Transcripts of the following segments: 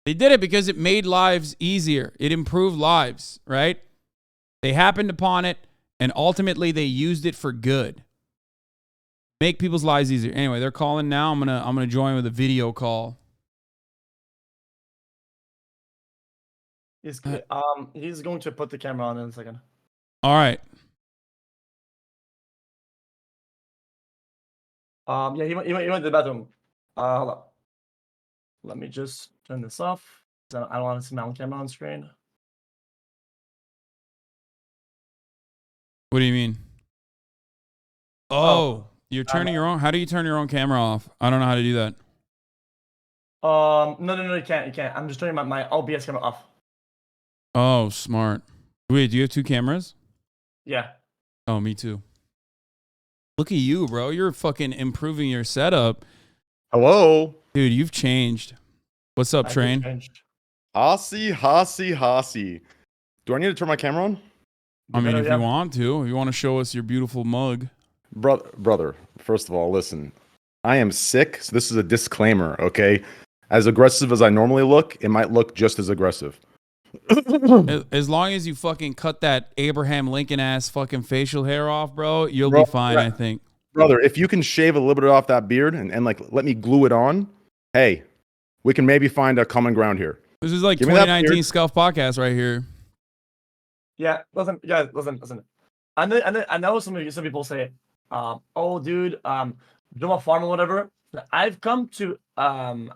They did it because it made lives easier. It improved lives, right? They happened upon it, and ultimately they used it for good. Make people's lives easier. Anyway, they're calling now. I'm gonna join with a video call. He's going to put the camera on in a second. All right. Yeah, he went to the bathroom. Hold up. Let me just turn this off. I don't want to see my own camera on screen. What do you mean? Oh, you're turning your own. How do you turn your own camera off? I don't know how to do that. No, you can't. I'm just turning my OBS camera off. Oh, smart. Wait, do you have 2 cameras? Yeah. Oh, me too. Look at you, bro. You're fucking improving your setup. Hello. Dude, you've changed. What's up, Train? Hasi. Do I need to turn my camera on? I mean, if you want to. If you want to show us your beautiful mug. Brother, first of all, listen. I am sick, so this is a disclaimer, okay? As aggressive as I normally look, it might look just as aggressive. As long as you fucking cut that Abraham Lincoln ass fucking facial hair off, bro, you'll be fine, I think. Brother, if you can shave a little bit off that beard and like let me glue it on, hey, we can maybe find a common ground here. This is like 2019 Scuff Podcast right here. Yeah, listen. I know some people say, "Oh, dude, do a farm or whatever." I've come to terms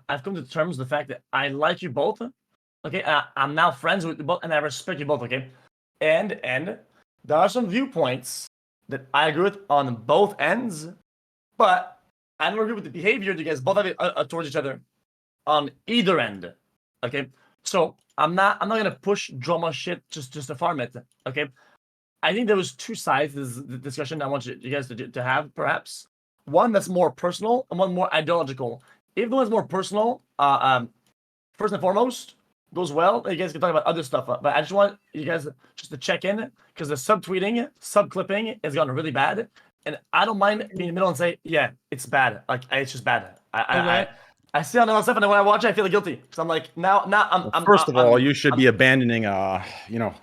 with the fact that I like you both. Okay, I'm now friends with you both, and I respect you both. Okay, and there are some viewpoints that I agree with on both ends, but I don't agree with the behavior you guys both have towards each other on either end. Okay, so I'm not gonna push drama shit just to farm it. Okay, I think there was 2 sides to this discussion I want you guys to have, perhaps. One that's more personal and one more ideological. If the one's more personal, first and foremost, goes well, you guys can talk about other stuff. But I just want you guys just to check in, because the subtweeting, subclipping has gotten really bad. And I don't mind being in the middle and say, yeah, it's bad. Like, it's just bad. I see all that stuff, and then when I watch it, I feel guilty. Because I'm like, now I'm First of all, you should be abandoning, you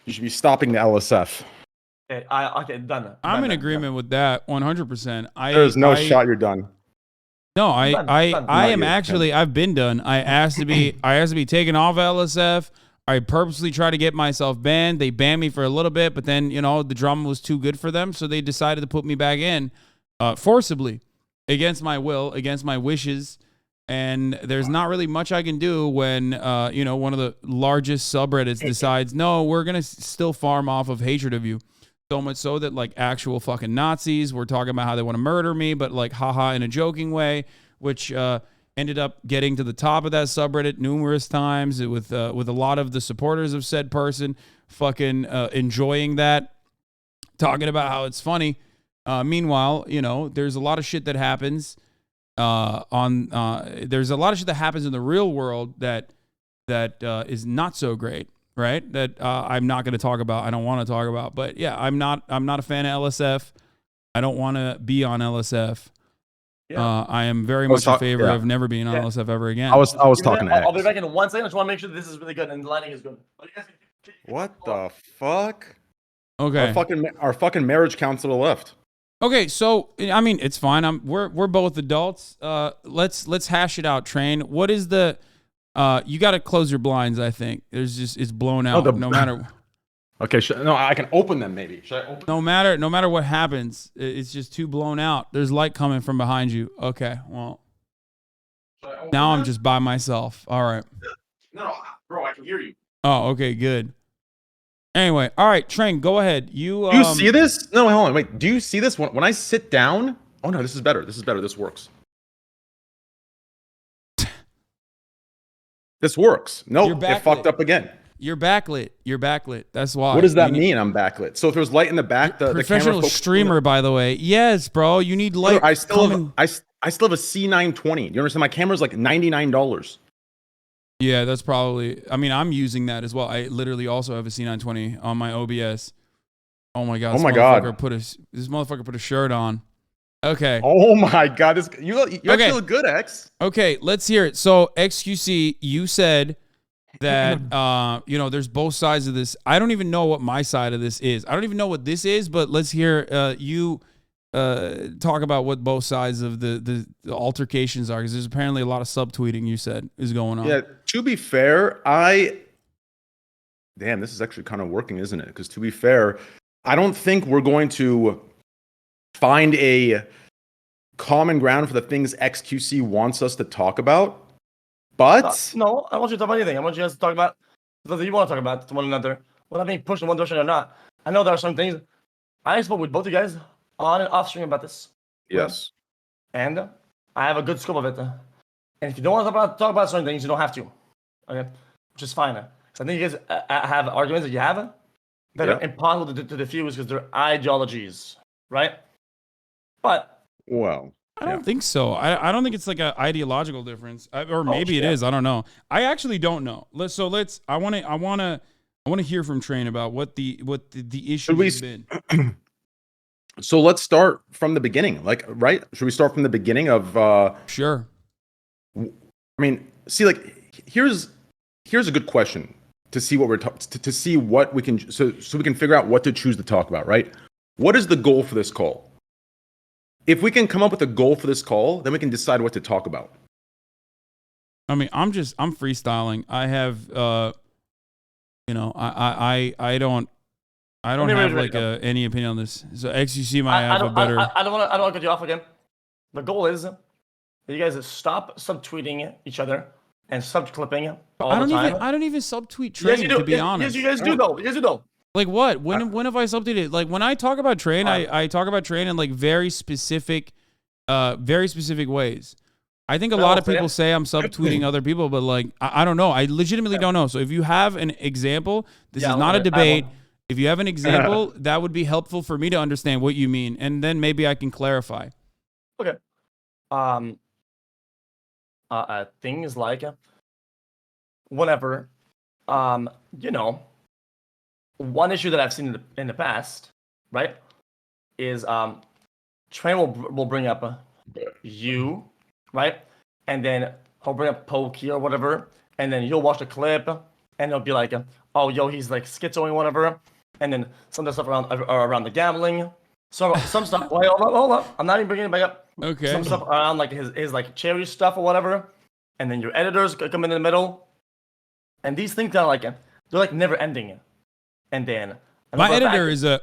should be stopping the LSF. Okay, done. I'm in agreement with that 100%. There's no shot you're done. No, I am actually. I've been done. I asked to be taken off LSF. I purposely tried to get myself banned. They banned me for a little bit, but then the drama was too good for them, so they decided to put me back in, forcibly, against my will, against my wishes. And there's not really much I can do when one of the largest subreddits decides, no, we're gonna still farm off of hatred of you. So much so that like actual fucking Nazis were talking about how they want to murder me, but like haha in a joking way, which ended up getting to the top of that subreddit numerous times with a lot of the supporters of said person fucking enjoying that, talking about how it's funny. Meanwhile, there's a lot of shit that happens there's a lot of shit that happens in the real world that is not so great. Right, that I'm not going to talk about. I don't want to talk about. But yeah, I'm not a fan of LSF. I don't want to be on LSF. Yeah. I am very much in favor of never being on LSF ever again. I was talking to X. I'll be back in 1 second. I just want to make sure this is really good and the lighting is good. What the fuck? Okay. Our fucking marriage counselor left. Okay, so I mean it's fine. We're both adults. Let's hash it out. Train. What is the you got to close your blinds, I think. It's blown out. No matter. Okay, no, I can open them maybe. Should I open? No matter what happens, it's just too blown out. There's light coming from behind you. Okay, well. Now I'm just by myself. All right. No, bro, I can hear you. Oh, okay, good. Anyway, all right, Train, go ahead. Do you see this? No, hold on, wait. Do you see this when I sit down? Oh no, this is better. This works. This works. Nope, it fucked up again. You're backlit. That's why. What does that mean? I'm backlit. So if there's light in the back, the professional streamer, by the way. Yes, bro. You need light. I still have a C920. You understand? My camera's like $99. Yeah, that's probably. I mean, I'm using that as well. I literally also have a C920 on my OBS. Oh my god. This motherfucker put a shirt on. Okay. Oh my God, you actually look good, X. Okay, let's hear it. So XQC, you said that there's both sides of this. I don't even know what my side of this is. I don't even know what this is, but let's hear you talk about what both sides of the altercations are, because there's apparently a lot of subtweeting you said is going on. Yeah, to be fair, damn, this is actually kind of working, isn't it? Because to be fair, I don't think we're going to find a common ground for the things XQC wants us to talk about. But no, I want you to talk about anything. I want you guys to talk about the things you want to talk about to one another. Whether being pushed in one direction or not. I know there are some things. I spoke with both of you guys on and off stream about this. yes. And I have a good scope of it. And if you don't want to talk about certain things, you don't have to. Okay? Which is fine. So I think you guys have arguments that you have that are impossible to diffuse because they're ideologies. Right? But well, I don't think so. I don't think it's like an ideological difference, or maybe it is. I don't know. I actually don't know. I want to hear from Train about what the issue has been. So let's start from the beginning. Like, right? Should we start from the beginning of? Sure. I mean, see, like, here's a good question to see what we're to see what we can so we can figure out what to choose to talk about. Right? What is the goal for this call? If we can come up with a goal for this call, then we can decide what to talk about. I mean, I'm freestyling. I have, I don't have like any opinion on this. So XQC might have a better. I don't want to cut you off again. The goal is that you guys stop subtweeting each other and subclipping all the time. I don't even subtweet Train, to be honest. Yes, you guys do though. You guys do though. Like what? When have I subtweeted? Like when I talk about Train, I talk about Train in like very specific ways. I think a lot of people say I'm subtweeting other people, but like I don't know. I legitimately don't know. So if you have an example, this is not a debate. If you have an example, that would be helpful for me to understand what you mean, and then maybe I can clarify. Okay. Things like whatever. One issue that I've seen in the past, right, is Train will bring up you, right, and then he'll bring up Pokey or whatever, and then you'll watch the clip, and it'll be like, oh, yo, he's like schizoing whatever, and then some of the stuff around the gambling, some stuff. Wait, hold up, I'm not even bringing it back up. Okay. Some stuff around like his like charity stuff or whatever, and then your editors come in the middle, and these things are like they're like never ending. And then my editor is an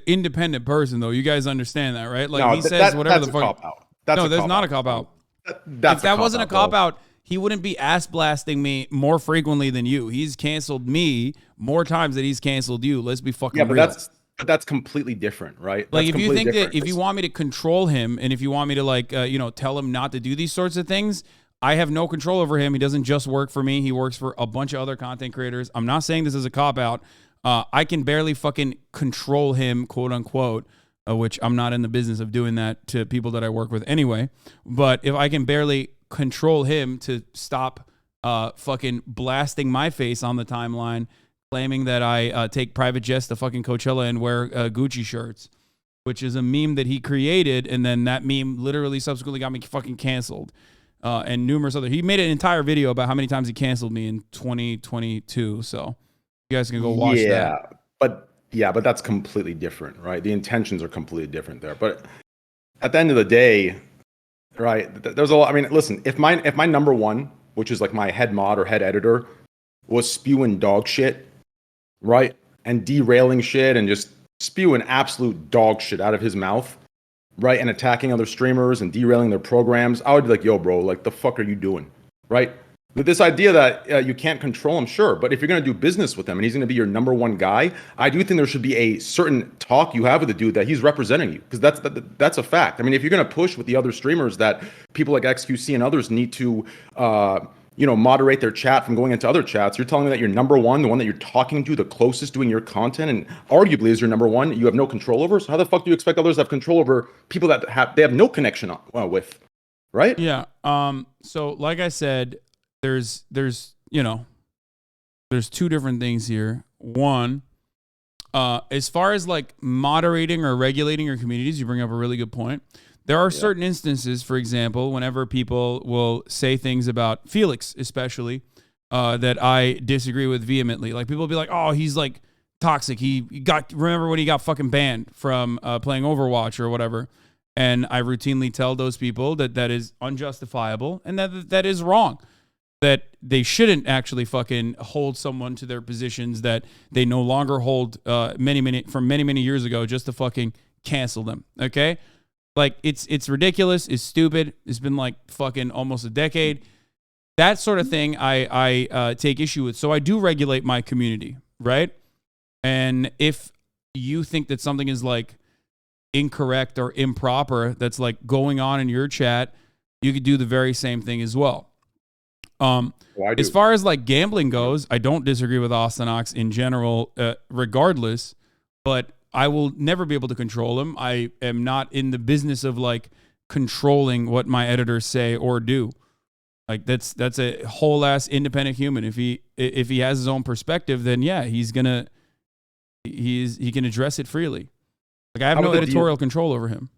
independent person, though. You guys understand that, right? Like he says whatever the fuck. No, there's not a cop out. If that wasn't a cop out, he wouldn't be ass blasting me more frequently than you. He's canceled me more times than he's canceled you. Let's be fucking real. But that's completely different, right? Like if you think that if you want me to control him and if you want me to like tell him not to do these sorts of things, I have no control over him. He doesn't just work for me. He works for a bunch of other content creators. I'm not saying this is a cop out. I can barely fucking control him, quote unquote, which I'm not in the business of doing that to people that I work with anyway. But if I can barely control him to stop fucking blasting my face on the timeline, claiming that I take private jets to fucking Coachella and wear Gucci shirts, which is a meme that he created, and then that meme literally subsequently got me fucking canceled. And numerous other. He made an entire video about how many times he canceled me in 2022. So you guys can go watch that. But that's completely different, right? The intentions are completely different there. But at the end of the day, right? There's a lot. I mean, listen, if my number one, which is like my head mod or head editor, was spewing dog shit, right, and derailing shit and just spewing absolute dog shit out of his mouth, right, and attacking other streamers and derailing their programs, I would be like, yo, bro, like the fuck are you doing, right? With this idea that you can't control him, sure, but if you're going to do business with him and he's going to be your number one guy, I do think there should be a certain talk you have with the dude that he's representing you, because that's a fact. I mean, if you're going to push with the other streamers that people like XQC and others need to, moderate their chat from going into other chats, you're telling me that your number one, the one that you're talking to the closest doing your content and arguably is your number one, you have no control over. So how the fuck do you expect others to have control over people that they have no connection with, right? Yeah. So like I said, there's two different things here. One, as far as like moderating or regulating your communities, you bring up a really good point. There are certain instances, for example, whenever people will say things about Felix, especially, that I disagree with vehemently. Like people will be like, "Oh, he's like toxic. Remember when he got fucking banned from playing Overwatch or whatever?" And I routinely tell those people that that is unjustifiable and that is wrong. That they shouldn't actually fucking hold someone to their positions that they no longer hold many years ago just to fucking cancel them. Okay. Like it's ridiculous. It's stupid. It's been like fucking almost a decade. That sort of thing I take issue with. So I do regulate my community, right? And if you think that something is like incorrect or improper that's like going on in your chat, you could do the very same thing as well. As far as like gambling goes, I don't disagree with ostonox in general, regardless, but I will never be able to control him. I am not in the business of like controlling what my editors say or do. Like that's a whole ass independent human. If he has his own perspective, then yeah, he can address it freely. Like I have no editorial control over him.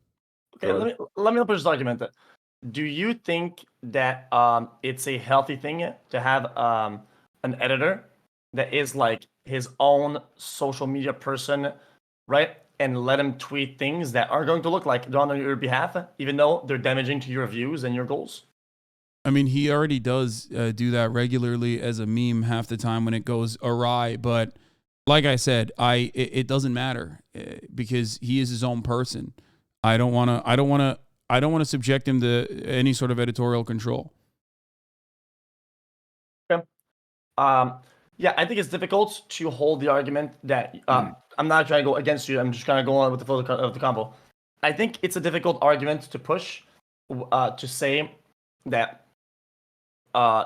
Okay, let me push this argument. Do you think that it's a healthy thing to have an editor that is like his own social media person, right? And let him tweet things that are going to look like done on your behalf, even though they're damaging to your views and your goals? I mean, he already does do that regularly as a meme half the time when it goes awry. But like I said, it doesn't matter because he is his own person. I don't want to subject him to any sort of editorial control. Okay. Yeah, I think it's difficult to hold the argument that I'm not trying to go against you. I'm just kind of going on with the flow of the combo. I think it's a difficult argument to push to say that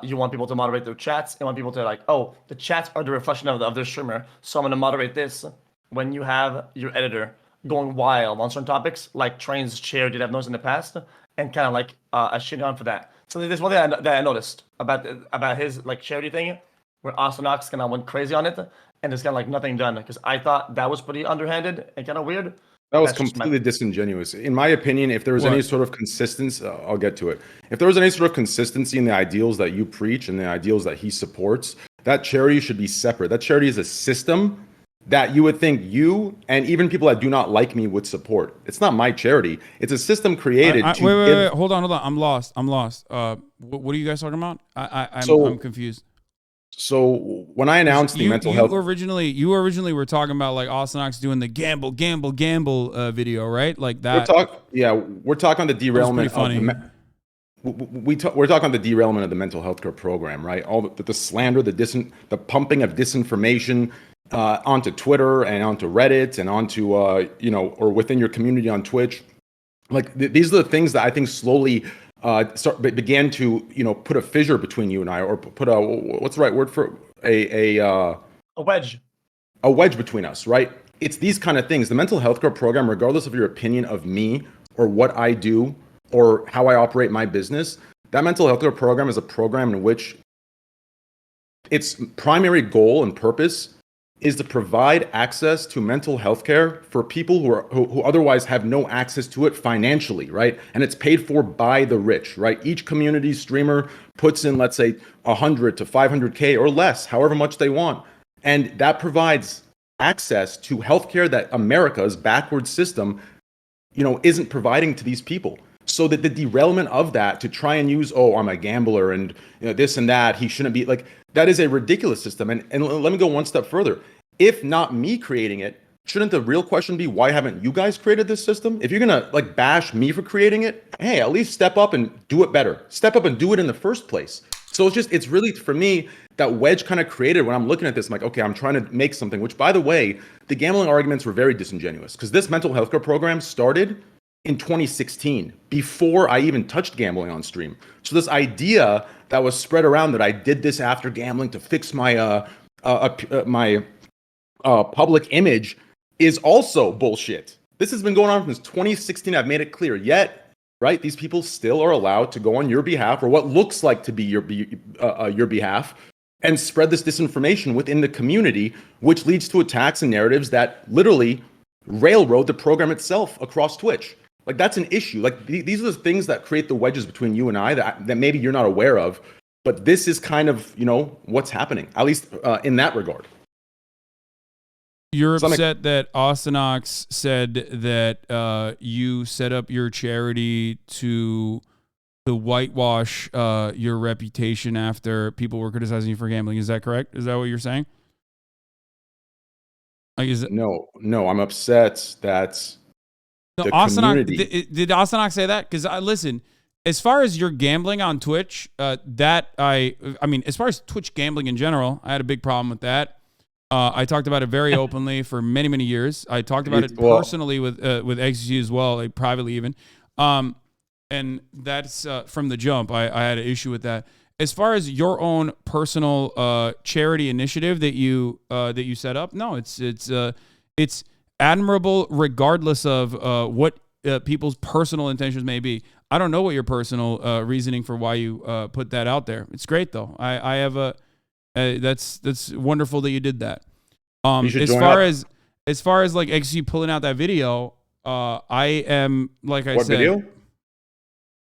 you want people to moderate their chats. You want people to like, oh, the chats are the reflection of their streamer, so I'm going to moderate this. When you have your editor going wild on certain topics, like Train's chair did have noticed in the past, and kind of like shitting on for that. So there's one thing that I noticed about his like charity thing, where ostonox kind of went crazy on it, and there's kind of like nothing done, because I thought that was pretty underhanded and kind of weird. That was completely disingenuous. In my opinion, if there was any sort of consistency, I'll get to it. If there was any sort of consistency in the ideals that you preach and the ideals that he supports, that charity should be separate. That charity is a system that you would think you and even people that do not like me would support. It's not my charity. It's a system created to wait. Hold on. I'm lost. What are you guys talking about? I'm confused. So when I announced the mental health, you originally were talking about like Ostonox doing the gamble video, right? Like that. We're talking the derailment. We're talking the derailment of the mental health care program, right? All the slander, the pumping of disinformation onto Twitter and onto Reddit and onto or within your community on Twitch. Like these are the things that I think slowly began to put a fissure between you and I, or put a what's the right word for a wedge between us, right? It's these kind of things. The mental health care program, regardless of your opinion of me or what I do or how I operate my business, that mental health care program is a program in which its primary goal and purpose is to provide access to mental health care for people who otherwise have no access to it financially, right? And it's paid for by the rich, right? Each community streamer puts in, let's say, 100 to 500K or less, however much they want. And that provides access to healthcare that America's backwards system, isn't providing to these people. So that the derailment of that to try and use, I'm a gambler and this and that, he shouldn't be, like, that is a ridiculous system. And let me go one step further. If not me creating it, shouldn't the real question be, why haven't you guys created this system? If you're gonna like bash me for creating it, hey, at least step up and do it better. Step up and do it in the first place. So it's really, for me, that wedge kind of created when I'm looking at this, I'm like, okay, I'm trying to make something, which, by the way, the gambling arguments were very disingenuous, because this mental health care program started in 2016, before I even touched gambling on stream. So this idea that was spread around that I did this after gambling to fix my public image is also bullshit. This has been going on since 2016. I've made it clear. Yet, right, these people still are allowed to go on your behalf, or what looks like to be your behalf, and spread this disinformation within the community, which leads to attacks and narratives that literally railroad the program itself across Twitch. Like that's an issue. Like these are the things that create the wedges between you and I that maybe you're not aware of. But this is kind of, what's happening, at least in that regard. You're upset that Ostonox said that you set up your charity to whitewash your reputation after people were criticizing you for gambling. Is that correct? Is that what you're saying? Like, No, I'm upset that the community. Did Ostonox say that? Because listen, as far as your gambling on Twitch, I mean, as far as Twitch gambling in general, I had a big problem with that. I talked about it very openly for many, many years. I talked about it personally with XQC as well, like privately even. And that's from the jump. I had an issue with that. As far as your own personal charity initiative that you set up, no, it's admirable regardless of what people's personal intentions may be. I don't know what your personal reasoning for why you put that out there. It's great though. I have that's wonderful that you did that. As far as like XQC pulling out that video, I am like I said. What video?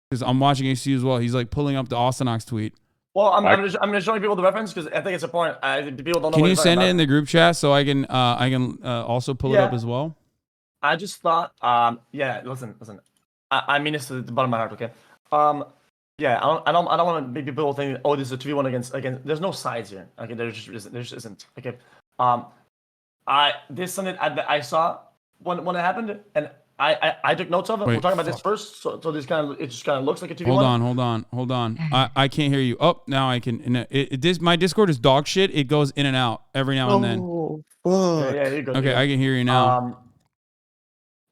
Because I'm watching XQC as well. He's like pulling up the Ostonox tweet. Well, I'm just showing people the reference because I think it's a point. People don't know. Can you send it in the group chat so I can also pull it up as well? I just thought, yeah. Listen. I mean this to the bottom of my heart, okay? Yeah, I don't want to make people think, oh, this is a 2v1 against. There's no sides here. Okay, there just isn't. Okay, this is something I saw when it happened, and I took notes of it. We're talking about this first, so this it just kind of looks like a 2v1. Hold on. I can't hear you. Oh, now I can. My Discord is dog shit. It goes in and out every now and then. Oh, fuck. Yeah, you're good. Okay, I can hear you now.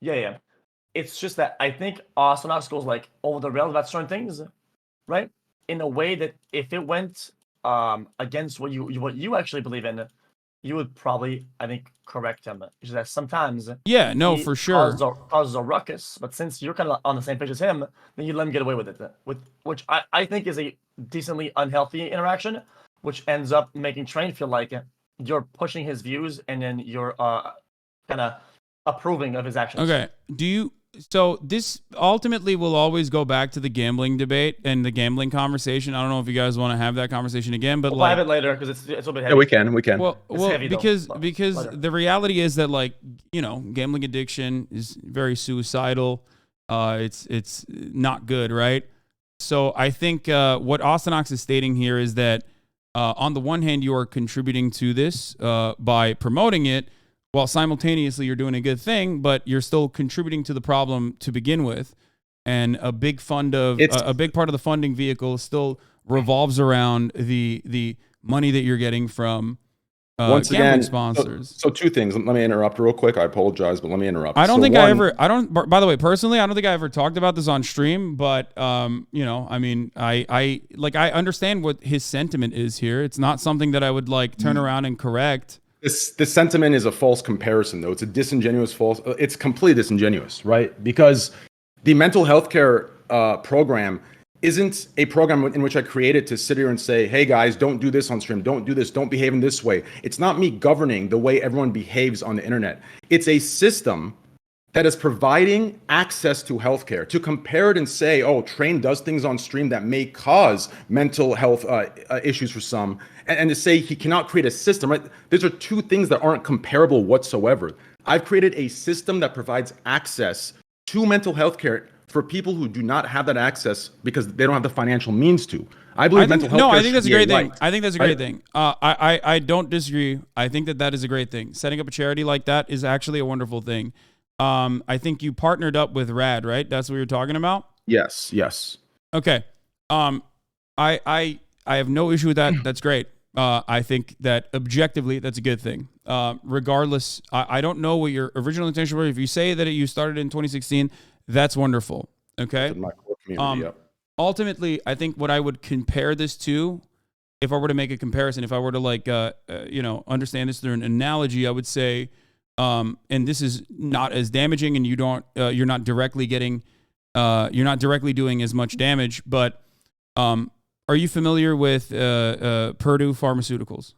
Yeah. It's just that I think Ostonox goes like over the rails about certain things, right? In a way that if it went against what you actually believe in, you would probably, I think, correct him. It's just that sometimes, for sure, causes a ruckus. But since you're kind of on the same page as him, then you let him get away with it, which I think is a decently unhealthy interaction, which ends up making Train feel like you're pushing his views and then you're kind of approving of his actions. Okay. So this ultimately will always go back to the gambling debate and the gambling conversation. I don't know if you guys want to have that conversation again, but we'll have it later because it's a little bit heavy. Yeah, we can. Well, because the reality is that gambling addiction is very suicidal. It's not good, right? So I think what Ostonox is stating here is that on the one hand you are contributing to this by promoting it, while simultaneously you're doing a good thing, but you're still contributing to the problem to begin with. And a big part of the funding vehicle still revolves around the money that you're getting from once again sponsors. So two things. Let me interrupt real quick. I apologize, but let me interrupt. By the way, personally, I don't think I ever talked about this on stream, but I mean, I understand what his sentiment is here. It's not something that I would turn around and correct. This sentiment is a false comparison, though. It's a disingenuous it's completely disingenuous, right? Because the mental health care program isn't a program in which I created to sit here and say, hey guys, don't do this on stream, don't do this, don't behave in this way. It's not me governing the way everyone behaves on the internet. It's a system that is providing access to healthcare. To compare it and say, oh, Train does things on stream that may cause mental health issues for some, and to say he cannot create a system, right? These are two things that aren't comparable whatsoever. I've created a system that provides access to mental health care for people who do not have that access because they don't have the financial means to. I believe mental health care. No, I think that's a great thing. I think that's a great thing. I don't disagree. I think that is a great thing. Setting up a charity like that is actually a wonderful thing. I think you partnered up with Rad, right? That's what you're talking about? Yes. Okay. I have no issue with that. That's great. I think that objectively, that's a good thing. Regardless, I don't know what your original intention was. If you say that you started in 2016, that's wonderful. Okay. My core community, Ultimately, I think what I would compare this to, if I were to make a comparison, if I were to understand this through an analogy, I would say, and this is not as damaging, and you're not directly doing as much damage, but are you familiar with Purdue Pharmaceuticals?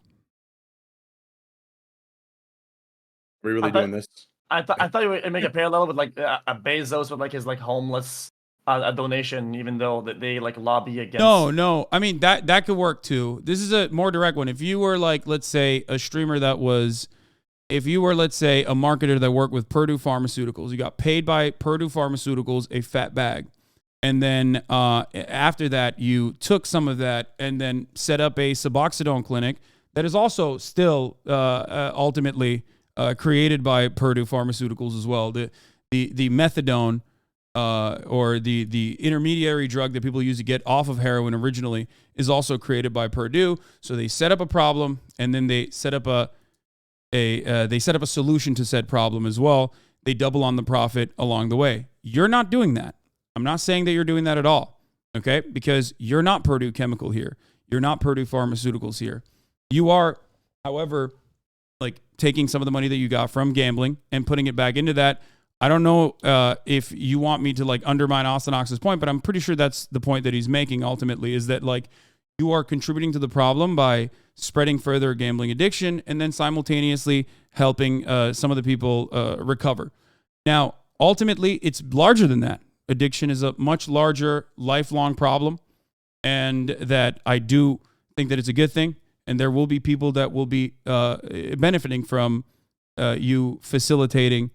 Are we really doing this? I thought you would make a parallel with like a Bezos with like his like homeless a donation, even though that they like lobby against. No. I mean that could work too. This is a more direct one. If you were like, let's say, a streamer that was, if you were, let's say, a marketer that worked with Purdue Pharmaceuticals, you got paid by Purdue Pharmaceuticals a fat bag, and then after that you took some of that and then set up a Suboxone clinic that is also still ultimately created by Purdue Pharmaceuticals as well. The methadone. Or the intermediary drug that people use to get off of heroin originally is also created by Purdue. So they set up a problem, and then they set up a solution to said problem as well. They double on the profit along the way. You're not doing that. I'm not saying that you're doing that at all, okay? Because you're not Purdue Chemical here. You're not Purdue Pharmaceuticals here. You are, however, like taking some of the money that you got from gambling and putting it back into that. I don't know if you want me to like undermine Ostonox's point, but I'm pretty sure that's the point that he's making ultimately, is that like you are contributing to the problem by spreading further gambling addiction and then simultaneously helping some of the people recover. Now, ultimately, it's larger than that. Addiction is a much larger lifelong problem, and that I do think that it's a good thing, and there will be people that will be benefiting from you facilitating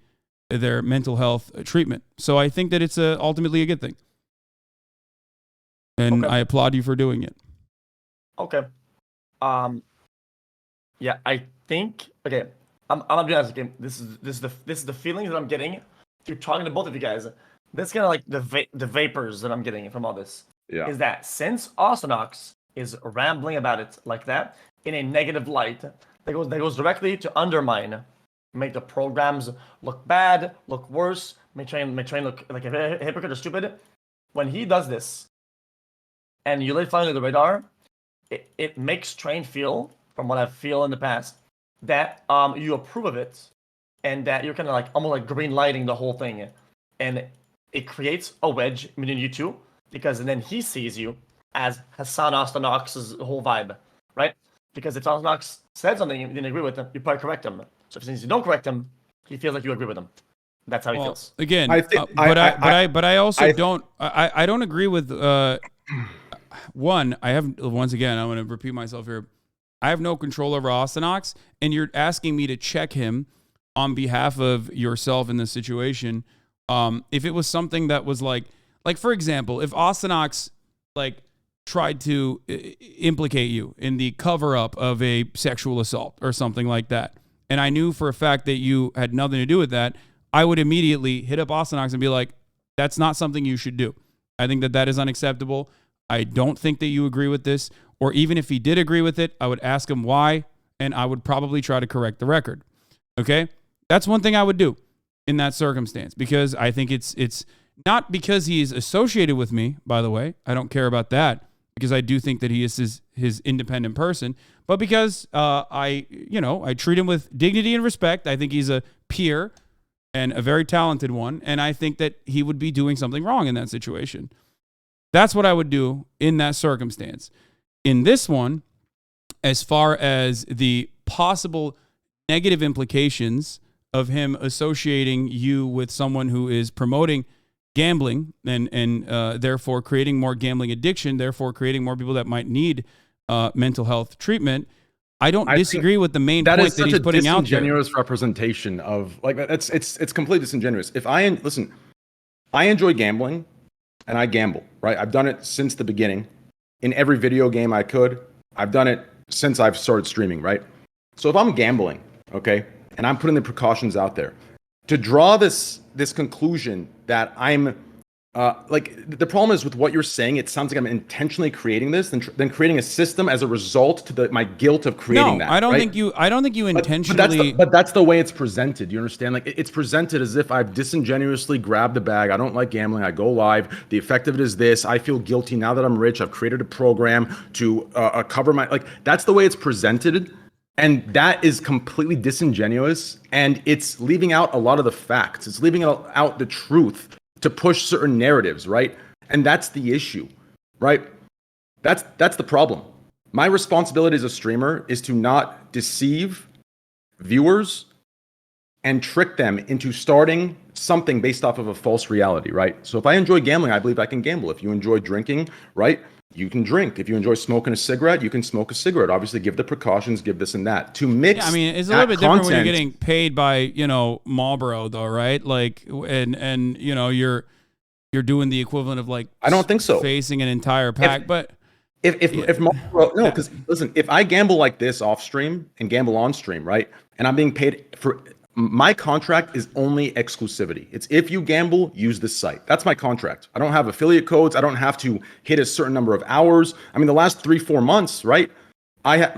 their mental health treatment. So I think that it's ultimately a good thing. And I applaud you for doing it. Okay. Yeah, I think, okay, I'm gonna be honest, okay, this is the feelings that I'm getting through talking to both of you guys. That's kind of like the vapors that I'm getting from all this. Yeah. Is that since Ostonox is rambling about it like that in a negative light, that goes directly to undermine, make the programs look bad, look worse, make train look like a hypocrite or stupid. When he does this, and you lay finally the radar, it makes Train feel, from what I feel in the past, that you approve of it, and that you're kind of like almost like green lighting the whole thing, and it creates a wedge between you two, because then he sees you as Hasan Ostonox's whole vibe, right? Because if Ostonox said something you didn't agree with him, you probably correct him. So since you don't correct him, he feels like you agree with him. That's how he feels. Again, I think, but I also don't agree with one. I have, once again, I'm going to repeat myself here. I have no control over Ostonox, and you're asking me to check him on behalf of yourself in this situation. If it was something that was like for example, if Ostonox like tried to implicate you in the cover up of a sexual assault or something like that, and I knew for a fact that you had nothing to do with that, I would immediately hit up Ostonox and be like, that's not something you should do. I think that is unacceptable. I don't think that you agree with this. Or even if he did agree with it, I would ask him why, and I would probably try to correct the record. Okay? That's one thing I would do in that circumstance, because I think it's not because he's associated with me, by the way. I don't care about that, because I do think that he is his independent person, but because I treat him with dignity and respect. I think he's a peer and a very talented one, and I think that he would be doing something wrong in that situation. That's what I would do in that circumstance. In this one, as far as the possible negative implications of him associating you with someone who is promoting gambling and therefore creating more gambling addiction, therefore creating more people that might need mental health treatment, I don't disagree with the main point that he's putting out there. That is such a disingenuous representation of, like, it's completely disingenuous. Listen, I enjoy gambling, and I gamble, right? I've done it since the beginning. In every video game I could. I've done it since I've started streaming, right? So if I'm gambling, okay, and I'm putting the precautions out there, to draw this conclusion that I'm the problem is with what you're saying, it sounds like I'm intentionally creating this, then creating a system as a result to my guilt of creating that. I don't right? think you intentionally. But that's the way it's presented. You understand? Like, it's presented as if I've disingenuously grabbed the bag. I don't like gambling. I go live. The effect of it is this. I feel guilty now that I'm rich. I've created a program to cover my, like, that's the way it's presented. And that is completely disingenuous. And it's leaving out a lot of the facts. It's leaving out the truth to push certain narratives, right? And that's the issue, right? That's the problem. My responsibility as a streamer is to not deceive viewers and trick them into starting something based off of a false reality, right? So if I enjoy gambling, I believe I can gamble. If you enjoy drinking, right, you can drink. If you enjoy smoking a cigarette, you can smoke a cigarette. Obviously, give the precautions, give this and that. To mix, yeah, I mean, it's a little bit different when you're getting paid by, you know, Marlboro, though, right? Like, and you know, you're doing the equivalent of like, I don't think so. Facing an entire pack, but if Marlboro, no, because listen, if I gamble like this off stream and gamble on stream, right, and I'm being paid for. My contract is only exclusivity. It's if you gamble, use this site. That's my contract. I don't have affiliate codes. I don't have to hit a certain number of hours. I mean, the last 3-4 months, right? I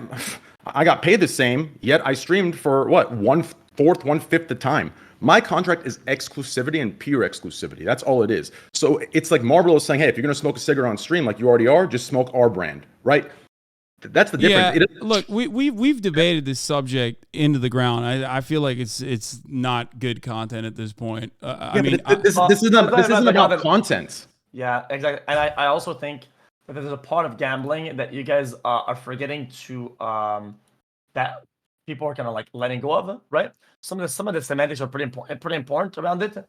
got paid the same, yet I streamed for what, 1/4, 1/5 the time. My contract is exclusivity and pure exclusivity. That's all it is. So it's like Marlboro is saying, hey, if you're gonna smoke a cigarette on stream like you already are, just smoke our brand, right? That's the difference. Yeah, look, we've debated this subject into the ground. I feel like it's not good content at this point. I mean, this isn't about content. Yeah, exactly. And I also think that there's a part of gambling that you guys are forgetting to that people are kind of like letting go of, right? Some of the semantics are pretty important around it.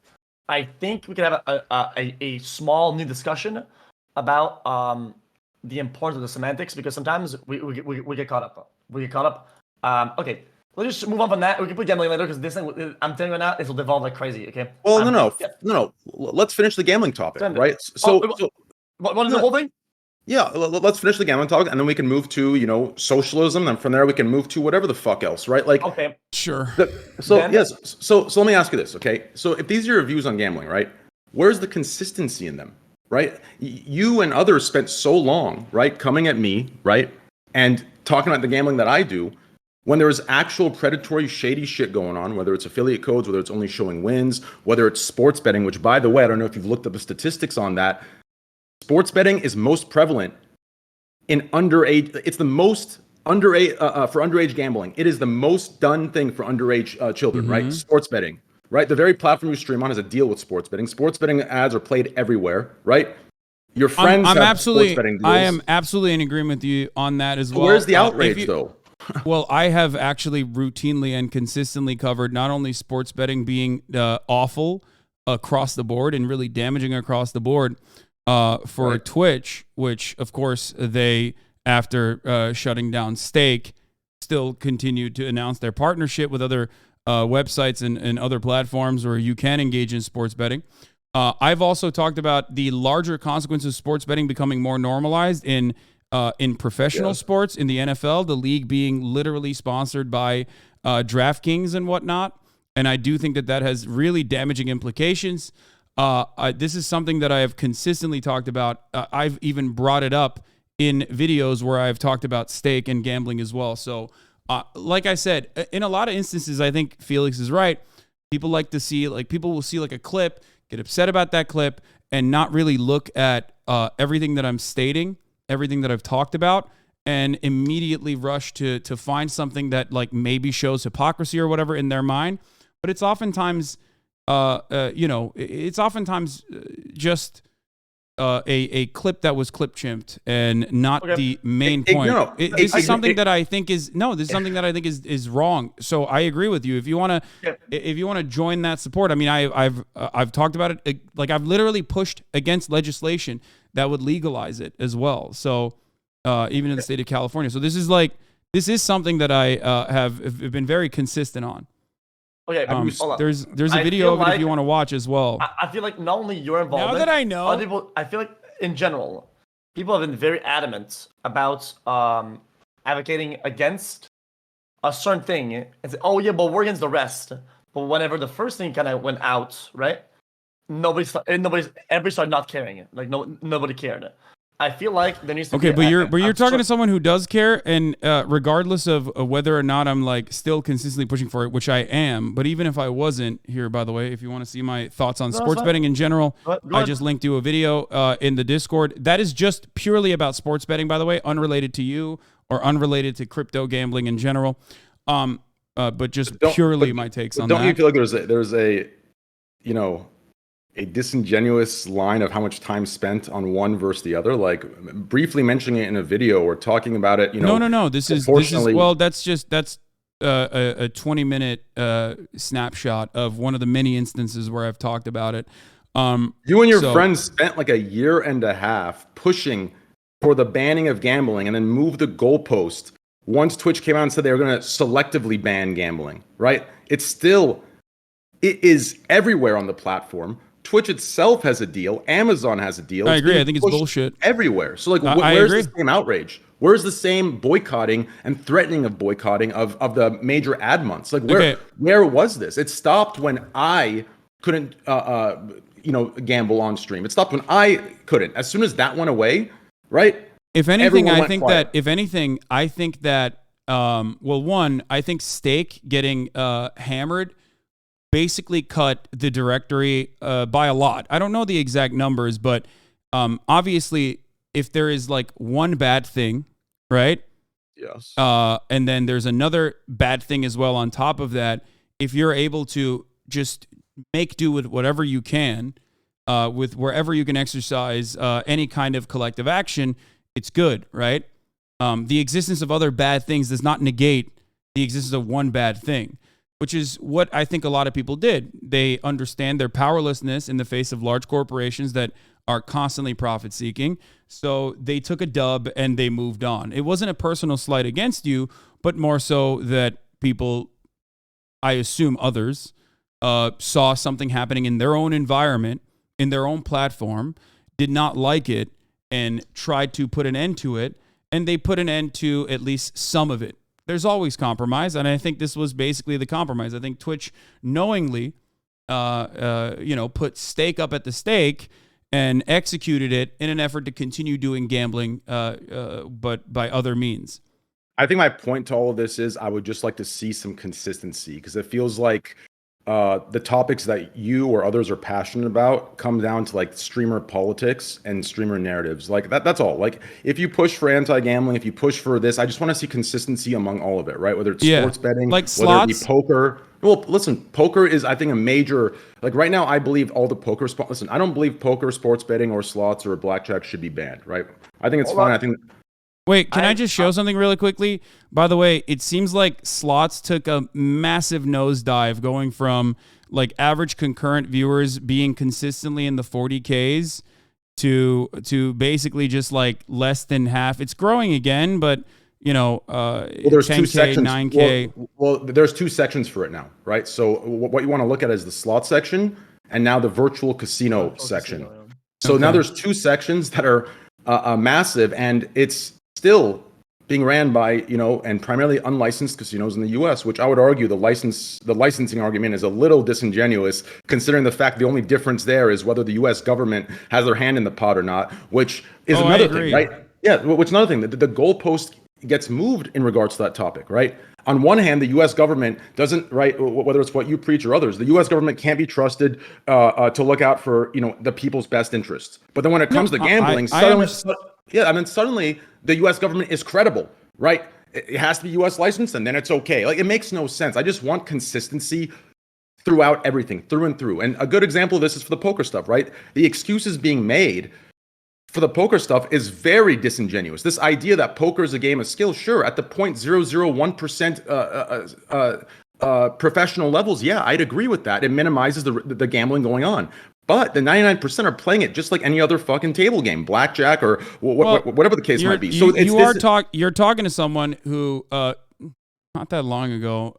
I think we could have a small new discussion about the importance of the semantics, because sometimes we get caught up. Okay, let's just move on from that. We can put gambling later because this thing, I'm telling you now, it will devolve like crazy. Okay. Well, no. Let's finish the gambling topic, right? What is the whole thing? Yeah, let's finish the gambling topic, and then we can move to, you know, socialism, and from there we can move to whatever the fuck else, right? Like, okay, sure. So let me ask you this, okay? So if these are your views on gambling, right? Where's the consistency in them? Right? You and others spent so long, right, coming at me, right, and talking about the gambling that I do, when there is actual predatory, shady shit going on, whether it's affiliate codes, whether it's only showing wins, whether it's sports betting, which, by the way, I don't know if you've looked up the statistics on that. Sports betting is most prevalent in underage. It's the most underage for underage gambling. It is the most done thing for underage children, right? Sports betting. Right, the very platform you stream on has a deal with sports betting. Sports betting ads are played everywhere, right? Your friends have sports betting deals. I am absolutely in agreement with you on that as well. Where's the outrage, though? Well, I have actually routinely and consistently covered not only sports betting being awful across the board and really damaging across the board for Twitch, which, of course, they, after shutting down Stake, still continued to announce their partnership with other websites and other platforms where you can engage in sports betting. I've also talked about the larger consequences of sports betting becoming more normalized in professional sports, in the NFL, the league being literally sponsored by DraftKings and whatnot. And I do think that has really damaging implications. This is something that I have consistently talked about. I've even brought it up in videos where I've talked about stake and gambling as well. So like I said, in a lot of instances, I think Felix is right. People like to see, people will see like a clip, get upset about that clip, and not really look at everything that I'm stating, everything that I've talked about, and immediately rush to find something that like maybe shows hypocrisy or whatever in their mind. But it's oftentimes, just a clip that was clip chimped and not the main point. This is something that I think is wrong. So I agree with you. If you want to join that support, I mean, I've talked about it. Like I've literally pushed against legislation that would legalize it as well. So even in the state of California. So this is something that I have been very consistent on. Okay, there's a video of it if you want to watch as well. I feel like not only you're involved. Now that I know, other people, I feel like in general, people have been very adamant about advocating against a certain thing and say, "Oh yeah, but we're against the rest." But whenever the first thing kind of went out, right? Everybody started not caring. Like nobody cared. I feel like there needs to be. Okay, but you're talking to someone who does care, and regardless of whether or not I'm like still consistently pushing for it, which I am. But even if I wasn't here, by the way, if you want to see my thoughts on sports betting in general, I just linked you a video in the Discord that is just purely about sports betting, by the way, unrelated to you or unrelated to crypto gambling in general. But just purely my takes on that. Don't you feel like there's a a disingenuous line of how much time spent on one versus the other, like briefly mentioning it in a video or talking about it, No. This is well, that's a 20-minute snapshot of one of the many instances where I've talked about it. You and your friends spent like a year and a half pushing for the banning of gambling and then moved the goalpost once Twitch came out and said they were going to selectively ban gambling, right? It is everywhere on the platform. Twitch itself has a deal. Amazon has a deal. I agree. I think it's bullshit. Everywhere. So like, where's the same outrage? Where's the same boycotting and threatening of boycotting of the major ad months? Like, where was this? It stopped when I couldn't, gamble on stream. It stopped when I couldn't. As soon as that went away, right? If anything, I think that one, I think Stake getting hammered basically cut the directory by a lot. I don't know the exact numbers, but obviously, if there is like one bad thing, right? Yes. And then there's another bad thing as well on top of that. If you're able to just make do with whatever you can, with wherever you can exercise any kind of collective action, it's good, right? The existence of other bad things does not negate the existence of one bad thing, which is what I think a lot of people did. They understand their powerlessness in the face of large corporations that are constantly profit-seeking. So they took a dub and they moved on. It wasn't a personal slight against you, but more so that people, I assume others, saw something happening in their own environment, in their own platform, did not like it, and tried to put an end to it. And they put an end to at least some of it. There's always compromise, and I think this was basically the compromise. I think Twitch knowingly, put Stake up at the stake and executed it in an effort to continue doing gambling, but by other means. I think my point to all of this is I would just like to see some consistency, because it feels like the topics that you or others are passionate about come down to like streamer politics and streamer narratives. Like that's all. Like if you push for anti-gambling, if you push for this, I just want to see consistency among all of it, right? Whether it's sports betting, like whether slots, it be poker. Well, listen, poker is, I think, a major, like right now, I believe all the poker, listen, I don't believe poker, sports betting, or slots or blackjack should be banned, right? I think it's fine. I think. Wait, can I just show something really quickly? By the way, it seems like slots took a massive nosedive, going from like average concurrent viewers being consistently in the 40Ks to basically just like less than half. It's growing again, but there's 10K, two sections. 9K. Well, there's two sections for it now, right? So what you want to look at is the slot section and now the virtual casino section. So now there's two sections that are massive, and it's still being ran by, and primarily unlicensed casinos in the U.S., which I would argue the licensing argument is a little disingenuous, considering the fact the only difference there is whether the U.S. government has their hand in the pot or not, which is another thing, right? Yeah, which is another thing. The goalpost gets moved in regards to that topic, right? On one hand, the U.S. government doesn't, right, whether it's what you preach or others, the U.S. government can't be trusted to look out for, the people's best interests. But then when it comes to gambling, suddenly the U.S. government is credible, right? It has to be U.S. licensed, and then it's okay. Like, it makes no sense. I just want consistency throughout everything, through and through. And a good example of this is for the poker stuff, right? The excuses being made for the poker stuff is very disingenuous. This idea that poker is a game of skill, sure, at the 0.001% professional levels, yeah, I'd agree with that. It minimizes the gambling going on. But the 99% are playing it just like any other fucking table game, blackjack or whatever the case might be. So you're talking to someone who not that long ago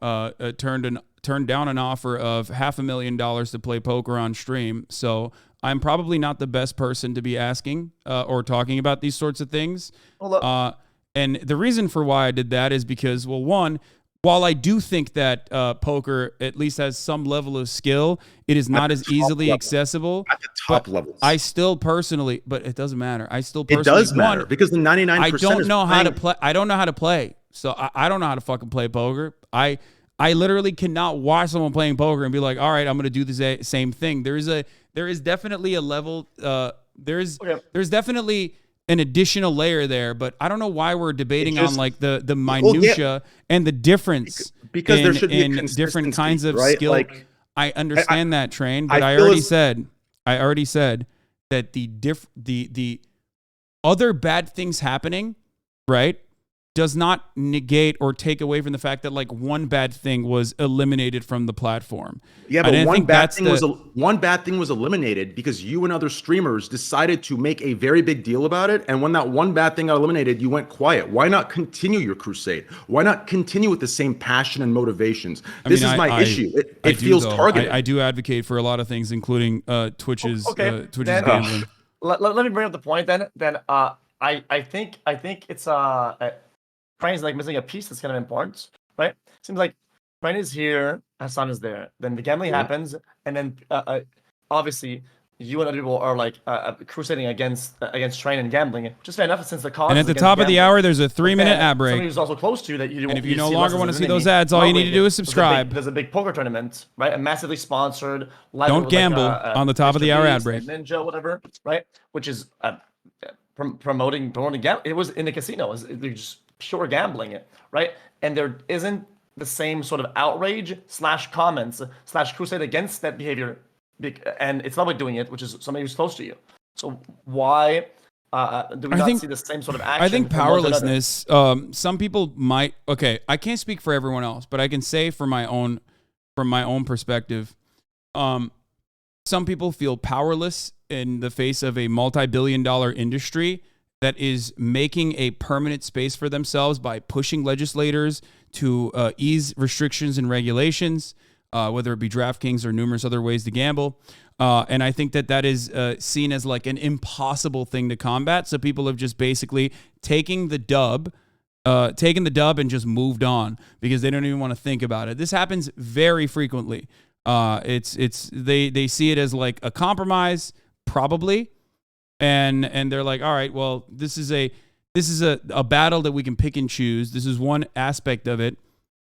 turned down an offer of $500,000 to play poker on stream. So I'm probably not the best person to be asking or talking about these sorts of things. And the reason for why I did that is because, well, one, while I do think that poker at least has some level of skill, it is not as easily accessible. At the top levels. I still personally, but it doesn't matter. I still personally. It does matter because the 99% I don't know how to play. I don't know how to play. So I don't know how to fucking play poker. I literally cannot watch someone playing poker and be like, all right, I'm going to do the same thing. There is definitely a level. There's definitely an additional layer there, but I don't know why we're debating on like the minutia and the difference because there should be in different kinds of skill. Like, I understand that, Train, but I already said that the other bad things happening, right, does not negate or take away from the fact that like one bad thing was eliminated from the platform. Yeah, but one bad thing was eliminated because you and other streamers decided to make a very big deal about it. And when that one bad thing got eliminated, you went quiet. Why not continue your crusade? Why not continue with the same passion and motivations? This is my issue. It feels targeted. I do advocate for a lot of things, including Twitch's Twitch's then, gambling. Let me bring up the point then. I think it's Train's like missing a piece that's kind of important, right? Seems like Train is here, Hasan is there. Then the gambling happens, and then obviously you and other people are like crusading against Train and gambling, which is fair enough since the cause. And at the top of the hour, there's a 3-minute ad break. Somebody who's also close to you that you. And if you no longer want to see those ads, all you need to do is subscribe. There's a big poker tournament, right? A massively sponsored. Don't gamble on the top of the hour ad break. Ninja, whatever, right? Which is promoting gambling. It was in the casino. It was just pure gambling, right? And there isn't the same sort of outrage / comments / crusade against that behavior, and it's not like doing it, which is somebody who's close to you. So why do we not see the same sort of action? I think powerlessness. Some people might. Okay, I can't speak for everyone else, but I can say from my own perspective. Some people feel powerless in the face of a multi-billion-dollar industry that is making a permanent space for themselves by pushing legislators to ease restrictions and regulations, whether it be DraftKings or numerous other ways to gamble. And I think that is seen as like an impossible thing to combat. So people have just basically taken the dub and just moved on because they don't even want to think about it. This happens very frequently. They see it as like a compromise, probably. And they're like, all right, well, this is a battle that we can pick and choose. This is one aspect of it,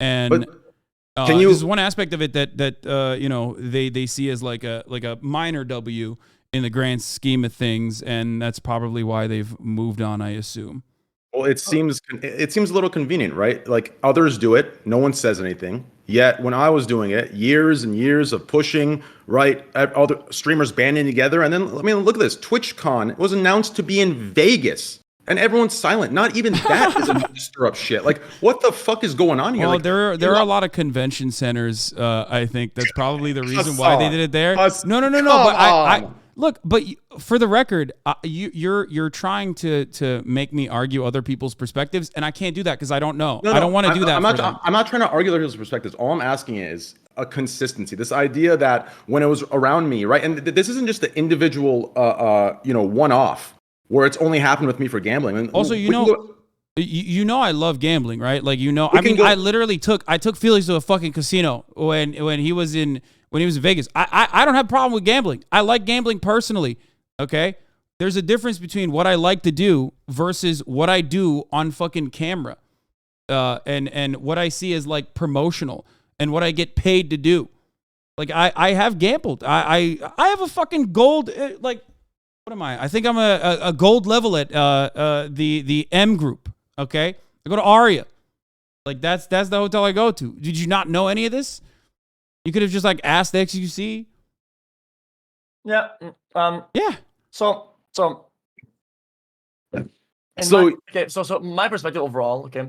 and this is one aspect of it that they see as like a minor W in the grand scheme of things, and that's probably why they've moved on, I assume. Well, it seems a little convenient, right? Like others do it, no one says anything. Yet when I was doing it, years and years of pushing, right, all the streamers banding together, and then I mean, look at this. TwitchCon was announced to be in Vegas, and everyone's silent. Not even that is enough to stir up shit. Like, what the fuck is going on here? Well, like, there are a lot of convention centers. I think that's probably the reason why they did it there. No. But I look. But for the record, you're trying to make me argue other people's perspectives, and I can't do that because I don't know. I don't want to do that. I'm not trying to argue other people's perspectives. All I'm asking is a consistency. This idea that when it was around me, right, and this isn't just the individual, one-off where it's only happened with me for gambling. And also, I love gambling, right? Like I literally took Felix to a fucking casino when he was in Vegas. I don't have a problem with gambling. I like gambling personally. Okay, there's a difference between what I like to do versus what I do on fucking camera, and what I see as like promotional and what I get paid to do. Like I have gambled. I have a fucking gold like. What am I? I think I'm a gold level at the M group. Okay, I go to Aria. Like that's the hotel I go to. Did you not know any of this? You could have just like asked the XQC. Yeah. Yeah. So my perspective overall, okay,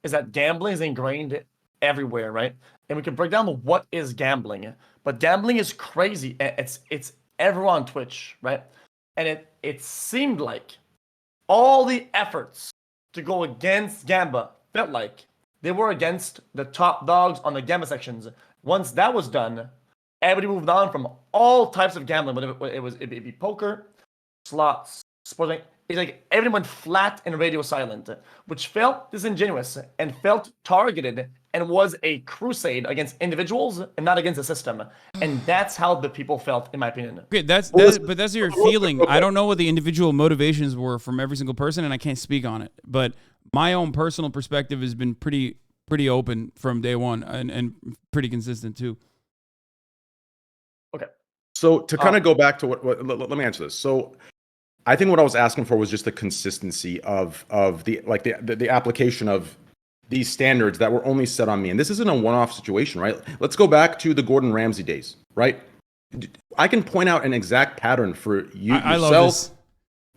is that gambling is ingrained everywhere, right? And we can break down what is gambling. But gambling is crazy. It's everyone on Twitch, right? And it seemed like all the efforts to go against Gamba felt like they were against the top dogs on the Gamba sections. Once that was done, everybody moved on from all types of gambling. It'd be poker, slots, sports. It's like everyone went flat and radio silent, which felt disingenuous and felt targeted and was a crusade against individuals and not against the system. And that's how the people felt, in my opinion. Okay, that's your feeling. I don't know what the individual motivations were from every single person, and I can't speak on it. But my own personal perspective has been pretty open from day one and pretty consistent too. Okay. So to kind of go back to what let me answer this. So I think what I was asking for was just the consistency of the application of these standards that were only set on me. And this isn't a one-off situation, right? Let's go back to the Gordon Ramsay days, right? I can point out an exact pattern for you yourself. I love this.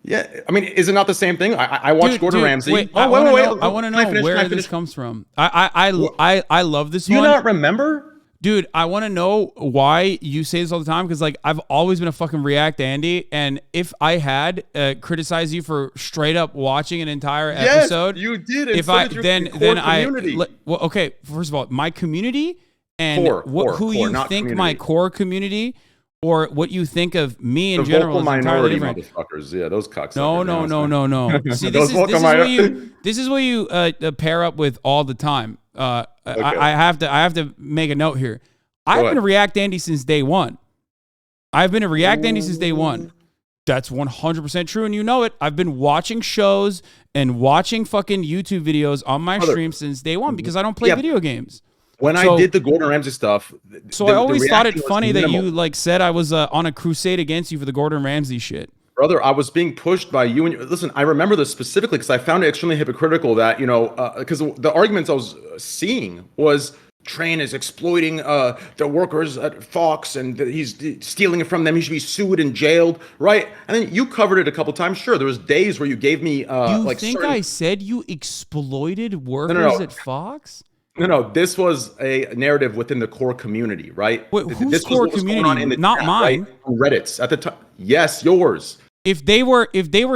Yeah, I mean, is it not the same thing? I watched Gordon Ramsay. Wait, I want to know where this comes from. I love this one. Do you not remember? Dude, I want to know why you say this all the time, because like I've always been a fucking React Andy, and if I had criticized you for straight up watching an entire episode, you did. And if I then well, okay. First of all, my community and who you think my core community, or what you think of me in general, is entirely different. Motherfuckers, yeah, those cucks. No. See, this is what you pair up with all the time. Okay. I have to make a note here. I've been a React Andy since day one. That's 100% true, and you know it. I've been watching shows and watching fucking YouTube videos on my stream since day one, because I don't play video games. When I did the Gordon Ramsay stuff, I always thought it funny that you like said I was on a crusade against you for the Gordon Ramsay shit. Brother, I was being pushed by you. And listen, I remember this specifically because I found it extremely hypocritical that, because the arguments I was seeing was Train is exploiting the workers at Fox, and he's stealing it from them. He should be sued and jailed, right? And then you covered it a couple times. Sure, there was days where you gave me I said you exploited workers at Fox? No, this was a narrative within the core community, right? Wait, whose core community? Not mine. Right? Reddit's at the time. Yes, yours. If they were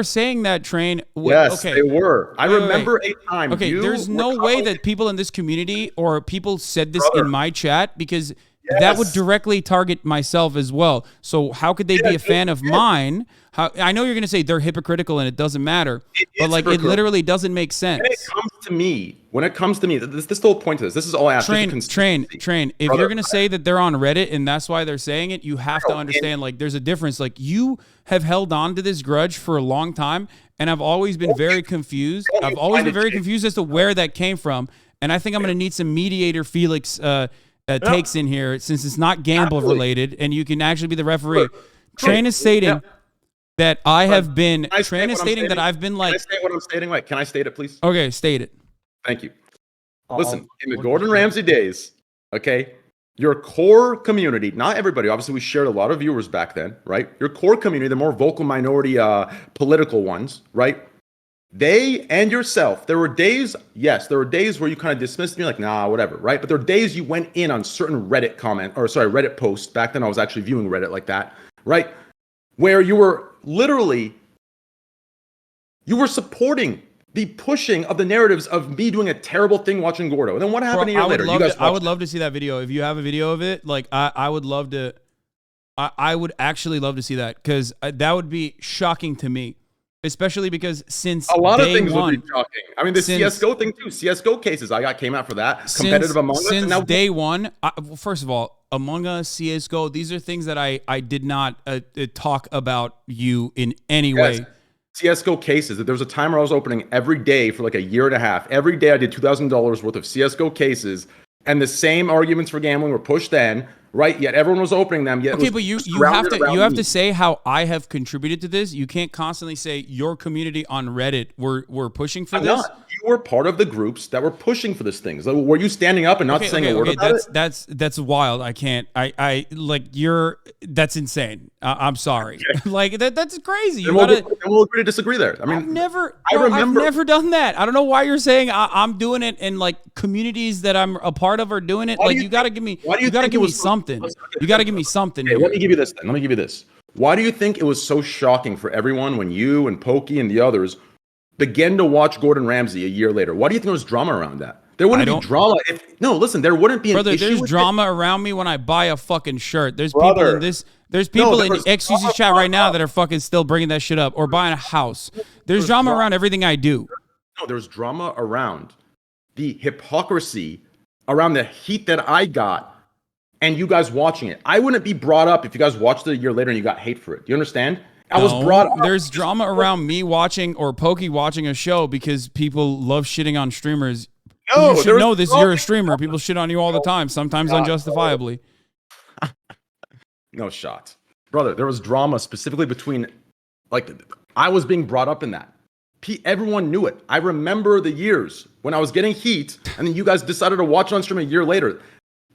saying that, Train, yes, they were. I remember a time. Okay, there's no way that people in this community or people said this in my chat, because that would directly target myself as well. So how could they be a fan of mine? I know you're gonna say they're hypocritical and it doesn't matter, but like it literally doesn't make sense. When it comes to me, this is the whole point of this. This is all I ask. Train. If you're gonna say that they're on Reddit and that's why they're saying it, you have to understand like there's a difference. Like you have held on to this grudge for a long time, and I've always been very confused. I've always been very confused as to where that came from, and I think I'm gonna need some mediator Felix takes in here, since it's not gamble related, and you can actually be the referee. Train is stating that I have been. Train is stating that I've been like. Can I state what I'm stating? Like, can I state it, please? Okay, state it. Thank you. Listen, in the Gordon Ramsay days, okay, your core community, not everybody, obviously we shared a lot of viewers back then, right? Your core community, the more vocal minority political ones, right? They and yourself, there were days where you kind of dismissed me like, nah, whatever, right? But there were days you went in on certain Reddit Reddit posts. Back then I was actually viewing Reddit like that, right? Where you were literally, supporting the pushing of the narratives of me doing a terrible thing watching Gordo. And then what happened a year later? I would love to see that video. If you have a video of it, like I would love to, I would actually love to see that, because that would be shocking to me. Especially because since a lot of things would be shocking. I mean, the CSGO thing too. CSGO cases came out for that. Competitive Among Us. Since day one, first of all, Among Us, CSGO, these are things that I did not talk about you in any way. CSGO cases. There was a time where I was opening every day for like a year and a half. Every day I did $2,000 worth of CSGO cases, and the same arguments for gambling were pushed then. Right, yet everyone was opening them. Yet okay, but you have to say how I have contributed to this. You can't constantly say your community on Reddit were pushing for this. You were part of the groups that were pushing for this thing. So were you standing up and not saying a word about it? That's wild. I can't. I like that's insane. I'm sorry. Okay. Like that's crazy. We'll agree to disagree there. I mean, I've never done that. I don't know why you're saying I'm doing it, and like communities that I'm a part of are doing it. Like you got to give me. You got to give me something. You got to give me something. Okay, let me give you this then. Let me give you this. Why do you think it was so shocking for everyone when you and Pokey and the others began to watch Gordon Ramsay a year later? Why do you think there was drama around that? There wouldn't be drama there wouldn't be an issue. There's drama around me when I buy a fucking shirt. There's people in this. There's people in the XQC chat right now that are fucking still bringing that shit up, or buying a house. There's drama around everything I do. No, there's drama around the hypocrisy, around the heat that I got, and you guys watching it. I wouldn't be brought up if you guys watched it a year later and you got hate for it. Do you understand? I was brought up. There's drama around me watching or Pokey watching a show because people love shitting on streamers. No, you should know this. You're a streamer. People shit on you all the time, sometimes unjustifiably. No shot. Brother, there was drama specifically between, like, I was being brought up in that. Everyone knew it. I remember the years when I was getting heat, and then you guys decided to watch it on stream a year later.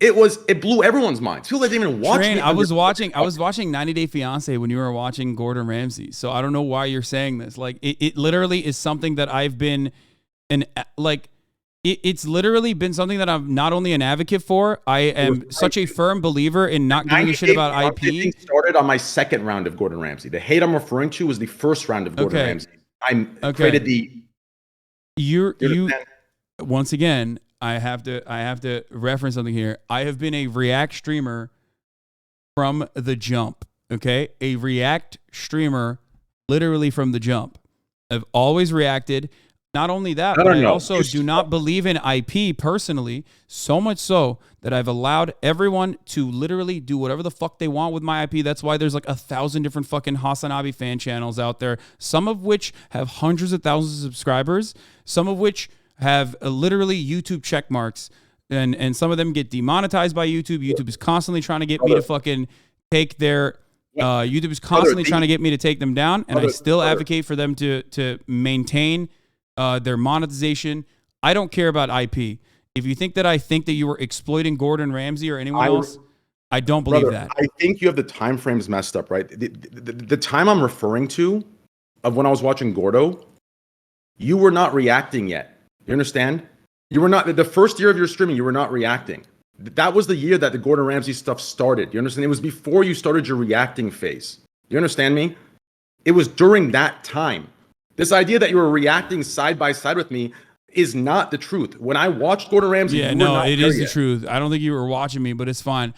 it blew everyone's minds. People that didn't even watch Train, it. I was watching 90 Day Fiance when you were watching Gordon Ramsay. So I don't know why you're saying this. Like it literally is something that I've been it's literally been something that I'm not only an advocate for. I am such a firm believer in not giving a shit about IP. Started on my second round of Gordon Ramsay. The hate I'm referring to was the first round of Gordon Ramsay. I created the. You once again. I have to reference something here. I have been a React streamer from the jump. Okay, a React streamer, literally from the jump. I've always reacted. Not only that, but I also do not believe in IP personally, so much so that I've allowed everyone to literally do whatever the fuck they want with my IP. That's why there's like 1,000 different fucking Hasanabi fan channels out there, some of which have hundreds of thousands of subscribers, some of which have literally YouTube check marks, and some of them get demonetized by YouTube. YouTube is constantly trying to get me to fucking take their YouTube is constantly trying to get me to take them down, and I still advocate for them to maintain their monetization. I don't care about IP. If you think that I think that you were exploiting Gordon Ramsay or anyone else, I don't believe that. I think you have the time frames messed up, right? The time I'm referring to of when I was watching Gordo, you were not reacting yet. You understand? You were not, the first year of your streaming, you were not reacting. That was the year that the Gordon Ramsay stuff started. You understand? It was before you started your reacting phase. You understand me? It was during that time. This idea that you were reacting side by side with me is not the truth. When I watched Gordon Ramsay, it is the truth. I don't think you were watching me, but it's fine.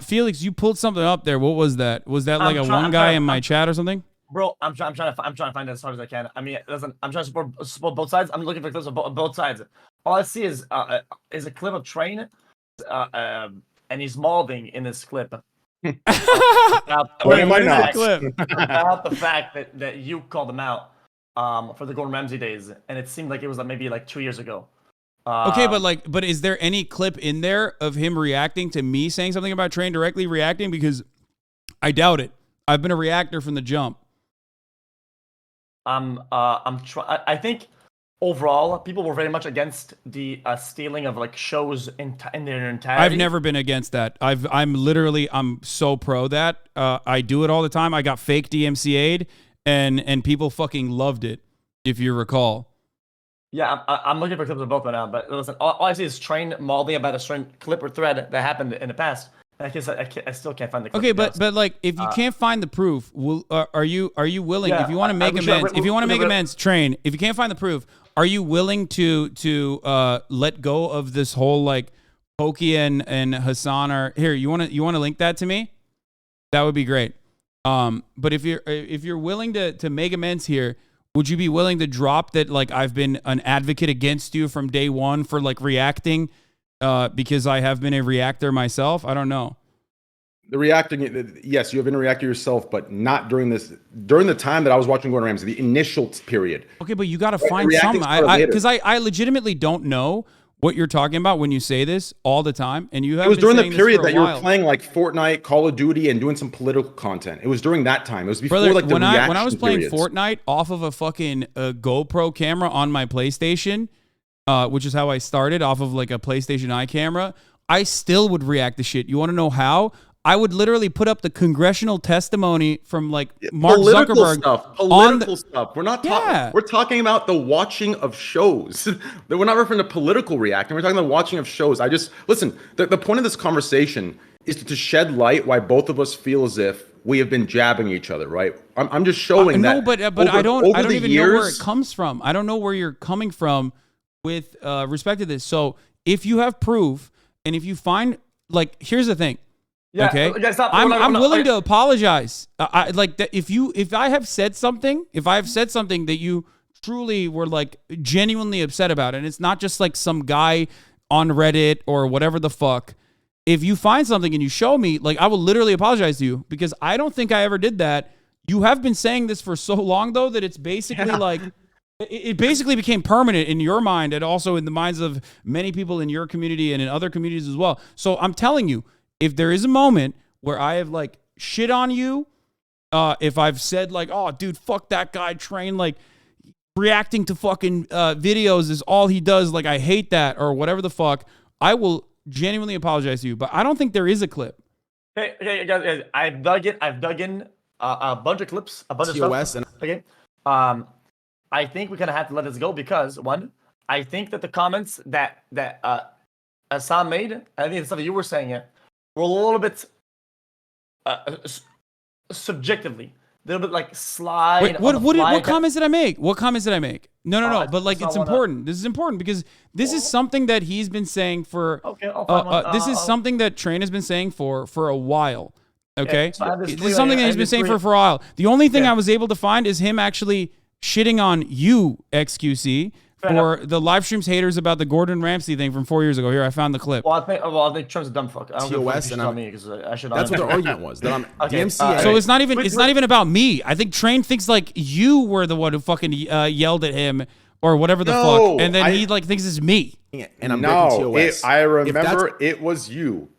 Felix, you pulled something up there. What was that? Was that like one guy in my chat or something? Bro, I'm trying to find it as hard as I can. I mean, listen, I'm trying to support both sides. I'm looking for clips of both sides. All I see is a clip of Train, and he's molding in this clip. about the fact that you called him out for the Gordon Ramsay days, and it seemed like it was maybe 2 years ago. Okay, but is there any clip in there of him reacting to me saying something about Train directly reacting? Because I doubt it. I've been a reactor from the jump. I think overall people were very much against the stealing of shows in their entirety. I've never been against that. I'm so pro that. I do it all the time. I got fake DMCA'd and people fucking loved it, if you recall. Yeah, I'm looking for clips of both right now, but listen, all I see is Train molding about a certain clip or thread that happened in the past. I guess I still can't find the clip. Okay, but if you can't find the proof, are you willing? If you want to make amends, Train. If you can't find the proof, are you willing to let go of this whole Pokey and Hasan are here? You want to link that to me? That would be great. But if you're willing to make amends here, would you be willing to drop that? I've been an advocate against you from day one for reacting. Because I have been a reactor myself. I don't know. The reacting, yes, you have been a reactor yourself, but not during the time that I was watching Gordon Ramsay, the initial period. Okay, but you got to find something. Because I legitimately don't know what you're talking about when you say this all the time. And you have. It was during the period that you were playing Fortnite, Call of Duty, and doing some political content. It was during that time. It was before the when reaction I was playing periods. Fortnite off of a fucking GoPro camera on my PlayStation. Which is how I started off of a PlayStation Eye camera. I still would react to shit. You want to know how? I would literally put up the congressional testimony from Mark Zuckerberg. Political stuff. We're not talking. We're talking about the watching of shows. We're not referring to political reacting. We're talking about watching of shows. Listen. The point of this conversation is to shed light why both of us feel as if we have been jabbing each other, right? I'm just showing that. No, but I don't even know where it comes from. I don't know where you're coming from with respect to this. So if you have proof, and if you find here's the thing. Yeah, okay. I'm willing to apologize. If I have said something that you truly were genuinely upset about, and it's not just some guy on Reddit or whatever the fuck. If you find something and you show me, I will literally apologize to you, because I don't think I ever did that. You have been saying this for so long though that it's basically it basically became permanent in your mind, and also in the minds of many people in your community and in other communities as well. So I'm telling you, if there is a moment where I have shit on you, if I've said oh dude, fuck that guy Train, reacting to fucking videos is all he does, I hate that, or whatever the fuck, I will genuinely apologize to you, but I don't think there is a clip. Okay, guys, I've dug in a bunch of clips, a bunch of stuff. Okay. I think we kind of have to let this go because one, I think that the comments that Hasan made, I think the stuff that you were saying, were a little bit subjectively, a little bit like slide. Wait, what comments did I make? What comments did I make? No. But like, it's important. This is important because this is something that he's been saying for. Okay, this is something that Train has been saying for a while. Okay, so this is something that he's been saying for a while. The only thing I was able to find is him actually shitting on you, XQC, for the live streams haters about the Gordon Ramsay thing from 4 years ago. Here, I found the clip. Well, I think Trump's a dumb fuck. I don't TOS and me because I should. That's what the argument was. That I'm Okay, DMCA. So it's not even about me. I think Train thinks like you were the one who fucking yelled at him or whatever the fuck, and then he like thinks it's me. And I'm breaking TOS. I remember it was you.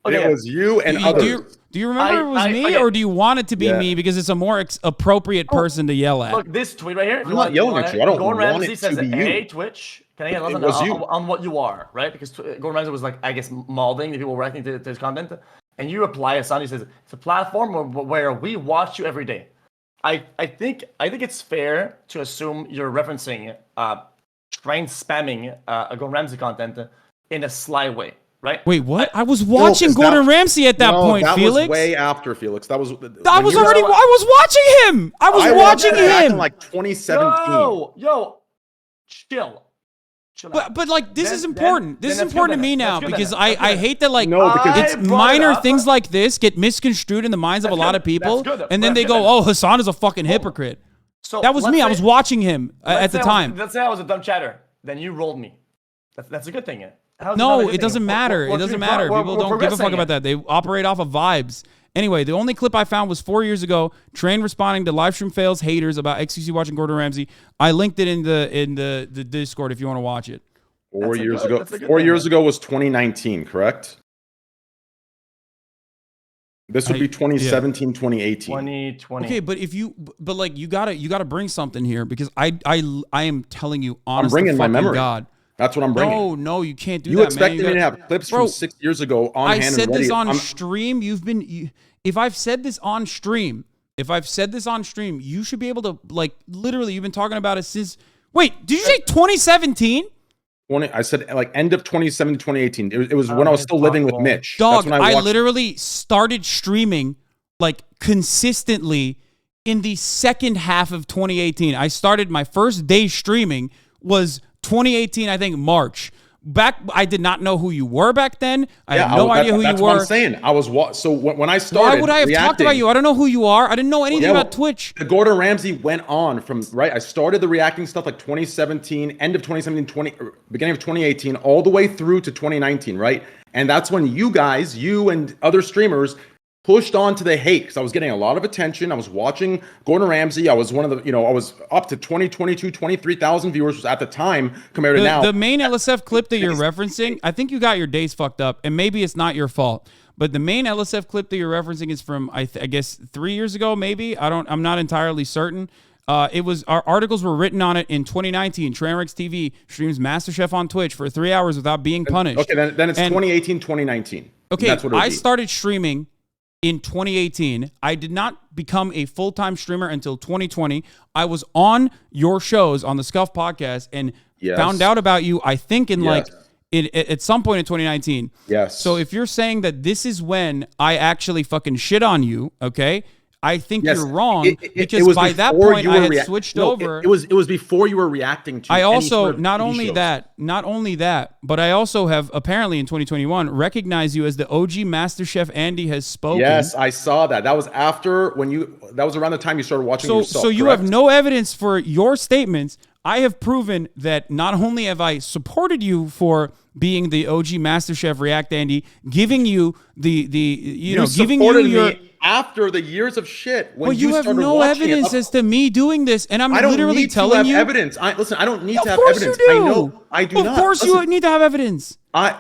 Okay. It was you and others. Do you remember it was me, or do you want it to be me because it's a more appropriate person to yell at? Look, this tweet right here. I'm not yelling at you. I don't Gordon want Ramsay it says, to be you. "Hey, Twitch, can I get It was you. on what you are, right?" Because Gordon Ramsay was like, I guess, mauling the people reacting to his content, and you reply, Hasan, he says, "It's a platform where we watch you every day." I think it's fair to assume you're referencing Train spamming Gordon Ramsay content in a sly way. Right? Wait, what? I was watching Gordon Ramsay at that point, Felix. That was way after, Felix. That was. I was watching him. I was watching him. In like 2017. Yo, chill. But like this is important. This is important to me now because I hate that like because it's minor things like this get misconstrued in the minds of a lot of people, and then they go, "Oh, Hasan is a fucking hypocrite." So that was me. I was watching him at the time. Let's say I was a dumb chatter. Then you rolled me. That's a good thing. No, it doesn't matter. It doesn't matter. People don't give a fuck about that. They operate off of vibes. Anyway, the only clip I found was 4 years ago. Train responding to live stream fails haters about XQC watching Gordon Ramsay. I linked it in the Discord if you want to watch it. 4 years ago. 4 years ago was 2019, correct? This would be 2017, 2018. 2020. Okay, but like you gotta bring something here because I am telling you honestly. I'm bringing my memory. God. That's what I'm bringing. No, you can't do that. You expected me to have clips from 6 years ago on hand and ready. I said this on stream. If I've said this on stream, you should be able to like literally. You've been talking about it since. Wait, did you say 2017? I said like end of 2017, 2018. It was when I was still living with Mitch. Dog, I literally started streaming like consistently in the second half of 2018. I started my first day streaming was 2018, I think March. I did not know who you were back then. I had no idea who you were. That's what I'm saying. I was so when I started. Why would I have talked about you? I don't know who you are. I didn't know anything about Twitch. The Gordon Ramsay went on from right. I started the reacting stuff like 2017, end of 2017, beginning of 2018, all the way through to 2019, right? And that's when you and other streamers pushed on to the hate because I was getting a lot of attention. I was watching Gordon Ramsay. I was one of the, I was up to 23,000 viewers at the time compared to now. The main LSF clip that you're referencing, I think you got your days fucked up, and maybe it's not your fault. But the main LSF clip that you're referencing is from, I guess, 3 years ago, maybe. I'm not entirely certain. It was our articles were written on it in 2019. Trainwreck's TV streams MasterChef on Twitch for 3 hours without being punished. Okay, then it's 2018, 2019. Okay, that's what I started streaming in 2018. I did not become a full-time streamer until 2020. I was on your shows on the Scuff podcast and found out about you, I think, in at some point in 2019. Yes. So if you're saying that this is when I actually fucking shit on you, okay, I think you're wrong because by that point I had switched over. It was before you were reacting to. I also sort of not only that, but I also have apparently in 2021 recognized you as the OG MasterChef. Andy has spoken. Yes, I saw that. That was after that was around the time you started watching yourself. So you have no evidence for your statements. I have proven that not only have I supported you for being the OG MasterChef React Andy, giving you giving you your. After the years of shit, when you have no evidence as to me doing this, and I'm literally telling you. I don't need to have evidence. I don't need to have evidence. You do. I know I do not. Of course, you need to have evidence.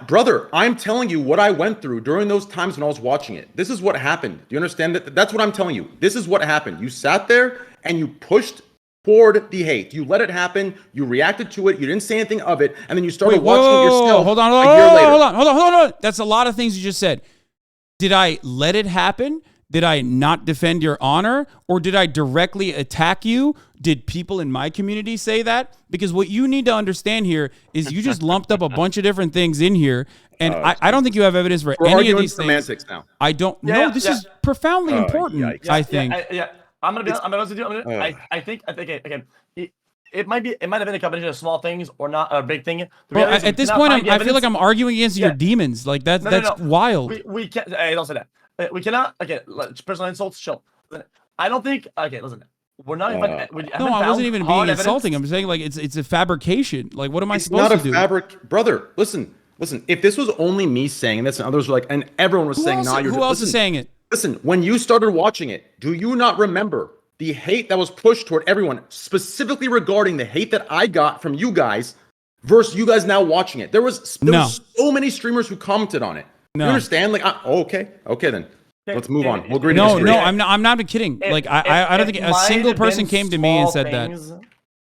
Brother, I'm telling you what I went through during those times when I was watching it. This is what happened. Do you understand that? That's what I'm telling you. This is what happened. You sat there and you pushed poured the hate. You let it happen. You reacted to it. You didn't say anything of it, and then you started watching it yourself. Hold on, hold on. That's a lot of things you just said. Did I let it happen? Did I not defend your honor? Or did I directly attack you? Did people in my community say that? Because what you need to understand here is you just lumped up a bunch of different things in here. And I don't think you have evidence for any of these things. Now. I don't know. This is profoundly important, I think. I'm gonna be honest with you. I think again, it might have been a combination of small things or not a big thing. Bro, at this point, I feel like I'm arguing against your demons. Like that's wild. We can't. Hey, don't say that. We cannot. Okay, personal insults. Chill. I don't think. Okay, listen. We're not even. No, I wasn't even being insulting. I'm saying like it's a fabrication. Like what am I supposed to do? It's not a fabric, brother. Listen. If this was only me saying this, and others were like, and everyone was saying, "No, you're." Who else is saying it? Listen, when you started watching it, do you not remember the hate that was pushed toward everyone, specifically regarding the hate that I got from you guys versus you guys now watching it? There was so many streamers who commented on it. No. You understand? Like, okay then. Let's move on. We'll agree to disagree. No, I'm not kidding. I don't think a single person came to me and said that.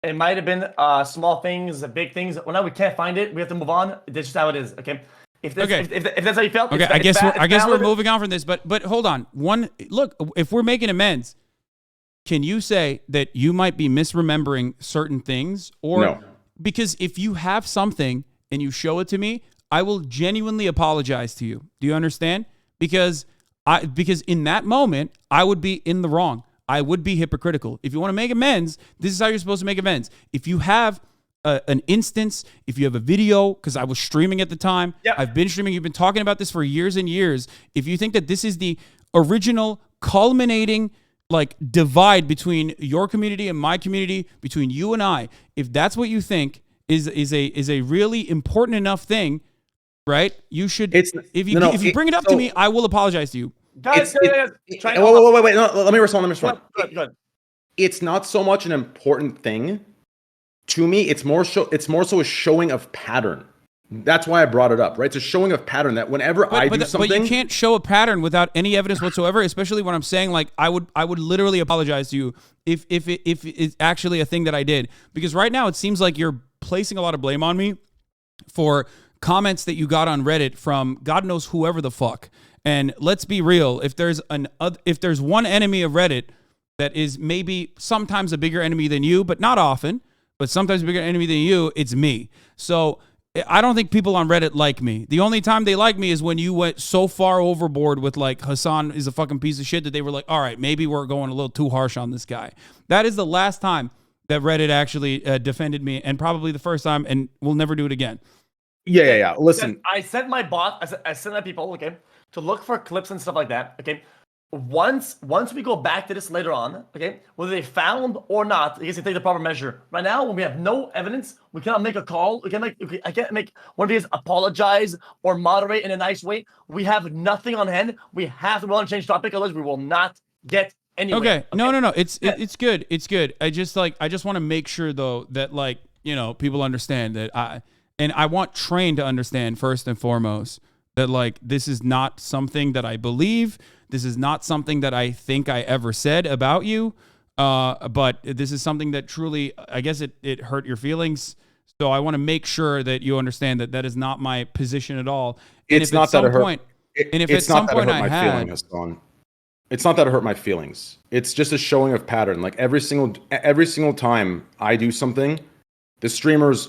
It might have been small things, big things. Well, now we can't find it. We have to move on. That's just how it is. Okay. If that's how you felt. Okay. I guess we're moving on from this. But hold on. Look. If we're making amends, can you say that you might be misremembering certain things, or no? Because if you have something and you show it to me, I will genuinely apologize to you. Do you understand? Because in that moment I would be in the wrong. I would be hypocritical. If you want to make amends, this is how you're supposed to make amends. If you have an instance, if you have a video, because I was streaming at the time, I've been streaming, you've been talking about this for years and years. If you think that this is the original culminating like divide between your community and my community, between you and I, if that's what you think is a really important enough thing, right? You should. If you bring it up to me, I will apologize to you. Guys, wait. No, let me respond. Good. It's not so much an important thing to me. It's more so a showing of pattern. That's why I brought it up, right? It's a showing of pattern that whenever I do something, but you can't show a pattern without any evidence whatsoever. Especially when I'm saying like I would literally apologize to you if it's actually a thing that I did. Because right now it seems like you're placing a lot of blame on me for comments that you got on Reddit from God knows whoever the fuck. And let's be real, if there's one enemy of Reddit that is maybe sometimes a bigger enemy than you, but not often, but sometimes a bigger enemy than you, it's me. So I don't think people on Reddit like me. The only time they like me is when you went so far overboard with like Hasan is a fucking piece of shit that they were like, all right, maybe we're going a little too harsh on this guy. That is the last time that Reddit actually defended me, and probably the first time, and we'll never do it again. Yeah. Listen, I sent my bot. I sent my people. Okay. To look for clips and stuff like that, okay? Once we go back to this later on, okay, whether they found or not, I guess they take the proper measure. Right now, when we have no evidence, we cannot make a call. I can't make one of these apologize or moderate in a nice way. We have nothing on hand. We have to go on and change topic, otherwise we will not get anywhere. Okay. No. It's good. It's good. I just want to make sure though that like, you know, people understand that I want Train to understand first and foremost that like this is not something that I believe. This is not something that I think I ever said about you. But this is something that truly, I guess it hurt your feelings. So I want to make sure that you understand that is not my position at all. And it's not that it hurt. It's not that it hurt my feelings. It's not that it hurt my feelings. It's just a showing of pattern. Like every single time I do something, the streamers,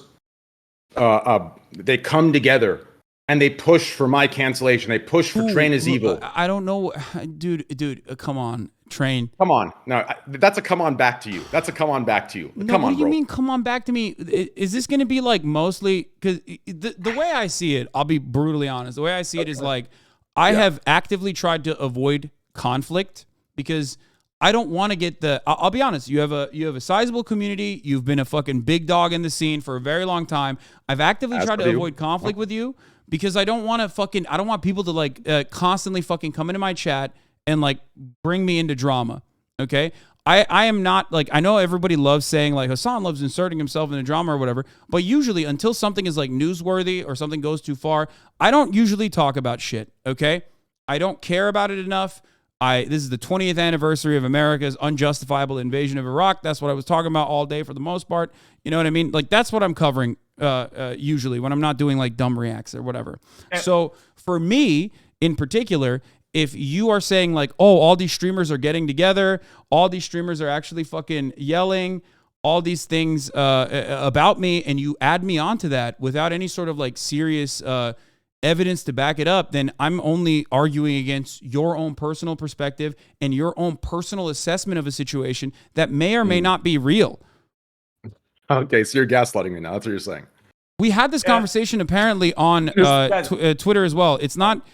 they come together. And they push for my cancellation. They push for Train is evil. I don't know, dude. Come on, Train. Come on. No, that's a come on back to you. That's a come on back to you. No, come on, what do you mean come on back to me? Is this going to be like mostly because the way I see it? I'll be brutally honest. The way I see it is like I have actively tried to avoid conflict because I don't want to get I'll be honest. You have a sizable community. You've been a fucking big dog in the scene for a very long time. I've actively tried to avoid conflict with you. Because I don't want people to like constantly fucking come into my chat and like bring me into drama. Okay. I am not like, I know everybody loves saying like Hasan loves inserting himself in the drama or whatever, but usually until something is like newsworthy or something goes too far, I don't usually talk about shit. Okay. I don't care about it enough. This is the 20th anniversary of America's unjustifiable invasion of Iraq. That's what I was talking about all day for the most part. You know what I mean? Like, that's what I'm covering usually when I'm not doing like dumb reacts or whatever. So for me in particular, if you are saying like, oh, all these streamers are getting together, all these streamers are actually fucking yelling all these things about me, and you add me onto that without any sort of like serious evidence to back it up, then I'm only arguing against your own personal perspective and your own personal assessment of a situation that may or may not be real. Okay, so you're gaslighting me now. That's what you're saying. We had this conversation apparently on Twitter as well. It's not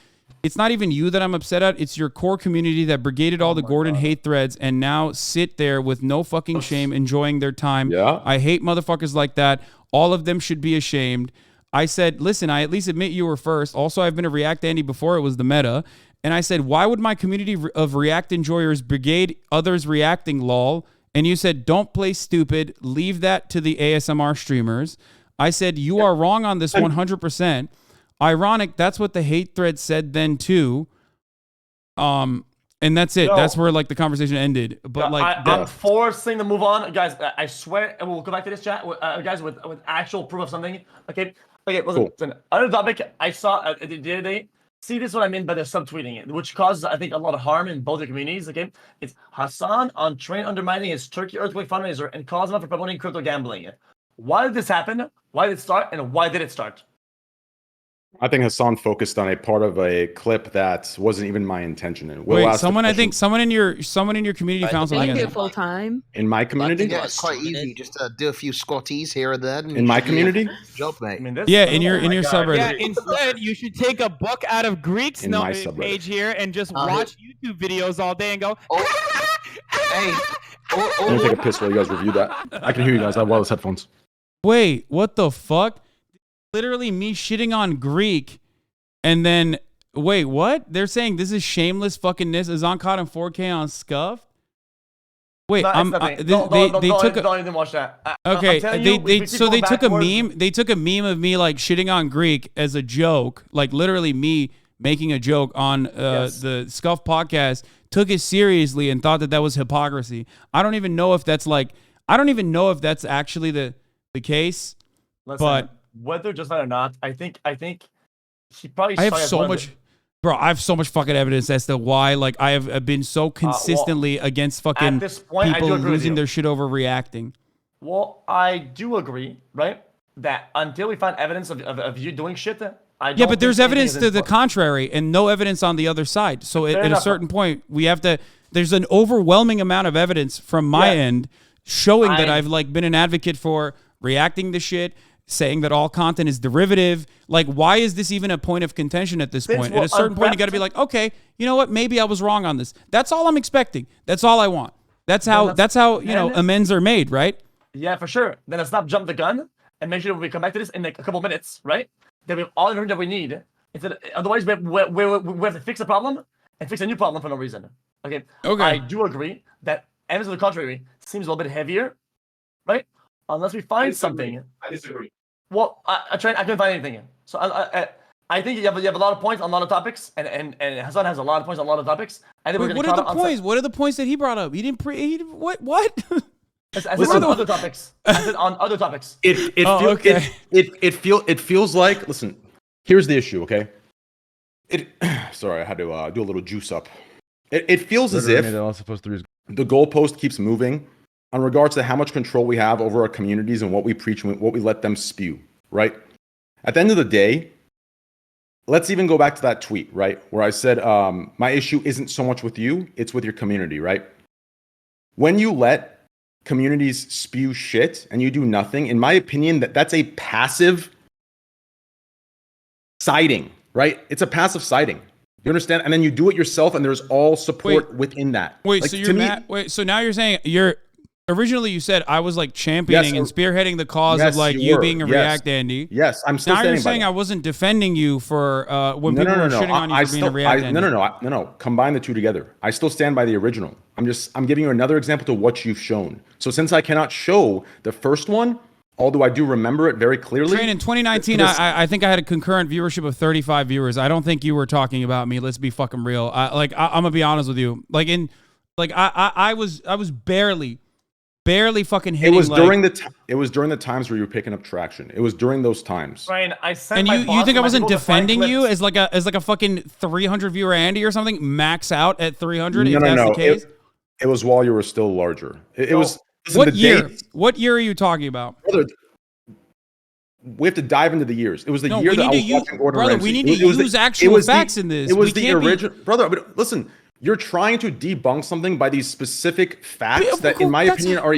even you that I'm upset at. It's your core community that brigaded all the Gordon hate threads and now sit there with no fucking shame enjoying their time. Yeah. I hate motherfuckers like that. All of them should be ashamed. I said, listen, I at least admit you were first. Also, I've been a React Andy before it was the meta. And I said, why would my community of React enjoyers brigade others reacting, lol? And you said, don't play stupid. Leave that to the ASMR streamers. I said, you are wrong on this 100%. Ironic, that's what the hate thread said then too. And that's it. That's where like the conversation ended. But I'm forcing to move on, guys. I swear, and we'll go back to this chat, guys, with actual proof of something. Okay. Listen. Other topic I saw the other day. See, this is what I mean by the subtweeting it, which causes, I think, a lot of harm in both the communities. Okay, it's Hasan on Train undermining his Turkey earthquake fundraiser and calls him out for promoting crypto gambling. Why did this happen? Why did it start? And why did it start? I think Hasan focused on a part of a clip that wasn't even my intention. And wait, someone in your community found something. I full time in my community. Yeah, it's quite easy just to do a few squatties here or there. In my community, job, mate. I mean, in your subreddit. Yeah, instead you should take a book out of Greek's page here and just watch YouTube videos all day and go. Hey, I'm gonna take a piss while you guys review that. I can hear you guys. I have wireless headphones. Wait, what the fuck? Literally me shitting on Greek, and then wait, what? They're saying this is shameless fuckingness. Is on caught in 4K on Scuffed? Wait, don't even watch that. Okay, they took a meme. They took a meme of me like shitting on Greek as a joke, like literally me making a joke on the Scuff podcast. Took it seriously and thought that was hypocrisy. I don't even know if that's actually the case. Listen, but whether just that or not, I think he probably. I have so much, bro. I have so much fucking evidence as to why, like, I have been so consistently against fucking at this point, people losing their shit over reacting. Well, I do agree, right? That until we find evidence of you doing shit, but there's evidence to the contrary and no evidence on the other side. So at a certain point, we have to. There's an overwhelming amount of evidence from my end showing that I've like been an advocate for reacting to shit. Saying that all content is derivative. Like, why is this even a point of contention at this point? At a certain point, you got to be like, okay, you know what? Maybe I was wrong on this. That's all I'm expecting. That's all I want. That's how amends are made, right? Yeah, for sure. Then let's not jump the gun and make sure we come back to this in like a couple minutes, right? Then we have all the information that we need. Otherwise, we have to fix the problem and fix a new problem for no reason. Okay. I do agree that evidence to the contrary seems a little bit heavier, right? Unless we find something. I disagree. Well, I couldn't find anything. So I think you have a lot of points on a lot of topics, and Hasan has a lot of points on a lot of topics. I think what are the points? What are the points that he brought up? He didn't what? I said on other topics. I said on other topics. It feels like. Listen, here's the issue. Okay. Sorry, I had to do a little juice up. It feels as if the goalpost keeps moving. On regards to how much control we have over our communities and what we preach and what we let them spew, right? At the end of the day, let's even go back to that tweet, right? Where I said, my issue isn't so much with you, it's with your community, right? When you let communities spew shit and you do nothing, in my opinion, that's a passive siding, right? It's a passive siding. You understand? And then you do it yourself and there's all support within that. Wait, like, so you're mad? Wait, so now you're saying originally you said I was like championing and spearheading the cause of like you being a React Andy. Yes, I'm still. Now you're saying I wasn't defending you for when people were shitting on you for being a React Andy. No. Combine the two together. I still stand by the original. I'm giving you another example to what you've shown. So since I cannot show the first one, although I do remember it very clearly. Train, in 2019, I think I had a concurrent viewership of 35 viewers. I don't think you were talking about me. Let's be fucking real. I'm gonna be honest with you. I was barely fucking hitting. It was during the times where you were picking up traction. It was during those times. Ryan, I sent and my you think I wasn't defending you clips. as like a fucking 300 viewer Andy or something, max out at 300? No, if that's no. the case? It was while you were still larger. It was. Listen, What year? What year are you talking about? Brother, we have to dive into the years. It was the year that I was watching Gordon Ramsay. We need to use actual facts in this. It was the original. Brother, but listen, you're trying to debunk something by these specific facts that, in my opinion, are.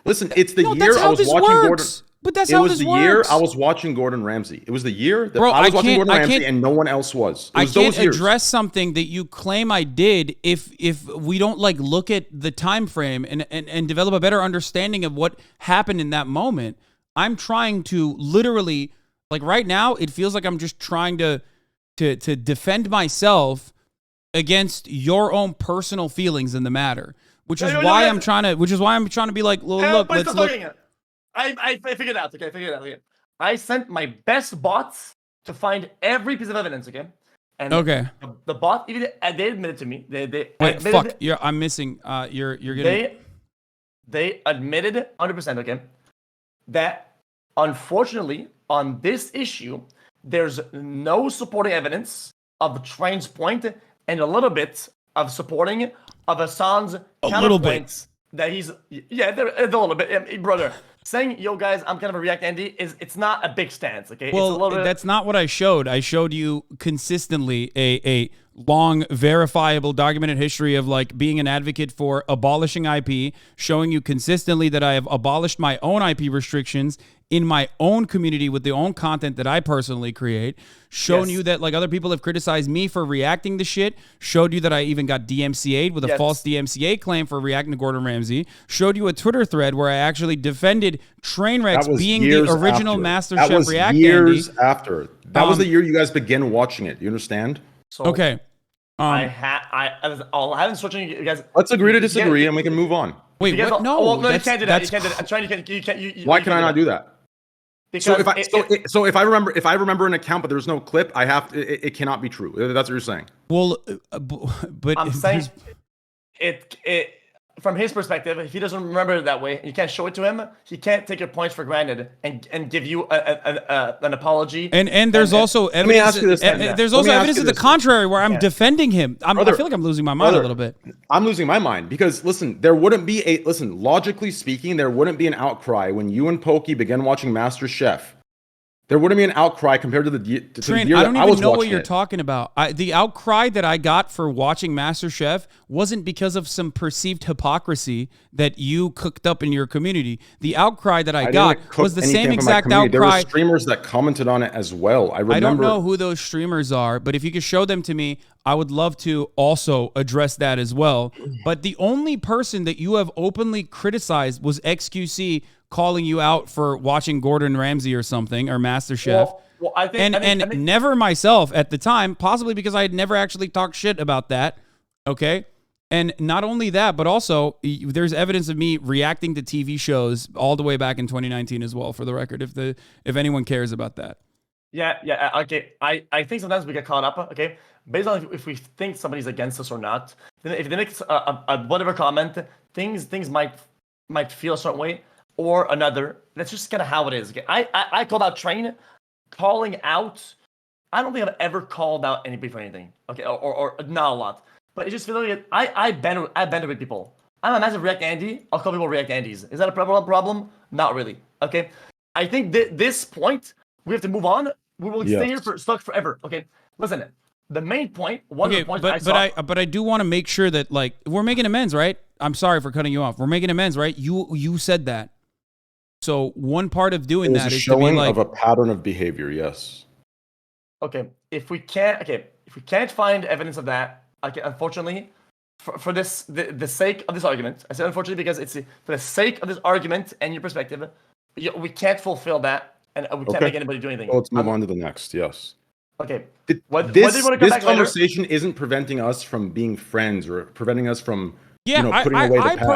Listen, it's the year I was watching Gordon. But that's how this works. It was the year I was watching Gordon Ramsay. It was the year that I was watching Gordon Ramsay and no one else was. I can't address something that you claim I did if we don't like look at the time frame and develop a better understanding of what happened in that moment. I'm trying to literally, like right now, it feels like I'm just trying to defend myself against your own personal feelings in the matter, which is why I'm trying to be like, well, look, let's look. I figured it out. Okay, I figured it out. Okay. I sent my best bots to find every piece of evidence. Okay. And the bot even they admitted to me. Wait, fuck. I'm missing. You're getting. They admitted 100%. Okay. That unfortunately on this issue, there's no supporting evidence of Train's point and a little bit of supporting of Hasan's counterpoints. That he's they're a little bit, brother. Saying, yo, guys, I'm kind of a React Andy, it's not a big stance, okay? Well, that's not what I showed. I showed you consistently a long, verifiable, documented history of, like, being an advocate for abolishing IP, showing you consistently that I have abolished my own IP restrictions in my own community with the own content that I personally create, shown you that, like, other people have criticized me for reacting to shit, showed you that I even got DMCA'd with a false DMCA claim for reacting to Gordon Ramsay, showed you a Twitter thread where I actually defended Trainwrecks being the original MasterChef React Andy. That was years after. That was the year you guys began watching it. You understand? So okay. I haven't switching you guys. Let's agree to disagree and we can move on. Wait, what? No, you can't do that. You can't do that. I'm trying. You can't. Why can I not do that? So if I remember an account, but there's no clip, I have to, it cannot be true. That's what you're saying. Well, but I'm saying it from his perspective. If he doesn't remember it that way, you can't show it to him. He can't take your points for granted and give you an apology. And there's also evidence. Let me ask you this. There's also evidence to the contrary where I'm defending him. I feel like I'm losing my mind a little bit. I'm losing my mind because listen, logically speaking, there wouldn't be an outcry when you and Pokey began watching MasterChef. There wouldn't be an outcry compared to the year that I was watching it. I don't even know what you're talking about. The outcry that I got for watching MasterChef wasn't because of some perceived hypocrisy that you cooked up in your community. The outcry that I got was the same exact outcry. There were streamers that commented on it as well. I don't know who those streamers are, but if you could show them to me, I would love to also address that as well. But the only person that you have openly criticized was XQC calling you out for watching Gordon Ramsay or something, or MasterChef. Well, I think, never myself at the time, possibly because I had never actually talked shit about that. Okay. And not only that, but also there's evidence of me reacting to TV shows all the way back in 2019 as well, for the record, if anyone cares about that. Yeah. Okay. I think sometimes we get caught up. Okay. Based on if we think somebody's against us or not, then if they make a whatever comment, things might feel a certain way or another. That's just kind of how it is. Okay? I called out Train, calling out. I don't think I've ever called out anybody for anything. Okay, or not a lot. But it just feels like I bend with people. I'm a massive React Andy. I'll call people React Andys. Is that a problem? Not really. Okay. I think this point we have to move on. We will stay here stuck forever. Okay. Listen. The main point, one of the points but I do want to make sure that, like, we're making amends, right? I'm sorry for cutting you off. We're making amends, right? You said that. So one part of doing that is to be like of a pattern of behavior, yes. Okay. If we can't find evidence of that, okay, unfortunately, for the sake of this argument, I said unfortunately because it's for the sake of this argument and your perspective, we can't fulfill that, and we can't make anybody do anything. Well, let's move on to the next. Yes. Okay. This conversation isn't preventing us from being friends or preventing us from Yeah, putting away the I past.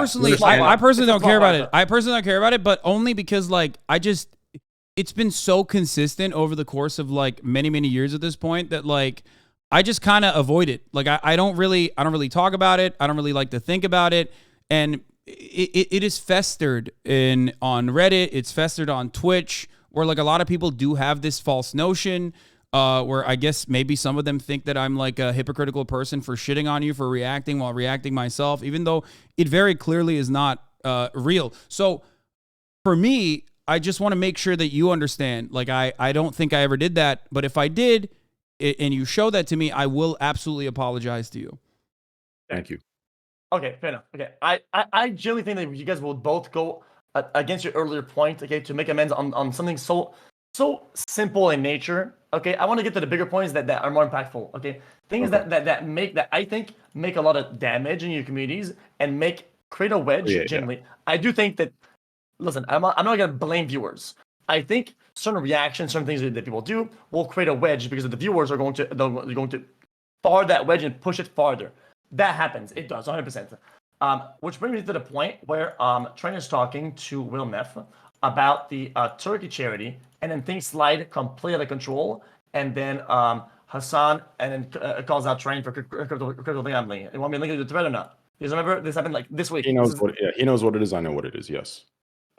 personally don't care about it. I personally don't care about it, but only because like it's been so consistent over the course of like many years at this point that like I just kind of avoid it. Like I don't really talk about it. I don't really like to think about it, and it is festered on Reddit. It's festered on Twitch, where like a lot of people do have this false notion. Where I guess maybe some of them think that I'm like a hypocritical person for shitting on you for reacting while reacting myself, even though it very clearly is not real. So for me, I just want to make sure that you understand. Like I don't think I ever did that, but if I did, and you show that to me, I will absolutely apologize to you. Thank you. Okay, fair enough. Okay, I generally think that you guys will both go against your earlier point. Okay, to make amends on something so simple in nature. Okay, I want to get to the bigger points that are more impactful. Okay, things that I think make a lot of damage in your communities and create a wedge. Generally, I do think that. Listen, I'm not gonna blame viewers. I think certain reactions, certain things that people do will create a wedge because the viewers are going to far that wedge and push it farther. That happens. It does 100%. Which brings me to the point where Train is talking to Will Neff about the Turkey charity, and then things slide completely out of control, and then Hasan and then calls out Train for critical gambling. You want me to link to the thread or not? Because remember, this happened like this week. He knows he knows what it is. I know what it is. Yes.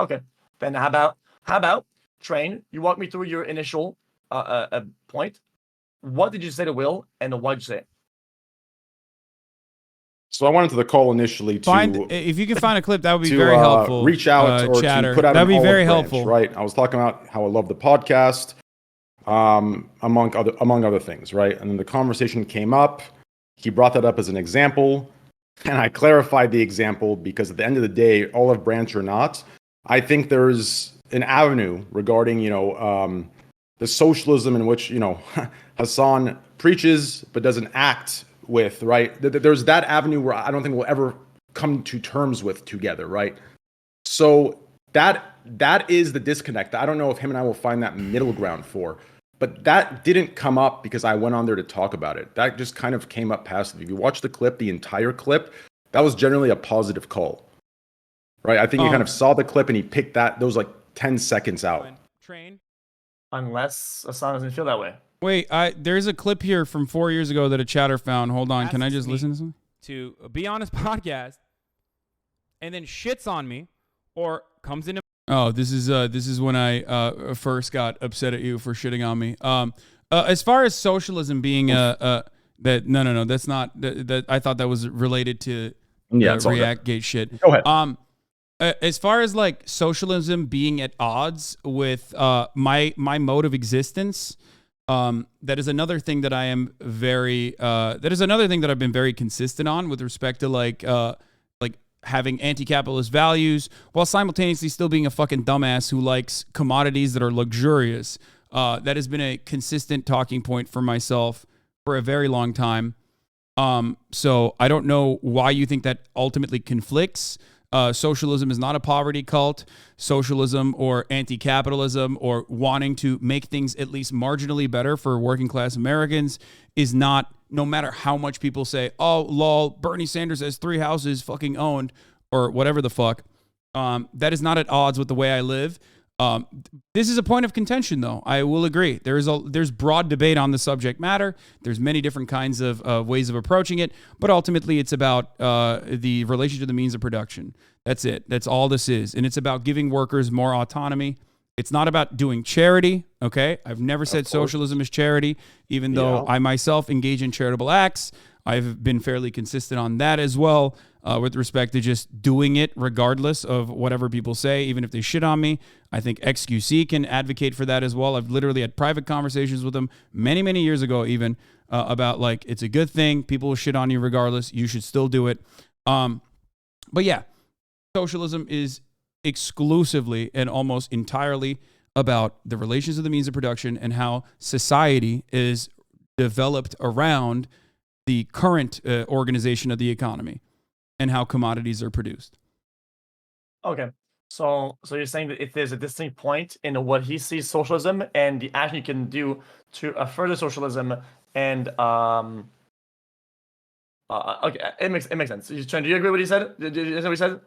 Okay. Then how about Train? You walk me through your initial point. What did you say to Will, and what did you say? So I went into the call initially to if you can find a clip, that would be very helpful. Reach out or chatter. To put out that'd an be very olive branch, helpful. right? I was talking about how I love the podcast, among other things, right? And then the conversation came up. He brought that up as an example, and I clarified the example because at the end of the day, olive branch or not, I think there's an avenue regarding the socialism in which Hasan preaches but doesn't act with, right? There's that avenue where I don't think we'll ever come to terms with together, right? So that is the disconnect. I don't know if him and I will find that middle ground for, but that didn't come up because I went on there to talk about it. That just kind of came up passively. If you watch the clip, the entire clip, that was generally a positive call, right? I think he kind of saw the clip and he picked those like 10 seconds out. Train. Unless Hasan doesn't feel that way. Wait, there's a clip here from 4 years ago that a chatter found. Hold on, can I just listen to this? To be on his podcast, and then shits on me, or comes into. Oh, this is when I first got upset at you for shitting on me. As far as socialism being no, that's not that. I thought that was related to Reactgate shit. Go ahead. As far as like socialism being at odds with my mode of existence. That is another thing that I am very. That is another thing that I've been very consistent on with respect to like having anti-capitalist values while simultaneously still being a fucking dumbass who likes commodities that are luxurious. That has been a consistent talking point for myself for a very long time. So I don't know why you think that ultimately conflicts. Socialism is not a poverty cult. Socialism or anti-capitalism or wanting to make things at least marginally better for working class Americans is not, no matter how much people say, oh, lol, Bernie Sanders has 3 houses fucking owned or whatever the fuck. That is not at odds with the way I live. This is a point of contention, though. I will agree. There's broad debate on the subject matter. There's many different kinds of ways of approaching it, but ultimately it's about the relationship to the means of production. That's it. That's all this is, and it's about giving workers more autonomy. It's not about doing charity. Okay, I've never said socialism is charity, even though I myself engage in charitable acts. I've been fairly consistent on that as well. With respect to just doing it regardless of whatever people say, even if they shit on me. I think XQC can advocate for that as well. I've literally had private conversations with them many years ago even about like, it's a good thing. People will shit on you regardless. You should still do it. But yeah, socialism is exclusively and almost entirely about the relations of the means of production and how society is developed around the current organization of the economy. And how commodities are produced. Okay, so you're saying that if there's a distinct point in what he sees socialism and the action you can do to further socialism and Okay, it makes sense. Do you agree with what he said? Did you know what he said?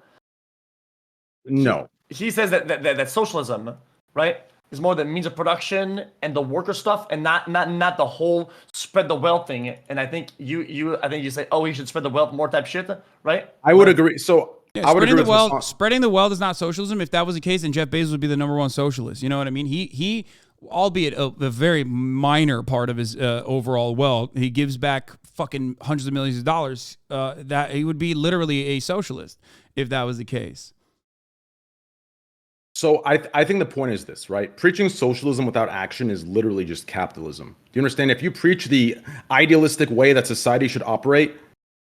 No. He says that socialism, right, is more the means of production and the worker stuff, and not the whole spread the wealth thing. And I think you say, oh, we should spread the wealth more type shit, right? I would agree. So yeah, I would agree with spreading the wealth is not socialism. If that was the case, then Jeff Bezos would be the #1 socialist. You know what I mean? He albeit a very minor part of his overall wealth, he gives back fucking hundreds of millions of dollars. That he would be literally a socialist if that was the case. So I think the point is this, right? Preaching socialism without action is literally just capitalism. Do you understand? If you preach the idealistic way that society should operate,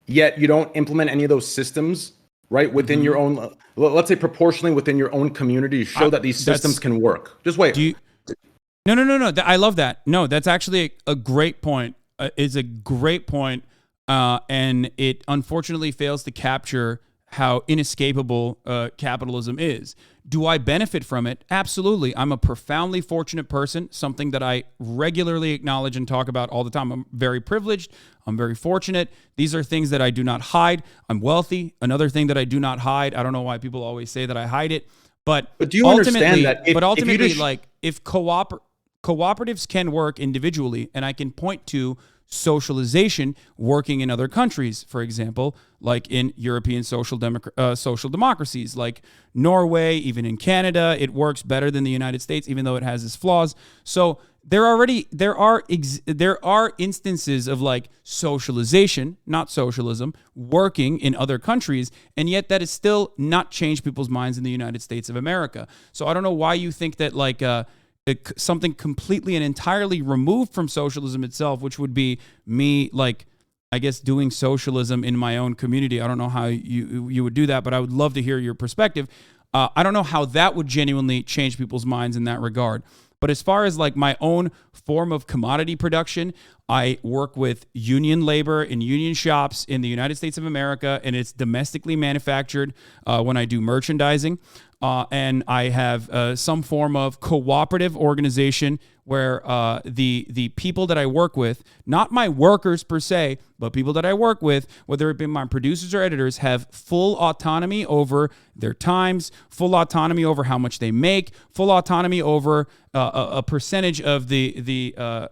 yet you don't implement any of those systems, right, within your own, let's say proportionally within your own community, to show that these systems can work. Just wait. No. I love that. No, that's actually a great point. It's a great point, and it unfortunately fails to capture how inescapable capitalism is. Do I benefit from it? Absolutely. I'm a profoundly fortunate person, something that I regularly acknowledge and talk about all the time. I'm very privileged. I'm very fortunate. These are things that I do not hide. I'm wealthy. Another thing that I do not hide. I don't know why people always say that I hide it, but do you understand that if cooperatives can work individually, and I can point to socialization working in other countries, for example, like in European social democracies like Norway, even in Canada, it works better than the United States, even though it has its flaws. So there are instances of like socialization, not socialism, working in other countries, and yet that has still not changed people's minds in the United States of America. So I don't know why you think that like something completely and entirely removed from socialism itself, which would be me, like, I guess, doing socialism in my own community. I don't know how you would do that, but I would love to hear your perspective. I don't know how that would genuinely change people's minds in that regard. But as far as like my own form of commodity production, I work with union labor in union shops in the United States of America, and it's domestically manufactured when I do merchandising. And I have some form of cooperative organization where the people that I work with, not my workers per se, but people that I work with, whether it be my producers or editors, have full autonomy over their times, full autonomy over how much they make, full autonomy over a percentage of the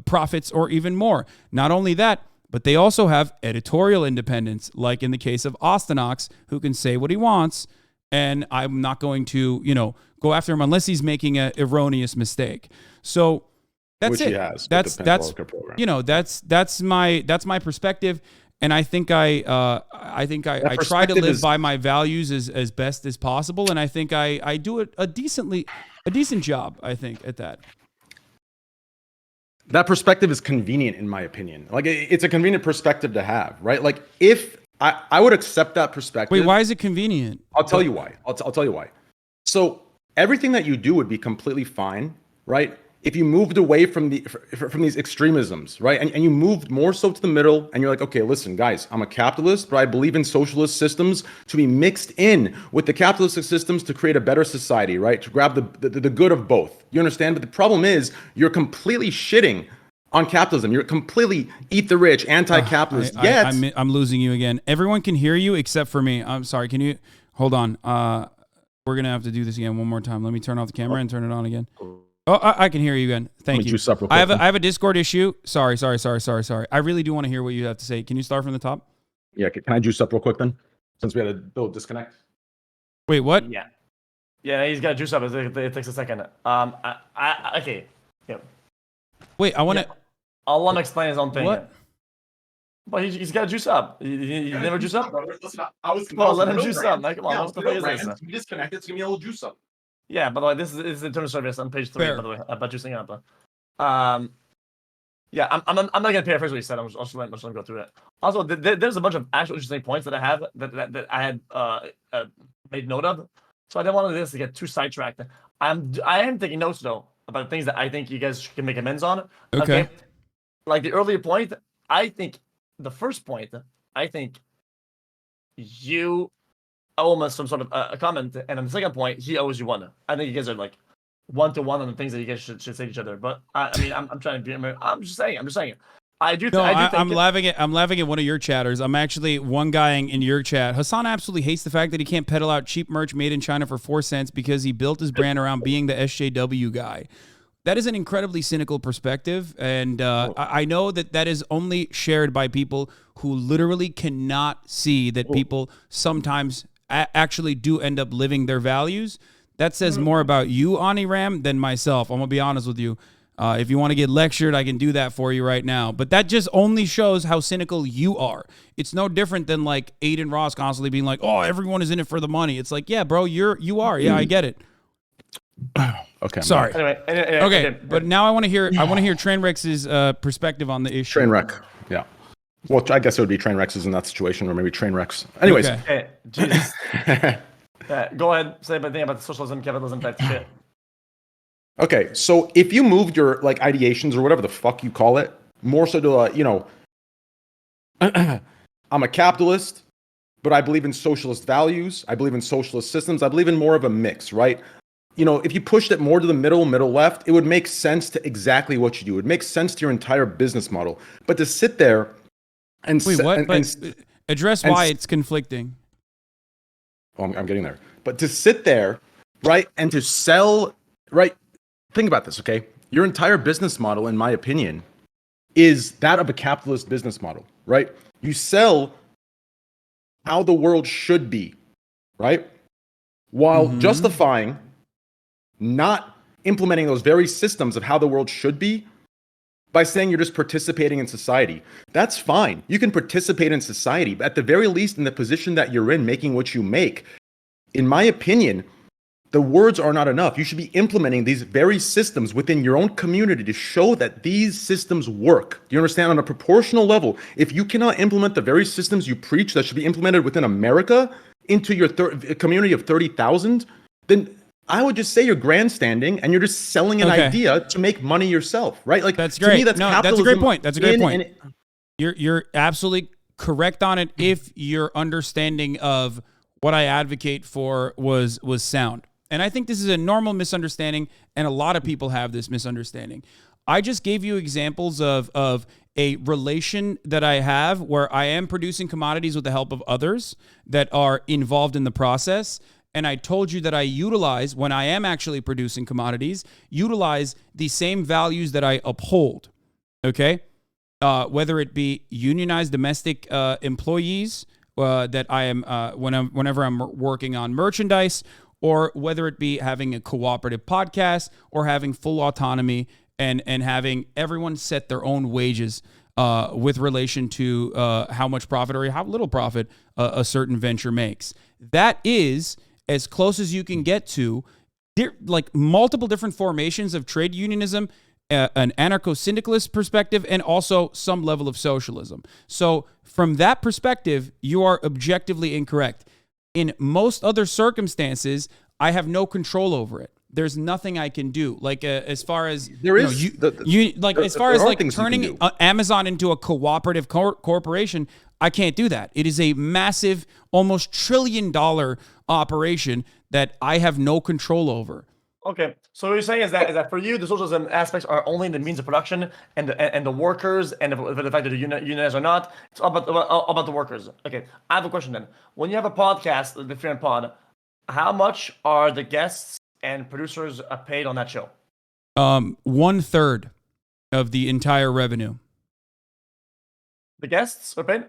profits or even more. Not only that, but they also have editorial independence, like in the case of Ostonox, who can say what he wants, and I'm not going to, go after him unless he's making an erroneous mistake. So that's Which it. He has that's my perspective, and I think I try to live by my values as best as possible, and I think I do a decent job, I think, at that. That perspective is convenient, in my opinion. Like, it's a convenient perspective to have, right? Like, if I would accept that perspective. Wait, why is it convenient? I'll tell you why. I'll tell you why. So everything that you do would be completely fine, right? If you moved away from these extremisms, right? And you moved more so to the middle, and you're like, okay, listen, guys, I'm a capitalist, but I believe in socialist systems to be mixed in with the capitalistic systems to create a better society, right? To grab the good of both. You understand? But the problem is you're completely shitting on capitalism. You're completely eat the rich, anti-capitalist. I'm losing you again. Everyone can hear you except for me. I'm sorry. Can you hold on? We're gonna have to do this again one more time. Let me turn off the camera and turn it on again. Oh, I can hear you again. Thank you. I have a Discord issue. Sorry. I really do want to hear what you have to say. Can you start from the top? Yeah. Can I juice up real quick then? Since we had a little disconnect. Wait, what? Yeah. He's got to juice up. It takes a second. Okay. Yeah. Wait, I want to. I'll let him explain his own thing. What? But he's got to juice up. You never juice up? Let him juice up. Like, come on, what the fuck is this? We disconnected. It's gonna be a little juice up. Yeah, by the way, this is internal service on page 3. Fair. By the way, about juicing up. Yeah, I'm not gonna paraphrase what he said. I'm just letting go through it. Also, there's a bunch of actual interesting points that I have that I had made note of. So I didn't want this to get too sidetracked. I am taking notes though about things that I think you guys can make amends on. Okay. Like the earlier point, I think the first point, I think you owe him some sort of a comment, and on the second point, he owes you one. I think you guys are like 1-to-1 on the things that you guys should say to each other. But I mean, I'm trying to be. I'm just saying. I do. No, I do I'm laughing at one of your chatters. I'm actually one guy in your chat. Hasan absolutely hates the fact that he can't peddle out cheap merch made in China for 4 cents because he built his brand around being the SJW guy. That is an incredibly cynical perspective, and I know that is only shared by people who literally cannot see that people sometimes actually do end up living their values. That says more about you, Aniram, than myself. I'm going to be honest with you. If you want to get lectured, I can do that for you right now. But that just only shows how cynical you are. It's no different than like Aiden Ross constantly being like, "Oh, everyone is in it for the money." It's like, yeah, bro, you are. Yeah, I get it. Okay. Sorry. Anyway, okay, but now I want to hear Trainwreck's perspective on the issue. Trainwreck. Yeah. Well, I guess it would be Trainwreck's in that situation, or maybe Trainwreck's. Anyways. Okay. Jesus. Go ahead. Say anything about the socialism, capitalism type shit. Okay, so if you moved your like ideations or whatever the fuck you call it, more so to I'm a capitalist, but I believe in socialist values. I believe in socialist systems. I believe in more of a mix, right? If you pushed it more to the middle left, it would make sense to exactly what you do. It would make sense to your entire business model. But to sit there and wait, what? Address why it's conflicting. Oh, I'm getting there. But to sit there, right, and to sell, right. Think about this, okay? Your entire business model, in my opinion, is that of a capitalist business model, right? You sell how the world should be, right? While justifying not implementing those very systems of how the world should be by saying you're just participating in society. That's fine. You can participate in society, but at the very least, in the position that you're in, making what you make, in my opinion, the words are not enough. You should be implementing these very systems within your own community to show that these systems work. Do you understand? On a proportional level, if you cannot implement the very systems you preach that should be implemented within America into your community of 30,000, then I would just say you're grandstanding and you're just selling an idea to make money yourself, right? Like that's great. To me, that's a great point. That's a great point. You're absolutely correct on it if your understanding of what I advocate for was sound. And I think this is a normal misunderstanding, and a lot of people have this misunderstanding. I just gave you examples of a relation that I have where I am producing commodities with the help of others that are involved in the process. And I told you that I utilize, when I am actually producing commodities, utilize the same values that I uphold, okay? Whether it be unionized domestic employees that I am, whenever I'm working on merchandise, or whether it be having a cooperative podcast or having full autonomy and having everyone set their own wages with relation to how much profit or how little profit a certain venture makes. That is as close as you can get to like multiple different formations of trade unionism, an anarcho-syndicalist perspective, and also some level of socialism. So from that perspective, you are objectively incorrect. In most other circumstances, I have no control over it. There's nothing I can do. Like as far as there is, as far as like turning Amazon into a cooperative corporation, I can't do that. It is a massive, almost $1 trillion operation that I have no control over. Okay, so what you're saying is that for you, the socialism aspects are only the means of production and the workers and the fact that they're unionized or not. It's all about the workers. Okay, I have a question then. When you have a podcast, the Fear and Pod, how much are the guests and producers paid on that show? 1/3 of the entire revenue. The guests are paid?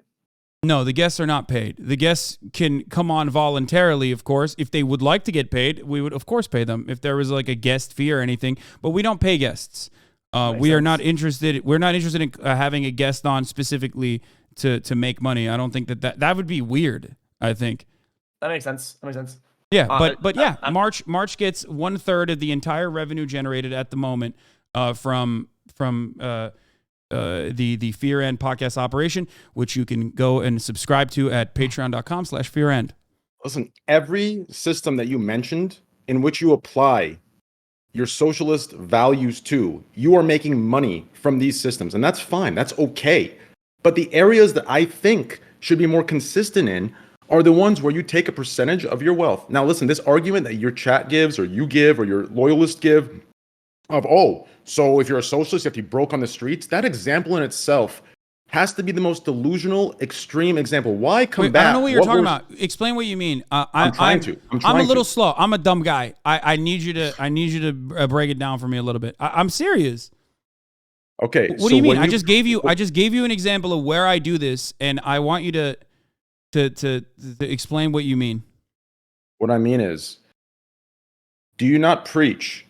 No, the guests are not paid. The guests can come on voluntarily, of course. If they would like to get paid, we would, of course, pay them if there was like a guest fee or anything. But we don't pay guests. We are not interested. We're not interested in having a guest on specifically to make money. I don't think that would be weird. I think that makes sense. Yeah, but yeah, March gets 1/3 of the entire revenue generated at the moment from the Fear End podcast operation, which you can go and subscribe to at patreon.com/fearend. Listen, every system that you mentioned in which you apply your socialist values to, you are making money from these systems, and that's fine. That's okay. But the areas that I think should be more consistent in are the ones where you take a percentage of your wealth. Now, listen, this argument that your chat gives or you give or your loyalists give, So if you're a socialist, you have to be broke on the streets. That example in itself has to be the most delusional, extreme example. Why combat? Wait, I don't know what you're talking about. Explain what you mean. I'm trying to. I'm a little slow. I'm a dumb guy. I need you to break it down for me a little bit. I'm serious. Okay. What do you mean? I just gave you an example of where I do this, and I want you to explain what you mean. What I mean is, do you not preach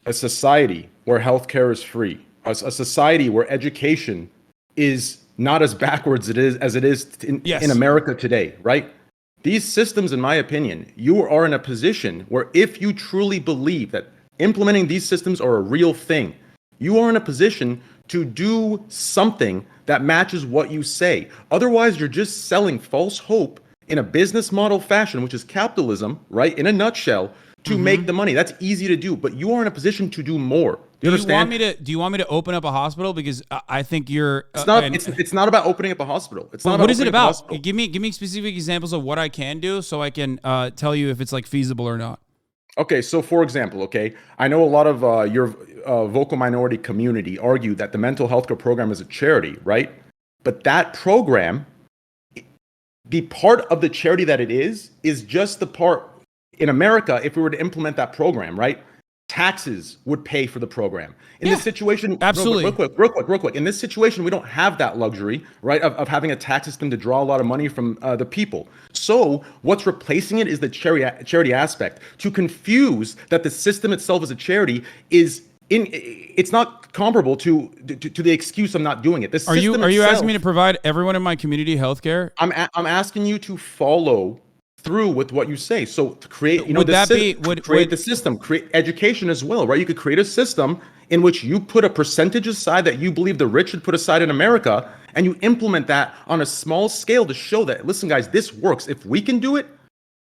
a society where healthcare is free, a society where education is not as backwards as it is in America today, right? These systems, in my opinion, you are in a position where if you truly believe that implementing these systems are a real thing, you are in a position to do something that matches what you say. Otherwise, you're just selling false hope in a business model fashion, which is capitalism, right? In a nutshell, to make the money. That's easy to do, but you are in a position to do more. Do you understand? Do you want me to open up a hospital? Because I think you're. It's not about opening up a hospital. It's not. What is it about? Give me specific examples of what I can do, so I can tell you if it's like feasible or not. Okay, so for example, I know a lot of your vocal minority community argue that the mental health care program is a charity, right? But that program, the part of the charity that it is just the part in America. If we were to implement that program, right? Taxes would pay for the program. In this situation, absolutely. Real quick. In this situation, we don't have that luxury, right, of having a tax system to draw a lot of money from the people. So what's replacing it is the charity aspect. To confuse that the system itself is a charity it's not comparable to the excuse of not doing it. Are you asking me to provide everyone in my community health care? I'm asking you to follow through with what you say. So to create, the system, create education as well, right? You could create a system in which you put a percentage aside that you believe the rich should put aside in America, and you implement that on a small scale to show that, listen, guys, this works. If we can do it,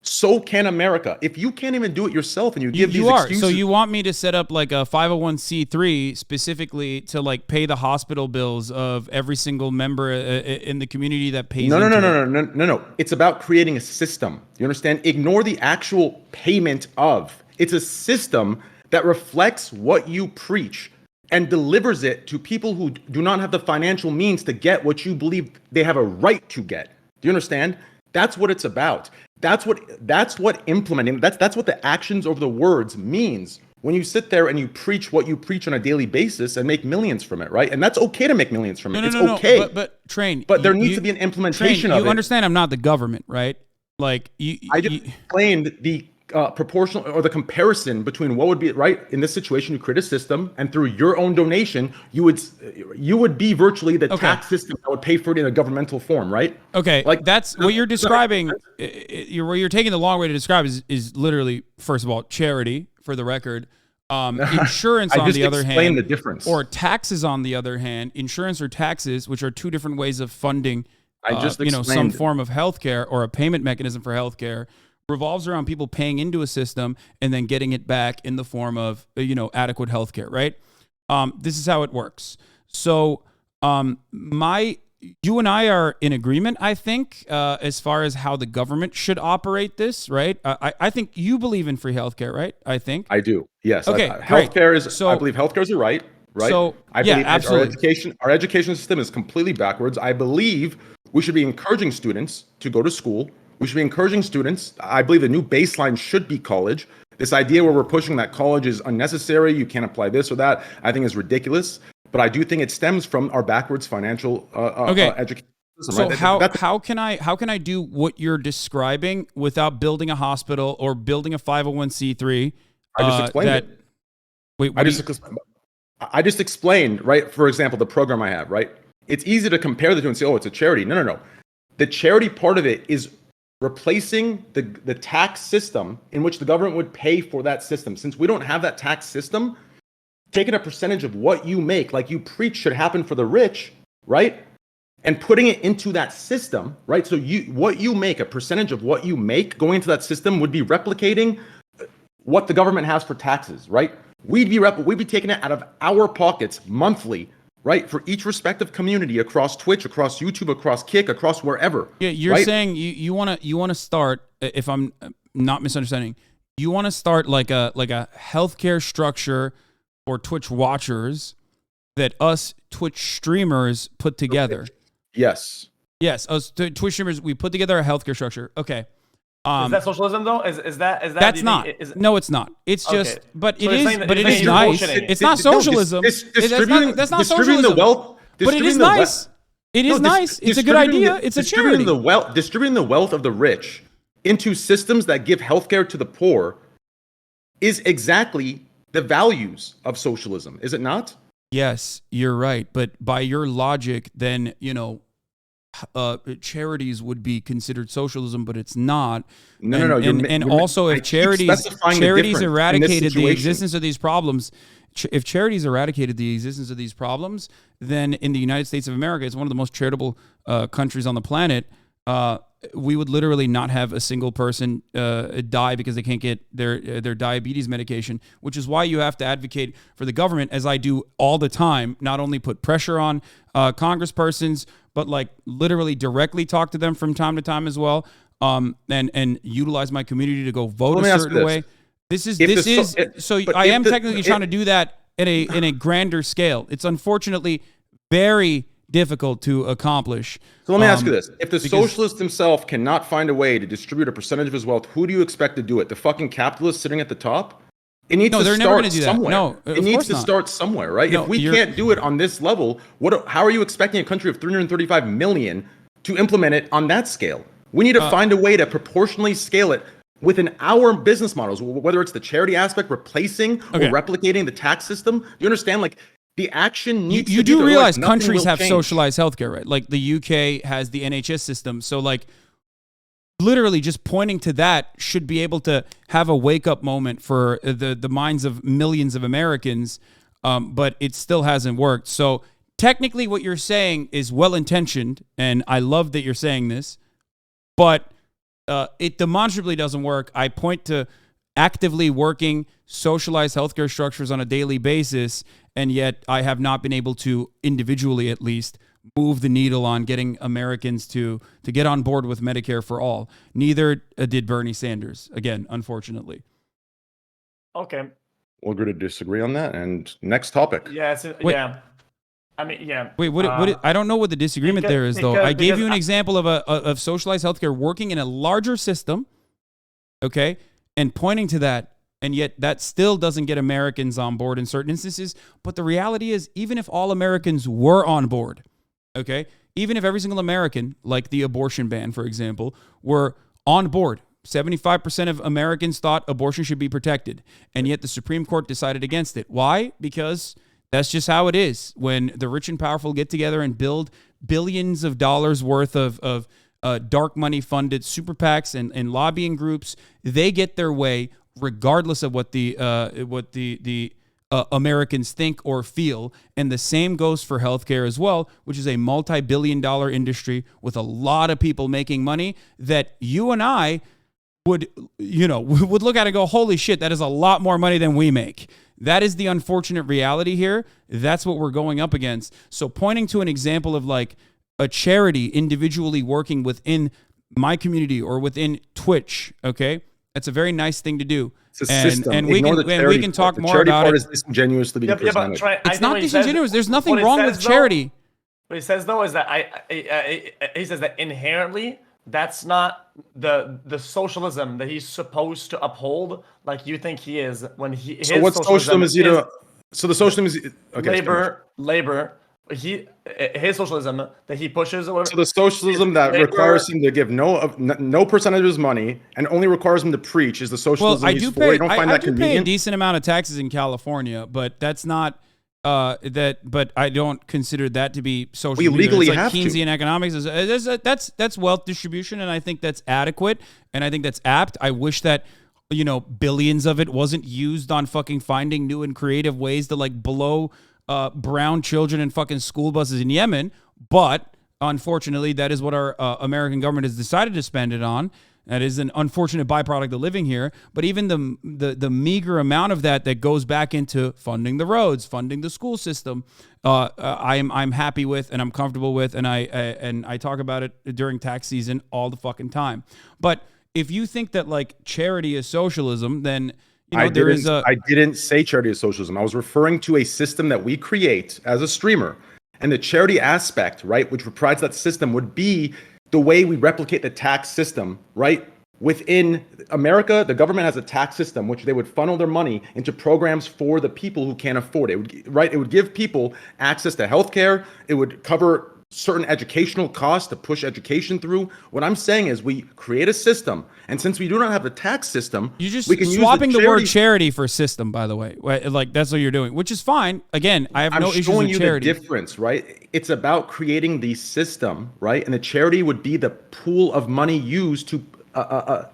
so can America. If you can't even do it yourself and you give these excuses. So you want me to set up like a 501c3 specifically to like pay the hospital bills of every single member in the community that pays? No. It's about creating a system. You understand? Ignore the actual payment of. It's a system that reflects what you preach and delivers it to people who do not have the financial means to get what you believe they have a right to get. Do you understand? That's what it's about. That's what implementing, that's what the actions over the words means when you sit there and you preach what you preach on a daily basis and make millions from it, right? And that's okay to make millions from it. It's okay. But Train. But there needs to be an implementation of it. You understand I'm not the government, right? Like I just explained the proportional or the comparison between what would be right in this situation. You create a system, and through your own donation, you would be virtually the tax system that would pay for it in a governmental form, right? Okay, like that's what you're describing. What you're taking the long way to describe is literally, first of all, charity. For the record, insurance on the other hand, the difference, or taxes on the other hand. Insurance or taxes, which are two different ways of funding. Some form of healthcare or a payment mechanism for healthcare. Revolves around people paying into a system and then getting it back in the form of, adequate healthcare, right? This is how it works. So you and I are in agreement, I think, as far as how the government should operate this, right? I think you believe in free healthcare, right? I think. I do, yes. Okay, healthcare is, I believe healthcare is a right? So, I believe absolutely. Our education system is completely backwards. I believe we should be encouraging students to go to school. We should be encouraging students. I believe the new baseline should be college. This idea where we're pushing that college is unnecessary, you can't apply this or that, I think is ridiculous. But I do think it stems from our backwards financial education system. So right? how can I do what you're describing without building a hospital or building a 501c3? I just explained it. Wait, I just explained, right? For example, the program I have, right? It's easy to compare the two and say, oh, it's a charity. No. The charity part of it is replacing the tax system in which the government would pay for that system. Since we don't have that tax system, taking a percentage of what you make, like you preach should happen for the rich, right? And putting it into that system, right? So what you make, a percentage of what you make going into that system would be replicating what the government has for taxes, right? We'd be taking it out of our pockets monthly, right? For each respective community across Twitch, across YouTube, across Kick, across wherever. Yeah, you're saying you want to start, if I'm not misunderstanding, you want to start like a healthcare structure for Twitch watchers that us Twitch streamers put together. Yes. Yes, us Twitch streamers, we put together a healthcare structure. Okay. Is that socialism though? Is that that's not? No, it's not. It's just, okay. but So it is. But it is nice. It's not socialism. That's not distributing socialism. the wealth. But it is nice. It is nice. It's a good idea. It's a charity. Distributing the wealth of the rich into systems that give healthcare to the poor is exactly the values of socialism, is it not? Yes, you're right. But by your logic, then, charities would be considered socialism, but it's not. No. And also, if charities eradicated the existence of these problems, if charities eradicated the existence of these problems, then in the United States of America, it's one of the most charitable countries on the planet. We would literally not have a single person die because they can't get their diabetes medication, which is why you have to advocate for the government, as I do all the time, not only put pressure on congresspersons, but like literally directly talk to them from time to time as well, and utilize my community to go vote a certain way. I am technically trying to do that in a grander scale. It's unfortunately very difficult to accomplish. So let me ask you this. If the socialist himself cannot find a way to distribute a percentage of his wealth, who do you expect to do it? The fucking capitalist sitting at the top? It needs to start somewhere. No, it needs to start somewhere, right? No, if we can't do it on this level, how are you expecting a country of 335 million to implement it on that scale? We need to find a way to proportionally scale it within our business models, whether it's the charity aspect, replacing or replicating the tax system. Do you understand? Like, the action needs you do realize countries have socialized healthcare, right? Like the UK has the NHS system. So like literally just pointing to that should be able to have a wake up moment for the minds of millions of Americans. But it still hasn't worked. So technically what you're saying is well intentioned. And I love that you're saying this, but it demonstrably doesn't work. I point to actively working socialized healthcare structures on a daily basis, and yet I have not been able to, individually at least, move the needle on getting Americans to get on board with Medicare for all. Neither did Bernie Sanders, again, unfortunately. Okay. We'll agree to disagree on that. And next topic. Yeah, yeah. I mean, yeah. Wait, what? I don't know what the disagreement there is, though. I gave you an example of socialized healthcare working in a larger system, okay, and pointing to that, and yet that still doesn't get Americans on board in certain instances. But the reality is, even if all Americans were on board, okay, even if every single American, like the abortion ban, for example, were on board, 75% of Americans thought abortion should be protected, and yet the Supreme Court decided against it. Why? Because that's just how it is. When the rich and powerful get together and build billions of dollars worth of dark money funded super PACs and lobbying groups, they get their way regardless of what the Americans think or feel. And the same goes for healthcare as well, which is a multi-billion-dollar industry with a lot of people making money that you and I would look at and go, holy shit, that is a lot more money than we make. That is the unfortunate reality here. That's what we're going up against. So pointing to an example of like a charity individually working within my community or within Twitch, okay, that's a very nice thing to do. It's a system. And we can talk more about it. Is disingenuously being presented. It's not disingenuous. There's nothing wrong with charity. What he says though is that he says that inherently that's not the socialism that he's supposed to uphold, like you think he is. When he so what socialism is so the socialism is labor. His socialism that he pushes. So the socialism that requires him to give no percentage of his money and only requires him to preach is the socialism he's for. You don't find that convenient? Pay a decent amount of taxes in California, but that's not But I don't consider that to be social. We legally like have Keynesian economics. That's wealth distribution, and I think that's adequate, and I think that's apt. I wish that billions of it wasn't used on fucking finding new and creative ways to like blow brown children in fucking school buses in Yemen, but unfortunately, that is what our American government has decided to spend it on. That is an unfortunate byproduct of living here. But even the meager amount of that goes back into funding the roads, funding the school system, I'm happy with and I'm comfortable with, and I talk about it during tax season all the fucking time. But if you think that like charity is socialism, then I didn't say charity is socialism. I was referring to a system that we create as a streamer, and the charity aspect, right, which provides that system, would be the way we replicate the tax system, right? Within America, the government has a tax system which they would funnel their money into programs for the people who can't afford it. It would give people access to healthcare. It would cover certain educational costs to push education through. What I'm saying is we create a system, and since we do not have a tax system, you just we can swapping use the word charity for system, by the way. Like that's what you're doing, which is fine. Again, I have no issues with charity. I'm showing you the difference, right? It's about creating the system, right? And the charity would be the pool of money used to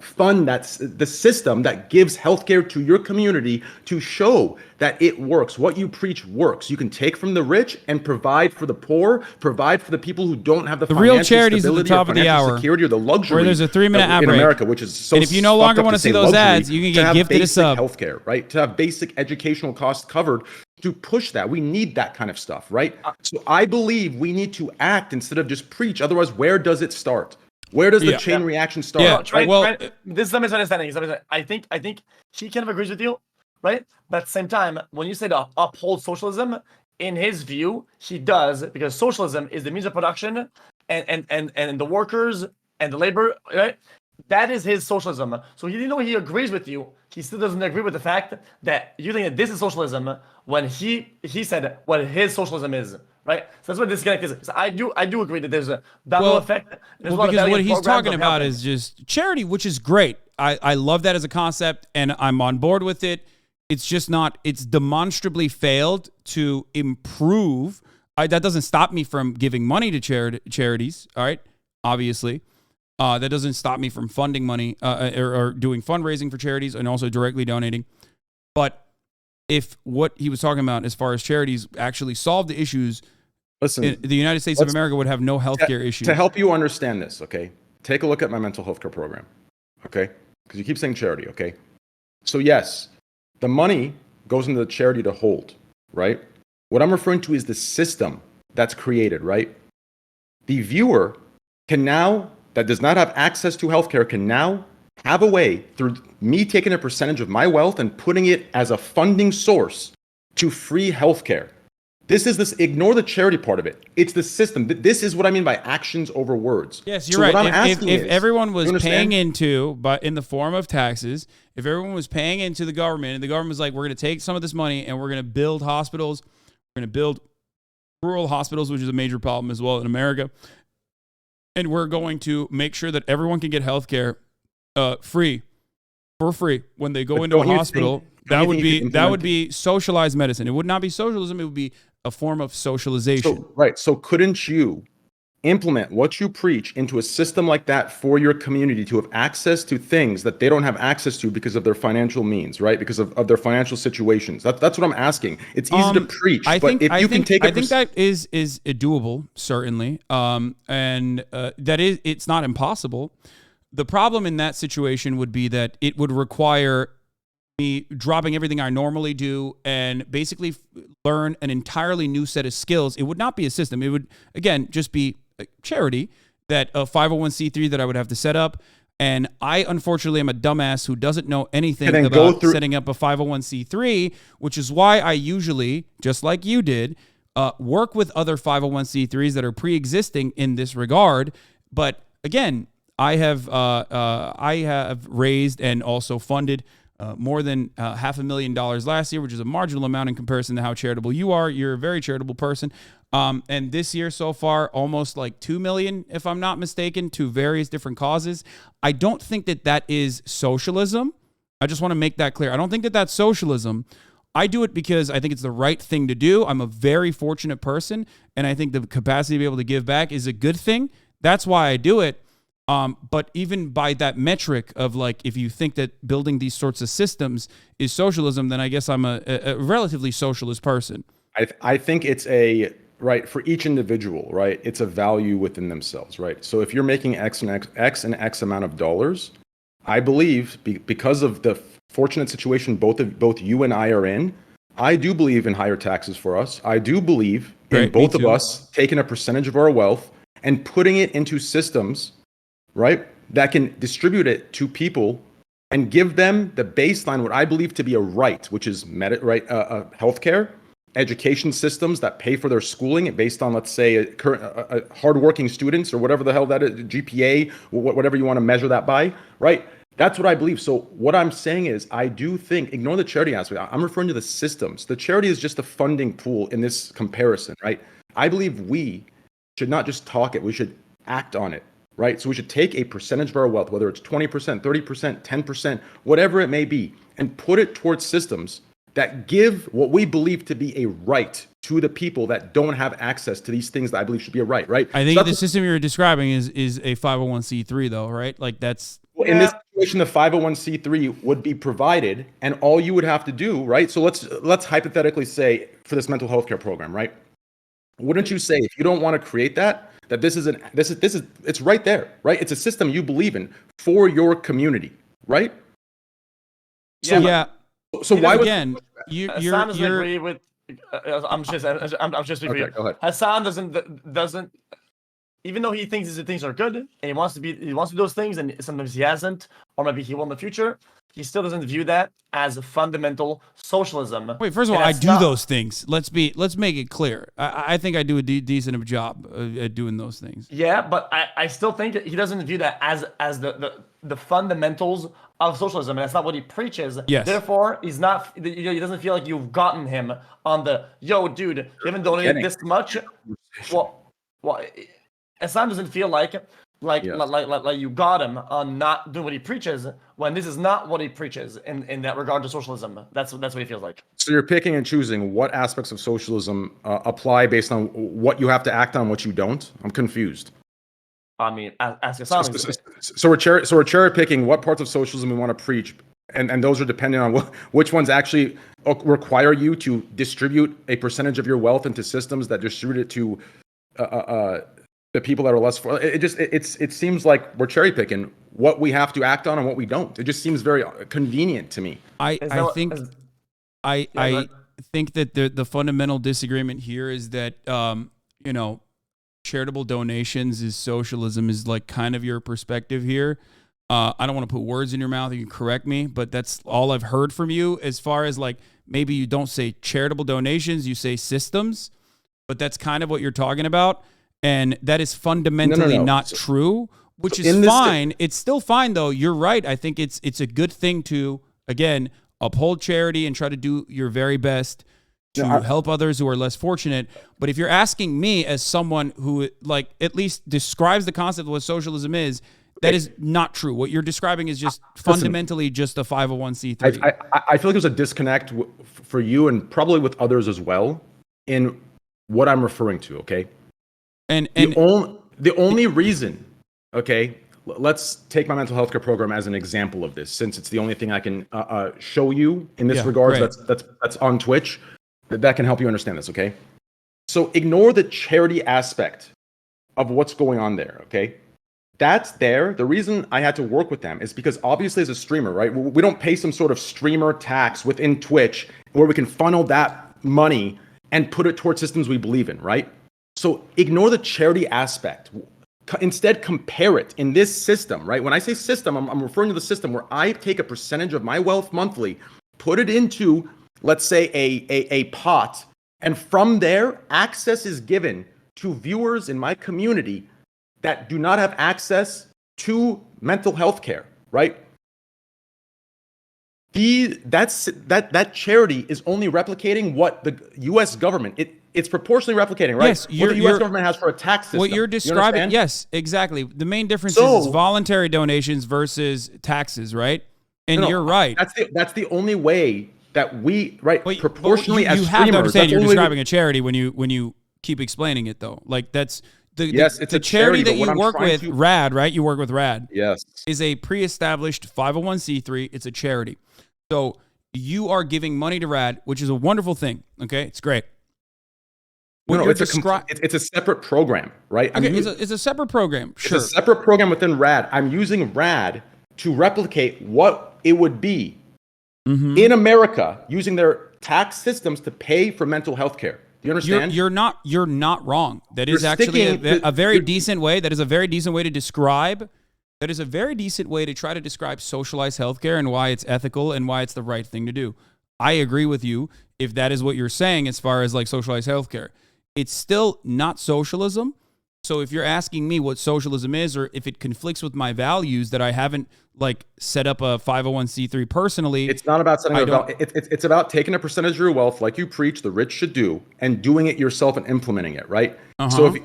fund that's the system that gives healthcare to your community to show that it works. What you preach works. You can take from the rich and provide for the poor, provide for the people who don't have the real charities at the top of the hour, security or the luxury. Where there's a 3-minute ad break in America, which is so. And if you no longer want to see those ads, you can get gifted a sub. Healthcare, right? To have basic educational costs covered. To push that, we need that kind of stuff, right? So I believe we need to act instead of just preach. Otherwise, where does it start? Where does the chain reaction start? This is a misunderstanding. I think he kind of agrees with you, right? But at the same time, when you say to uphold socialism, in his view, he does, because socialism is the means of production and the workers and the labor, right? That is his socialism. So even though he agrees with you, he still doesn't agree with the fact that you think that this is socialism when he said what his socialism is. Right, so that's what this disconnect is. So I do agree that there's a double effect. Because what he's talking about is just charity, which is great. I love that as a concept, and I'm on board with it. It's just not. It's demonstrably failed to improve. That doesn't stop me from giving money to charities. All right, obviously, that doesn't stop me from funding money or doing fundraising for charities and also directly donating. But if what he was talking about as far as charities actually solve the issues, listen, the United States of America would have no healthcare issues. To help you understand this, okay, take a look at my mental health care program, okay? Because you keep saying charity, okay? So yes, the money goes into the charity to hold, right? What I'm referring to is the system that's created, right? The viewer can now, that does not have access to healthcare, can now have a way through me taking a percentage of my wealth and putting it as a funding source to free healthcare. Ignore the charity part of it. It's the system. This is what I mean by actions over words. Yes, you're right. If everyone was paying into, but in the form of taxes, if everyone was paying into the government and the government was like, we're going to take some of this money and we're going to build hospitals, we're going to build rural hospitals, which is a major problem as well in America. And we're going to make sure that everyone can get healthcare for free when they go into a hospital. That would be socialized medicine. It would not be socialism. It would be a form of socialization. So couldn't you implement what you preach into a system like that for your community to have access to things that they don't have access to because of their financial means, right? Because of their financial situations. That's what I'm asking. It's easy to preach, I think that is doable, certainly. It's not impossible. The problem in that situation would be that it would require me dropping everything I normally do and basically learn an entirely new set of skills. It would not be a system. It would, again, just be a charity, that a 501c3 that I would have to set up. And I, unfortunately, am a dumbass who doesn't know anything about setting up a 501c3, which is why I usually, just like you did, work with other 501c3s that are pre-existing in this regard. But again, I have raised and also funded more than $500,000 last year, which is a marginal amount in comparison to how charitable you are. You're a very charitable person. And this year so far, almost like $2 million, if I'm not mistaken, to various different causes. I don't think that is socialism. I just want to make that clear. I don't think that that's socialism. I do it because I think it's the right thing to do. I'm a very fortunate person, and I think the capacity to be able to give back is a good thing. That's why I do it. But even by that metric of like, if you think that building these sorts of systems is socialism, then I guess I'm a relatively socialist person. I think it's right, for each individual, right? It's a value within themselves, right? So if you're making X and X amount of dollars, I believe because of the fortunate situation both you and I are in, I do believe in higher taxes for us. I do believe in both of us taking a percentage of our wealth and putting it into systems, right, that can distribute it to people and give them the baseline, what I believe to be a right, which is healthcare, education systems that pay for their schooling based on, let's say, hardworking students or whatever the hell that is, GPA, whatever you want to measure that by, right? That's what I believe. So what I'm saying is, I do think, ignore the charity aspect. I'm referring to the systems. The charity is just a funding pool in this comparison, right? I believe we should not just talk it, we should act on it, right? So we should take a percentage of our wealth, whether it's 20%, 30%, 10%, whatever it may be, and put it towards systems that give what we believe to be a right to the people that don't have access to these things that I believe should be a right? I think the system you're describing is a 501c3 though, right? Like that's... In this situation, the 501c3 would be provided, and all you would have to do, right? So let's hypothetically say for this mental health care program, right? Wouldn't you say, if you don't want to create that this is it's right there, right? It's a system you believe in for your community, right? So why again? Hassan doesn't agree with. I'm just okay, go ahead. Hassan doesn't. Even though he thinks these things are good and he wants to do those things, and sometimes he hasn't, or maybe he will in the future, he still doesn't view that as a fundamental socialism. Wait, first of all, I do those things. Let's make it clear. I think I do a decent job at doing those things. Yeah, but I still think he doesn't view that as the fundamentals of socialism, and that's not what he preaches. Yes. Therefore, he doesn't feel like you've gotten him on the dude, you haven't donated this much. Well, Hassan doesn't feel like you got him on not doing what he preaches, when this is not what he preaches in that regard to socialism. That's what he feels like. So you're picking and choosing what aspects of socialism apply based on what you have to act on, what you don't. I'm confused. I mean, ask Hassan. So we're cherry picking what parts of socialism we want to preach, and those are dependent on which ones actually require you to distribute a percentage of your wealth into systems that distribute it to the people that are less. It seems like we're cherry picking what we have to act on and what we don't. It just seems very convenient to me. I think that the fundamental disagreement here is that charitable donations is socialism, is like kind of your perspective here. I don't want to put words in your mouth. You can correct me, but that's all I've heard from you. As far as like, maybe you don't say charitable donations, you say systems, but that's kind of what you're talking about. And that is fundamentally not true, which is fine. It's still fine though. You're right. I think it's a good thing to, again, uphold charity and try to do your very best to help others who are less fortunate. But if you're asking me as someone who like at least describes the concept of what socialism is, that is not true. What you're describing is just fundamentally just a 501c3. I feel like there's a disconnect for you and probably with others as well in what I'm referring to, okay? And the only reason, okay, let's take my mental health care program as an example of this, since it's the only thing I can show you in this regard that's on Twitch that can help you understand this, okay? So ignore the charity aspect of what's going on there, okay? That's there. The reason I had to work with them is because obviously as a streamer, right, we don't pay some sort of streamer tax within Twitch where we can funnel that money and put it towards systems we believe in, right? So ignore the charity aspect. Instead, compare it in this system, right? When I say system, I'm referring to the system where I take a percentage of my wealth monthly, put it into, let's say, a pot, and from there, access is given to viewers in my community that do not have access to mental health care, right? That charity is only replicating what the U.S. government, it's proportionally replicating, right? Yes, what the U.S. government has for a tax system. What you're describing, yes, exactly. The main difference is voluntary donations versus taxes, right? And you're right. That's the only way that we, right, proportionally as streamers. You have to understand you're describing a charity when you keep explaining it, though. Like that's it's a charity that you work with, RAD, right? You work with RAD. Yes. Is a pre-established 501c3. It's a charity. So you are giving money to RAD, which is a wonderful thing. Okay, it's great. It's a separate program, right? Okay, it's a separate program. Sure. It's a separate program within RAD. I'm using RAD to replicate what it would be in America using their tax systems to pay for mental health care. Do you understand? You're not wrong. That is actually a very decent way. That is a very decent way to describe That is a very decent way to try to describe socialized healthcare and why it's ethical and why it's the right thing to do. I agree with you if that is what you're saying as far as like socialized healthcare. It's still not socialism. So if you're asking me what socialism is, or if it conflicts with my values that I haven't like set up a 501c3 personally, it's not about setting it's about taking a percentage of your wealth, like you preach the rich should do, and doing it yourself and implementing it, right? So if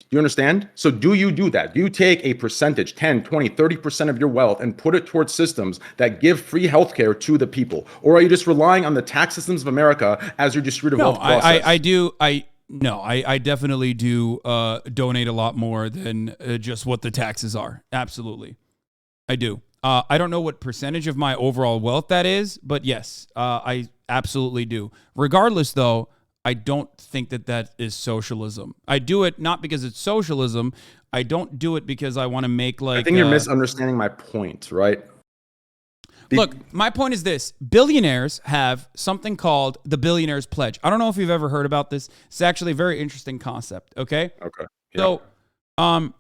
you understand? So do you do that? Do you take a percentage, 10, 20, 30% of your wealth and put it towards systems that give free healthcare to the people? Or are you just relying on the tax systems of America as your distributive wealth process? I definitely do donate a lot more than just what the taxes are. Absolutely. I do. I don't know what percentage of my overall wealth that is, but yes, I absolutely do. Regardless, though, I don't think that is socialism. I do it not because it's socialism. I don't do it because I want to make like... I think you're misunderstanding my point, right? Look, my point is this. Billionaires have something called the Billionaire's Pledge. I don't know if you've ever heard about this. It's actually a very interesting concept, okay? Okay. Yeah. So,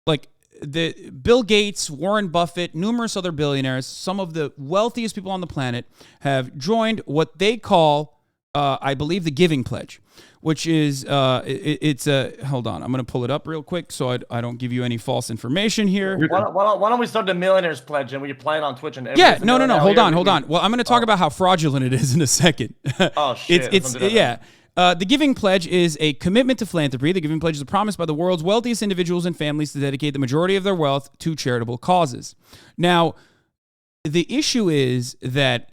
like the Bill Gates, Warren Buffett, numerous other billionaires, some of the wealthiest people on the planet have joined what they call, I believe, the Giving Pledge, which is, it's a, hold on, I'm going to pull it up real quick so I don't give you any false information here. Why don't we start the Millionaire's Pledge and we can play it on Twitch? And yeah, no, hold on. Well, I'm going to talk about how fraudulent it is in a second. Oh, shit. Yeah. The Giving Pledge is a commitment to philanthropy. The Giving Pledge is a promise by the world's wealthiest individuals and families to dedicate the majority of their wealth to charitable causes. Now, the issue is that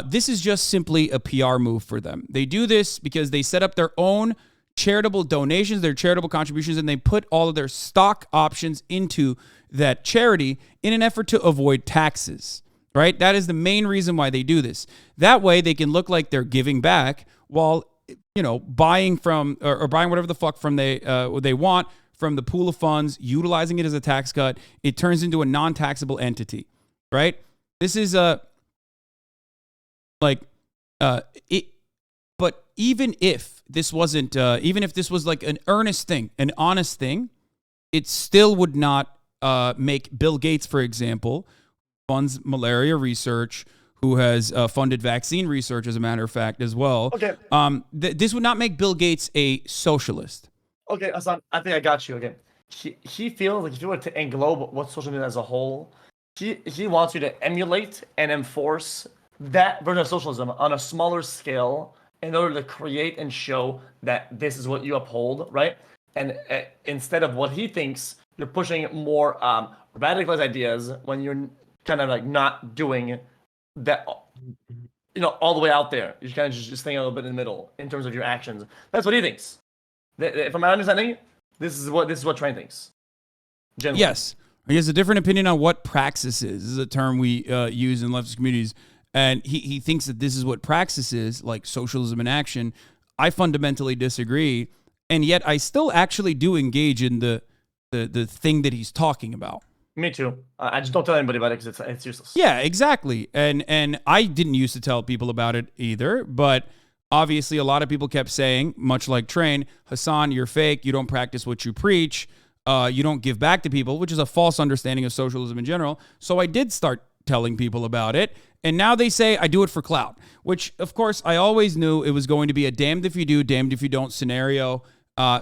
this is just simply a PR move for them. They do this because they set up their own charitable donations, their charitable contributions, and they put all of their stock options into that charity in an effort to avoid taxes, right? That is the main reason why they do this. That way they can look like they're giving back while, you know, buying from or buying whatever the fuck from they want from the pool of funds, utilizing it as a tax cut. It turns into a non-taxable entity, right? This is but even if this wasn't, even if this was like an earnest thing, an honest thing, it still would not make Bill Gates, for example, funds malaria research, who has funded vaccine research, as a matter of fact, as well. Okay. This would not make Bill Gates a socialist. Okay, Hasan, I think I got you again. He feels like if you were to englobe what social media as a whole, he wants you to emulate and enforce that version of socialism on a smaller scale in order to create and show that this is what you uphold, right? And instead of what he thinks, you're pushing more radicalized ideas when you're kind of like not doing that, you know, all the way out there. You're kind of just staying a little bit in the middle in terms of your actions. That's what he thinks. From my understanding, this is what Train thinks. Generally. Yes, he has a different opinion on what praxis is. This is a term we use in leftist communities. And he thinks that this is what praxis is, like socialism in action. I fundamentally disagree. And yet I still actually do engage in the thing that he's talking about. Me too. I just don't tell anybody about it because it's useless. Yeah, exactly. And I didn't used to tell people about it either. But obviously a lot of people kept saying, much like Train, Hasan, you're fake. You don't practice what you preach. You don't give back to people, which is a false understanding of socialism in general. So I did start telling people about it. And now they say I do it for clout, which, of course, I always knew it was going to be a damned if you do, damned if you don't scenario.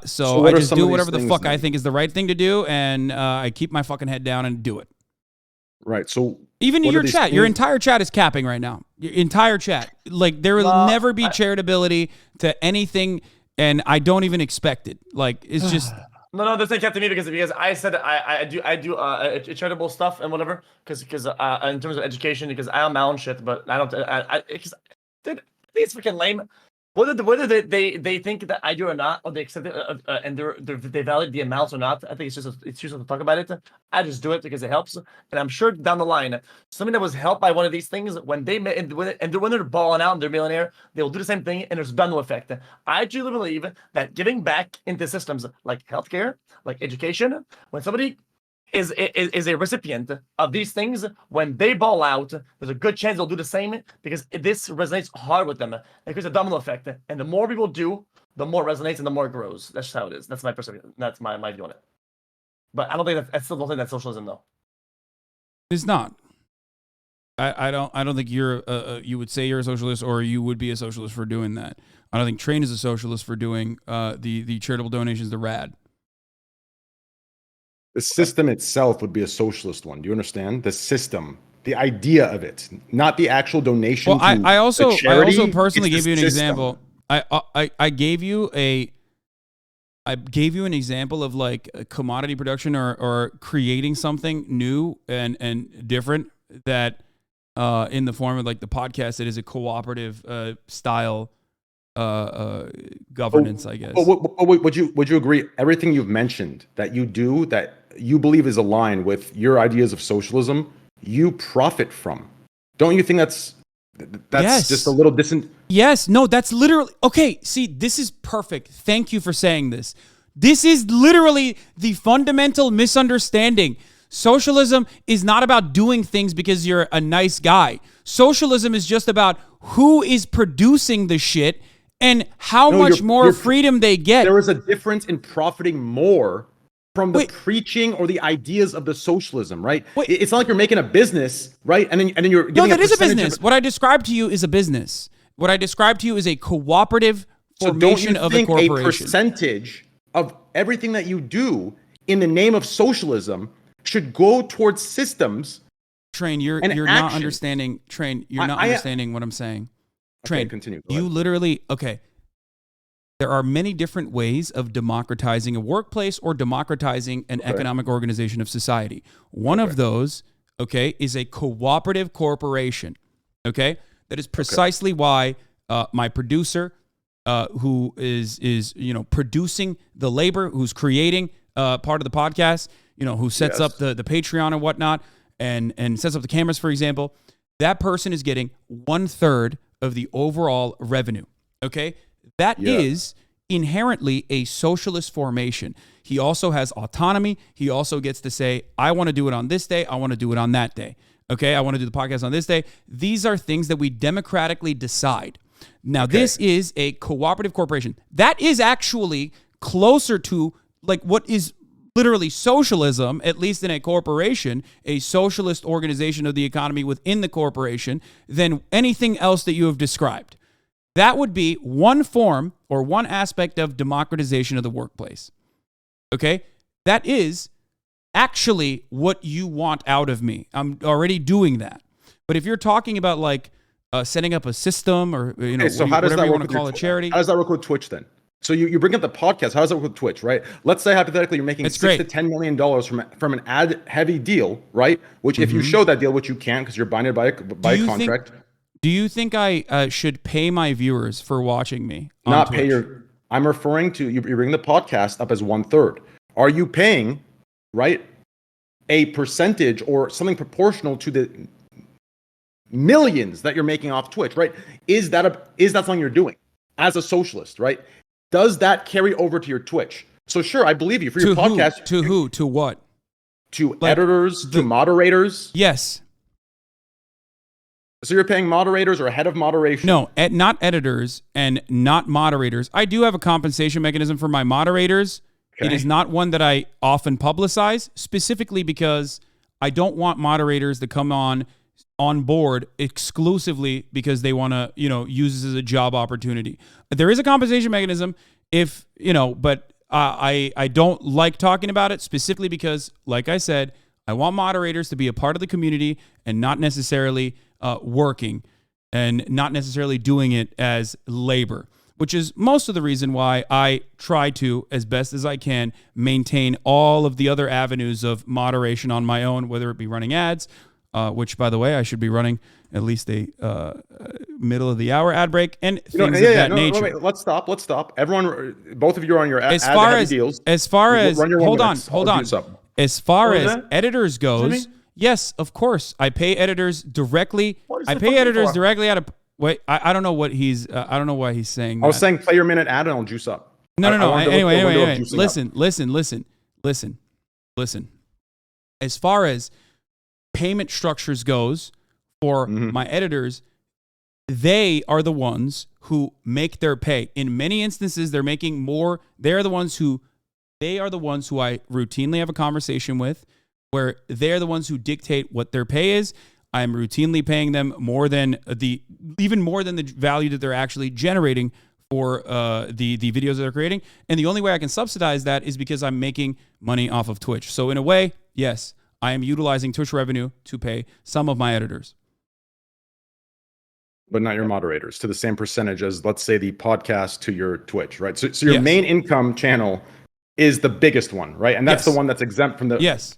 So I just do whatever the fuck I think is the right thing to do, and I keep my fucking head down and do it. Right. So even in your chat, your entire chat is capping right now. Your entire chat. Like, there will never be charitability to anything, and I don't even expect it. Like, it's just... No, this ain't kept to me because I said I do charitable stuff and whatever because in terms of education because I own my own shit, but I don't. Dude, it's freaking lame. Whether they think that I do or not, or they accept it and they validate the amounts or not, I think it's useless to talk about it. I just do it because it helps, and I'm sure down the line, somebody that was helped by one of these things when when they're balling out and they're millionaire, they will do the same thing, and there's domino effect. I truly believe that giving back into systems like healthcare, like education, when somebody is a recipient of these things, when they ball out, there's a good chance they'll do the same because this resonates hard with them. It creates a domino effect, and the more people do, the more it resonates and the more it grows. That's just how it is. That's my perspective. That's my view on it. But I still don't think that's socialism though. It's not. I don't think you're you would say you're a socialist, or you would be a socialist for doing that. I don't think Train is a socialist for doing the charitable donations, the RAD. The system itself would be a socialist one. Do you understand? The system, the idea of it, not the actual donation. Well, I also personally gave gave you an example. I gave you an example of like a commodity production or creating something new and different that in the form of like the podcast, it is a cooperative style governance, I guess. Would you agree everything you've mentioned that you do that you believe is aligned with your ideas of socialism, you profit from? Don't you think that's yes. just a little distant? Yes, no, that's literally okay. See, this is perfect. Thank you for saying this. This is literally the fundamental misunderstanding. Socialism is not about doing things because you're a nice guy. Socialism is just about who is producing the shit and how much more freedom they get. There is a difference in profiting more from the preaching or the ideas of the socialism, right? It's not like you're making a business, right? And then you're giving that is a business. What I described to you is a business. What I described to you is a cooperative formation of a corporation. A percentage of everything that you do in the name of socialism should go towards systems? Train, you're not understanding. Train, you're not understanding what I'm saying. Train, okay, continue. You literally, okay. There are many different ways of democratizing a workplace or democratizing an economic organization of society. One of those, okay, is a cooperative corporation, okay? That is precisely why my producer, who is producing the labor, who's creating part of the podcast, who sets up the Patreon and whatnot, and sets up the cameras, for example, that person is getting 1/3 of the overall revenue. Okay, that is inherently a socialist formation. He also has autonomy. He also gets to say, I want to do it on this day. I want to do it on that day. Okay, I want to do the podcast on this day. These are things that we democratically decide. Now, this is a cooperative corporation. That is actually closer to like what is literally socialism, at least in a corporation, a socialist organization of the economy within the corporation, than anything else that you have described. That would be one form or one aspect of democratization of the workplace. Okay? That is actually what you want out of me. I'm already doing that. But if you're talking about like setting up a system or so how does whatever that you work want to call it, charity. How does that work with Twitch then? So you bring up the podcast. How does that work with Twitch, right? Let's say hypothetically you're making $6 to $10 million from an ad-heavy deal, right? Which if you show that deal, which you can't because you're binded by a contract. Do you think I should pay my viewers for watching me on Not Twitch? pay your... I'm referring to, you bring the podcast up as 1/3. Are you paying, right, a percentage or something proportional to the millions that you're making off Twitch, right? Is that something you're doing as a socialist, right? Does that carry over to your Twitch? So sure, I believe you for your podcast. To who? To what? To editors, to moderators. Yes. So you're paying moderators or a head of moderation? No, not editors and not moderators. I do have a compensation mechanism for my moderators. Okay. It is not one that I often publicize, specifically because I don't want moderators to come on board exclusively because they want to, use this as a job opportunity. There is a compensation mechanism but I don't like talking about it specifically because, like I said, I want moderators to be a part of the community and not necessarily working and not necessarily doing it as labor, which is most of the reason why I try to, as best as I can, maintain all of the other avenues of moderation on my own, whether it be running ads, which, by the way, I should be running at least a middle of the hour ad break and things of that nature. Wait, let's stop. Everyone, both of you are on your ad deals. As far as hold on. As far as editors goes, yes, of course, I pay editors directly. I pay editors directly out of. Wait, I don't know what he's. I don't know why he's saying. I was saying play your minute ad and I'll juice up. No. Anyway. Listen. As far as payment structures goes for my editors, they are the ones who make their pay. In many instances, they're making more. They are the ones who I routinely have a conversation with. where they're the ones who dictate what their pay is. I'm routinely paying them even more than the value that they're actually generating for the videos that they're creating. And the only way I can subsidize that is because I'm making money off of Twitch. So in a way, yes, I am utilizing Twitch revenue to pay some of my editors. But not your moderators, to the same percentage as, let's say, the podcast to your Twitch, right? So your main income channel is the biggest one, right? And that's the one that's exempt from the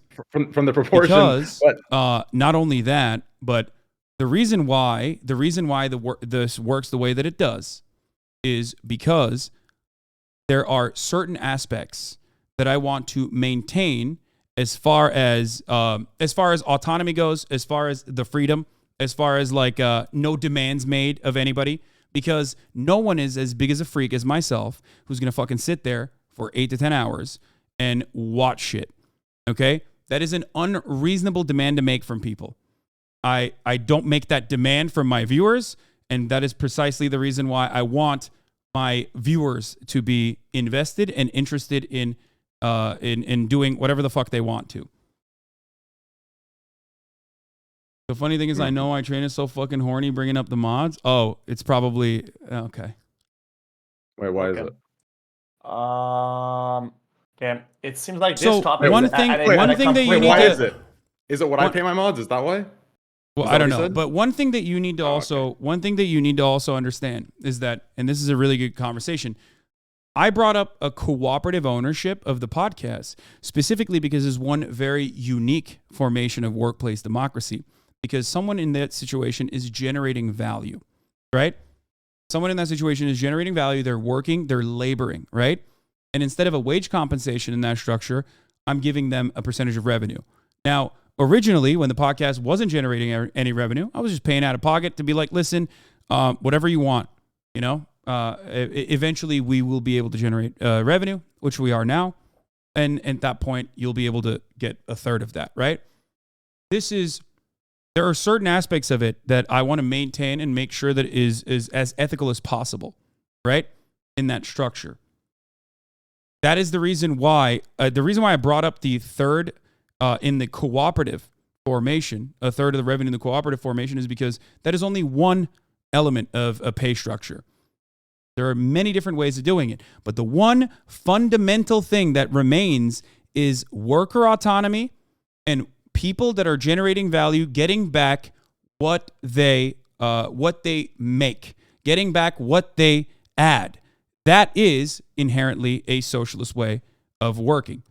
from the proportion. Because not only that, but the reason why this works the way that it does is because there are certain aspects that I want to maintain as far as autonomy goes, as far as the freedom, as far as like no demands made of anybody, because no one is as big as a freak as myself who's gonna fucking sit there for 8 to 10 hours and watch shit. Okay, that is an unreasonable demand to make from people. I don't make that demand from my viewers, and that is precisely the reason why I want my viewers to be invested and interested in doing whatever the fuck they want to. The funny thing is, I know I train is so fucking horny bringing up the mods. Oh, it's probably okay. Wait, why is it? Damn, it seems like this so topic. One thing that you need why to. Is it? Is it what I pay my mods? Is that why? Well, I don't know, but one thing that you need to also understand is that, and this is a really good conversation. I brought up a cooperative ownership of the podcast specifically because it's one very unique formation of workplace democracy. Because someone in that situation is generating value, right? Someone in that situation is generating value. They're working, they're laboring, right? And instead of a wage compensation in that structure, I'm giving them a percentage of revenue. Now, originally, when the podcast wasn't generating any revenue, I was just paying out of pocket to be like, listen, whatever you want, you know? Eventually, we will be able to generate revenue, which we are now. And at that point, you'll be able to get a third of that, right? There are certain aspects of it that I want to maintain and make sure that it is as ethical as possible, right? In that structure. That is the reason why I brought up the third in the cooperative formation, a third of the revenue in the cooperative formation, is because that is only one element of a pay structure. There are many different ways of doing it, but the one fundamental thing that remains is worker autonomy and people that are generating value, getting back what they make, getting back what they add. That is inherently a socialist way of working.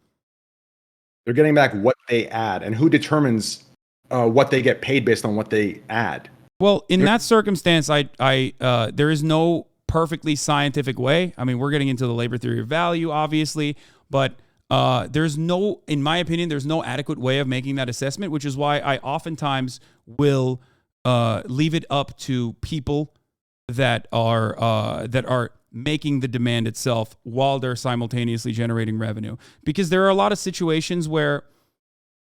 They're getting back what they add, and who determines what they get paid based on what they add? Well, in that circumstance, there is no perfectly scientific way. I mean, we're getting into the labor theory of value, obviously, but in my opinion, there's no adequate way of making that assessment, which is why I oftentimes will leave it up to people that are making the demand itself while they're simultaneously generating revenue. Because there are a lot of situations where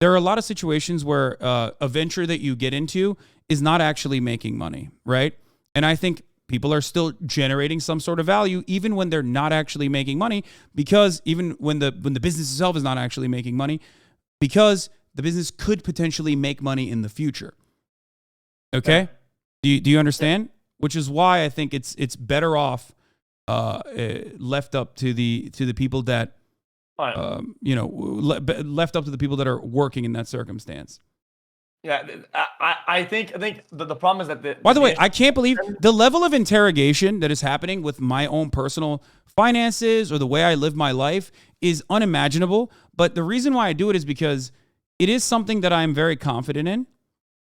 a venture that you get into is not actually making money, right? And I think people are still generating some sort of value even when they're not actually making money, because even when the business itself is not actually making money, because the business could potentially make money in the future. Okay? Do you understand? Which is why I think it's better off left up to the people that left up to the people that are working in that circumstance. Yeah, I think the problem is that by the way, I can't believe the level of interrogation that is happening with my own personal finances or the way I live my life is unimaginable. But the reason why I do it is because it is something that I'm very confident in.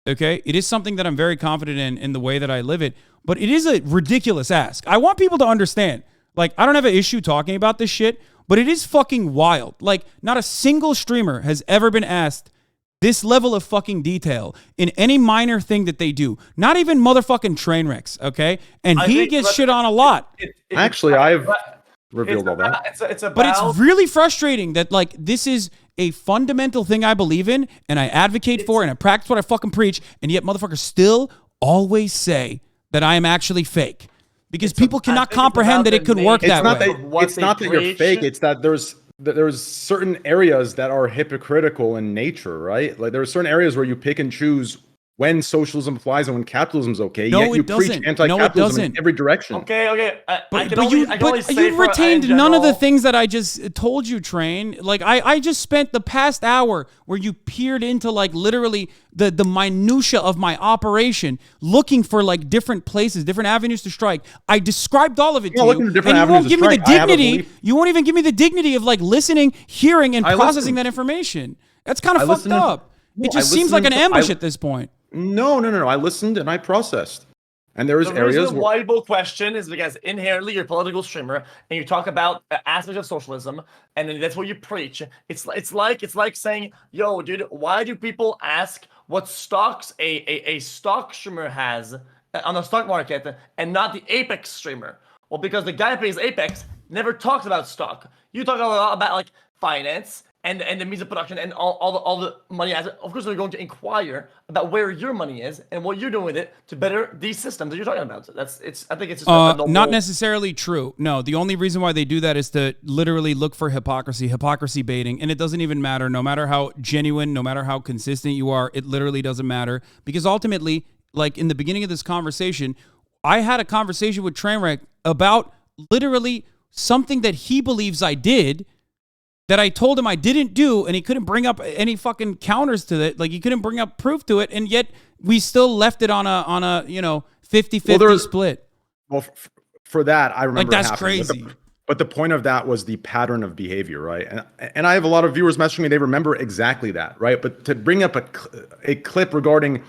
Okay, it is something that I'm very confident in the way that I live it. But it is a ridiculous ask. I want people to understand. Like, I don't have an issue talking about this shit, but it is fucking wild. Like, not a single streamer has ever been asked this level of fucking detail in any minor thing that they do. Not even motherfucking train wrecks, okay? And he gets shit on a lot. Actually, I've revealed all that. But it's really frustrating that, like, this is a fundamental thing I believe in and I advocate for and I practice what I fucking preach, and yet motherfuckers still always say that I am actually fake. Because people cannot comprehend that it could work that way. It's not that you're fake. It's that there's there's certain areas that are hypocritical in nature, right? Like there are certain areas where you pick and choose when socialism applies and when capitalism is okay. No, yet you it doesn't. preach anti-capitalism in every direction. Okay. But you retained none of the things that I just told you, Train. Like I just spent the past hour where you peered into like literally the minutia of my operation, looking for like different places, different avenues to strike. I described all of it to you, and you won't give me the dignity. You won't even give me the dignity of like listening, hearing, and processing that information. That's kind of fucked up. It just seems like an ambush at this point. No. I listened and I processed. And there was areas where... The reason why people question is because inherently you're a political streamer and you talk about aspects of socialism and then that's what you preach. It's like saying, yo, dude, why do people ask what stocks a stock streamer has on the stock market and not the Apex streamer? Well, because the guy who plays Apex never talks about stock. You talk a lot about like finance and the means of production and all the money as of course they're going to inquire about where your money is and what you're doing with it to better these systems that you're talking about. I think it's just not necessarily true. No, the only reason why they do that is to literally look for hypocrisy baiting, and it doesn't even matter. No matter how genuine, no matter how consistent you are, it literally doesn't matter because ultimately, like in the beginning of this conversation, I had a conversation with Trainwreck about literally something that he believes I did, that I told him I didn't do, and he couldn't bring up any fucking counters to it. Like he couldn't bring up proof to it, and yet we still left it on a 50-50 split. Well, for that, I remember like that's crazy. But the point of that was the pattern of behavior, right? And I have a lot of viewers messaging me; they remember exactly that, right? But to bring up a clip regarding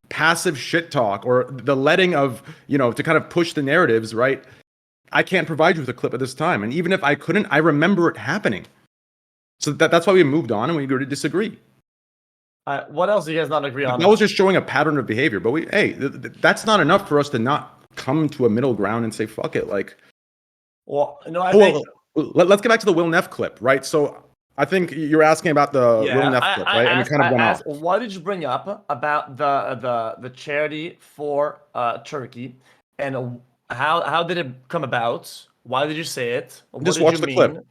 passive shit talk or the letting of to kind of push the narratives, right? I can't provide you with a clip at this time. And even if I couldn't, I remember it happening. So that's why we moved on and we agreed to disagree. What else do you guys not agree on? I was just showing a pattern of behavior. But that's not enough for us to not come to a middle ground and say, fuck it. Like, well, no, I think... Let's get back to the Will Neff clip, right? So I think you're asking about the Will Neff clip, right? And we kind of went off. What did you bring up about the charity for Turkey and how did it come about? Why did you say it? What just watch the clip.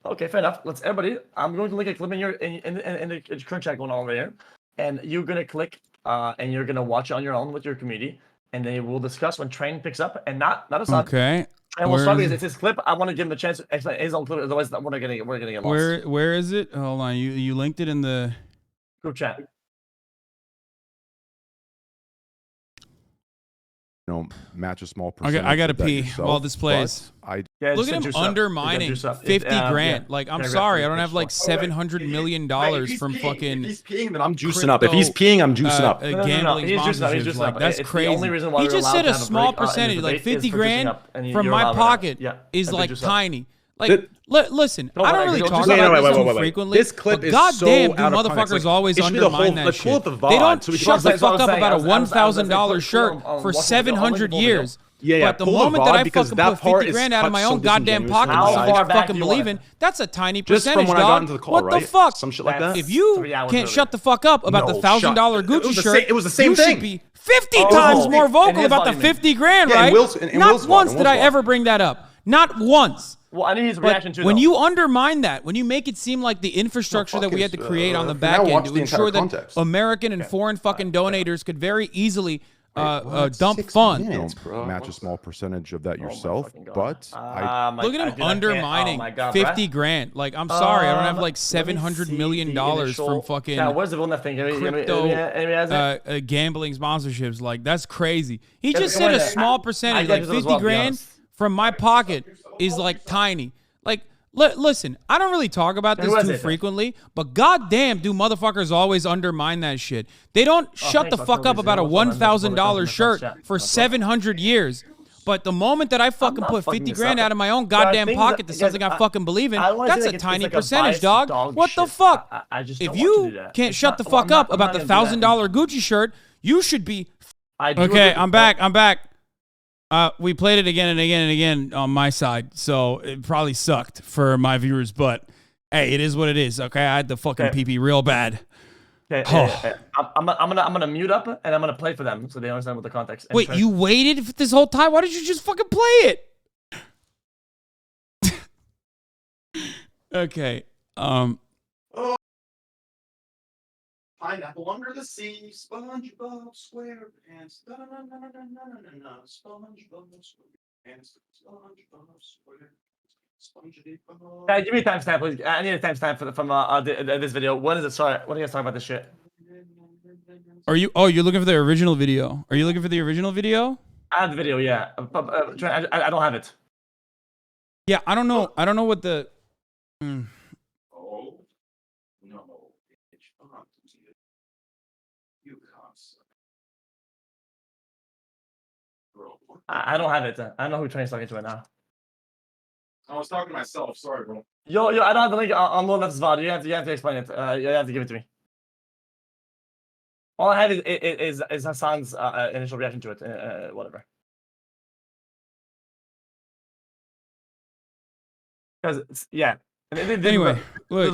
Okay, fair enough. Let's everybody. I'm going to link a clip in the current chat going on over here, and you're gonna click and you're gonna watch it on your own with your community, and then we'll discuss when Train picks up and not us. Okay. And we'll start because it's his clip. I want to give him a chance to explain his own clip. Otherwise, we're gonna get lost. Where is it? Hold on. You linked it in the group chat. Match a small percentage. Okay, I gotta pee while this plays. Look at him undermining 50 grand. Like, I'm sorry, I don't have like $700 million from fucking. If he's peeing, then I'm juicing up. If he's peeing, I'm juicing up. Gambling sponsorships, like that's crazy. He just said a small percentage, like 50 grand from my pocket is like tiny. Like, listen, I don't really talk about this too frequently. This clip is goddamn, do motherfuckers always undermine that shit? They don't shut the fuck up about a $1,000 shirt for 700 years. Yeah, but the moment that I fucking put 50 grand out of my own goddamn pocket to something I fucking believe in, that's a tiny percentage, dog. What the fuck? Some shit like that. If you can't shut the fuck up about the $1,000 Gucci shirt, it was the same thing. You should be 50 times more vocal about the 50 grand, right? Not once did I ever bring that up. Not once. Well, I need his reaction too. When you undermine that, when you make it seem like the infrastructure that we had to create on the back end to ensure that American and foreign fucking donators could very easily dump funds. Match a small percentage of that yourself, but look at him undermining 50 grand. Like, I'm sorry, I don't have like $700 million from fucking where's the one that thing? Crypto gambling sponsorships. Like, that's crazy. He just said a small percentage, like 50 grand from my pocket is like tiny. Like, listen, I don't really talk about this too frequently, but goddamn, do motherfuckers always undermine that shit. They don't shut the fuck up about a $1,000 shirt for 700 years. But the moment that I fucking put 50 grand out of my own goddamn pocket to something I fucking believe in, that's a tiny percentage, dog. What the fuck? If you can't shut the fuck up about the $1,000 Gucci shirt, you should be. Okay, I'm back. We played it again and again and again on my side, so it probably sucked for my viewers, but hey, it is what it is, okay? I had the fucking pee-pee real bad. Okay, I'm gonna mute up and I'm gonna play for them so they understand what the context is. Wait, you waited for this whole time? Why did you just fucking play it? Okay. Pineapple under the sea, SpongeBob SquarePants. SpongeBob SquarePants. Hey, give me a timestamp, please. I need a timestamp from this video. When is it? Sorry, when are you guys talking about this shit? Are you? Oh, you're looking for the original video. Are you looking for the original video? I have the video, yeah. I don't have it. Yeah, I don't know. I don't know what the. Oh no! You I don't have it. I don't know who Train's talking to right now. I was talking to myself. Sorry, bro. Yo, I don't have the link on Lord Left's VOD. You have to explain it. You have to give it to me. All I have is Hasan's initial reaction to it. Whatever. Because yeah. Anyway, this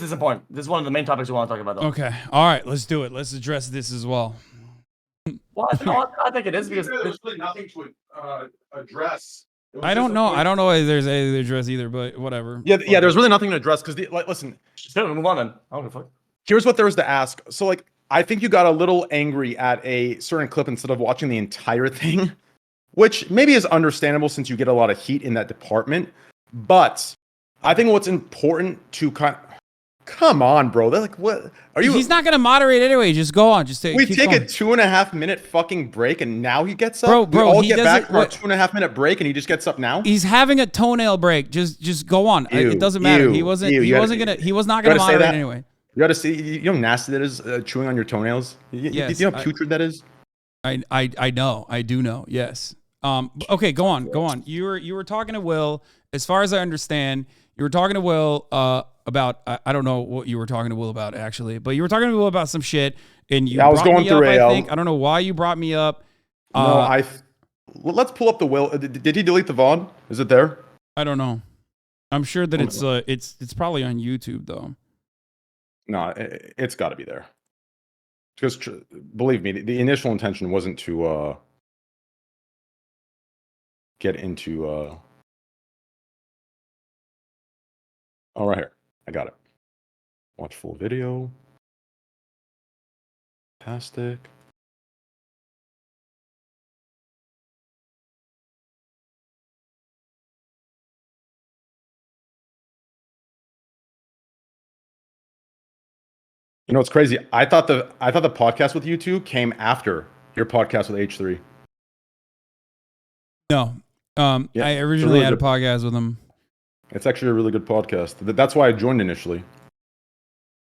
is important. This is one of the main topics we want to talk about, though. Okay. All right. Let's do it. Let's address this as well. Well, I think it is because there's really nothing to address. I don't know. I don't know if there's anything to address either, but whatever. Yeah. There's really nothing to address because, listen. Sure, move on then. I don't give a fuck. Here's what there is to ask. So, like, I think you got a little angry at a certain clip instead of watching the entire thing, which maybe is understandable since you get a lot of heat in that department. But I think what's important to come on, bro. They're like, what are you? He's not gonna moderate anyway. Just go on. Just we take going. a 2.5 minute fucking break, and now he gets up. Bro, we all get back from our 2.5 minute break, and he just gets up now. He's having a toenail break. Just go on. It doesn't matter. He was not gonna moderate anyway. You gotta see. You know how nasty that is, chewing on your toenails. Yes, you know how putrid that is. I know. I do know. Yes. Okay. Go on. You were talking to Will. As far as I understand, you were talking to Will about I don't know what you were talking to Will about actually, but you were talking to Will about some shit, and you. I was going through I think I don't know why you brought me up. No, let's pull up the Will. Did he delete the VOD? Is it there? I don't know. I'm sure that it's probably on YouTube though. No, it's got to be there. Because believe me, the initial intention wasn't to get into. Oh, right here. I got it. Watch full video. Fantastic. You know, it's crazy. I thought the podcast with you two came after your podcast with H3. No. I originally really had a podcast with him. It's actually a really good podcast. That's why I joined initially.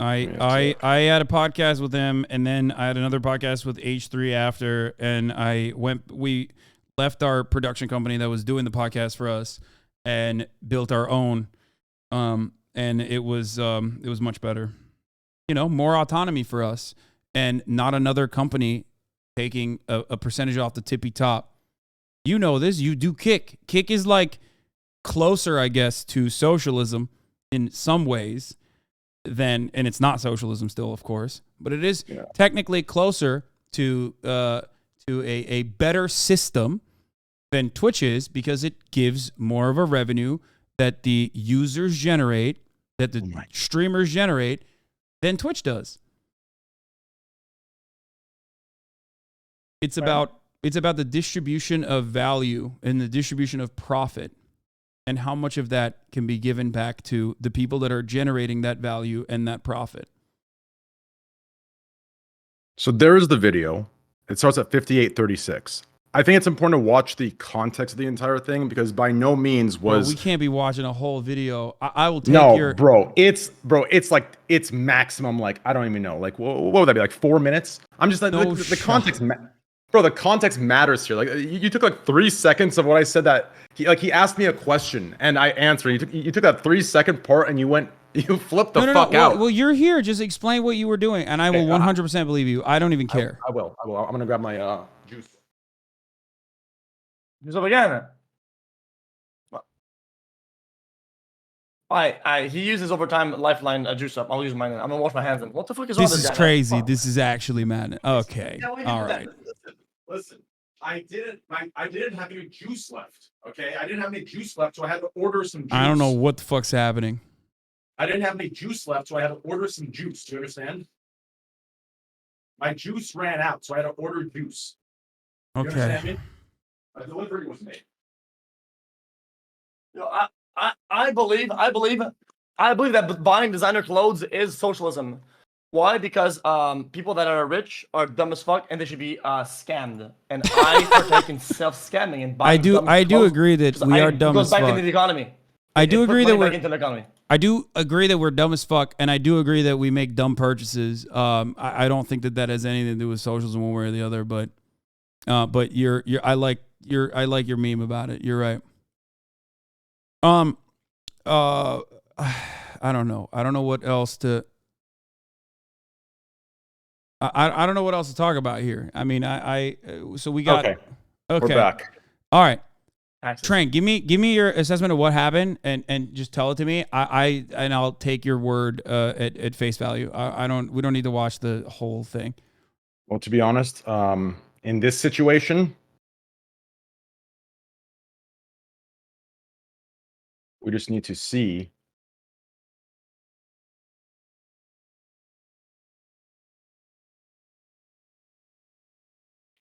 I had a podcast with him, and then I had another podcast with H3 after, and we left our production company that was doing the podcast for us and built our own. And it was much better. You know, more autonomy for us and not another company taking a percentage off the tippy top. You know this, you do Kick. Kick is like closer, I guess, to socialism in some ways and it's not socialism still, of course, but it is technically closer to a better system than Twitch is because it gives more of a revenue that the users generate, that the streamers generate than Twitch does. It's about the distribution of value and the distribution of profit and how much of that can be given back to the people that are generating that value and that profit. So there is the video. It starts at 58:36. I think it's important to watch the context of the entire thing because by no means was we can't be watching a whole video. I will take your it's like it's maximum like I don't even know like what would that be like 4 minutes? I'm just like the context. Bro, the context matters here. Like you took like 3 seconds of what I said that he asked me a question and I answered. You took that 3 second part and you flipped the fuck out. Well, you're here. Just explain what you were doing, and I will 100% believe you. I don't even care. I will. I'm gonna grab my juice. Juice up again. He uses overtime lifeline juice up. I'll use mine. I'm gonna wash my hands. What the fuck is this? This is crazy. This is actually mad. Okay. All right. Listen. I didn't have any juice left. Okay, I didn't have any juice left, so I had to order some juice. I don't know what the fuck's happening. I didn't have any juice left, so I had to order some juice. Do you understand? My juice ran out, so I had to order juice. You understand me? A delivery was made. You know, I believe that buying designer clothes is socialism. Why? Because people that are rich are dumb as fuck and they should be scammed. And I partake in self-scamming and buying I do agree that we are dumb as fuck. It goes back into the economy. I do agree that we're into the economy. I do agree that we're dumb as fuck, and I do agree that we make dumb purchases. I don't think that has anything to do with socialism one way or the other. But I like your meme about it. You're right. I don't know. I don't know what else to. I don't know what else to talk about here. I mean, so we got. Okay. We're back. All right. Access. Train, give me your assessment of what happened and just tell it to me. And I'll take your word at face value. We don't need to watch the whole thing. Well, to be honest, in this situation, we just need to see.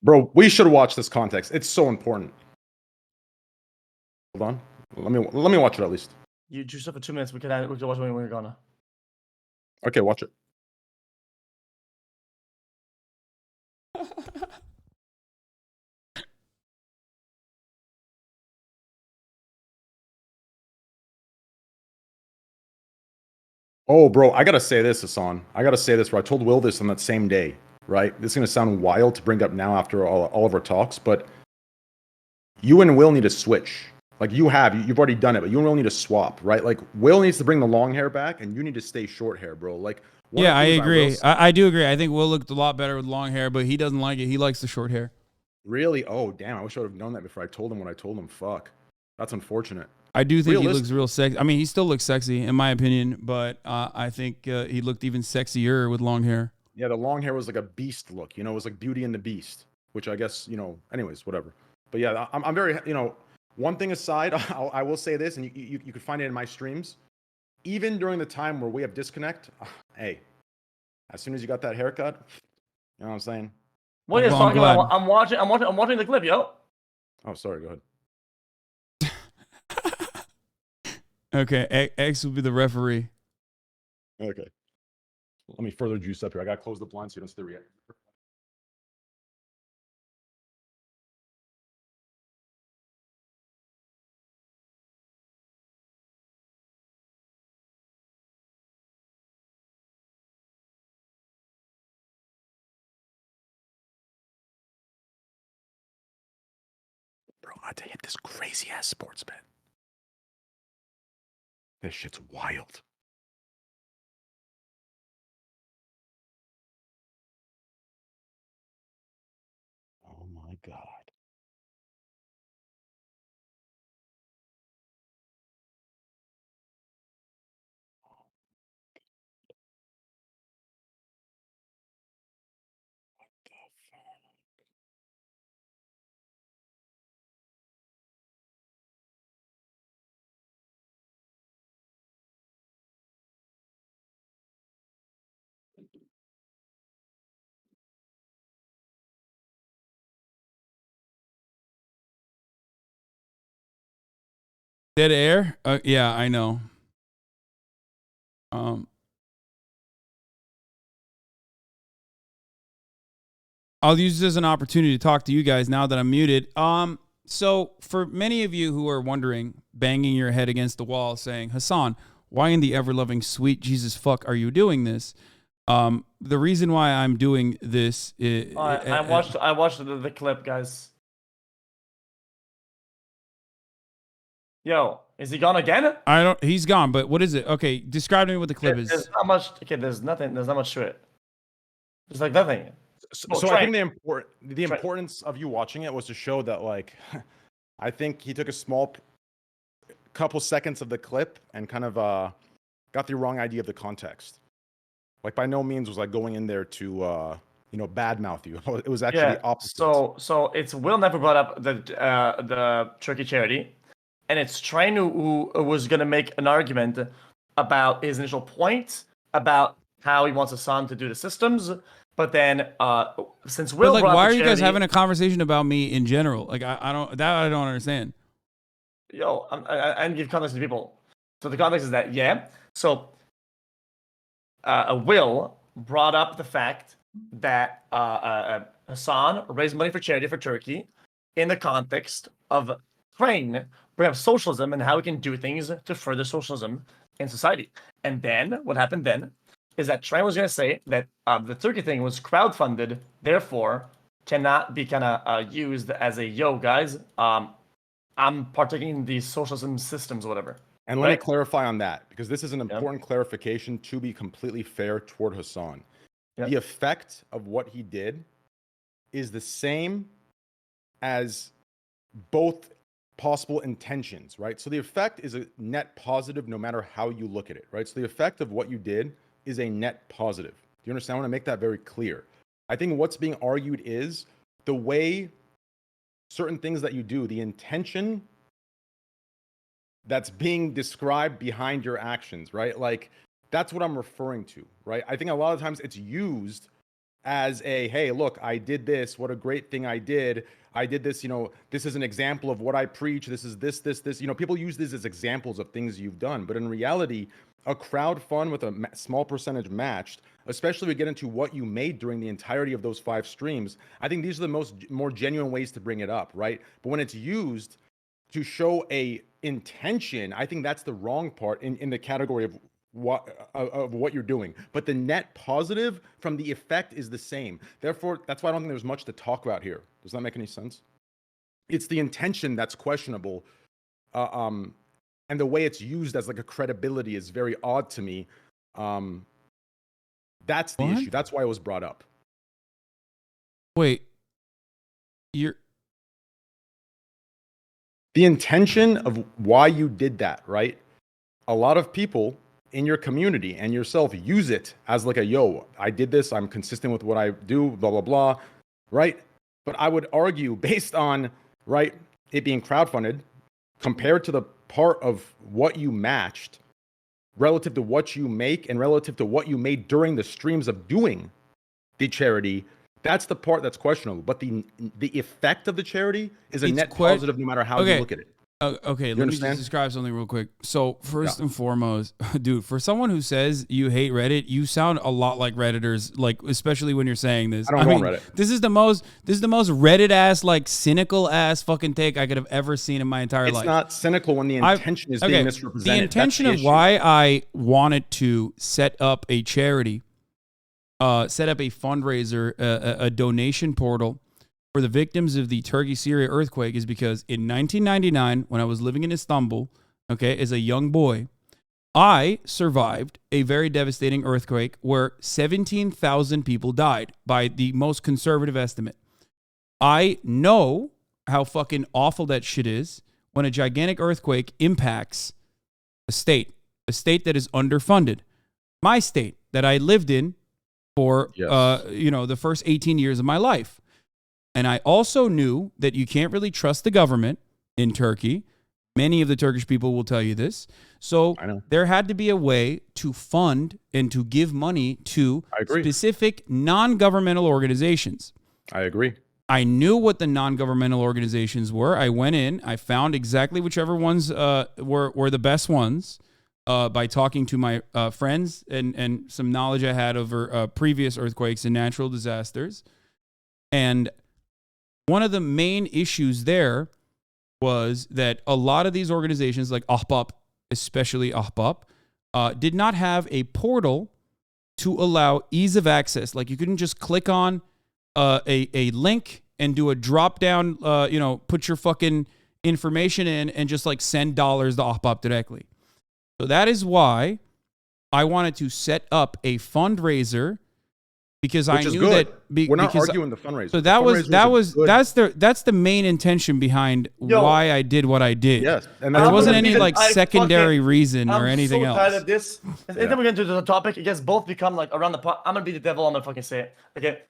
Bro, we should watch this context. It's so important. Hold on. Let me watch it at least. You juice up for 2 minutes. We can watch it when we're gonna. Okay, watch it. Oh, bro, I gotta say this, Hasan. I gotta say this, bro. I told Will this on that same day, right? This is gonna sound wild to bring up now after all of our talks, but you and Will need to switch. Like you've already done it, but you and Will need to swap, right? Like Will needs to bring the long hair back, and you need to stay short hair, bro. Like yeah, I agree. I do agree. I think Will looked a lot better with long hair, but he doesn't like it. He likes the short hair. Really? Oh, damn! I wish I would have known that before I told him what I told him. Fuck, that's unfortunate. I do think he looks real sexy. I mean, he still looks sexy in my opinion, but I think he looked even sexier with long hair. Yeah, the long hair was like a beast look. You know, it was like Beauty and the Beast, which I guess, you know, anyways, whatever. But yeah, I'm very, you know, one thing aside, I will say this, and you could find it in my streams. Even during the time where we have disconnect, hey, as soon as you got that haircut, you know what I'm saying? What are you talking about? I'm watching the clip, yo. Oh, sorry. Go ahead. Okay, X will be the referee. Okay. Let me further juice up here. I got to close the blind so you don't see the reaction. Bro, I had to hit this crazy ass sports bet. This shit's wild. Oh my God. Dead air? Yeah, I know. I'll use this as an opportunity to talk to you guys now that I'm muted. So for many of you who are wondering, banging your head against the wall saying, Hasan, why in the ever-loving sweet Jesus fuck are you doing this? The reason why I'm doing this is... I watched the clip, guys. Yo, is he gone again? He's gone, but what is it? Okay, describe to me what the clip is. There's not much. Okay, there's not much to it. There's like nothing. So I think the importance of you watching it was to show that, like, I think he took a small couple seconds of the clip and kind of got the wrong idea of the context. Like, by no means was like going in there to badmouth you. It was actually the opposite. So it's Will never brought up the Turkey charity, and it's Train who was gonna make an argument about his initial point about how he wants Hasan to do the systems, but then since Will, but like, why are you guys charity, having a conversation about me in general? Like, I don't understand. Yo, I give context to people. So the context is that So Will brought up the fact that Hasan raised money for charity for Turkey in the context of Train bring up socialism and how we can do things to further socialism in society. And then what happened then is that Train was going to say that the Turkey thing was crowdfunded, therefore cannot be kind of used as a guys. I'm partaking in these socialism systems, whatever. And let me clarify on that, because this is an important clarification to be completely fair toward Hasan. The effect of what he did is the same as both possible intentions, right? So the effect is a net positive no matter how you look at it, right? So the effect of what you did is a net positive. Do you understand? I want to make that very clear. I think what's being argued is the way certain things that you do, the intention that's being described behind your actions, right? Like, that's what I'm referring to, right? I think a lot of times it's used as a, hey, look, I did this. What a great thing I did. I did this, this is an example of what I preach. This is this. People use this as examples of things you've done. But in reality, a crowd fund with a small percentage matched, especially we get into what you made during the entirety of those 5 streams, I think these are the more genuine ways to bring it up, right? But when it's used to show a intention, I think that's the wrong part in the category of what you're doing. But the net positive from the effect is the same. Therefore, that's why I don't think there's much to talk about here. Does that make any sense? It's the intention that's questionable. And the way it's used as like a credibility is very odd to me. That's the issue. That's why it was brought up. Wait, the intention of why you did that, right? A lot of people in your community and yourself use it as like I did this, I'm consistent with what I do, blah, blah, blah, right? But I would argue based on, right, it being crowdfunded compared to the part of what you matched relative to what you make and relative to what you made during the streams of doing the charity, that's the part that's questionable. But the effect of the charity is a net positive no matter how you look at it. Okay, let me just describe something real quick. So first and foremost, dude, for someone who says you hate Reddit, you sound a lot like Redditors, like especially when you're saying this. I don't go on Reddit. This is the most Reddit ass, like cynical ass fucking take I could have ever seen in my entire life. It's not cynical when the intention is being misrepresented. The intention of why I wanted to set up a charity, set up a fundraiser, a donation portal for the victims of the Turkey-Syria earthquake is because in 1999, when I was living in Istanbul, as a young boy, I survived a very devastating earthquake where 17,000 people died by the most conservative estimate. I know how fucking awful that shit is when a gigantic earthquake impacts a state that is underfunded. My state that I lived in for, the first 18 years of my life. And I also knew that you can't really trust the government in Turkey. Many of the Turkish people will tell you this. So there had to be a way to fund and to give money to specific non-governmental organizations. I agree. I knew what the non-governmental organizations were. I went in. I found exactly whichever ones were the best ones by talking to my friends and some knowledge I had over previous earthquakes and natural disasters. And one of the main issues there was that a lot of these organizations, like Ahbap, especially Ahbap, did not have a portal to allow ease of access. Like you couldn't just click on a link and do a drop down, put your fucking information in and just like send dollars to Ahbap directly. So that is why I wanted to set up a fundraiser. Because I knew that we're not arguing the fundraiser. So that's the main intention behind why I did what I did. Yes, and there wasn't any like secondary reason or anything else. I'm so tired of this. And then we're gonna do the topic. It gets both become like around the pot. I'm gonna be the devil. I'm gonna fucking say it. Okay,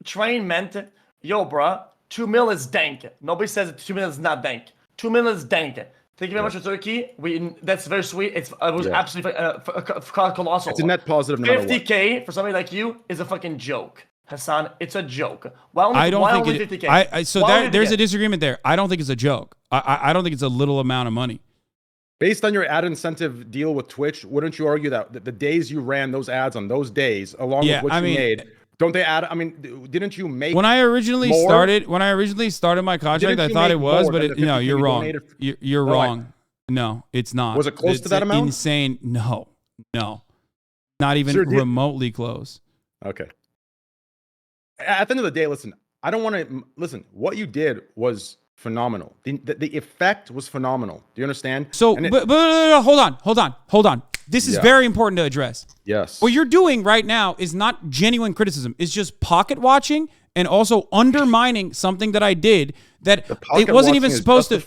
Train meant, yo, bruh, 2 mil is dank. Nobody says 2 mil is not dank. 2 mil is dank. Thank you very much for Turkey. That's very sweet. It was absolutely colossal. It's a net positive. 50K for somebody like you is a fucking joke, Hasan. It's a joke. I don't think 50K? There's a disagreement there. I don't think it's a joke. I don't think it's a little amount of money. Based on your ad incentive deal with Twitch, wouldn't you argue that the days you ran those ads on those days, along with what you made, don't they add? I mean, didn't you make when I originally started my contract? I thought it was, but no, you're wrong. You're wrong. No, it's not. Was it close to that amount? Insane. No, not even remotely close. Okay. At the end of the day, listen. I don't want to listen. What you did was phenomenal. The effect was phenomenal. Do you understand? So, but hold on. This is very important to address. Yes. What you're doing right now is not genuine criticism. It's just pocket watching and also undermining something that I did that it wasn't even supposed to.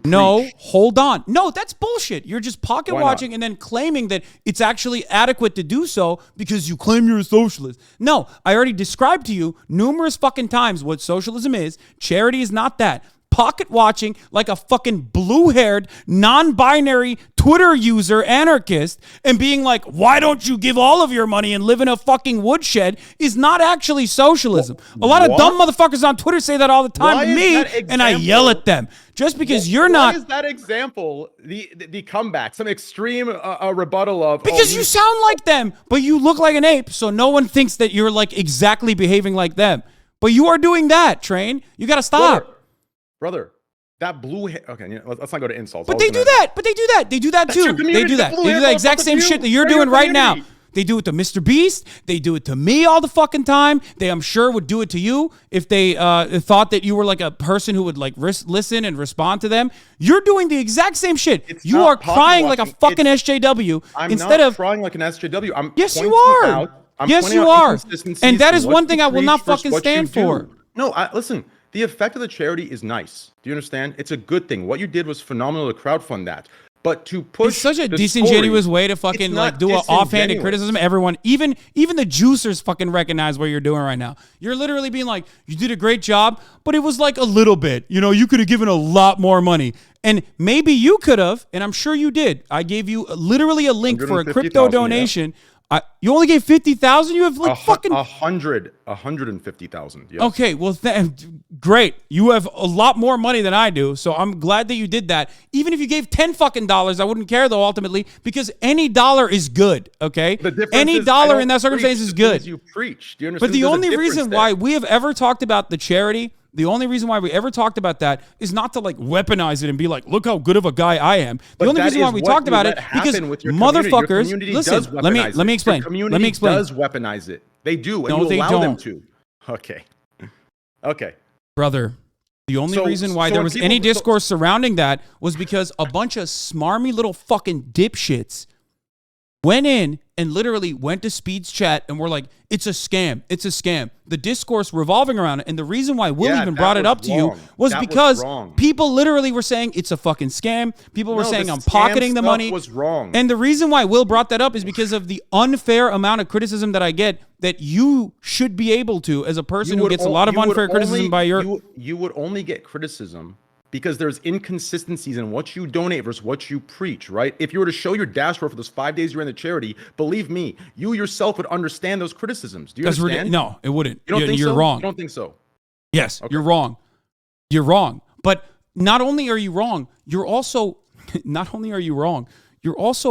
No, hold on. No, that's bullshit. You're just pocket watching and then claiming that it's actually adequate to do so because you claim you're a socialist. No, I already described to you numerous fucking times what socialism is. Charity is not that. Pocket watching like a fucking blue-haired, non-binary Twitter user anarchist and being like, why don't you give all of your money and live in a fucking woodshed is not actually socialism. A lot of dumb motherfuckers on Twitter say that all the time to me, and I yell at them. Just because you're not... Why is that example the comeback, some extreme rebuttal of... Because you sound like them, but you look like an ape, so no one thinks that you're like exactly behaving like them. But you are doing that, Train. You got to stop. Brother, that blue hair. Okay, let's not go to insults. But they do that. They do that too. They do that. They do that exact same shit that you're doing right now. They do it to Mr. Beast. They do it to me all the fucking time. They, I'm sure, would do it to you if they thought that you were like a person who would like listen and respond to them. You're doing the exact same shit. You are crying like a fucking SJW instead of crying like an SJW. Yes, you are. Yes, you are. And that is one thing I will not fucking stand for. No, listen. The effect of the charity is nice. Do you understand? It's a good thing. What you did was phenomenal to crowdfund that. But to push it's such a disingenuous way to fucking like do an offhanded criticism. Everyone, even the juicers fucking recognize what you're doing right now. You're literally being like, you did a great job, but it was like a little bit. You know, you could have given a lot more money. And maybe you could have, and I'm sure you did. I gave you literally a link for a crypto donation. Yeah. You only gave 50,000. You have like fucking 150,000. Yes. Okay, well, great. You have a lot more money than I do, so I'm glad that you did that. Even if you gave $10 fucking, I wouldn't care though. Ultimately, because any dollar is good. Okay, any dollar in that circumstance is good. You preach. Do you understand? But the only reason why we have ever talked about the charity. The only reason why we ever talked about that is not to like weaponize it and be like, look how good of a guy I am. The only reason why we talked about it because motherfuckers, listen, let me explain. Let me explain. Does weaponize it. They do. And you allow them to. Okay. Brother, the only reason why there was any discourse surrounding that was because a bunch of smarmy little fucking dipshits went in and literally went to Speed's chat and were like, it's a scam. It's a scam. The discourse revolving around it. And the reason why Will even brought it up to you was because people literally were saying it's a fucking scam. People were saying I'm pocketing the money. Was wrong. And the reason why Will brought that up is because of the unfair amount of criticism that I get that you should be able to as a person who gets a lot of unfair criticism by your... You would only get criticism because there's inconsistencies in what you donate versus what you preach, right? If you were to show your dashboard for those 5 days you ran the charity, believe me, you yourself would understand those criticisms. Do you understand? No, it wouldn't. You don't think you're so? wrong. You don't think so? Yes, okay. You're wrong. You're wrong. But not only are you wrong, you're also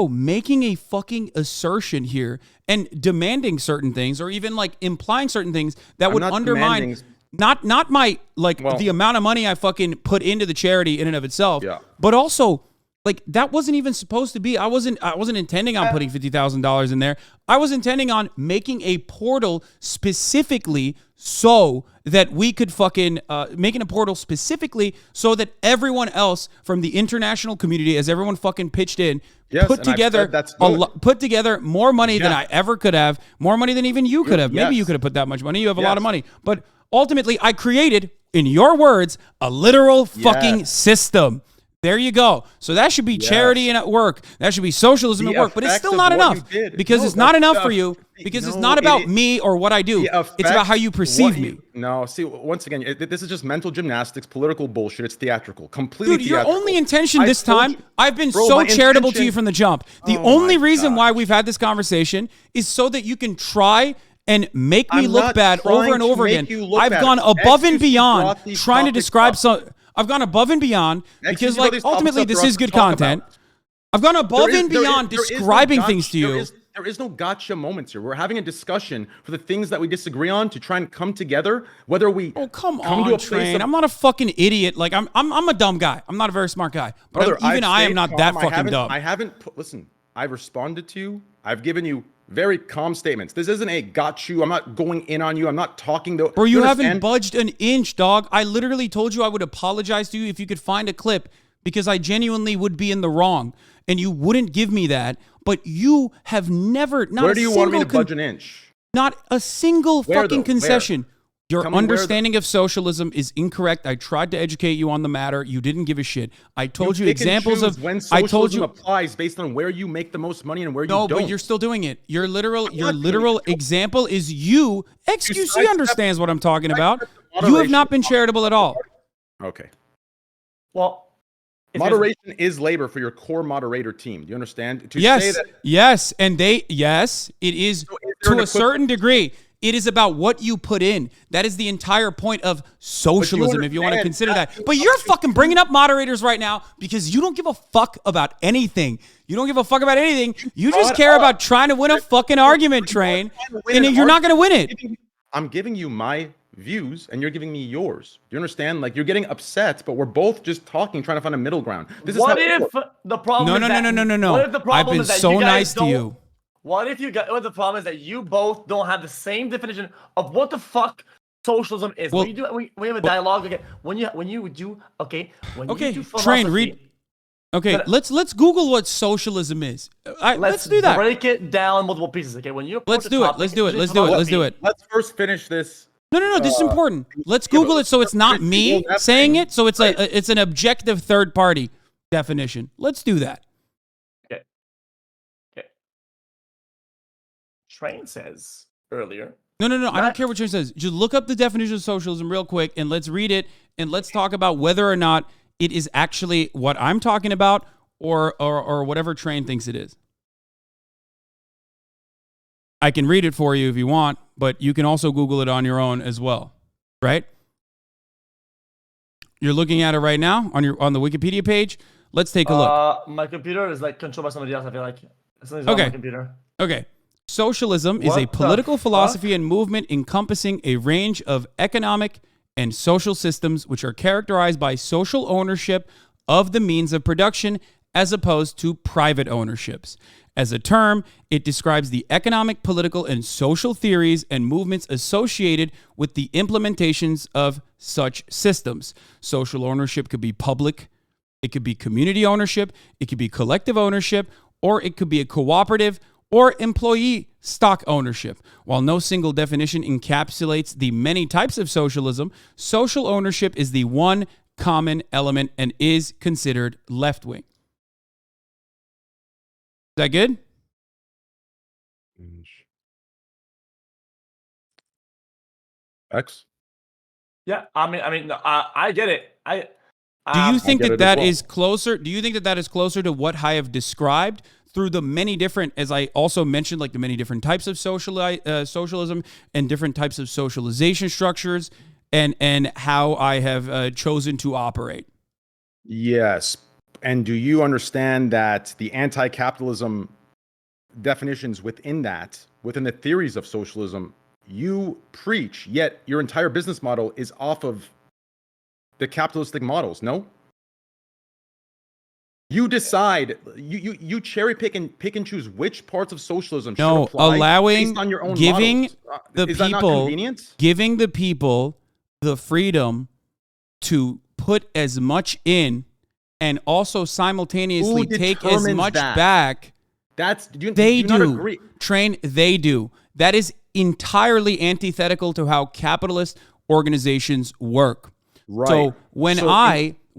making a fucking assertion here and demanding certain things or even like implying certain things that would undermine... Not my the amount of money I fucking put into the charity in and of itself, but also like that wasn't even supposed to be. I wasn't intending on putting $50,000 in there. I was intending on making a portal specifically so that we could fucking making a portal specifically so that everyone else from the international community, as everyone fucking pitched in, put together more money than I ever could have, more money than even you could have. Maybe you could have put that much money. You have a lot of money, but. Ultimately, I created, in your words, a literal fucking system. There you go. So that should be charity and at work. That should be socialism at work. But it's still not enough because it's not enough for you. because it's not about me or what I do. It's about how you perceive me. No, see, once again, this is just mental gymnastics, political bullshit. It's theatrical, completely theatrical. Your only intention this time, I've been so charitable to you from the jump. The only reason why we've had this conversation is so that you can try and make me look bad over and over again. I've gone above and beyond trying to describe I've gone above and beyond because, like, ultimately this is good content. I've gone above and beyond describing things to you. There is no gotcha moments here. We're having a discussion for the things that we disagree on to try and come together. Whether we come on, Train. I'm not a fucking idiot. Like I'm a dumb guy. I'm not a very smart guy. But even I am not that fucking dumb. Listen, I've responded to you. I've given you very calm statements. This isn't a got you. I'm not going in on you. I'm not talking to. Bro, you haven't budged an inch, dog. I literally told you I would apologize to you if you could find a clip because I genuinely would be in the wrong. And you wouldn't give me that, but you have never, Where do you want me to budge an inch? Not a single fucking concession. Your understanding of socialism is incorrect. I tried to educate you on the matter. You didn't give a shit. I told you examples of when socialism applies based on where you make the most money and where you don't. No, but you're still doing it. Your literal example is you. XQC understands what I'm talking about. You have not been charitable at all. Okay. Well, moderation is labor for your core moderator team. Do you understand? Yes, it is to a certain degree. It is about what you put in. That is the entire point of socialism, if you want to consider that. But you're fucking bringing up moderators right now because you don't give a fuck about anything. You don't give a fuck about anything. You just care about trying to win a fucking argument, Train, and you're not going to win it. I'm giving you my views and you're giving me yours. Do you understand? Like, you're getting upset, but we're both just talking, trying to find a middle ground. What if the problem is that... No. What if the problem I've been so nice to you. What if the problem is that you both don't have the same definition of what the fuck socialism is? Well, we have a dialogue again. When you do philosophy, Train, read. Okay, let's Google what socialism is. Let's do that. Break it down multiple pieces. Okay, when you let's do it. Let's first finish this. No. This is important. Let's Google it so it's not me saying it. So it's an objective third party definition. Let's do that. Okay. Train says earlier. No. I don't care what Train says. Just look up the definition of socialism real quick and let's read it and let's talk about whether or not it is actually what I'm talking about or whatever Train thinks it is. I can read it for you if you want, but you can also Google it on your own as well, right? You're looking at it right now on the Wikipedia page. Let's take a look. My computer is like controlled by somebody else. I feel like somebody's on my computer. Okay. Socialism is a political philosophy and movement encompassing a range of economic and social systems which are characterized by social ownership of the means of production as opposed to private ownerships. As a term, it describes the economic, political, and social theories and movements associated with the implementations of such systems. Social ownership could be public, it could be community ownership, it could be collective ownership, or it could be a cooperative or employee stock ownership. While no single definition encapsulates the many types of socialism, social ownership is the one common element and is considered left-wing. Is that good? X? Yeah, I get it. Do you think that is closer? Do you think that is closer to what I have described through the many different, as I also mentioned, like the many different types of socialism and different types of socialization structures and how I have chosen to operate? Yes. And do you understand that the anti-capitalism definitions within the theories of socialism, you preach, yet your entire business model is off of the capitalistic models, no? You decide, you cherry pick and choose which parts of socialism should apply allowing, based on your own giving models. Giving the people the freedom to put as much in and also simultaneously take as much back. They do. Train, they do. That is entirely antithetical to how capitalist organizations work. Right. So when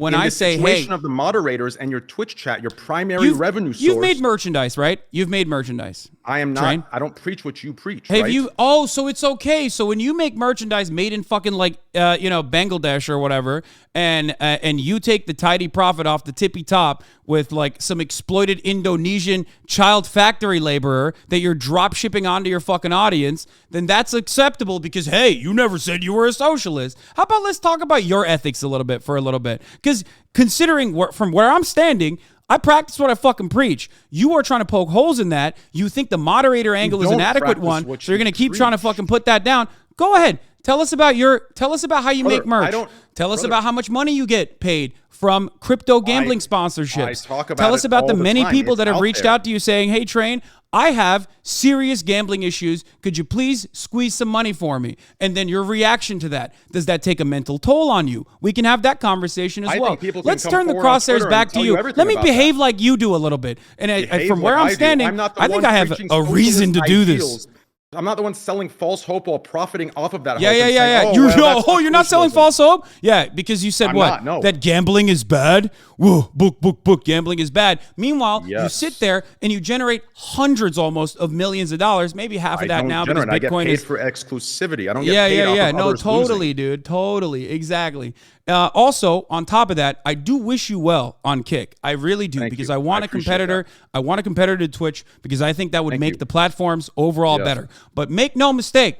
when I say, hey, of the moderators and your Twitch chat, your primary revenue source. You've made merchandise, right? You've made merchandise. I am not. Train? I don't preach what you preach. Have right? you? Oh, so it's okay. So when you make merchandise made in fucking Bangladesh or whatever, and you take the tidy profit off the tippy top with like some exploited Indonesian child factory laborer that you're drop shipping onto your fucking audience, then that's acceptable because hey, you never said you were a socialist. How about let's talk about your ethics a little bit? Because considering from where I'm standing, I practice what I fucking preach. You are trying to poke holes in that. You think the moderator angle is an adequate one, so you're going to keep trying to fucking put that down. Go ahead. Tell us about how you make merch. Tell us about how much money you get paid from crypto gambling sponsorships. Tell us about the many people that have reached out to you saying, hey, Train, I have serious gambling issues. Could you please squeeze some money for me? And then your reaction to that. Does that take a mental toll on you? We can have that conversation as well. Let's turn the crosshairs back to you. Let me behave like you do a little bit. And from where I'm standing, I think I have a reason to do this. I'm not the one selling false hope while profiting off of that hope. Yeah. You're not selling false hope? Yeah, because you said that gambling is bad? Whoa, book, gambling is bad. Meanwhile, you sit there and you generate hundreds almost of millions of dollars, maybe half of that now because Bitcoin I get paid for exclusivity. I don't get paid off of others totally, losing. Dude. Totally. Exactly. Also, on top of that, I do wish you well on Kick. I really do, because I want a competitor. I want a competitor to Twitch because I think that would make the platforms overall better. But make no mistake,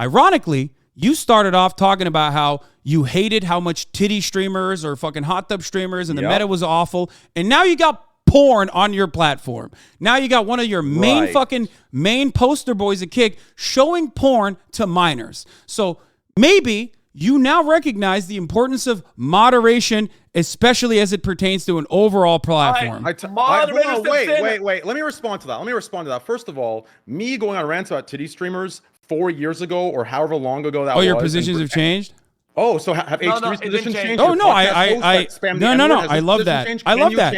ironically, you started off talking about how you hated how much titty streamers or fucking hot tub streamers and the meta was awful. And now you got porn on your platform. Now you got one of your main poster boys at Kick showing porn to minors. So maybe you now recognize the importance of moderation, especially as it pertains to an overall platform. Wait. Let me respond to that. First of all, me going on rants about titty streamers 4 years ago or however long ago that was. Oh, your positions have changed? Oh, so have H3's positions changed? Oh, no, I love that. I love that.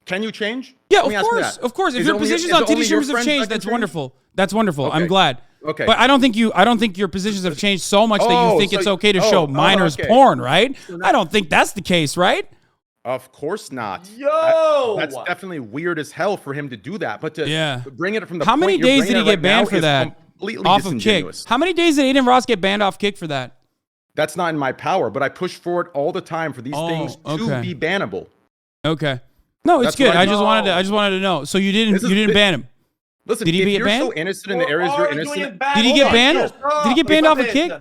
Can you change? Yeah, of course. If your positions on titty streamers have changed, that's wonderful. That's wonderful. I'm glad. Okay. But I don't think your positions have changed so much that you think it's okay to show minors porn, right? I don't think that's the case, right? Of course not. That's definitely weird as hell for him to do that. But to bring it from the how many days did he get banned for that? Off of Kick. How many days did Aiden Ross get banned off Kick for that? That's not in my power, but I push for it all the time for these things to be bannable. Okay. No, it's good. I just wanted to know. So you didn't ban him. Listen, did he if you're so innocent in the areas you're innocent, did he get banned? Did he get banned off of Kick?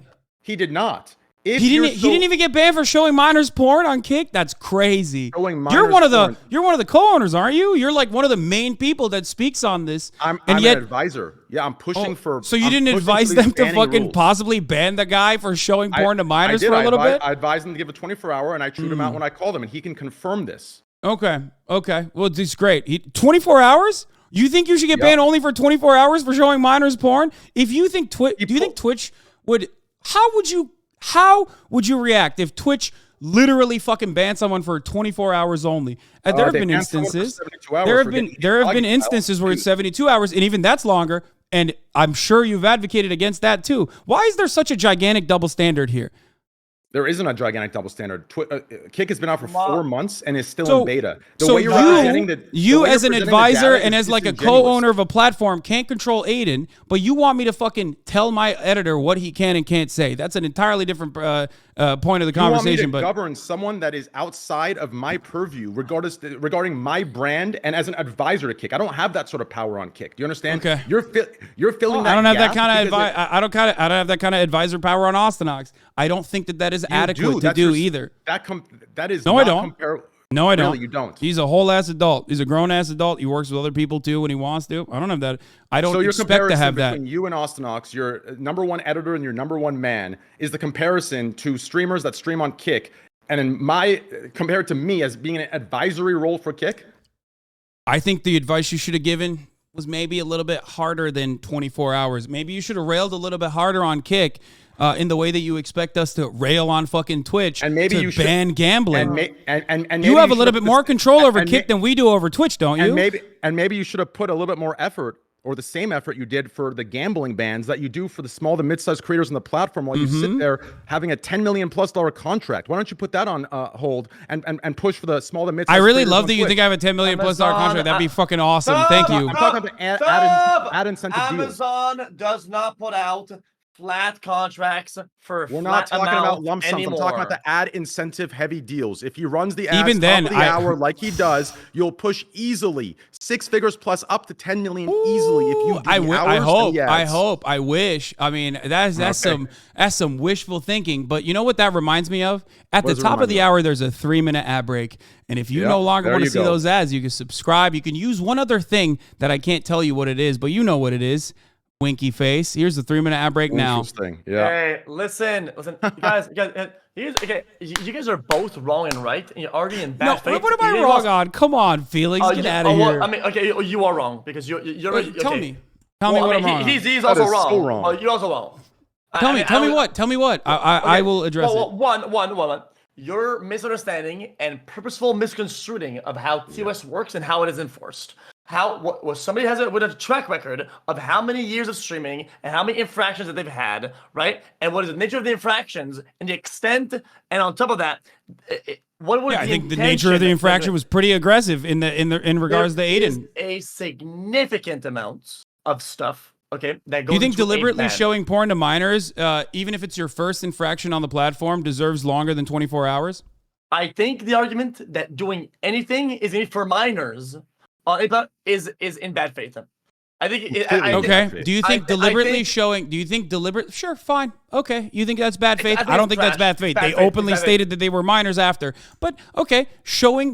He did not. He didn't even get banned for showing minors porn on Kick. That's crazy. You're one of the co-owners, aren't you? You're like one of the main people that speaks on this. I'm an advisor. Yeah, I'm pushing for. So you didn't advise them to fucking possibly ban the guy for showing porn to minors for a little bit? I advised him to give a 24-hour, and I chewed him out when I called him, and he can confirm this. Okay. Well, this is great. 24 hours? You think you should get banned only for 24 hours for showing minors porn? If you think do you think Twitch would? How would you react if Twitch literally fucking banned someone for 24 hours only? There have been instances. There have been instances where it's 72 hours, and even that's longer. And I'm sure you've advocated against that too. Why is there such a gigantic double standard here? There isn't a gigantic double standard. Kick has been out for 4 months and is still in beta. You as an advisor and as like a co-owner of a platform can't control Aiden, but you want me to fucking tell my editor what he can and can't say. That's an entirely different point of the conversation. You want me to govern someone that is outside of my purview regarding my brand and as an advisor to Kick. I don't have that sort of power on Kick. Do you understand? Okay. You're filling that. I don't have that kind of I don't have that kind of advisor power on ostonox. I don't think that is adequate to do either. That is no, I don't. No, I don't. Really, you don't. He's a whole ass adult. He's a grown ass adult. He works with other people too when he wants to. I don't have that. I don't expect to have that. Between you and ostonox, your number one editor and your number one man, is the comparison to streamers that stream on Kick, and compared to me as being an advisory role for Kick. I think the advice you should have given was maybe a little bit harder than 24 hours. Maybe you should have railed a little bit harder on Kick. In the way that you expect us to rail on fucking Twitch and maybe to ban gambling. And you have a little bit more control over Kick than we do over Twitch, don't you? And maybe you should have put a little bit more effort or the same effort you did for the gambling bans that you do for the small to mid-sized creators on the platform while you sit there having a $10 million+ contract. Why don't you put that on hold and push for the small to mid-sized? I really love that you think I have a $10 million+ contract. That'd be fucking awesome. Thank you. I'm talking about ad incentive deals. Amazon does not put out flat contracts for We're not talking about lump sums. anymore. I'm talking about the ad incentive heavy deals. If he runs the ads Even then, top of the hour like he does, you'll push easily 6 figures plus up to 10 million easily. If you do I hours I wish. I mean, that's some wishful thinking. But you know what that reminds me of? At the top of the hour, there's a 3-minute ad break. And if you no longer want to see those ads, you can subscribe. You can use one other thing that I can't tell you what it is, but you know what it is. Winky face. Here's the 3-minute ad break now. Interesting. Yeah. Hey, listen, you guys, you guys are both wrong and right, and you're already in bad faith. What am I wrong on? Come on, Felix, get out of here. I mean, okay, you are wrong because you're. Tell me what I'm wrong. He's also wrong. So wrong. You're also wrong. Tell me what. I will address it. One. Your misunderstanding and purposeful misconstruing of how TOS works and how it is enforced. Somebody has with a track record of how many years of streaming and how many infractions that they've had, right? And what is the nature of the infractions and the extent, and on top of that, I think the nature of the infraction was pretty aggressive in regards to Aiden. A significant amount of stuff. Okay, that goes. Do you think deliberately showing porn to minors, even if it's your first infraction on the platform, deserves longer than 24 hours? I think the argument that doing anything is for minors is in bad faith. I think. Do you think deliberately showing? Do you think deliberate? Sure, fine. Okay, you think that's bad faith? I don't think that's bad faith. They openly stated that they were minors after. But okay,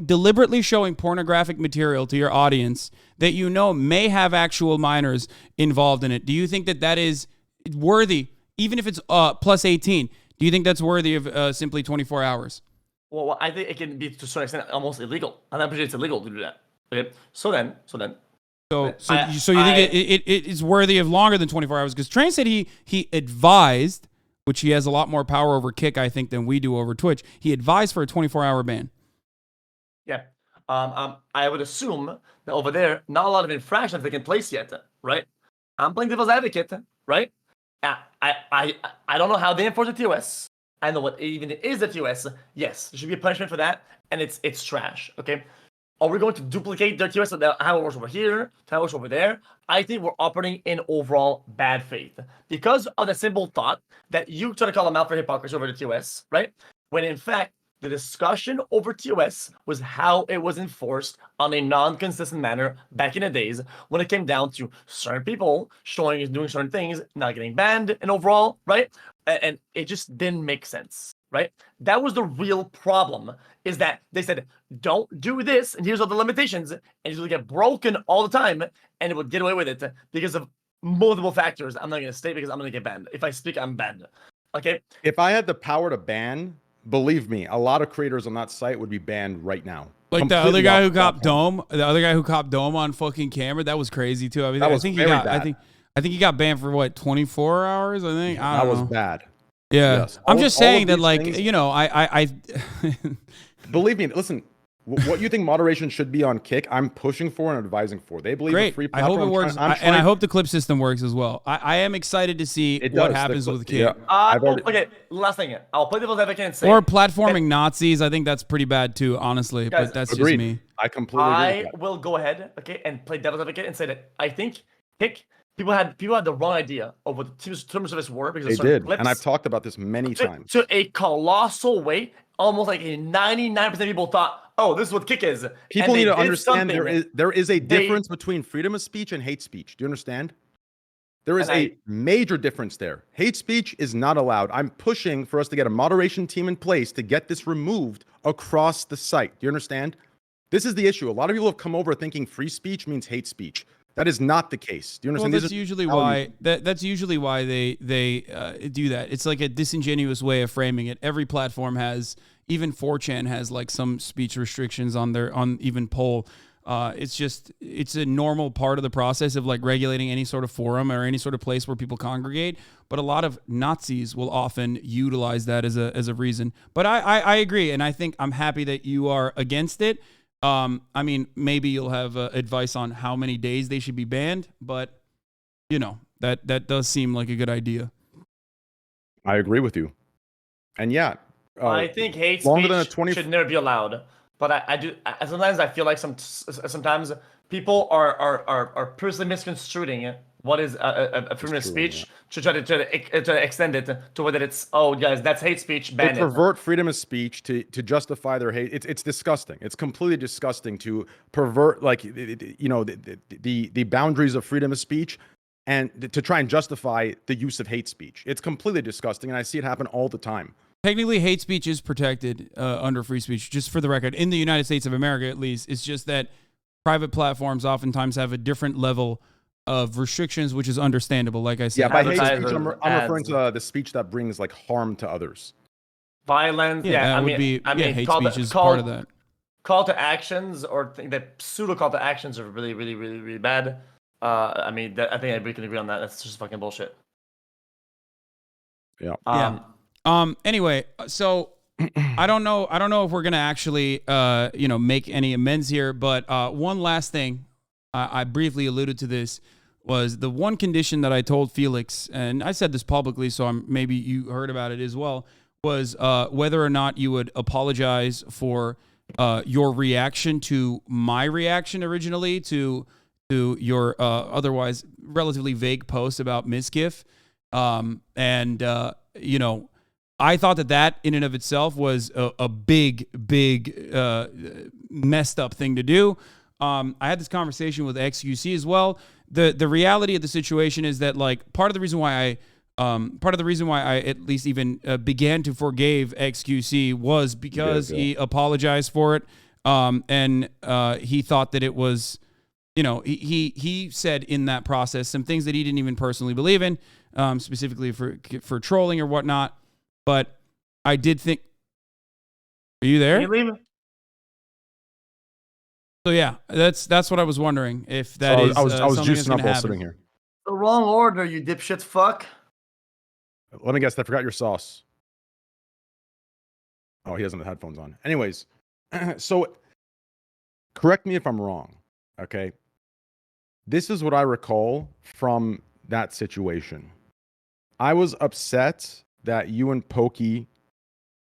deliberately showing pornographic material to your audience that you know may have actual minors involved in it. Do you think that is worthy, even if it's plus 18? Do you think that's worthy of simply 24 hours? Well, I think it can be to a certain extent almost illegal. I'm not sure it's illegal to do that. Okay, so then. So you think it is worthy of longer than 24 hours? Because Train said he advised, which he has a lot more power over Kick, I think, than we do over Twitch. He advised for a 24-hour ban. Yeah. I would assume that over there, not a lot of infractions have taken place yet, right? I'm playing devil's advocate, right? I don't know how they enforce the TOS. I know what even is the TOS. Yes, there should be a punishment for that, and it's trash. Okay. Are we going to duplicate their TOS how it works over here, how it works over there? I think we're operating in overall bad faith because of the simple thought that you try to call them out for hypocrisy over the TOS, right? When in fact, the discussion over TOS was how it was enforced on a non-consistent manner back in the days when it came down to certain people doing certain things, not getting banned, and overall, right? And it just didn't make sense, right? That was the real problem, is that they said, don't do this, and here's all the limitations, and it would get broken all the time, and it would get away with it because of multiple factors. I'm not going to state because I'm going to get banned. If I speak, I'm banned. Okay? If I had the power to ban, believe me, a lot of creators on that site would be banned right now. Like the other guy who copped Dome, on fucking camera, that was crazy too. I think he got banned for what, 24 hours? I think that was bad. Yeah, yes. I'm just saying that, like, things, I believe me. Listen, what you think moderation should be on Kick, I'm pushing for and advising for. They believe in free platform. I hope it works, and I hope the clip system works as well. I am excited to see what happens with Kick. Yeah. Okay, last thing. I'll play devil's advocate and say. Or platforming Nazis. I think that's pretty bad too, honestly. Guys, but that's agreed. just me. I completely agree. I will go ahead, and play devil's advocate and say that I think Kick. People had the wrong idea of what the terms of this were because they did, and I've talked about this many times. To a colossal way, almost like 99% of people thought, "Oh, this is what Kick is." People need to understand there is a difference between freedom of speech and hate speech. Do you understand? There is a major difference there. Hate speech is not allowed. I'm pushing for us to get a moderation team in place to get this removed across the site. Do you understand? This is the issue. A lot of people have come over thinking free speech means hate speech. That is not the case. Do you understand? Well, that's usually why they do that. It's like a disingenuous way of framing it. Every platform has, even 4chan has like some speech restrictions on even poll. It's a normal part of the process of like regulating any sort of forum or any sort of place where people congregate. But a lot of Nazis will often utilize that as a reason. But I agree, and I think I'm happy that you are against it. I mean, maybe you'll have advice on how many days they should be banned, but that does seem like a good idea. I agree with you. And yeah, I think hate speech should never be allowed. But sometimes I feel like sometimes people are personally misconstruing what is a freedom of speech to try to extend it to whether it's, oh guys, that's hate speech, ban it. They pervert freedom of speech to justify their hate. It's disgusting. It's completely disgusting to pervert the boundaries of freedom of speech and to try and justify the use of hate speech. It's completely disgusting, and I see it happen all the time. Technically, hate speech is protected under free speech, just for the record. In the United States of America, at least, it's just that private platforms oftentimes have a different level of restrictions, which is understandable, like I said. Yeah, by hate speech, I'm referring to the speech that brings like harm to others. Violence, hate speech is part of that. Call to actions or the pseudo call to actions are really, really, really, really bad. I think everybody can agree on that. That's just fucking bullshit. Yeah. Anyway, so I don't know if we're gonna actually make any amends here, but one last thing, I briefly alluded to this, was the one condition that I told Felix, and I said this publicly, so maybe you heard about it as well, was whether or not you would apologize for your reaction to my reaction originally to your otherwise relatively vague post about Misgif, I thought that in and of itself was a big messed up thing to do. I had this conversation with XQC as well. The reality of the situation is that, like, part of the reason why I at least even began to forgive XQC was because he apologized for it, and he thought that it was, he said in that process some things that he didn't even personally believe in, specifically for trolling or whatnot. But I did think. Are you there? Can you leave? So yeah, that's what I was wondering if that is. I was something juicing up while sitting here. The wrong order, you dipshit fuck. Let me guess. I forgot your sauce. Oh, he doesn't have headphones on. Anyways, so correct me if I'm wrong. Okay, this is what I recall from that situation. I was upset that you and Pokey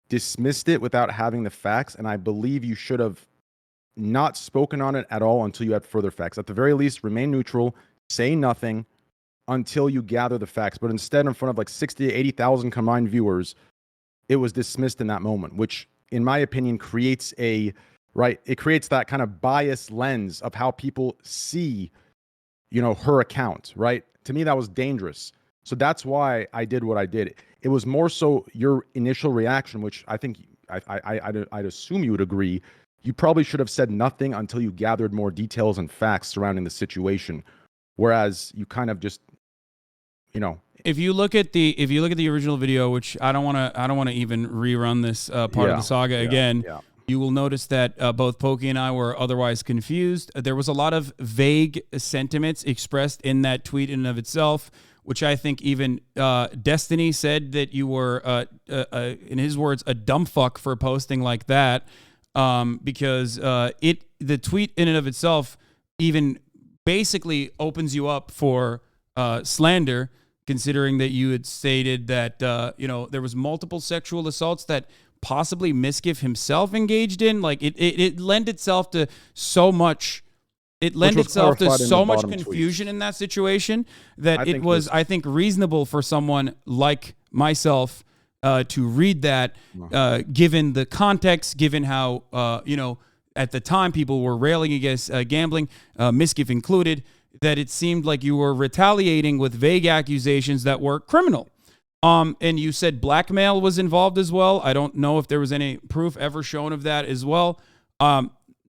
dismissed it without having the facts, and I believe you should have not spoken on it at all until you had further facts. At the very least, remain neutral, say nothing until you gather the facts. But instead, in front of like 60 to 80,000 combined viewers, it was dismissed in that moment, which, in my opinion, creates that kind of biased lens of how people see, her account, right? To me, that was dangerous. So that's why I did what I did. It was more so your initial reaction, which I think I'd assume you would agree. You probably should have said nothing until you gathered more details and facts surrounding the situation. Whereas you kind of just, If you look at the original video, which I don't want to even rerun this part of the saga again. Yeah. You will notice that both Pokey and I were otherwise confused. There was a lot of vague sentiments expressed in that tweet in and of itself, which I think even Destiny said that you were, in his words, a dumb fuck for posting like that, because the tweet in and of itself even basically opens you up for slander, considering that you had stated that there was multiple sexual assaults that possibly Misgif himself engaged in. Like it lent itself to so much. It lent itself to so much confusion in that situation that it was, I think, reasonable for someone like myself to read that, given the context, given how, at the time people were railing against gambling, Misgif included, that it seemed like you were retaliating with vague accusations that were criminal. And you said blackmail was involved as well. I don't know if there was any proof ever shown of that as well.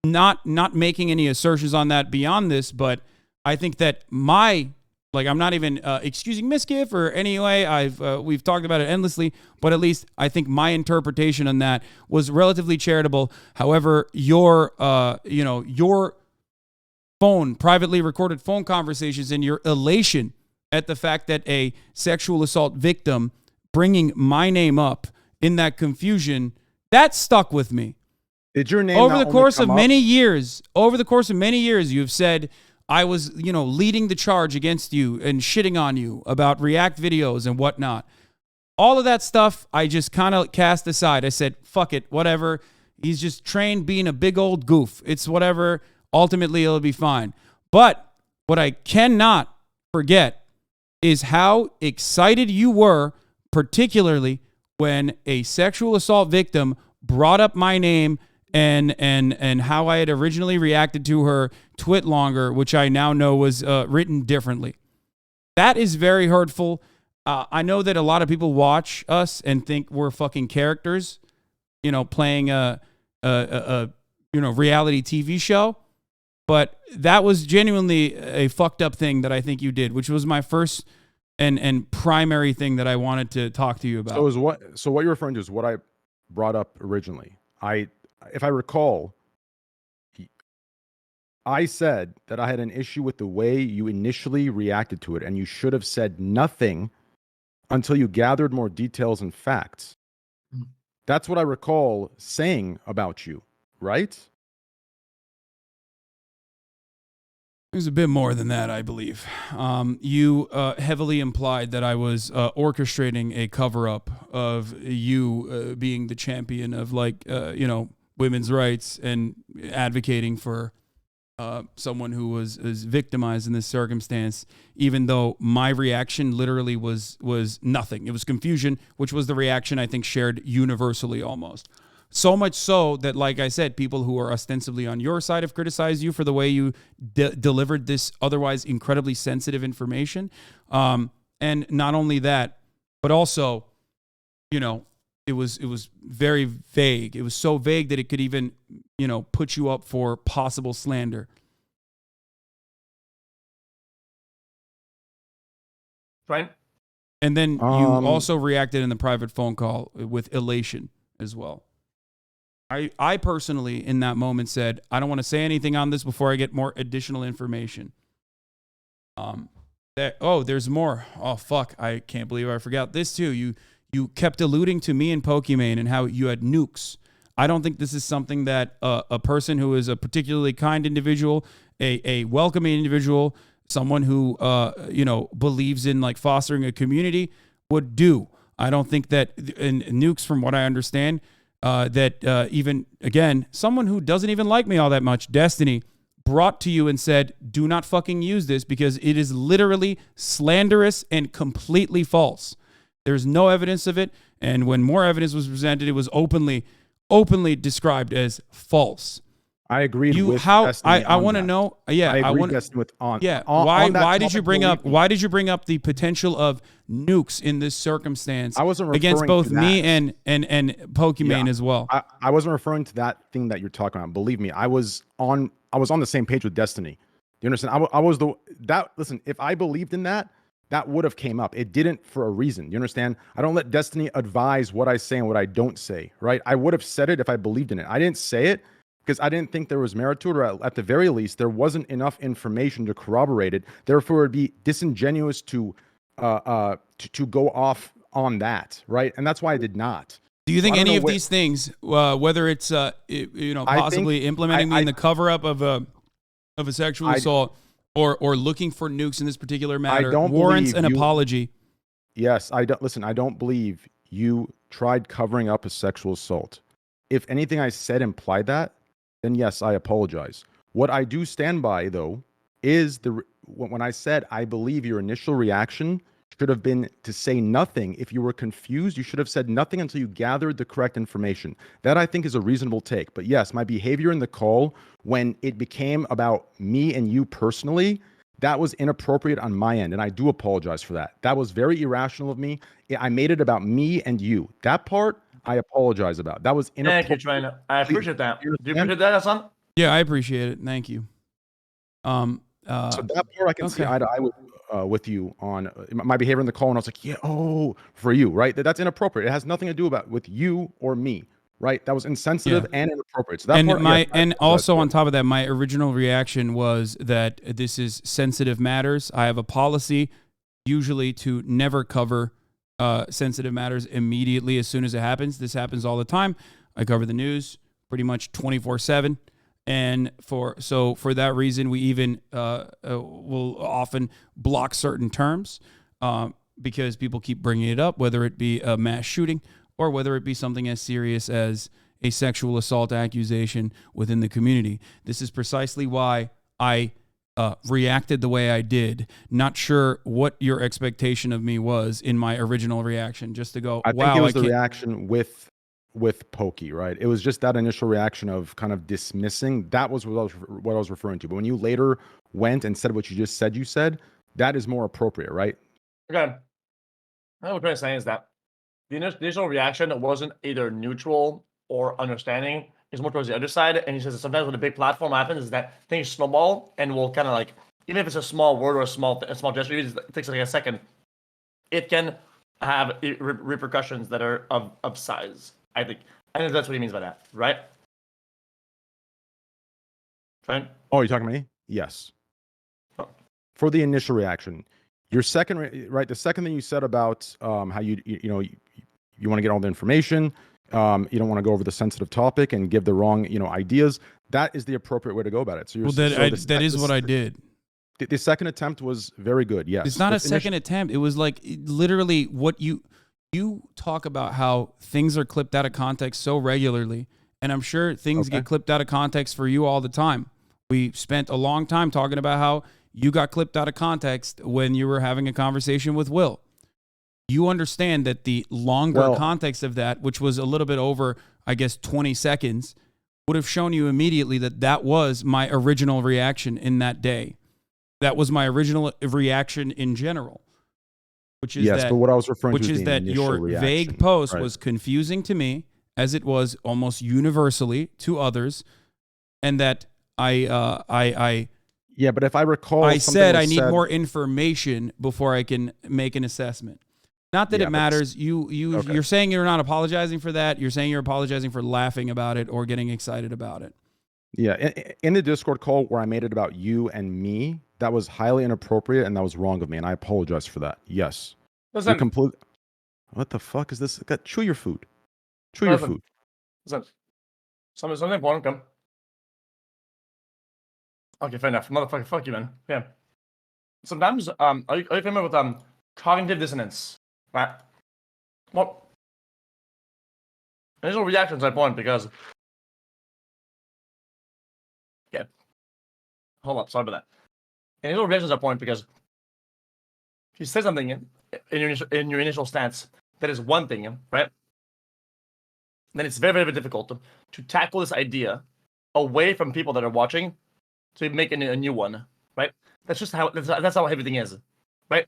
Not making any assertions on that beyond this, but I think that I'm not even excusing Misgif or any way. We've talked about it endlessly, but at least I think my interpretation on that was relatively charitable. However, your privately recorded phone conversations and your elation at the fact that a sexual assault victim bringing my name up in that confusion, that stuck with me. Did your name over the course of many years, you've said, I was, leading the charge against you and shitting on you about React videos and whatnot. All of that stuff, I just kind of cast aside. I said, fuck it, whatever. He's just trained being a big old goof. It's whatever. Ultimately, it'll be fine. But what I cannot forget is how excited you were, particularly when a sexual assault victim brought up my name and how I had originally reacted to her twit longer, which I now know was written differently. That is very hurtful. I know that a lot of people watch us and think we're fucking characters, playing a reality TV show. But that was genuinely a fucked up thing that I think you did, which was my first and primary thing that I wanted to talk to you about. So what you're referring to is what I brought up originally. If I recall, I said that I had an issue with the way you initially reacted to it, and you should have said nothing until you gathered more details and facts. That's what I recall saying about you, right? There's a bit more than that, I believe. You heavily implied that I was orchestrating a cover-up of you being the champion of, women's rights and advocating for someone who was victimized in this circumstance, even though my reaction literally was nothing. It was confusion, which was the reaction I think shared universally almost. So much so that, like I said, people who are ostensibly on your side have criticized you for the way you delivered this otherwise incredibly sensitive information. And not only that, but also, it was very vague. It was so vague that it could even, put you up for possible slander. Right. And then you also reacted in the private phone call with elation as well. I personally, in that moment, said, I don't want to say anything on this before I get more additional information. There's more. Oh, fuck. I can't believe I forgot this, too. You kept alluding to me and Pokimane and how you had nukes. I don't think this is something that a person who is a particularly kind individual, a welcoming individual, someone who, believes in, fostering a community would do. I don't think that nukes, from what I understand, even, again, someone who doesn't even like me all that much, Destiny, brought to you and said, do not fucking use this because it is literally slanderous and completely false. There's no evidence of it. And when more evidence was presented, it was openly described as false. I agreed with Destiny. I want to know. Yeah, I agree with on. Yeah. Why did you bring up the potential of nukes in this circumstance? I wasn't referring against both to me that. and Pokimane as well. I wasn't referring to that thing that you're talking about. Believe me, I was on the same page with Destiny. Do you understand? Listen, if I believed in that would have came up. It didn't for a reason. You understand? I don't let Destiny advise what I say and what I don't say, right? I would have said it if I believed in it. I didn't say it because I didn't think there was merit to it, or at the very least, there wasn't enough information to corroborate it. Therefore, it'd be disingenuous to go off on that, right? And that's why I did not. Do you think any of these things, whether it's possibly implementing me in the cover up of a sexual assault, or looking for nukes in this particular matter, warrants an apology? Yes, I don't believe you tried covering up a sexual assault. If anything I said implied that, then yes, I apologize. What I do stand by, though, is when I said I believe your initial reaction should have been to say nothing. If you were confused, you should have said nothing until you gathered the correct information. That, I think, is a reasonable take. But yes, my behavior in the call, when it became about me and you personally, that was inappropriate on my end, and I do apologize for that. That was very irrational of me. I made it about me and you. That part, I apologize about. That was inappropriate. Thank you, Trainer. I appreciate that. Do you appreciate that, Hasan? Yeah, I appreciate it. Thank you. So that part I can see eye to eye with you on my behavior in the call, and I was like, for you, right? That's inappropriate. It has nothing to do with you or me, right? That was insensitive and inappropriate. So that on top of that, my original reaction was that this is sensitive matters. I have a policy usually to never cover sensitive matters immediately as soon as it happens. This happens all the time. I cover the news pretty much 24/7. And for that reason, we even will often block certain terms because people keep bringing it up, whether it be a mass shooting or whether it be something as serious as a sexual assault accusation within the community. This is precisely why I reacted the way I did. Not sure what your expectation of me was in my original reaction, just to go, I wow. think it was the reaction with Pokey, right? It was just that initial reaction of kind of dismissing. That was what I was referring to. But when you later went and said what you just said, that is more appropriate, right? Okay. What I'm trying to say is that the initial reaction wasn't either neutral or understanding. It's more towards the other side. And he says that sometimes when a big platform happens is that things snowball and will kind of like, even if it's a small word or a small gesture, it takes like a second, it can have repercussions that are of size. I think that's what he means by that, right? Right? Oh, you're talking to me? Yes. Oh. For the initial reaction, your second, right? The second thing you said about how you want to get all the information, you don't want to go over the sensitive topic and give the wrong ideas. That is the appropriate way to go about it. So that is what I did. The second attempt was very good. Yes, it's not a second attempt. It was like literally what you talk about how things are clipped out of context so regularly, and I'm sure things get clipped out of context for you all the time. We spent a long time talking about how you got clipped out of context when you were having a conversation with Will. You understand that the longer context of that, which was a little bit over, I guess, 20 seconds, would have shown you immediately that was my original reaction in that day. That was my original reaction in general. Which is but what I was referring to is that your vague post was confusing to me, as it was almost universally to others, and that I but if I recall, I said I need more information before I can make an assessment. Not that it matters. You're saying you're not apologizing for that. You're saying you're apologizing for laughing about it or getting excited about it. Yeah, in the Discord call where I made it about you and me, that was highly inappropriate and that was wrong of me, and I apologize for that. Yes. Listen. What the fuck is this? Chew your food. Chew your food. Listen. Something important, come. Okay, fair enough. Motherfucker, fuck you, man. Yeah. Sometimes, are you familiar with cognitive dissonance? Right? Well, initial reactions are important because. Yeah. Hold up, sorry about that. Initial reactions are important because if you say something in your initial stance that is one thing, right? Then it's very, very difficult to tackle this idea away from people that are watching to make a new one, right? That's just how that's how everything is, right?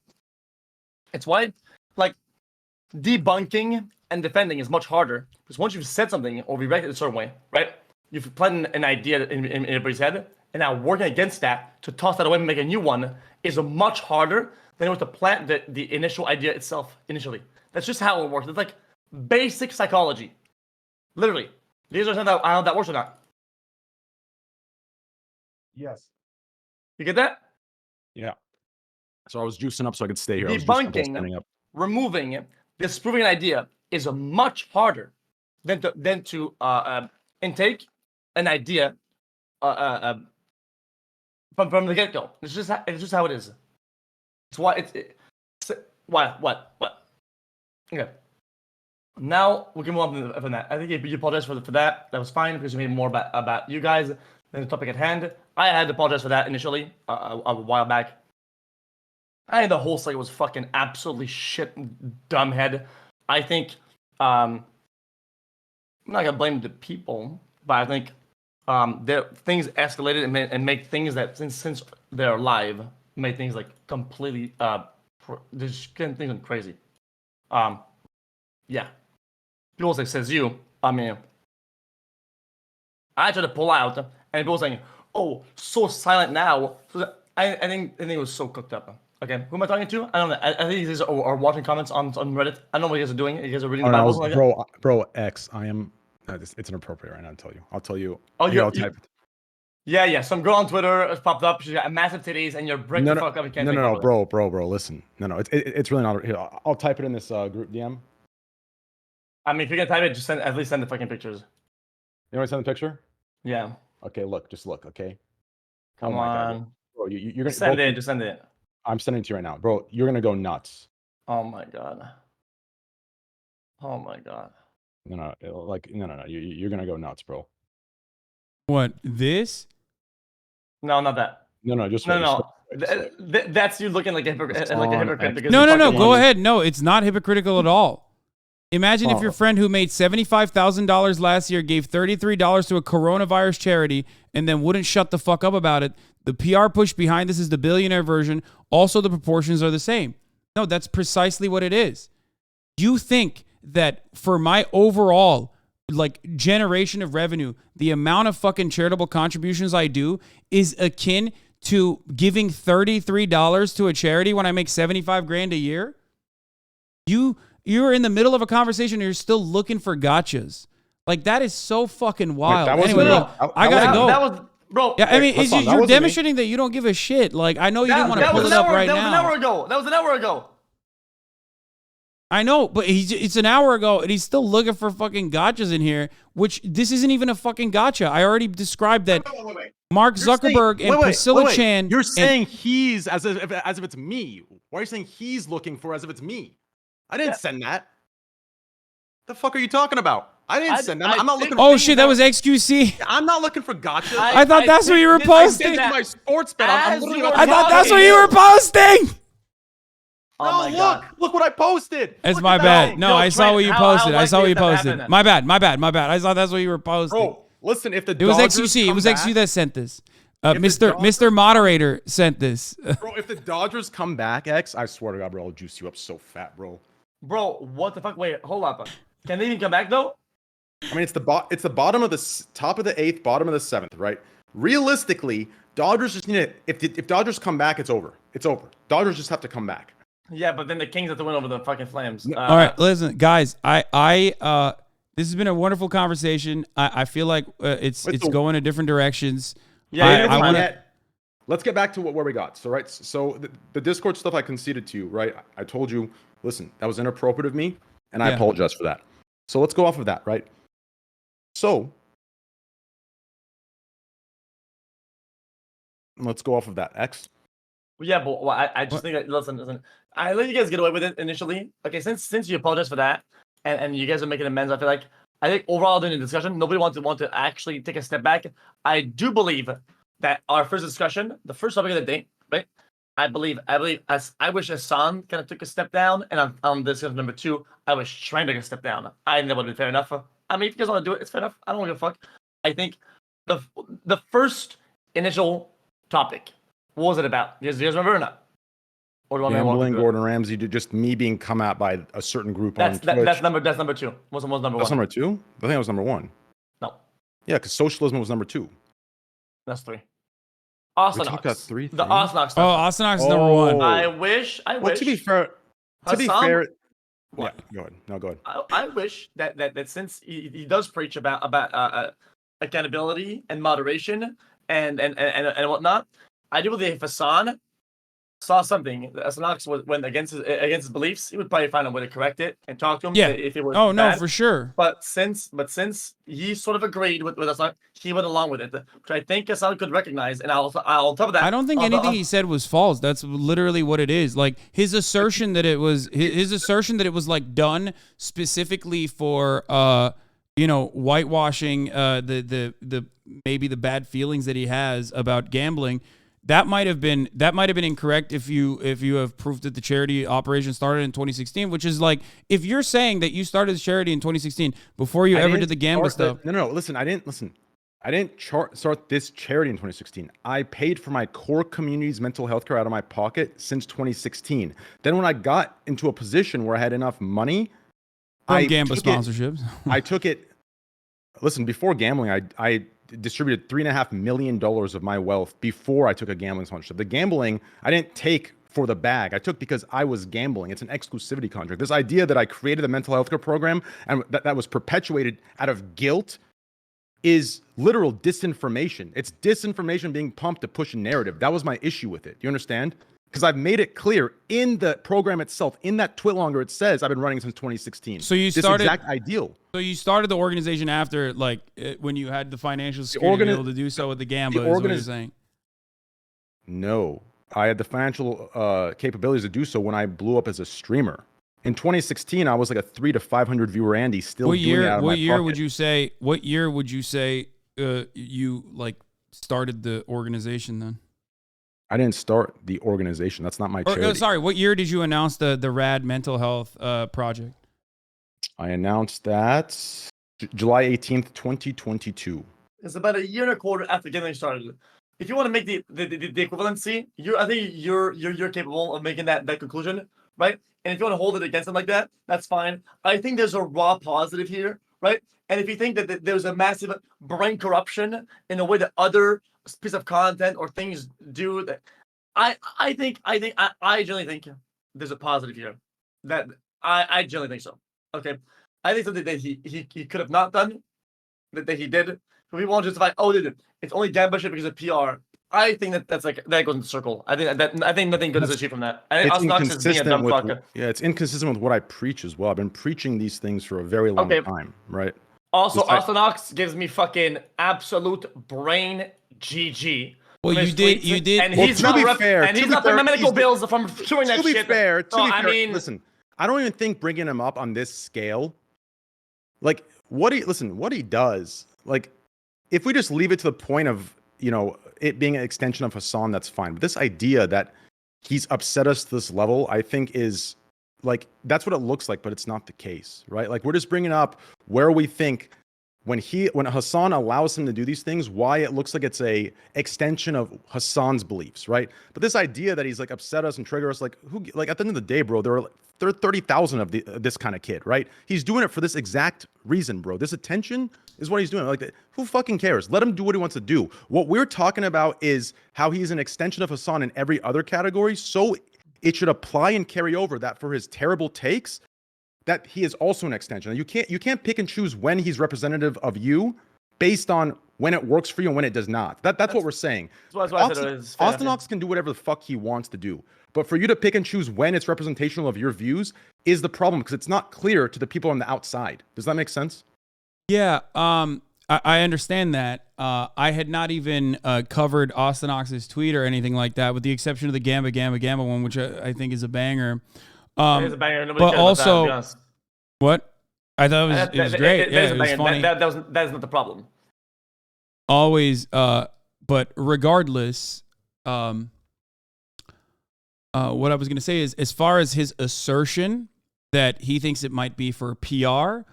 It's why, like, debunking and defending is much harder because once you've said something or reacted a certain way, right? You've planted an idea in everybody's head, and now working against that to toss that away and make a new one is much harder than it was to plant the initial idea itself initially. That's just how it works. It's like basic psychology, literally. Do you understand how that works or not? Yes. You get that? Yeah. So I was juicing up so I could stay here. Debunking, removing, disproving an idea is much harder than to intake an idea from the get-go. It's just how it is. It's why what? Okay. Now we can move on from that. I think you apologize for that. That was fine because you made more about you guys than the topic at hand. I had to apologize for that initially a while back. I think the whole site was fucking absolutely shit, dumbhead. I think I'm not gonna blame the people, but I think things escalated and make things that since they're live made things like completely just getting things crazy. Yeah. People say says you. I mean, I tried to pull out, and people saying, "Oh, so silent now." So I think it was so cooked up. Okay, who am I talking to? I don't know. I think you guys are watching comments on Reddit. I don't know what you guys are doing. You guys are reading the Bible. Bro, X. I am. It's inappropriate right now. I'll tell you. Oh, I'll type it. Yeah. Some girl on Twitter has popped up. She's got massive titties, and you're breaking the fuck up. And can't no, bro. Listen, no. It's really not. Here, I'll type it in this group DM. I mean, if you're gonna type it, just at least send the fucking pictures. You want to send the picture? Yeah. Okay, look, just look. Okay. Come on. God. Bro, you're gonna Send it. Just send it. I'm sending it to you right now, bro. You're gonna go nuts. Oh my god. Oh my god. No. You're gonna go nuts, bro. What, this? No, not that. No. Just No. wait. That's you looking like a hypocrite. Because No. Go ahead. No, it's not hypocritical at all. Imagine if your Oh. friend who made $75,000 last year gave $33 to a coronavirus charity and then wouldn't shut the fuck up about it. The PR push behind this is the billionaire version. Also, the proportions are the same. No, that's precisely what it is. You think that for my overall like generation of revenue, the amount of fucking charitable contributions I do is akin to giving $33 to a charity when I make 75 grand a year? You're in the middle of a conversation and you're still looking for gotchas. Like, that is so fucking wild. Anyway, look, I gotta go. That was, bro. Yeah, I mean, you're demonstrating that you don't give a shit. Like, I know you didn't want to pull it up right now. That was an hour ago. I know, but it's an hour ago and he's still looking for fucking gotchas in here, which this isn't even a fucking gotcha. I already described that. Wait. Mark Zuckerberg and Priscilla Chan. You're saying he's as if it's me. Why are you saying he's looking for as if it's me? I didn't send that. The fuck are you talking about? I didn't send that. I'm not looking. Oh shit, that was XQC. I'm not looking for gotchas. I thought that's what you were posting. My sports bet. I thought that's what you were posting. Oh my look what I posted. It's my bad. No, I saw what you posted. I saw what you posted. My bad. I saw that's what you were posting. Bro, listen, if the it was XQC. It was XQC that sent this. Mr. Moderator sent this. Bro, if the Dodgers come back, X, I swear to God, bro, I'll juice you up so fat, bro. Bro, what the fuck? Wait, hold up. Can they even come back though? I mean, it's the bottom of the top of the 8th, bottom of the 7th, right? Realistically, Dodgers just need if Dodgers come back, it's over. It's over. Dodgers just have to come back. Yeah, but then the Kings have to win over the fucking Flames. All right, listen, guys. This has been a wonderful conversation. I feel like it's going in different directions. Yeah, let's get back to where we got. So the Discord stuff I conceded to you, right? I told you, listen, that was inappropriate of me, and I apologize for that. So let's go off of that, right? So let's go off of that. X. Yeah, but I just think that, listen. I let you guys get away with it initially. Okay, since you apologize for that, and you guys are making amends, I think overall during the discussion, nobody want to actually take a step back. I do believe that our first discussion, the first topic of the day, right? I believe as I wish Hasan kind of took a step down, and on discussion number 2, I was trying to take a step down. I think that would be fair enough. I mean, if you guys want to do it, it's fair enough. I don't give a fuck. I think the first initial topic, what was it about? Do you guys remember or not? Or do you want Gambling, Gordon Ramsay, just me being come at by a certain group on Twitch. That's number 2. What's number 1? That's number 2? I think it was number 1. No. Yeah, because socialism was number 2. That's 3. Ostonox. We talked about 3 The Ostonox stuff. Oh, Ostonox is number 1. I wish. Well, to be fair, what? Go ahead. No, go ahead. I wish that since he does preach about accountability and moderation and whatnot, I do believe if Hasan saw something, Ostonox went against his beliefs, he would probably find a way to correct it and talk to him. Yeah. If it was no, bad. for sure. But since he sort of agreed with Hasan, he went along with it, which I think Hasan could recognize. And on top of that, I don't think anything he said was false. That's literally what it is. Like his assertion that it was like done specifically for whitewashing the maybe the bad feelings that he has about gambling. That might have been incorrect if you have proof that the charity operation started in 2016, which is like if you're saying that you started the charity in 2016 before you ever did the gambling stuff. No. Listen, I didn't start this charity in 2016. I paid for my core community's mental health care out of my pocket since 2016. Then when I got into a position where I had enough money, from gambling sponsorships, I took it. Listen, before gambling, I distributed $3.5 million of my wealth before I took a gambling sponsorship. The gambling I didn't take for the bag. I took because I was gambling. It's an exclusivity contract. This idea that I created a mental health care program and that was perpetuated out of guilt is literal disinformation. It's disinformation being pumped to push a narrative. That was my issue with it. Do you understand? Because I've made it clear in the program itself, in that Twitlonger, it says I've been running since 2016. So you started this exact ideal. So you started the organization after, like, when you had the financial security to be able to do so with the Gamba, is what you're saying? No. I had the financial capabilities to do so when I blew up as a streamer. In 2016, I was like a 300 to 500 viewer Andy, still doing it out of my pocket. What year would you say you, like, started the organization then? I didn't start the organization. That's not my charity. Sorry, what year did you announce the RAD mental health project? I announced that July 18th, 2022. It's about a year and a quarter after getting started. If you want to make the equivalency, I think you're capable of making that conclusion, right? And if you want to hold it against them like that, that's fine. I think there's a raw positive here, right? And if you think that there's a massive brain corruption in the way that other piece of content or things do, that I genuinely think there's a positive here. That I genuinely think so. Okay, I think something that he could have not done, that he did. But we won't justify. Oh, dude, it's only gamba shit because of PR. I think that's like that goes in the circle. I think nothing good is achieved from that. I think ostonox is being a dumb fucker. Yeah, it's inconsistent with what I preach as well. I've been preaching these things for a very long time, right? Also, ostonox gives me fucking absolute brain GG. Well, you did, and he's not paying my medical bills if I'm doing that shit. To be fair, listen, I don't even think bringing him up on this scale, like what he does, like if we just leave it to the point of, you know, it being an extension of Hasan, that's fine. But this idea that he's upset us to this level, I think is like, that's what it looks like, but it's not the case, right? Like we're just bringing up where we think when Hasan allows him to do these things, why it looks like it's a extension of Hasan's beliefs, right? But this idea that he's like upset us and trigger us, like who, like at the end of the day, bro, there are 30,000 of this kind of kid, right? He's doing it for this exact reason, bro. This attention is what he's doing. Like, who fucking cares? Let him do what he wants to do. What we're talking about is how he's an extension of Hasan in every other category. So it should apply and carry over that for his terrible takes, that he is also an extension. You can't pick and choose when he's representative of you based on when it works for you and when it does not. That's what we're saying. ostonox can do whatever the fuck he wants to do. But for you to pick and choose when it's representational of your views is the problem, because it's not clear to the people on the outside. Does that make sense? Yeah, I understand that. I had not even covered ostonox's tweet or anything like that, with the exception of the Gamba one, which I think is a banger. It is a banger. Nobody but cares also, about that, what? I thought it was great. It was funny. That is not the problem. Always, but regardless, what I was going to say is, as far as his assertion that he thinks it might be for PR,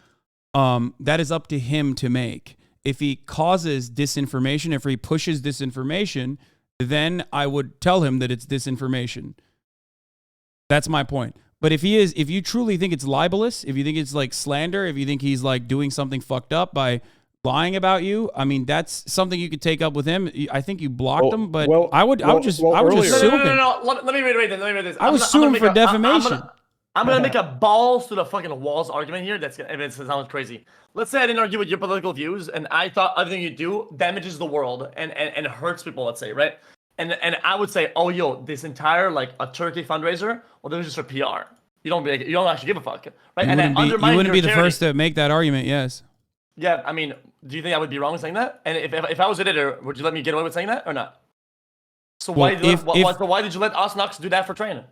that is up to him to make. If he causes disinformation, if he pushes disinformation, then I would tell him that it's disinformation. That's my point. But if you truly think it's libelous, if you think it's like slander, if you think he's like doing something fucked up by lying about you, I mean, that's something you could take up with him. I think you blocked him, but I would just sue him. No. Let me reiterate this. I would sue him for defamation. I'm gonna make a balls to the fucking walls argument here. It sounds crazy. Let's say I didn't argue with your political views, and I thought everything you do damages the world and hurts people. Let's say, right? And I would say, oh, yo, this entire like a Turkey fundraiser, well, that was just for PR. You don't actually give a fuck, right? You wouldn't be the first to make that argument. Yes. Yeah, I mean, do you think I would be wrong in saying that? And if I was an editor, would you let me get away with saying that or not? So why did you let ostonox do that for Train?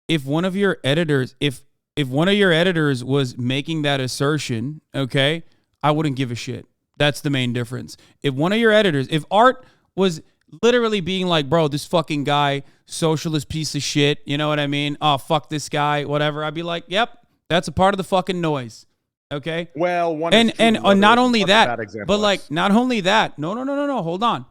If one of your editors, if one of your editors was making that assertion, okay, I wouldn't give a shit. That's the main difference. If one of your editors, if Art was literally being like, bro, this fucking guy, socialist piece of shit, you know what I mean? Oh, fuck this guy, whatever. I'd be like, yep, that's a part of the fucking noise. Okay. Well, not only that, but like, not only that. No. Hold on.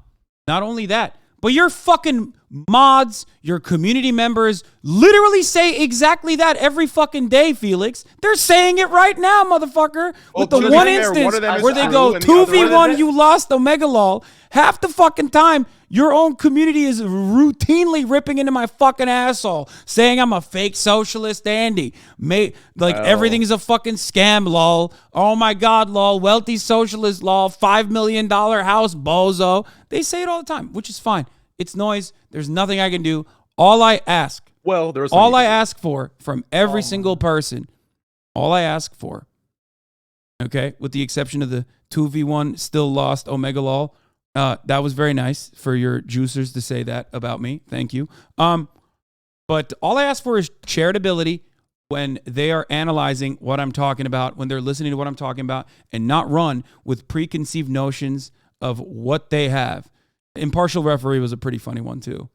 Not only that, but your fucking mods, your community members literally say exactly that every fucking day, Felix. They're saying it right now, motherfucker. With the one instance where they go 2v1, you lost Omega Lol. Half the fucking time, your own community is routinely ripping into my fucking asshole, saying I'm a fake socialist, Andy. Everything is a fucking scam, lol. Oh my God, lol. Wealthy socialist, lol. $5 million house, bozo. They say it all the time, which is fine. It's noise. There's nothing I can do. All I ask. Well, there's all I ask for from every single person. All I ask for. Okay, with the exception of the 2v1 still lost Omega Lol. That was very nice for your juicers to say that about me. Thank you. But all I ask for is charitability when they are analyzing what I'm talking about, when they're listening to what I'm talking about, and not run with preconceived notions of what they have. Impartial referee was a pretty funny one too.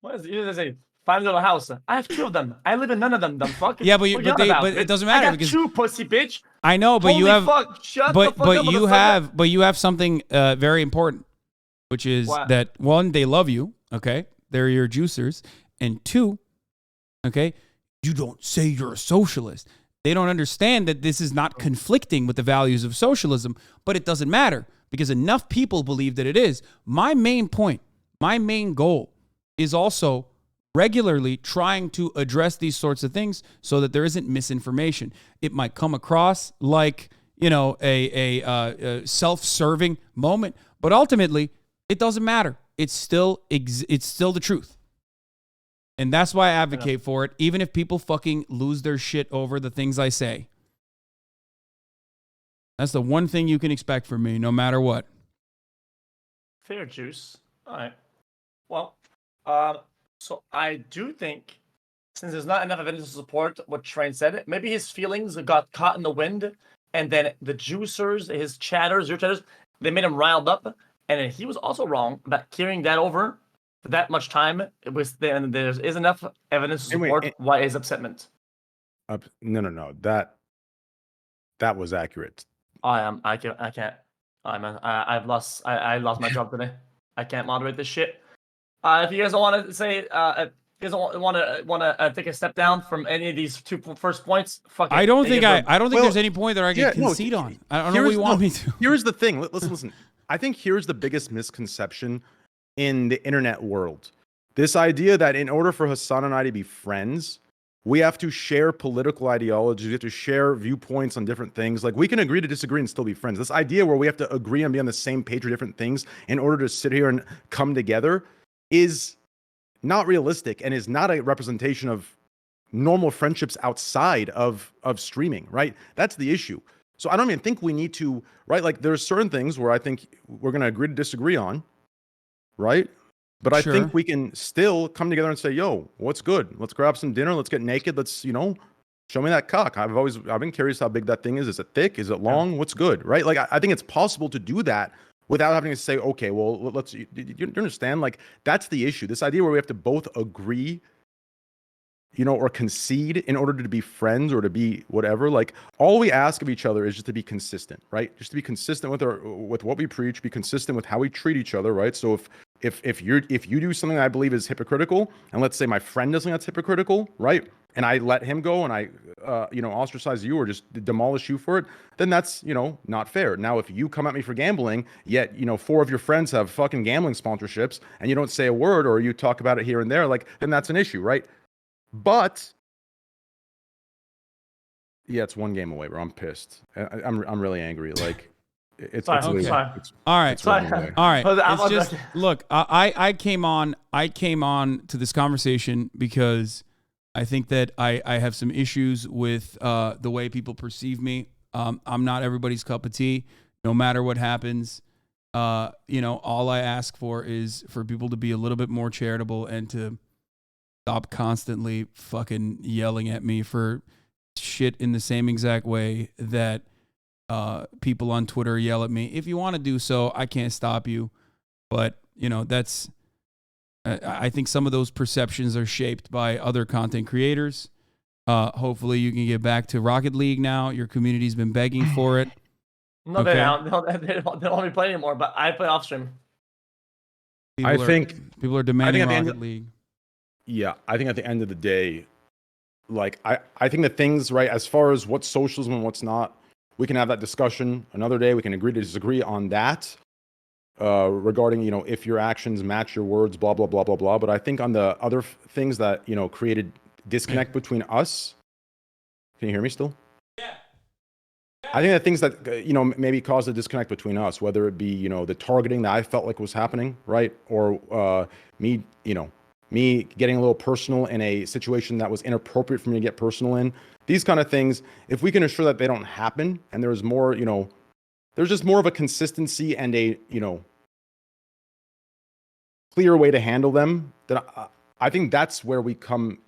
What is it? Say, find a little house. I have 2 of them. I live in none of them. Dumb fuck. Yeah, but it doesn't matter. I got 2, pussy bitch. I know, but Holy you have. Fuck. Shut the fuck up, but you have something very important, which is that 1, they love you. Okay, they're your juicers, and 2, okay, you don't say you're a socialist. They don't understand that this is not conflicting with the values of socialism, but it doesn't matter because enough people believe that it is. My main point, my main goal is also regularly trying to address these sorts of things so that there isn't misinformation. It might come across like, a self-serving moment, but ultimately it doesn't matter. It's still the truth. And that's why I advocate for it, even if people fucking lose their shit over the things I say. That's the one thing you can expect from me, no matter what. Fair juice. All right. Well, so I do think, since there's not enough evidence to support what Train said, maybe his feelings got caught in the wind, and then the juicers, his chatters, your chatters, they made him riled up, and then he was also wrong about carrying that over for that much time. It was and there is enough evidence to support why his upsetment. No. That was accurate. I can't. I lost my job today. I can't moderate this shit. If you guys don't want to say, if you guys don't want to take a step down from any of these 2 first points, fuck it. I don't think there's any point that I can concede on. I don't know what you want me to. Here's the thing. Listen. I think here's the biggest misconception in the internet world. This idea that in order for Hasan and I to be friends, we have to share political ideologies, we have to share viewpoints on different things. Like, we can agree to disagree and still be friends. This idea where we have to agree and be on the same page for different things in order to sit here and come together is not realistic and is not a representation of normal friendships outside of streaming, right? That's the issue. So I don't even think we need to, right? Like, there's certain things where I think we're going to agree to disagree on, right? But I think we can still come together and say, yo, what's good? Let's grab some dinner. Let's get naked. Let's, show me that cock. I've been curious how big that thing is. Is it thick? Is it long? What's good? Right? Like, I think it's possible to do that without having to say, okay, well, let's, you understand? Like, that's the issue. This idea where we have to both agree, or concede in order to be friends or to be whatever. Like, all we ask of each other is just to be consistent, right? Just to be consistent with what we preach, be consistent with how we treat each other, right? So if you do something that I believe is hypocritical, and let's say my friend does something that's hypocritical, right? And I let him go and I, ostracize you or just demolish you for it, then that's, not fair. Now, if you come at me for gambling, yet, 4 of your friends have fucking gambling sponsorships and you don't say a word or you talk about it here and there, like, then that's an issue, right? But yeah, it's 1 game away, bro. I'm pissed. I'm really angry. Like, it's sorry. All right. It's just, look, I came on to this conversation because I think that I have some issues with the way people perceive me. I'm not everybody's cup of tea. No matter what happens, all I ask for is for people to be a little bit more charitable and to stop constantly fucking yelling at me for shit in the same exact way that people on Twitter yell at me. If you want to do so, I can't stop you. But, that's... I think some of those perceptions are shaped by other content creators. Hopefully you can get back to Rocket League now. Your community's been begging for it. No, they don't want me playing anymore, but I play off stream. People are demanding Rocket League. Yeah, I think at the end of the day, like, I think that things, right, as far as what's socialism and what's not, we can have that discussion another day. We can agree to disagree on that regarding, if your actions match your words, blah, blah, blah, blah, blah. But I think on the other things that, created disconnect between us. Can you hear me still? Yeah. I think the things that, maybe caused a disconnect between us, whether it be, the targeting that I felt like was happening, right? Or me, me getting a little personal in a situation that was inappropriate for me to get personal in. These kind of things, if we can ensure that they don't happen, and there's more, there's just more of a consistency and a, clear way to handle them, then I think that's where we come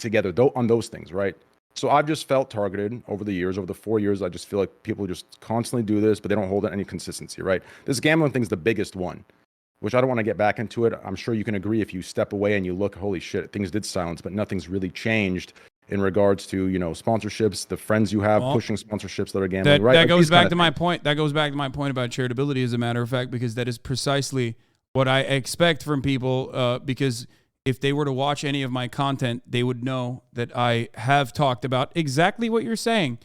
together on those things, right? So I've just felt targeted over the years, over the 4 years. I just feel like people just constantly do this, but they don't hold any consistency, right? This gambling thing's the biggest one, which I don't want to get back into it. I'm sure you can agree if you step away and you look, holy shit, things did silence, but nothing's really changed in regards to, sponsorships, the friends you have pushing sponsorships that are gambling, right? That goes back to my point. That goes back to my point about charitability, as a matter of fact, because that is precisely what I expect from people, because if they were to watch any of my content, they would know that I have talked about exactly what you're saying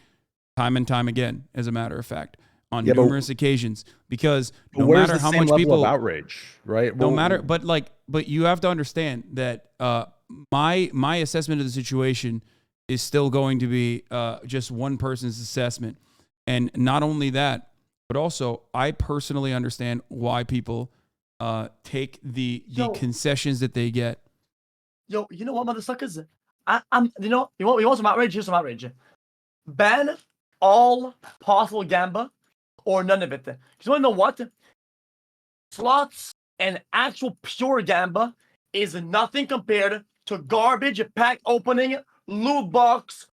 time and time again, as a matter of fact, on numerous occasions, because no matter how much people outrage, right? No matter, but you have to understand that my assessment of the situation is still going to be just one person's assessment. And not only that, but also I personally understand why people take the concessions that they get. Yo, you know what, motherfuckers? You want some outrage? Here's some outrage. Ban all possible gamba or none of it. You want to know what? Slots and actual pure gamba is nothing compared to garbage pack opening, loot box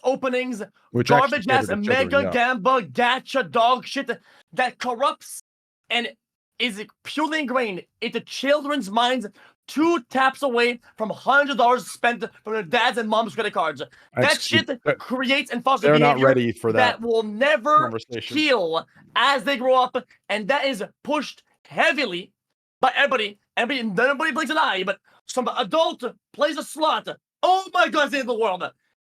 openings, garbage ass mega gamba gacha dog shit that corrupts and is purely ingrained into children's minds 2 taps away from $100 spent from their dads and moms' credit cards. That shit creates and fosters behavior not ready for that will never heal as they grow up, and that is pushed heavily by everybody. Nobody blinks an eye, but some adult plays a slot. Oh my God, it's the end of the world.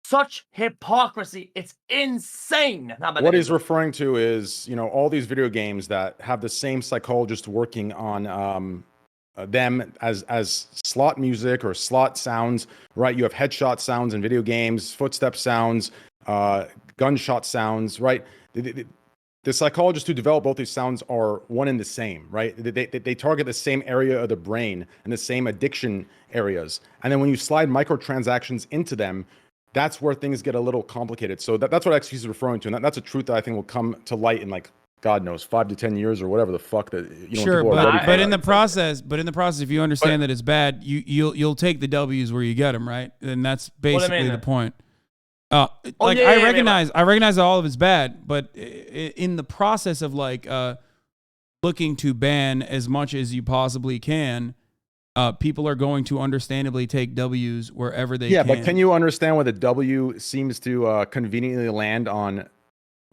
Such hypocrisy. It's insane. What he's referring to is, all these video games that have the same psychologist working on them as slot music or slot sounds, right? You have headshot sounds in video games, footstep sounds, gunshot sounds, right? The psychologists who develop both these sounds are one and the same, right? They target the same area of the brain and the same addiction areas. And then when you slide microtransactions into them, that's where things get a little complicated. So that's what XQC is referring to. And that's a truth that I think will come to light in God knows, 5 to 10 years or whatever the fuck that sure, but in the process, if you understand that it's bad, you'll take the W's where you get them, right? And that's basically the point. I recognize that all of it's bad, but in the process of looking to ban as much as you possibly can, people are going to understandably take W's wherever they can. Yeah, but can you understand why the W seems to conveniently land on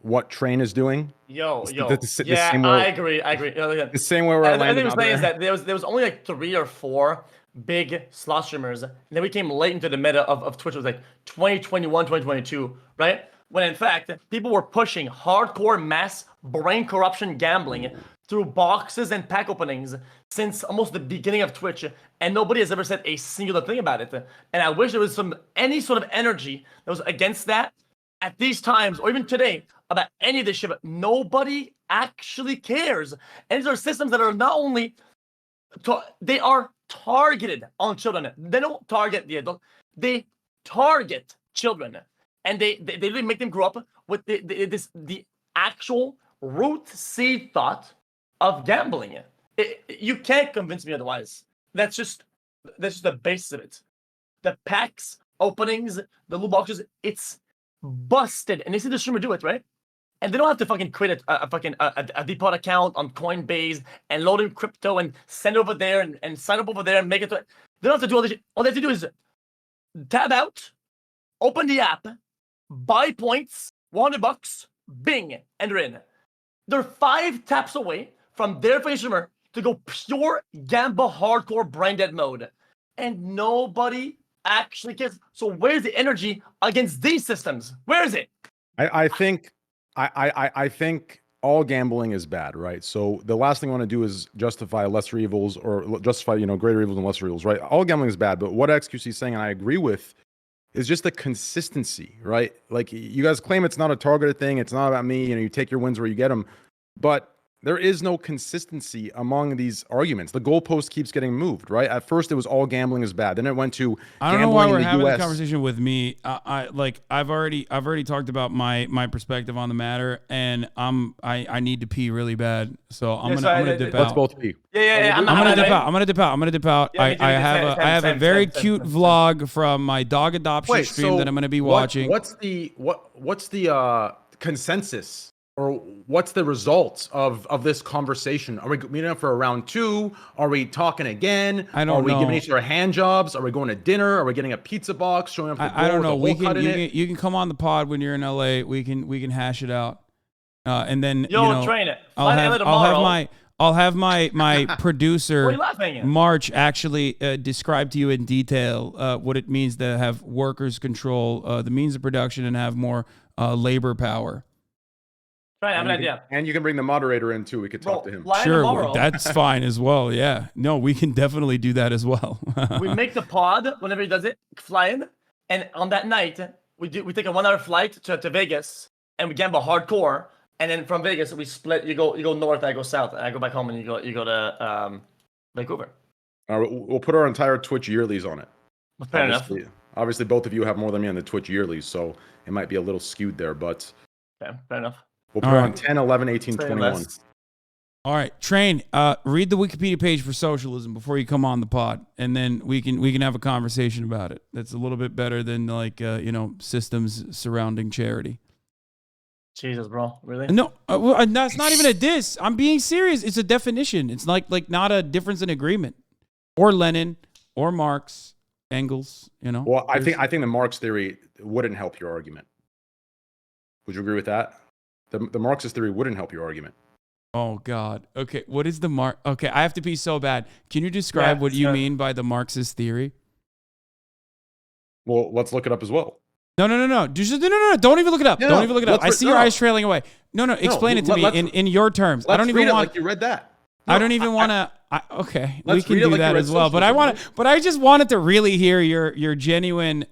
what Train is doing? I agree. The same way where I think what I'm saying is that there was only 3 or 4 big slot streamers, and then we came late into the meta of Twitch. It was 2021, 2022, right? When in fact people were pushing hardcore mass brain corruption gambling through boxes and pack openings since almost the beginning of Twitch, and nobody has ever said a singular thing about it. And I wish there was any sort of energy that was against that at these times, or even today, about any of this shit, but nobody actually cares. And these are systems that are not only, they are targeted on children. They don't target the adult, they target children. And they really make them grow up with the actual root seed thought of gambling. You can't convince me otherwise. That's just the basis of it. The packs, openings, the loot boxes, it's busted. And they see the streamer do it, right? And they don't have to fucking create a depot account on Coinbase and load in crypto and send it over there and sign up over there and make it. They don't have to do all this shit. All they have to do is tab out, open the app, buy points, $100, bing, and they're in. They're 5 taps away from their fucking streamer to go pure gamba hardcore brain dead mode. And nobody actually cares. So where's the energy against these systems? Where is it? I think all gambling is bad, right? So the last thing I want to do is justify lesser evils or justify, greater evils and lesser evils, right? All gambling is bad, but what XQC is saying, and I agree with, is just the consistency, right? You guys claim it's not a targeted thing, it's not about me, you take your wins where you get them, but there is no consistency among these arguments. The goalpost keeps getting moved, right? At first, it was all gambling is bad. Then it went to I don't know why gambling we're in the having US. the conversation with me. I've already talked about my perspective on the matter, and I need to pee really bad, so I'm gonna dip out. Let's both pee. Yeah. I'm gonna dip out. I'm gonna dip out. Yeah, me too, I me too. have I have a very cute Same. vlog from my dog adoption stream that I'm gonna be watching. What's the consensus, or what's the results of this conversation? Are we meeting up for a round 2? Are we talking again? I don't know. Are we giving each other hand jobs? Are we going to dinner? Are we getting a pizza box? Showing up the I don't know. You You can come on the pod when you're in LA. We can hash it out, and then Train it. I'll have my producer What are you laughing at? March actually describe to you in detail what it means to have workers control the means of production and have more labor power. Train, I have an idea. And you can bring the moderator in too. We could talk to him. Sure, that's fine as well. Yeah, no, we can definitely do that as well. We make the pod whenever he does it, fly in, and on that night we take a 1-hour flight to Vegas, and we gamble hardcore. And then from Vegas, we split. You go north, I go south. I go back home, and you go to Vancouver. We'll put our entire Twitch yearlies on it. Fair enough. Obviously, both of you have more than me on the Twitch yearlies, so it might be a little skewed there. But fair enough. We'll put it on 10, 11, 18, 21. All right, Train. Read the Wikipedia page for socialism before you come on the pod, and then we can have a conversation about it. That's a little bit better than systems surrounding charity. Jesus, bro, really? No, that's not even a diss. I'm being serious. It's a definition. It's like not a difference in agreement. Or Lenin, or Marx, Engels. Well, I think the Marx theory wouldn't help your argument. Would you agree with that? The Marxist theory wouldn't help your argument. Oh God. Okay, what is the Okay, I have to pee so bad. Can you describe what you mean by the Marxist theory? Well, let's look it up as well. No. No. Don't even look it up. Don't even look it up. I see your eyes trailing away. No. Explain it to me in your terms. I don't even want. Like you read that. I don't even want to. Okay, we can do that as well. But I just wanted to really hear your genuine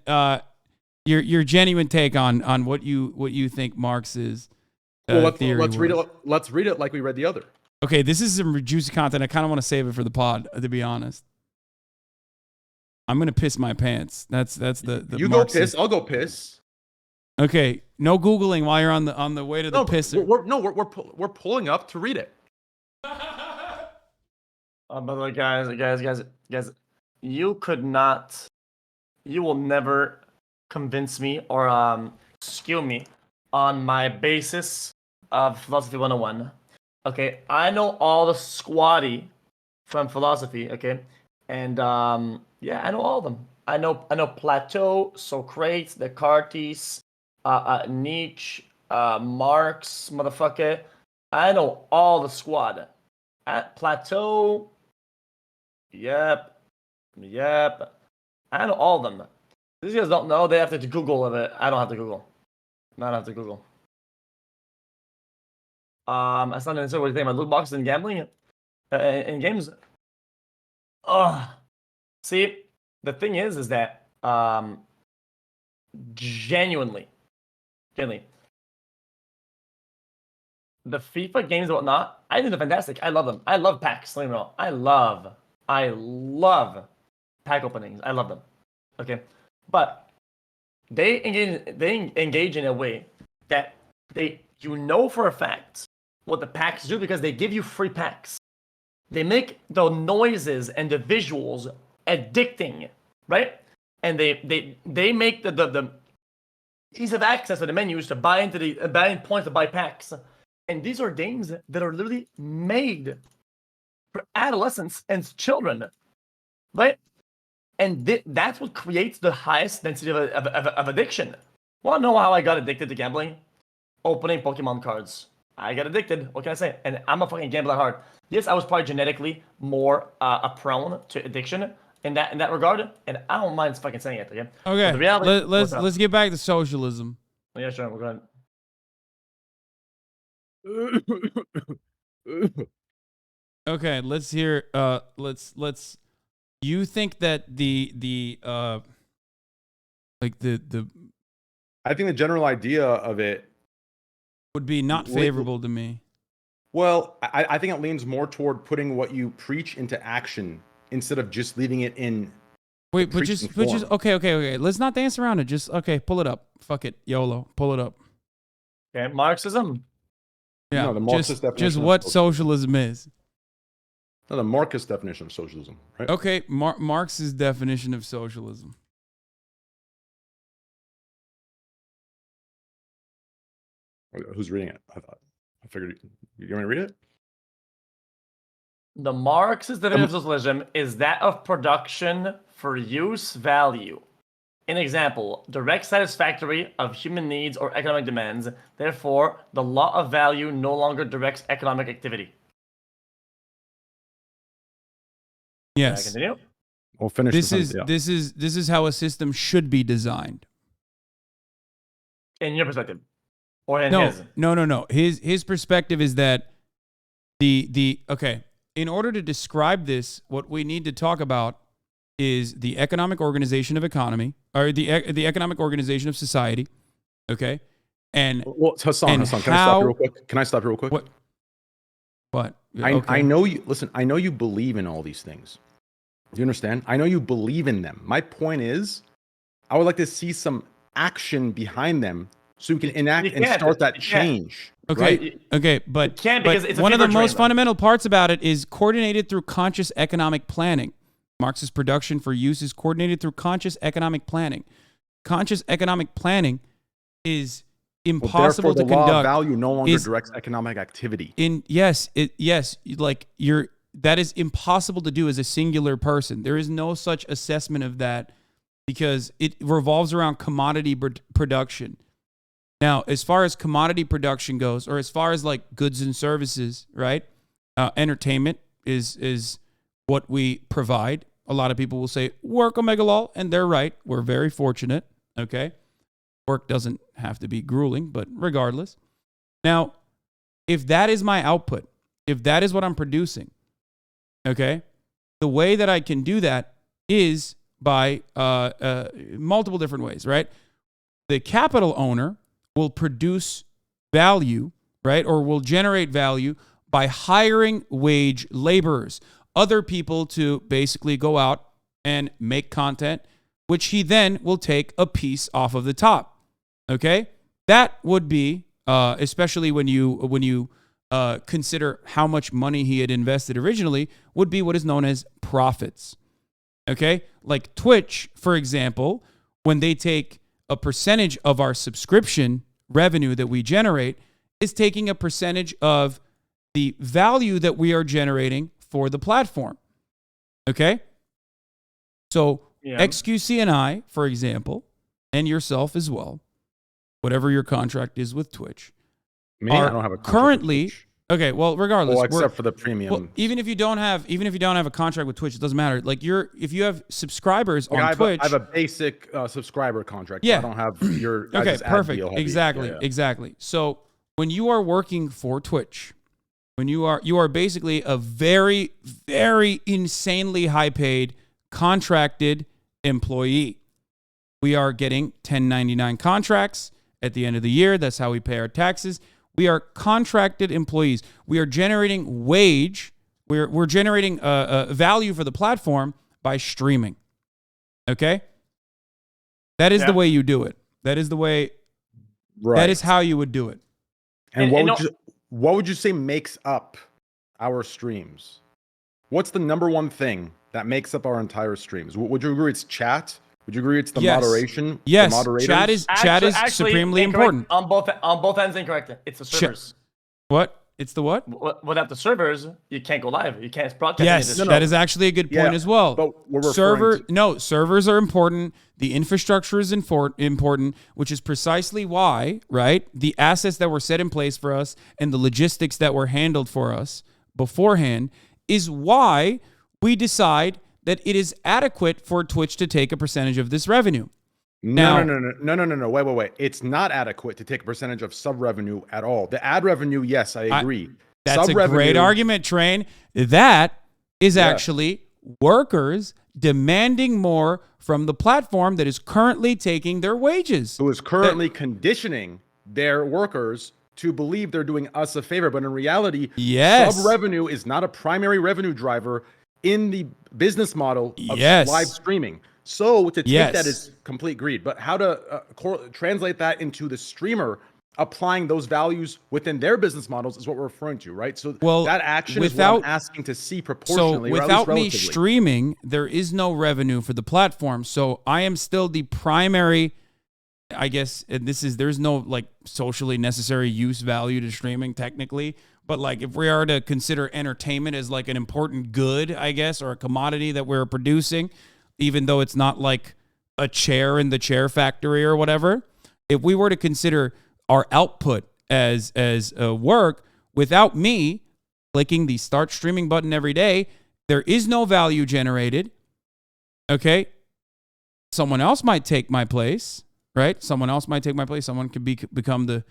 your genuine take on what you think Marx's theory let's read it. Let's read it like we read the other. Okay, this is some juicy content. I kind of want to save it for the pod, to be honest. I'm gonna piss my pants. That's the You Marxist. go piss. I'll go piss. Okay, no googling while you're on the way to the pisser. We're pulling up to read it. By the way, guys, you will never convince me or skew me on my basis of philosophy 101. Okay, I know all the squatty from philosophy. Okay, and yeah, I know all of them. I know Plato, Socrates, Descartes, Nietzsche, Marx, motherfucker. I know all the squad. At Plato, yep. I know all of them. These guys don't know. They have to Google of it. I don't have to Google. I don't have to Google. That's not necessarily what you think about loot boxes and gambling in games. See, the thing is that genuinely, the FIFA games and whatnot, I think they're fantastic. I love them. I love packs. Let me know. I love pack openings. I love them. Okay, but they engage in a way that you know for a fact what the packs do because they give you free packs. They make the noises and the visuals addicting, right? And they make the ease of access to the menus to buy into the buying points to buy packs. And these are games that are literally made for adolescents and children, right? And that's what creates the highest density of addiction. Want to know how I got addicted to gambling? Opening Pokemon cards. I got addicted. What can I say? And I'm a fucking gambler at heart. Yes, I was probably genetically more prone to addiction in that regard, and I don't mind fucking saying it. Okay. Okay. The reality, let's get back to socialism. Yeah, sure. We're going. Okay, let's hear. Let's. You think that the I think the general idea of it would be not favorable to me. Well, I think it leans more toward putting what you preach into action instead of just leaving it in. Wait, but just okay. Let's not dance around it. Just pull it up. Fuck it, YOLO, pull it up. Okay, Marxism. Yeah, no, the Marxist definition just what socialism is. No, the Marxist definition of socialism, right? Okay, Marx's definition of socialism. Who's reading it? I figured you want me to read it? The Marxist definition of socialism is that of production for use value. An example, direct satisfactory of human needs or economic demands. Therefore, the law of value no longer directs economic activity. Yes. Can I continue? We'll finish this is how a system should be designed. In your perspective. Or in his. No. His perspective is that okay. In order to describe this, what we need to talk about is the economic organization of economy, or the economic organization of society. Okay. And Hasan, can I stop you real quick? Can I stop you real quick? What? I know you. Listen, I know you believe in all these things. Do you understand? I know you believe in them. My point is, I would like to see some action behind them so we can enact and start that change. Okay. Right? Okay. But, because it's one of the most fundamental parts about it is coordinated through conscious economic planning. Marxist production for use is coordinated through conscious economic planning. Conscious economic planning is impossible to conduct. The law of value no longer directs economic activity. That is impossible to do as a singular person. There is no such assessment of that because it revolves around commodity production. Now, as far as commodity production goes, or as far as like goods and services, right? Entertainment is what we provide. A lot of people will say, work omega lol, and they're right. We're very fortunate, okay? Work doesn't have to be grueling, but regardless. Now, if that is my output, if that is what I'm producing, okay, the way that I can do that is by multiple different ways, right? The capital owner will produce value, right, or will generate value by hiring wage laborers, other people to basically go out and make content, which he then will take a piece off of the top. Okay, that would be especially when you consider how much money he had invested originally, would be what is known as profits. Okay, like Twitch, for example, when they take a percentage of our subscription revenue that we generate, is taking a percentage of the value that we are generating for the platform. Okay? So XQC and I, for example, and yourself as well, whatever your contract is with Twitch, I don't have a contract currently with Twitch. Okay, well, regardless, well, except for the premium. Well, even if you don't have a contract with Twitch, it doesn't matter. Like if you have subscribers on Twitch, I have a basic subscriber contract. Yeah, I don't have your okay, ad perfect, deal exactly. So when you are working for Twitch, when you are basically a very, very insanely high paid contracted employee. We are getting 1099 contracts at the end of the year. That's how we pay our taxes. We are contracted employees. We are generating wage. We're generating value for the platform by streaming. Okay? That is the way you do it. That is the way. Right. That is how you would do it. And what would you say makes up our streams? What's the number one thing that makes up our entire streams? Would you agree it's chat? Would you agree it's the moderation? Yes, the moderators? Chat is supremely important. On both ends, incorrect. It's the servers. What? It's the what? Without the servers, you can't go live. You can't broadcast. Yes, that is actually a good point as well. But we're servers are important. The infrastructure is important, which is precisely why, right? The assets that were set in place for us and the logistics that were handled for us beforehand is why we decide that it is adequate for Twitch to take a percentage of this revenue. No. Wait. It's not adequate to take a percentage of sub revenue at all. The ad revenue, yes, I agree. That's a great argument, Train. That is actually workers demanding more from the platform that is currently taking their wages. Who is currently conditioning their workers to believe they're doing us a favor, but in reality, yes, sub revenue is not a primary revenue driver in the business model of live streaming. So to take that is complete greed. But how to translate that into the streamer applying those values within their business models is what we're referring to, right? So that action is what I'm asking to see proportionally. So without me streaming, there is no revenue for the platform. So I am still the primary, I guess, and there's no like socially necessary use value to streaming technically. But like if we are to consider entertainment as like an important good, I guess, or a commodity that we're producing, even though it's not like a chair in the chair factory or whatever, if we were to consider our output as work, without me clicking the start streaming button every day, there is no value generated. Okay. Someone else might take my place, right? Someone else might take my place. Someone could become the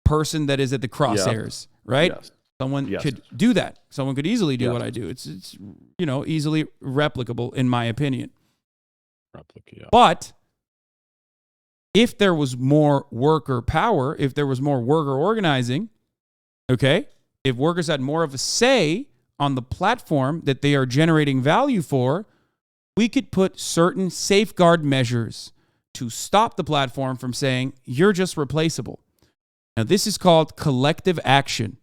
person that is at the crosshairs, right? Yes. Someone could do that. Someone could easily do what I do. It's easily replicable in my opinion. But if there was more worker power, if there was more worker organizing, okay, if workers had more of a say on the platform that they are generating value for, we could put certain safeguard measures to stop the platform from saying, you're just replaceable. Now, this is called collective action,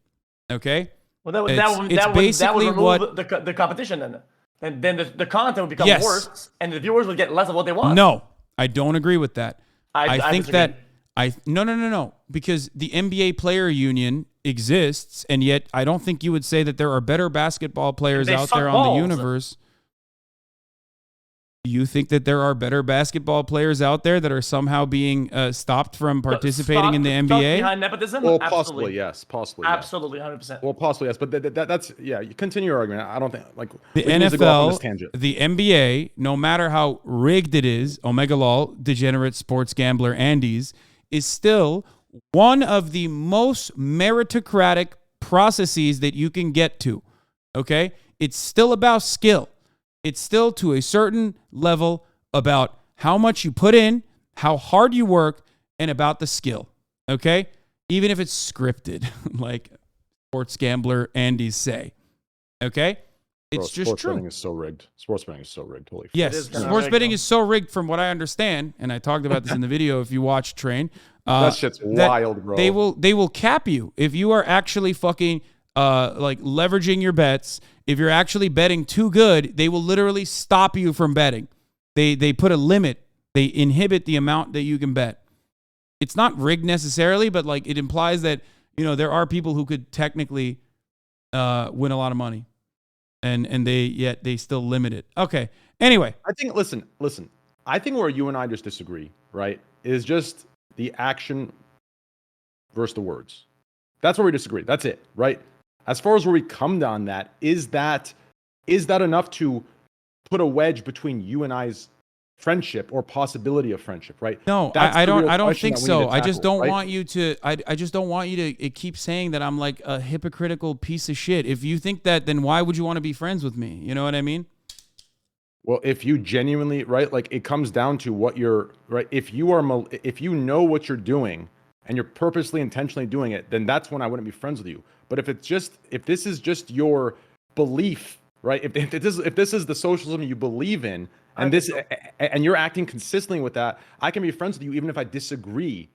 okay? Well, that would remove the competition then. And then the content would become worse, and the viewers would get less of what they want. No, I don't agree with that. I think that no, because the NBA player union exists, and yet I don't think you would say that there are better basketball players out there on the universe. Do you think that there are better basketball players out there that are somehow being stopped from participating in the NBA? Behind nepotism? Well, Absolutely. possibly, yes. Possibly, absolutely, 100%. Well, possibly, yes. But that's you continue your argument. I don't think the NFL, the NBA, no matter how rigged it is, Omega Lol, degenerate sports gambler Andes, is still one of the most meritocratic processes that you can get to. Okay, it's still about skill. It's still to a certain level about how much you put in, how hard you work, and about the skill, okay? Even if it's scripted, like sports gambler Andy's say, okay? It's just sports true. Betting is so rigged. Sports betting is so rigged. Holy yes, sports betting is so rigged from what I understand, and I talked about this in the video if you watch Train. That shit's wild, bro. They will cap you if you are actually fucking like leveraging your bets. If you're actually betting too good, they will literally stop you from betting. They put a limit. They inhibit the amount that you can bet. It's not rigged necessarily, but like it implies that, there are people who could technically win a lot of money. And they still limit it. Okay. Anyway. I think listen. I think where you and I just disagree, right, is just the action versus the words. That's where we disagree. That's it, right? As far as where we come down that, is that enough to put a wedge between you and I's friendship or possibility of friendship, right? No, I don't think so. I just don't want you to I just don't want you to keep saying that I'm like a hypocritical piece of shit. If you think that, then why would you want to be friends with me? You know what I mean? Well, if you genuinely, right, like it comes down to what you're, right, if you know what you're doing and you're purposely intentionally doing it, then that's when I wouldn't be friends with you. But if this is just your belief, right? If this is the socialism you believe in, and you're acting consistently with that, I can be friends with you even if I disagree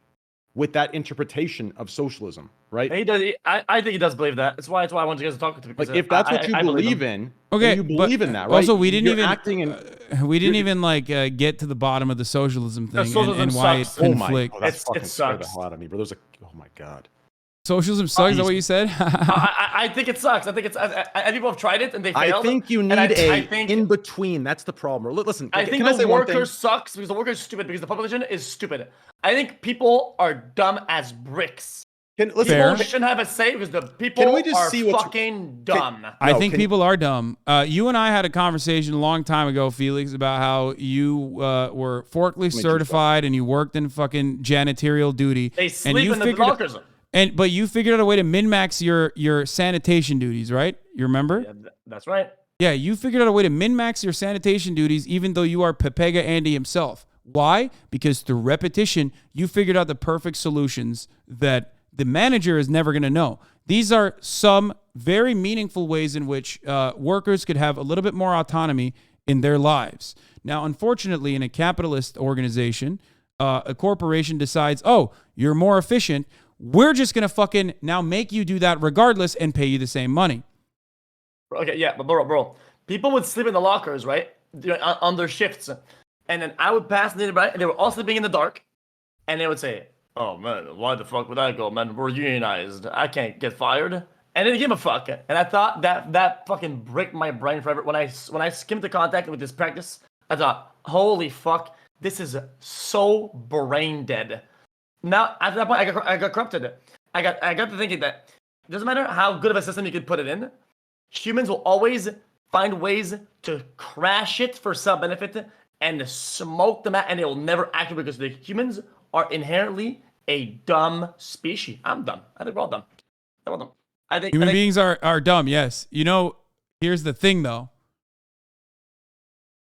with that interpretation of socialism, right? He does. I think he does believe that. That's why I wanted you guys to talk to me. Like if that's what you believe in, okay, you believe in that, right? Also, we didn't even get to the bottom of the socialism thing and why it conflicts. That fucking scared the hell out of me, bro. Oh my god. Socialism sucks. Is that what you said? I think it sucks. I think people have tried it and they failed. I think you need in between. That's the problem. Listen, I think the worker sucks because the worker is stupid because the population is stupid. I think people are dumb as bricks. People shouldn't have a say because the people are fucking dumb. I think people are dumb. You and I had a conversation a long time ago, Felix, about how you were forklift certified and you worked in fucking janitorial duty. They sleep in the lockers. But you figured out a way to min-max your sanitation duties, right? You remember? Yeah, that's right. Yeah, you figured out a way to min-max your sanitation duties even though you are Pepega Andy himself. Why? Because through repetition, you figured out the perfect solutions that the manager is never going to know. These are some very meaningful ways in which workers could have a little bit more autonomy in their lives. Now, unfortunately, in a capitalist organization, a corporation decides, oh, you're more efficient. We're just going to fucking now make you do that regardless and pay you the same money. Okay, yeah, but bro, people would sleep in the lockers, right? On their shifts. And then I would pass nearby, and they were all sleeping in the dark. And they would say, oh, man, why the fuck would I go, man? We're unionized. I can't get fired. And they didn't give a fuck. And I thought that fucking bricked my brain forever. When I skimmed the contact with this practice, I thought, holy fuck, this is so brain dead. Now, at that point, I got corrupted. I got to thinking that it doesn't matter how good of a system you could put it in. Humans will always find ways to crash it for self-benefit and smoke them out, and they will never act because the humans are inherently a dumb species. I'm dumb. I think we're all dumb. I think human beings are dumb, yes. You know, here's the thing, though.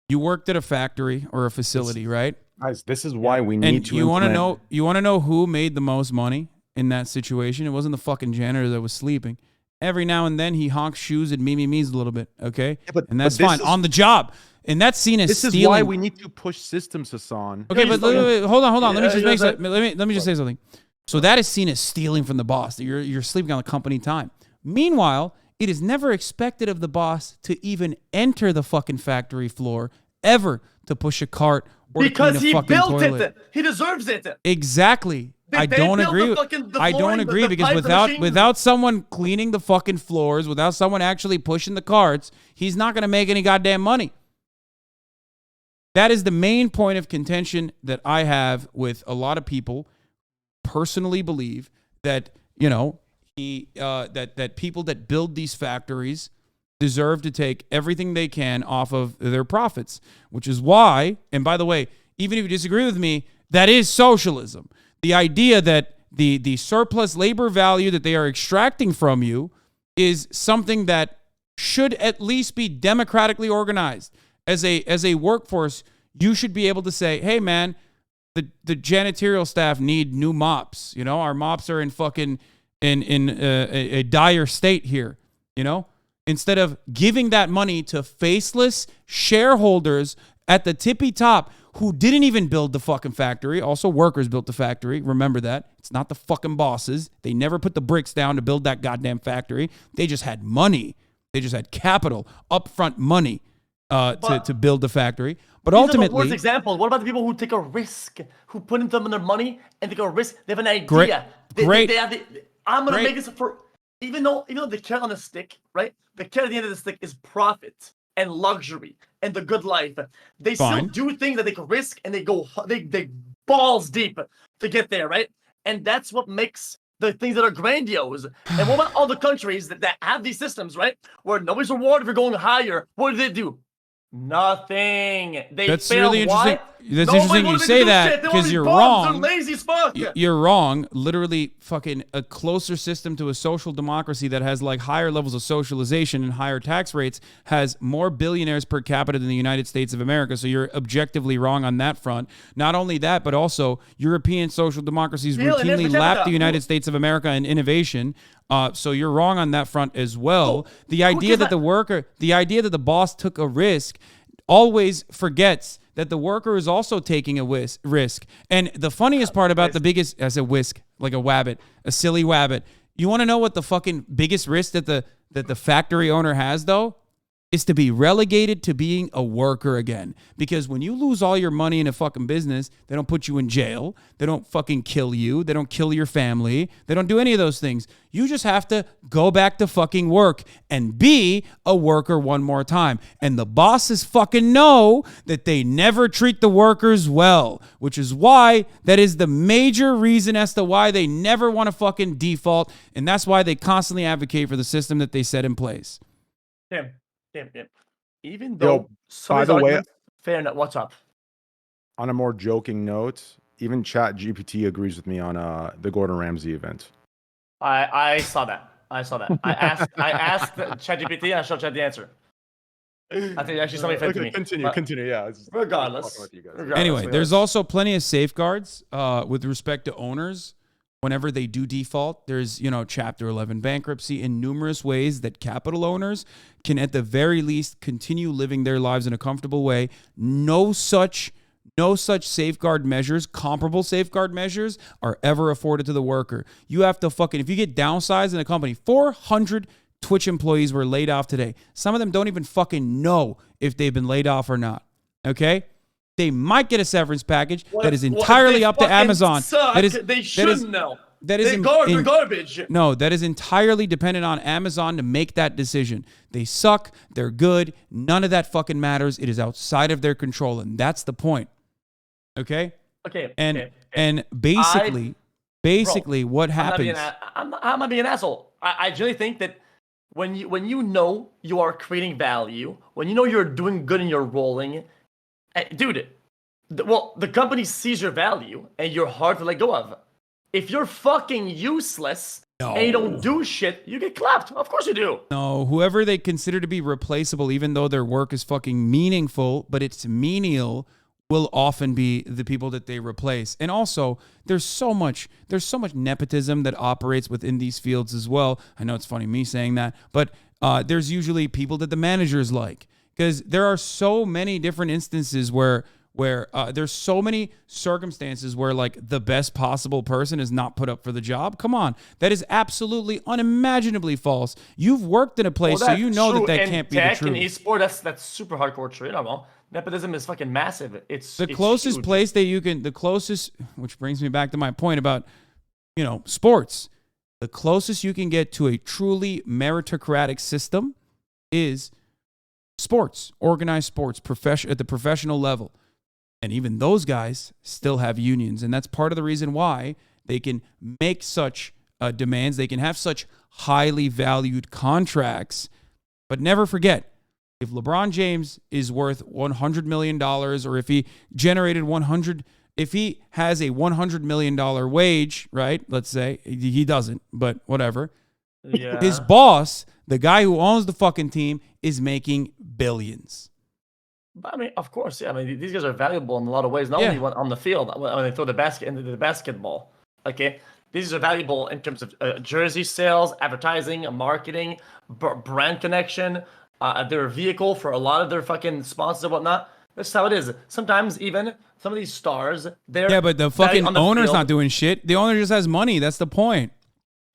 You worked at a factory or a facility, right? Guys, this is why we need to. You want to know who made the most money in that situation? It wasn't the fucking janitor that was sleeping. Every now and then he honks shoes and me's a little bit, okay? Yeah, and that's fine on the job. And that's seen as stealing. This is why we need to push systems, Hasan. Okay, but hold on. Let me just say something. So that is seen as stealing from the boss. You're sleeping on the company time. Meanwhile, it is never expected of the boss to even enter the fucking factory floor ever to push a cart or because to clean a fucking toilet. Because he built it. He deserves it. Exactly. I don't agree. I don't agree because without someone cleaning the fucking floors, without someone actually pushing the carts, he's not going to make any goddamn money. That is the main point of contention that I have with a lot of people. Personally, believe that that people that build these factories deserve to take everything they can off of their profits, which is why. And by the way, even if you disagree with me, that is socialism. The idea that the surplus labor value that they are extracting from you is something that should at least be democratically organized. As a workforce, you should be able to say, hey, man, the janitorial staff need new mops. You know, our mops are in a dire state here, you know? Instead of giving that money to faceless shareholders at the tippy top who didn't even build the fucking factory. Also, workers built the factory. Remember that. It's not the fucking bosses. They never put the bricks down to build that goddamn factory. They just had money. They just had capital, upfront money to build the factory. But ultimately, the worst example. What about the people who take a risk, who put into their money and take a risk? They have an idea. Great. I'm gonna make this for even though the carrot on the stick, right? The carrot at the end of the stick is profit and luxury and the good life. They still do things that they can risk and they balls deep to get there, right? And that's what makes the things that are grandiose. And what about all the countries that have these systems, right? Where nobody's rewarded for going higher? What do? Nothing. That's really interesting. That's interesting you say that because you're wrong. They're lazy as fuck. You're wrong. Literally, fucking a closer system to a social democracy that has like higher levels of socialization and higher tax rates has more billionaires per capita than the United States of America. So you're objectively wrong on that front. Not only that, but also European social democracies routinely lap the United States of America in innovation. So you're wrong on that front as well. The idea that the boss took a risk always forgets that the worker is also taking a risk. And the funniest part about as a whisk, like a wabbit, a silly wabbit. You want to know what the fucking biggest risk that the factory owner has though? Is to be relegated to being a worker again. Because when you lose all your money in a fucking business, they don't put you in jail. They don't fucking kill you. They don't kill your family. They don't do any of those things. You just have to go back to fucking work and be a worker one more time. And the bosses fucking know that they never treat the workers well, which is why that is the major reason as to why they never want to fucking default. And that's why they constantly advocate for the system that they set in place. Damn. Even though, by the way, fair enough. What's up? On a more joking note, even ChatGPT agrees with me on the Gordon Ramsay event. I saw that. I asked ChatGPT and I showed Chat the answer. I think actually somebody fed to me. Continue. Yeah. Regardless. Anyway, there's also plenty of safeguards with respect to owners. Whenever they do default, there's, Chapter 11 bankruptcy in numerous ways that capital owners can at the very least continue living their lives in a comfortable way. No such safeguard measures, comparable safeguard measures, are ever afforded to the worker. You have to if you get downsized in a company, 400 Twitch employees were laid off today. Some of them don't even fucking know if they've been laid off or not. Okay? They might get a severance package that is entirely up to Amazon. They shouldn't know. They're garbage. No, that is entirely dependent on Amazon to make that decision. They suck. They're good. None of that fucking matters. It is outside of their control, and that's the point. Okay? Okay. And basically, what happens? I'm not being an asshole. I generally think that when you know you are creating value, when you know you're doing good and you're rolling, dude, the company sees your value and you're hard to let go of. If you're fucking useless and you don't do shit, you get clapped. Of course you do. No, whoever they consider to be replaceable, even though their work is fucking meaningful, but it's menial, will often be the people that they replace. And also, there's so much nepotism that operates within these fields as well. I know it's funny me saying that, but there's usually people that the managers like. Because there are so many different instances where there's so many circumstances where like the best possible person is not put up for the job. Come on. That is absolutely unimaginably false. You've worked in a place, so you know that can't be the truth. In esport, that's super hardcore true. Nepotism is fucking massive. It's closest huge. Place that you can, which brings me back to my point about, sports. The closest you can get to a truly meritocratic system is sports, organized sports, at the professional level. And even those guys still have unions. And that's part of the reason why they can make such demands. They can have such highly valued contracts. But never forget, if LeBron James is worth $100 million, or if he generated if he has a $100 million wage, right? Let's say he doesn't, but whatever. Yeah. His boss, the guy who owns the fucking team, is making billions. But, of course, yeah. These guys are valuable in a lot of ways. Not only on the field, when they throw the basket into the basketball. Okay, these are valuable in terms of jersey sales, advertising, marketing, brand connection. They're a vehicle for a lot of their fucking sponsors and whatnot. That's how it is. Sometimes even some of these stars, but the fucking owner's not doing shit. The owner just has money. That's the point.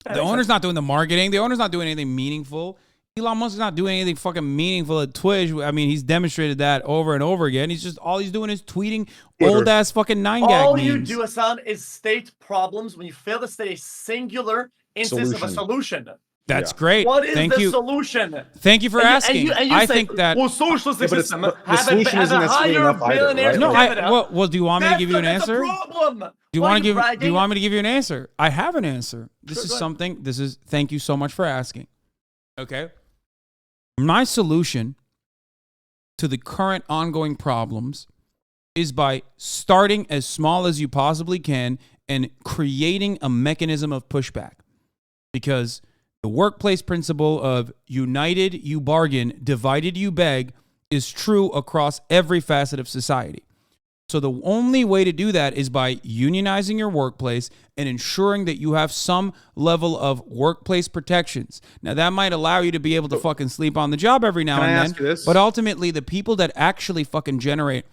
The owner's not doing the marketing. The owner's not doing anything meaningful. Elon Musk is not doing anything fucking meaningful at Twitch. He's demonstrated that over and over again. All he's doing is tweeting old ass fucking 9gag All memes. you do, Hasan, is state problems when you fail to state a singular instance of a solution. That's great. What is the solution? Thank you for asking. I think that socialist system the solution isn't necessarily enough either, right? No, well, do you want me to give you an answer? Problem. Do you want me to give you an answer? I have an answer. Thank you so much for asking. Okay. My solution to the current ongoing problems is by starting as small as you possibly can and creating a mechanism of pushback. Because the workplace principle of united you bargain, divided you beg is true across every facet of society. So the only way to do that is by unionizing your workplace and ensuring that you have some level of workplace protections. Now, that might allow you to be able to fucking sleep on the job every now and then. But ultimately, the people that actually fucking generate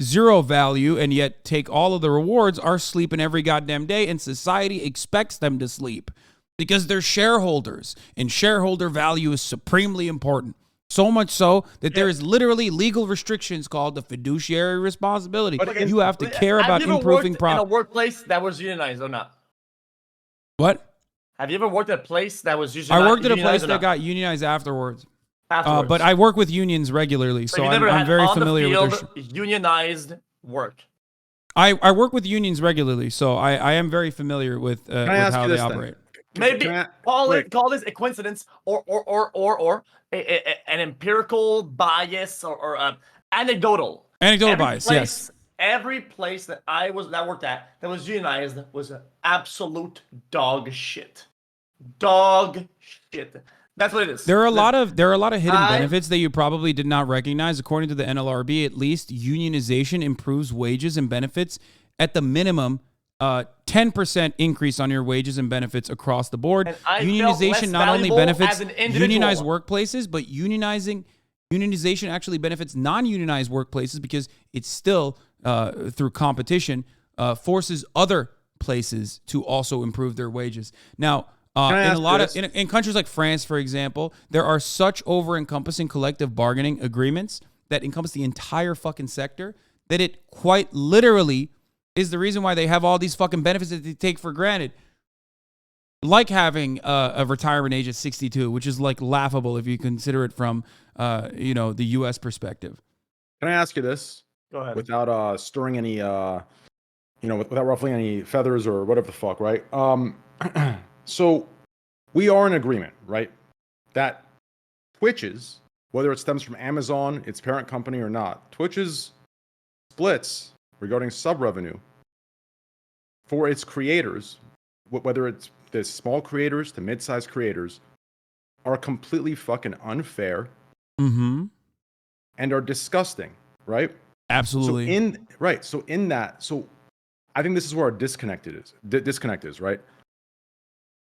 zero value and yet take all of the rewards are sleeping every goddamn day, and society expects them to sleep because they're shareholders, and shareholder value is supremely important. So much so that there is literally legal restrictions called the fiduciary responsibility. But you have to care about improving profit. Have you ever worked in a workplace that was unionized or not? What? Have you ever worked at a place that was unionized? I worked at a place that got unionized afterwards. But I work with unions regularly, so I'm very familiar with their unionized work. I work with unions regularly, so I am very familiar with how they operate. Maybe call this a coincidence or an empirical bias or anecdotal. Anecdotal bias, yes. Every place that I worked at that was unionized was absolute dog shit. Dog shit. That's what it is. There are a lot of hidden benefits that you probably did not recognize. According to the NLRB, at least unionization improves wages and benefits at the minimum. 10% increase on your wages and benefits across the board. Unionization not only benefits unionized workplaces, but unionization actually benefits non-unionized workplaces because it's still through competition forces other places to also improve their wages. Now, in countries like France, for example, there are such over-encompassing collective bargaining agreements that encompass the entire fucking sector that it quite literally is the reason why they have all these fucking benefits that they take for granted. Like having a retirement age at 62, which is like laughable if you consider it from, the U.S. perspective. Can I ask you this? Go ahead. Without stirring any, without ruffling any feathers or whatever the fuck, right? So we are in agreement, right? That Twitch's, whether it stems from Amazon, its parent company or not, Twitch's splits regarding sub-revenue for its creators, whether it's the small creators to mid-sized creators, are completely fucking unfair and are disgusting, right? Absolutely. So I think this is where our disconnect is, right?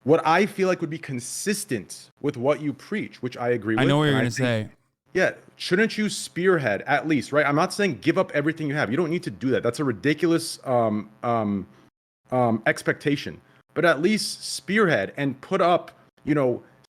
What I feel like would be consistent with what you preach, which I agree with. I know what you're going to say. Yeah, shouldn't you spearhead at least, right? I'm not saying give up everything you have. You don't need to do that. That's a ridiculous expectation. But at least spearhead and put up,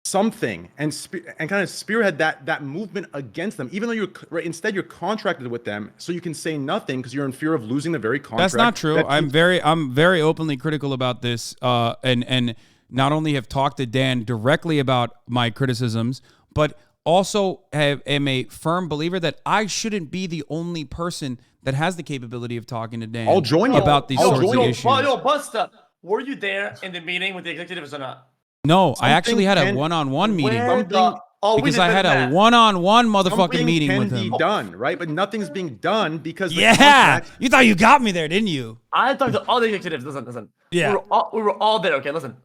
something and kind of spearhead that movement against them. Even though instead you're contracted with them, so you can say nothing because you're in fear of losing the very contract. That's not true. I'm very openly critical about this, and not only have talked to Dan directly about my criticisms, but also am a firm believer that I shouldn't be the only person that has the capability of talking to Dan. I'll join you about these sorts of issues. Busta, were you there in the meeting with the executives or not? No, I actually had a one-on-one meeting because I had a one-on-one motherfucking meeting with him. Something can be done, right? But nothing's being done because you thought you got me there, didn't you? I talked to all the executives. Listen. Yeah, we were all there. Okay, listen.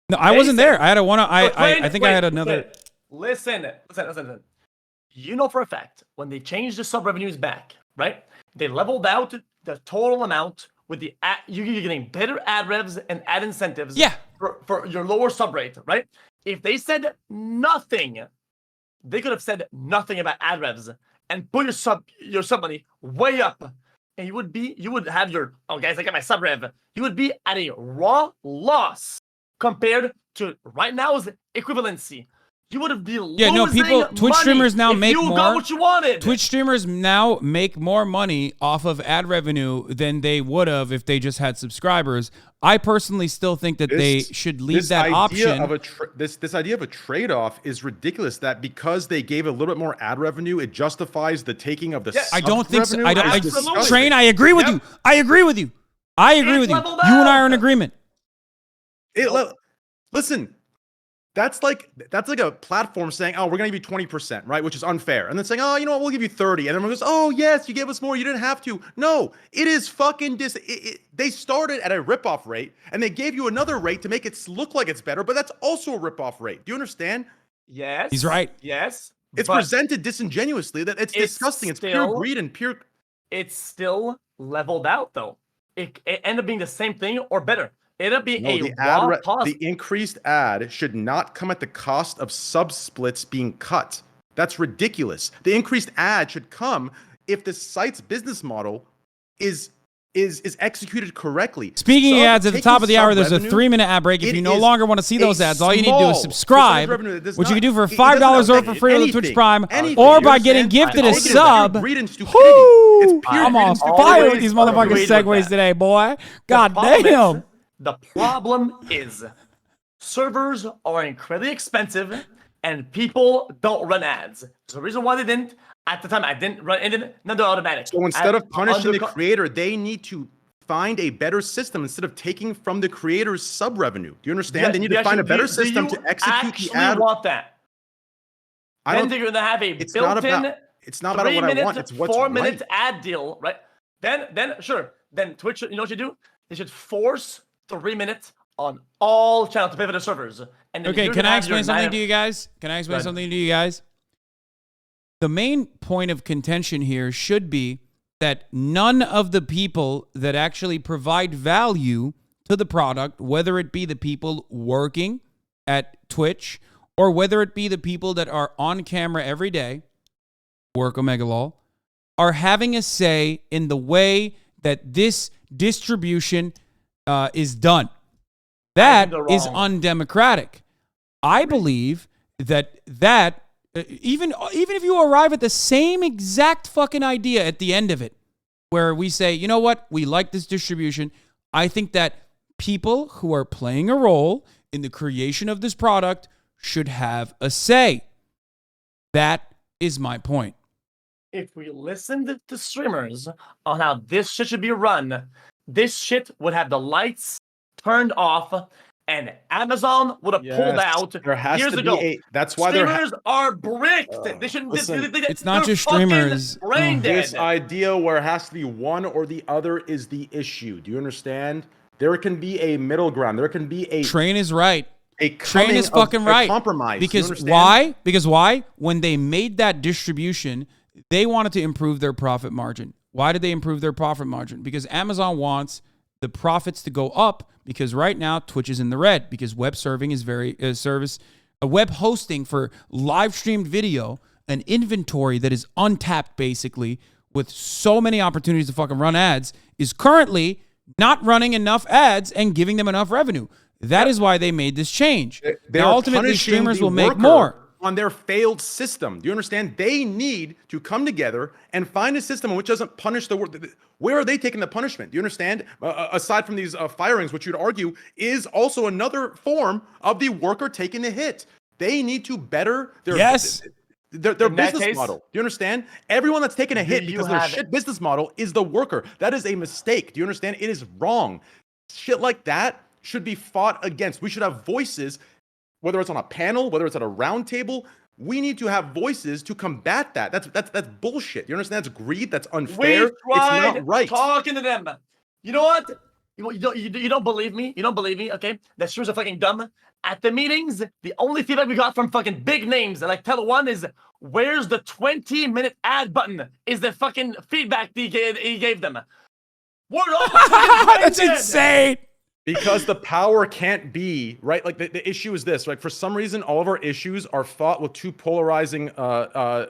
No, I wasn't there. I had a one. I think I had another. Listen. You know for a fact when they changed the sub revenues back, right? They leveled out the total amount with the you're getting better ad revs and ad incentives. Yeah. For your lower sub rate, right? If they said nothing, they could have said nothing about ad revs and put your sub money way up, and you would have your guys, I got my sub rev. You would be at a raw loss compared to right now's equivalency. You would have been losing Twitch streamers now make more. You got what you wanted. Twitch streamers now make more money off of ad revenue than they would have if they just had subscribers. I personally still think that they should leave that option. This idea of a trade-off is ridiculous. That because they gave a little bit more ad revenue, it justifies the taking of the. I don't think so. Train. I agree with you. I agree with you. You and I are in agreement. Listen. That's like a platform saying, "Oh, we're gonna give you 20%, right?" Which is unfair, and then saying, "Oh, you know what? We'll give you 30," and everyone goes, "Oh, yes, you gave us more. You didn't have to." No, it is fucking they started at a ripoff rate, and they gave you another rate to make it look like it's better, but that's also a ripoff rate. Do you understand? Yes, he's right. Yes, it's presented disingenuously. That it's disgusting. It's pure greed and pure. It's still leveled out though. It ended up being the same thing or better. It'll be the increased ad should not come at the cost of sub splits being cut. That's ridiculous. The increased ad should come if the site's business model is executed correctly. Speaking of ads, at the top of the hour, there's a 3-minute ad break. If you no longer want to see those ads, all you need to do is subscribe, which you can do for $5 or for free on the Twitch Prime, or by getting gifted a sub. I'm on fire with these motherfucking segues today, boy. God damn. The problem is servers are incredibly expensive and people don't run ads. So the reason why they didn't, at the time I didn't run it, now they're automatic. So instead of punishing the creator, they need to find a better system instead of taking from the creator's sub revenue. Do you understand? They need to find a better system to execute the ad. I want that. Then they're going to have a built-in it's not about what I want, it's what's 4-minute ad deal, right? Then sure. Then Twitch, you know what you do? They should force 3 minutes on all channels to pay for the servers, And then okay, can I explain something to you guys? Can I explain something to you guys? The main point of contention here should be that none of the people that actually provide value to the product, whether it be the people working at Twitch or whether it be the people that are on camera every day, work Omegalol, are having a say in the way that this distribution is done. That is undemocratic. I believe that even if you arrive at the same exact fucking idea at the end of it, where we say, you know what, we like this distribution, I think that people who are playing a role in the creation of this product should have a say. That is my point. If we listened to streamers on how this shit should be run, this shit would have the lights turned off and Amazon would have pulled out years ago. That's why streamers are bricked. They shouldn't. It's not just streamers. This idea where it has to be one or the other is the issue. Do you understand? There can be a middle ground. There can be a Train is right. Train is fucking right. Compromise. Because why? Because why? When they made that distribution, they wanted to improve their profit margin. Why did they improve their profit margin? Because Amazon wants the profits to go up, because right now Twitch is in the red, because web serving is web hosting for live streamed video, an inventory that is untapped basically with so many opportunities to fucking run ads, is currently not running enough ads and giving them enough revenue. That is why they made this change. Now, ultimately, streamers will make more on their failed system. Do you understand? They need to come together and find a system which doesn't punish the work. Where are they taking the punishment? Do you understand? Aside from these firings, which you'd argue is also another form of the worker taking the hit. They need to better their business model. Do you understand? Everyone that's taking a hit because their shit business model is the worker. That is a mistake. Do you understand? It is wrong. Shit like that should be fought against. We should have voices, whether it's on a panel, whether it's at a round table. We need to have voices to combat that. That's bullshit. You understand? That's greed. That's unfair. We tried it's not right. Talking to them. You know what? You don't believe me? You don't believe me? Okay, that streamers are fucking dumb. At the meetings, the only feedback we got from fucking big names, like Tele1, is where's the 20-minute ad button? Is the fucking feedback he gave them? We're all That's insane. Because the power can't be, right? Like the issue is this, right? For some reason, all of our issues are fought with two polarizing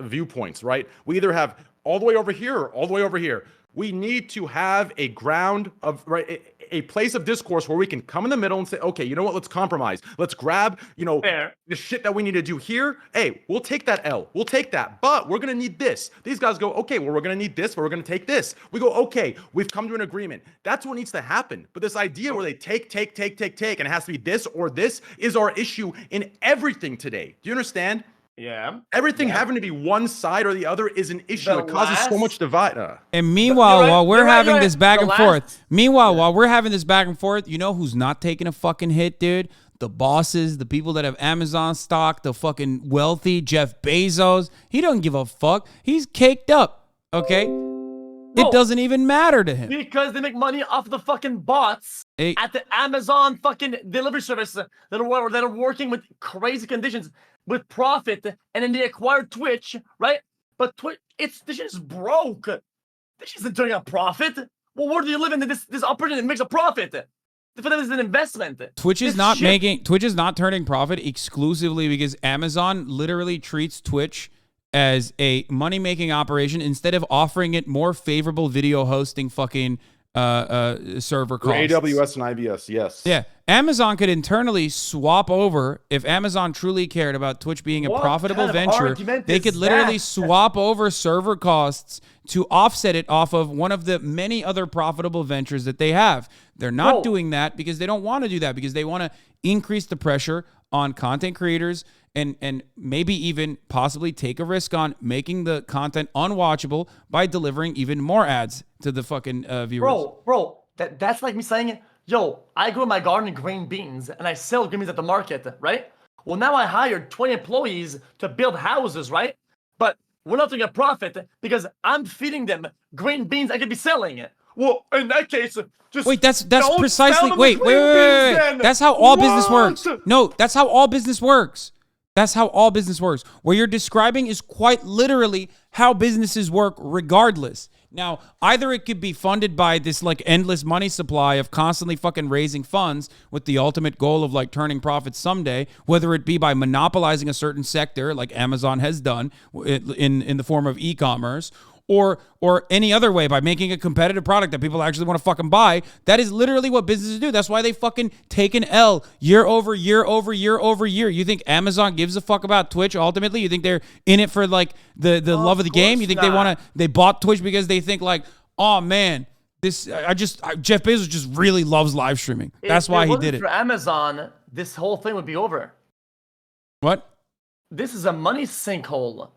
viewpoints, right? We either have all the way over here or all the way over here. We need to have a ground of, right, a place of discourse where we can come in the middle and say, okay, you know what? Let's compromise. Let's grab, the shit that we need to do here. Hey, we'll take that L. We'll take that. But we're going to need this. These guys go, okay, well, we're going to need this, but we're going to take this. We go, okay, we've come to an agreement. That's what needs to happen. But this idea where they take, and it has to be this or this is our issue in everything today. Do you understand? Yeah. Everything having to be one side or the other is an issue. It causes so much divide. And meanwhile, while we're having this back and forth, while we're having this back and forth, you know who's not taking a fucking hit, dude? The bosses, the people that have Amazon stock, the fucking wealthy Jeff Bezos. He doesn't give a fuck. He's caked up, okay? It doesn't even matter to him. Because they make money off the fucking bots at the Amazon fucking delivery service that are working with crazy conditions with profit, and then they acquired Twitch, right? But Twitch, this shit is broke. This shit isn't turning a profit. Well, where do you live in this operation that makes a profit? For them, it's an investment. Twitch is not turning profit exclusively because Amazon literally treats Twitch as a money-making operation instead of offering it more favorable video hosting fucking server costs. For AWS and IBS, yes. Yeah. Amazon could internally swap over, if Amazon truly cared about Twitch being a profitable venture, they could literally swap over server costs to offset it off of one of the many other profitable ventures that they have. They're not doing that because they don't want to do that, because they want to increase the pressure on content creators and maybe even possibly take a risk on making the content unwatchable by delivering even more ads to the fucking viewers. Bro, that's like me saying, yo, I grow my garden green beans and I sell green beans at the market, right? Well, now I hired 20 employees to build houses, right? But we're not doing a profit because I'm feeding them green beans I could be selling. well, in that case, just wait. That's don't precisely. sell them Wait. the green beans then. That's how all business What? works. No, that's how all business works. That's how all business works. What you're describing is quite literally how businesses work regardless. Now, either it could be funded by this like endless money supply of constantly fucking raising funds with the ultimate goal of like turning profits someday, whether it be by monopolizing a certain sector like Amazon has done in the form of e-commerce, or any other way by making a competitive product that people actually want to fucking buy. That is literally what businesses do. That's why they fucking take an L year over year over year over year. You think Amazon gives a fuck about Twitch ultimately? You think they're in it for like the love of the game? You think they bought Twitch because they think like, oh man, Jeff Bezos just really loves live streaming. That's why he did it. For Amazon, this whole thing would be over. What? This is a money sinkhole.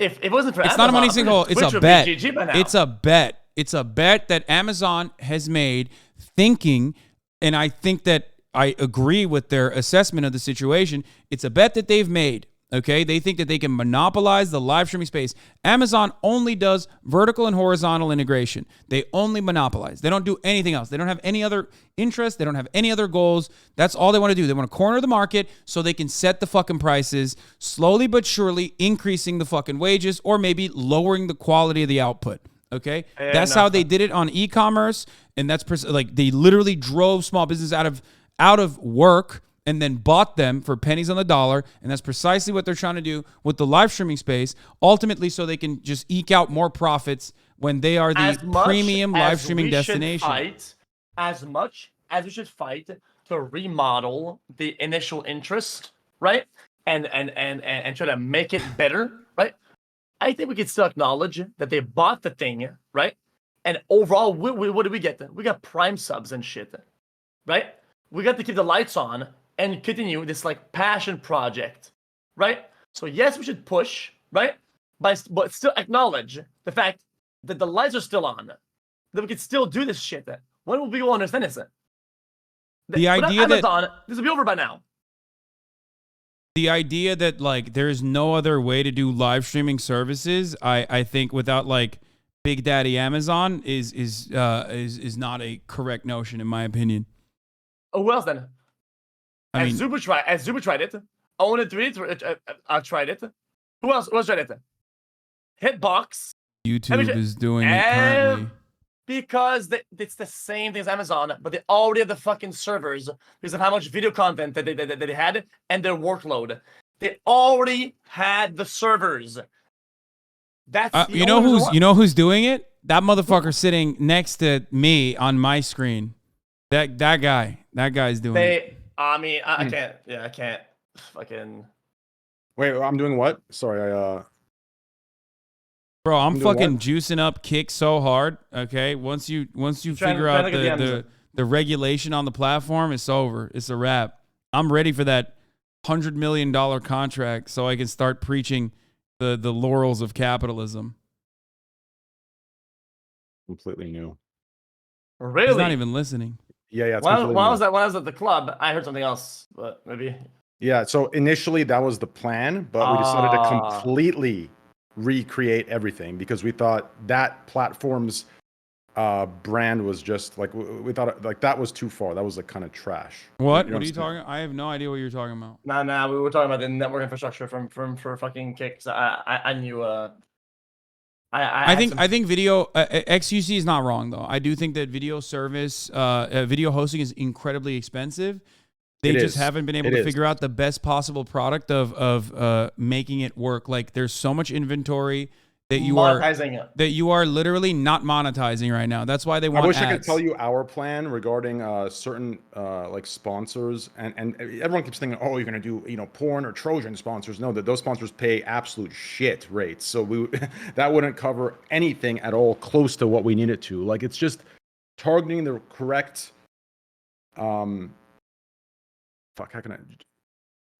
If it wasn't for it's Amazon, not a money sinkhole. It's a bet. It's a bet. It's a bet that Amazon has made, thinking, and I think that I agree with their assessment of the situation. It's a bet that they've made. Okay, they think that they can monopolize the live streaming space. Amazon only does vertical and horizontal integration. They only monopolize. They don't do anything else. They don't have any other interests. They don't have any other goals. That's all they want to do. They want to corner the market so they can set the fucking prices, slowly but surely increasing the fucking wages or maybe lowering the quality of the output. Okay, that's how they did it on e-commerce, and that's like they literally drove small business out of work and then bought them for pennies on the dollar. And that's precisely what they're trying to do with the live streaming space, ultimately so they can just eke out more profits when they are the premium live streaming destination. As much as we should fight to remodel the initial interest, right? And try to make it better, right? I think we can still acknowledge that they bought the thing, right? And overall, what did we get? We got Prime subs and shit, right? We got to keep the lights on and continue this like passion project, right? So yes, we should push, right? But still acknowledge the fact that the lights are still on, that we can still do this shit. When will people understand this? The idea Amazon, this will be over by now. The idea that like there's no other way to do live streaming services, I think without like Big Daddy Amazon is not a correct notion in my opinion. Oh, who else then? As Zuba tried it. Owen3 tried it. Who else tried it? Hitbox. YouTube is doing it currently. Because it's the same thing as Amazon, but they already have the fucking servers because of how much video content that they had and their workload. They already had the servers. That's you know who's doing it? That motherfucker sitting next to me on my screen. That guy's doing it. I can't. Yeah, I can't. Fucking. Wait, I'm doing what? Sorry, Bro, I'm fucking juicing up Kick so hard. Okay, once you figure out the regulation on the platform, it's over. It's a wrap. I'm ready for that $100 million contract so I can start preaching the laurels of capitalism. Completely new. Really? He's not even listening. Yeah. When I was at the club, I heard something else, but maybe. Yeah. So initially that was the plan, but we decided to completely recreate everything because we thought that platform's brand was just like we thought like that was too far. That was like kind of trash. What? What are you talking? I have no idea what you're talking about. Nah. We were talking about the network infrastructure for fucking Kick. So I knew. I think video XQC is not wrong though. I do think that video service, video hosting is incredibly expensive. They just haven't been able to figure out the best possible product of making it work. Like there's so much inventory that you are literally not monetizing right now. That's why they want. I wish ads. I could tell you our plan regarding certain like sponsors, and everyone keeps thinking, oh, you're gonna do porn or Trojan sponsors. No, that those sponsors pay absolute shit rates. So that wouldn't cover anything at all close to what we need it to. Like it's just targeting the correct. How can I?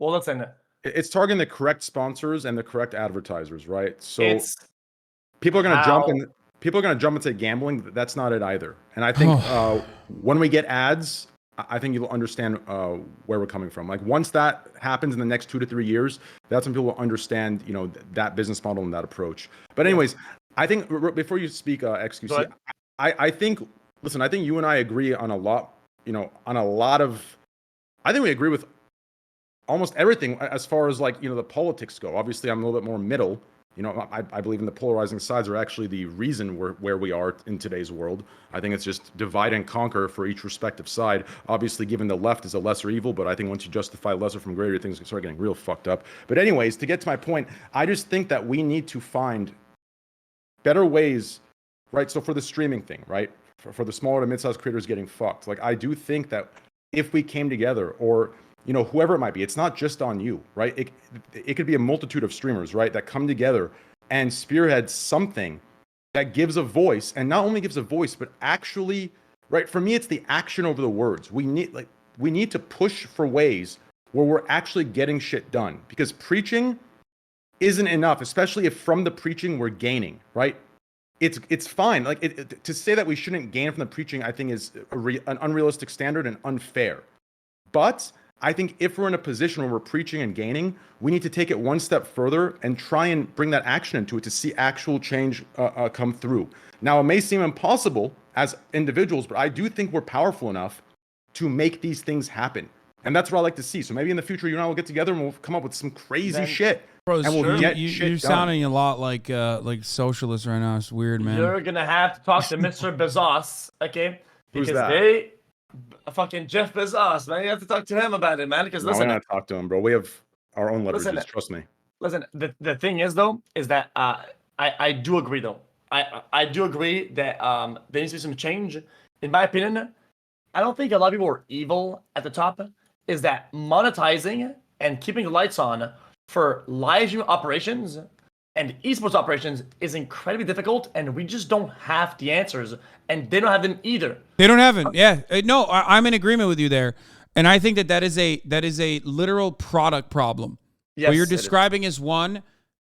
Well, let's end it. It's targeting the correct sponsors and the correct advertisers, right? So people are going to jump in. People are going to jump into gambling. That's not it either. And I think when we get ads, I think you'll understand where we're coming from. Like once that happens in the next 2 to 3 years, that's when people will understand, that business model and that approach. But anyways, I think before you speak, XQC, I think listen, I think you and I agree on a lot, I think we agree with almost everything as far as like, the politics go. Obviously, I'm a little bit more middle. I believe in the polarizing sides are actually the reason where we are in today's world. I think it's just divide and conquer for each respective side. Obviously, given the left is a lesser evil, but I think once you justify lesser from greater, things start getting real fucked up. But anyways, to get to my point, I just think that we need to find better ways, right? So for the streaming thing, right? For the smaller to mid-sized creators getting fucked, like I do think that if we came together, or whoever it might be, it's not just on you, right? It could be a multitude of streamers, right, that come together and spearhead something that gives a voice, and not only gives a voice, but actually, right, for me, it's the action over the words. We need to push for ways where we're actually getting shit done, because preaching isn't enough, especially if from the preaching we're gaining, right? It's fine. Like to say that we shouldn't gain from the preaching, I think is an unrealistic standard and unfair. But I think if we're in a position where we're preaching and gaining, we need to take it one step further and try and bring that action into it to see actual change come through. Now, it may seem impossible as individuals, but I do think we're powerful enough to make these things happen. And that's what I like to see. So maybe in the future, you and I will get together and we'll come up with some crazy shit. Bro, and we'll get you're sounding a lot like socialists right now. It's weird, man. You're gonna have to talk to Mr. Bezos, okay? Because Who's that? Fucking Jeff Bezos, man. You have to talk to him about it, man. Because listen, we're not talk to him, bro. We have our own leverages. Trust me. Listen, the thing is though, is that I do agree though. I do agree that there needs to be some change. In my opinion, I don't think a lot of people are evil at the top. Is that monetizing and keeping the lights on for live stream operations and esports operations is incredibly difficult, and we just don't have the answers, and they don't have them either. They don't have them. Yeah, no, I'm in agreement with you there, and I think that is a literal product problem. Yes, what you're describing is one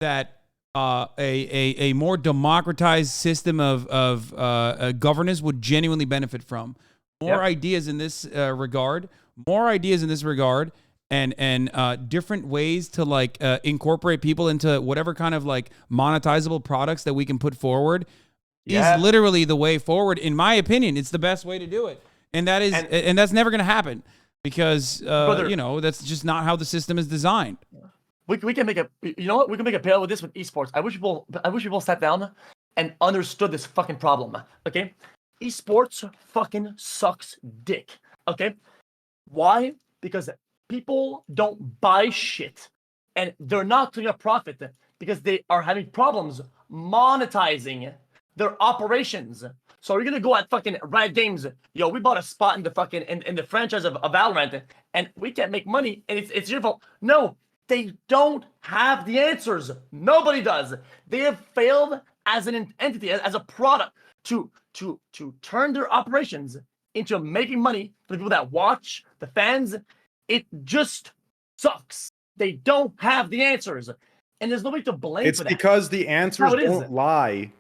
that a more democratized system of governance would genuinely benefit from. More ideas in this regard. More ideas in this regard. And different ways to like incorporate people into whatever kind of like monetizable products that we can put forward is literally the way forward. In my opinion, it's the best way to do it, and that is and that's never going to happen because brother, that's just not how the system is designed. We can make we can make a parallel with this with esports. I wish people sat down and understood this fucking problem. Okay, esports fucking sucks dick. Okay, why? Because people don't buy shit, and they're not doing a profit because they are having problems monetizing their operations. So we're gonna go at fucking Riot Games. Yo, we bought a spot in the fucking in the franchise of Valorant, and we can't make money, and it's your fault. No, they don't have the answers. Nobody does. They have failed as an entity, as a product, to turn their operations into making money for the people that watch, the fans. It just sucks. They don't have the answers, and there's nobody to blame for that. It's because the answers don't lie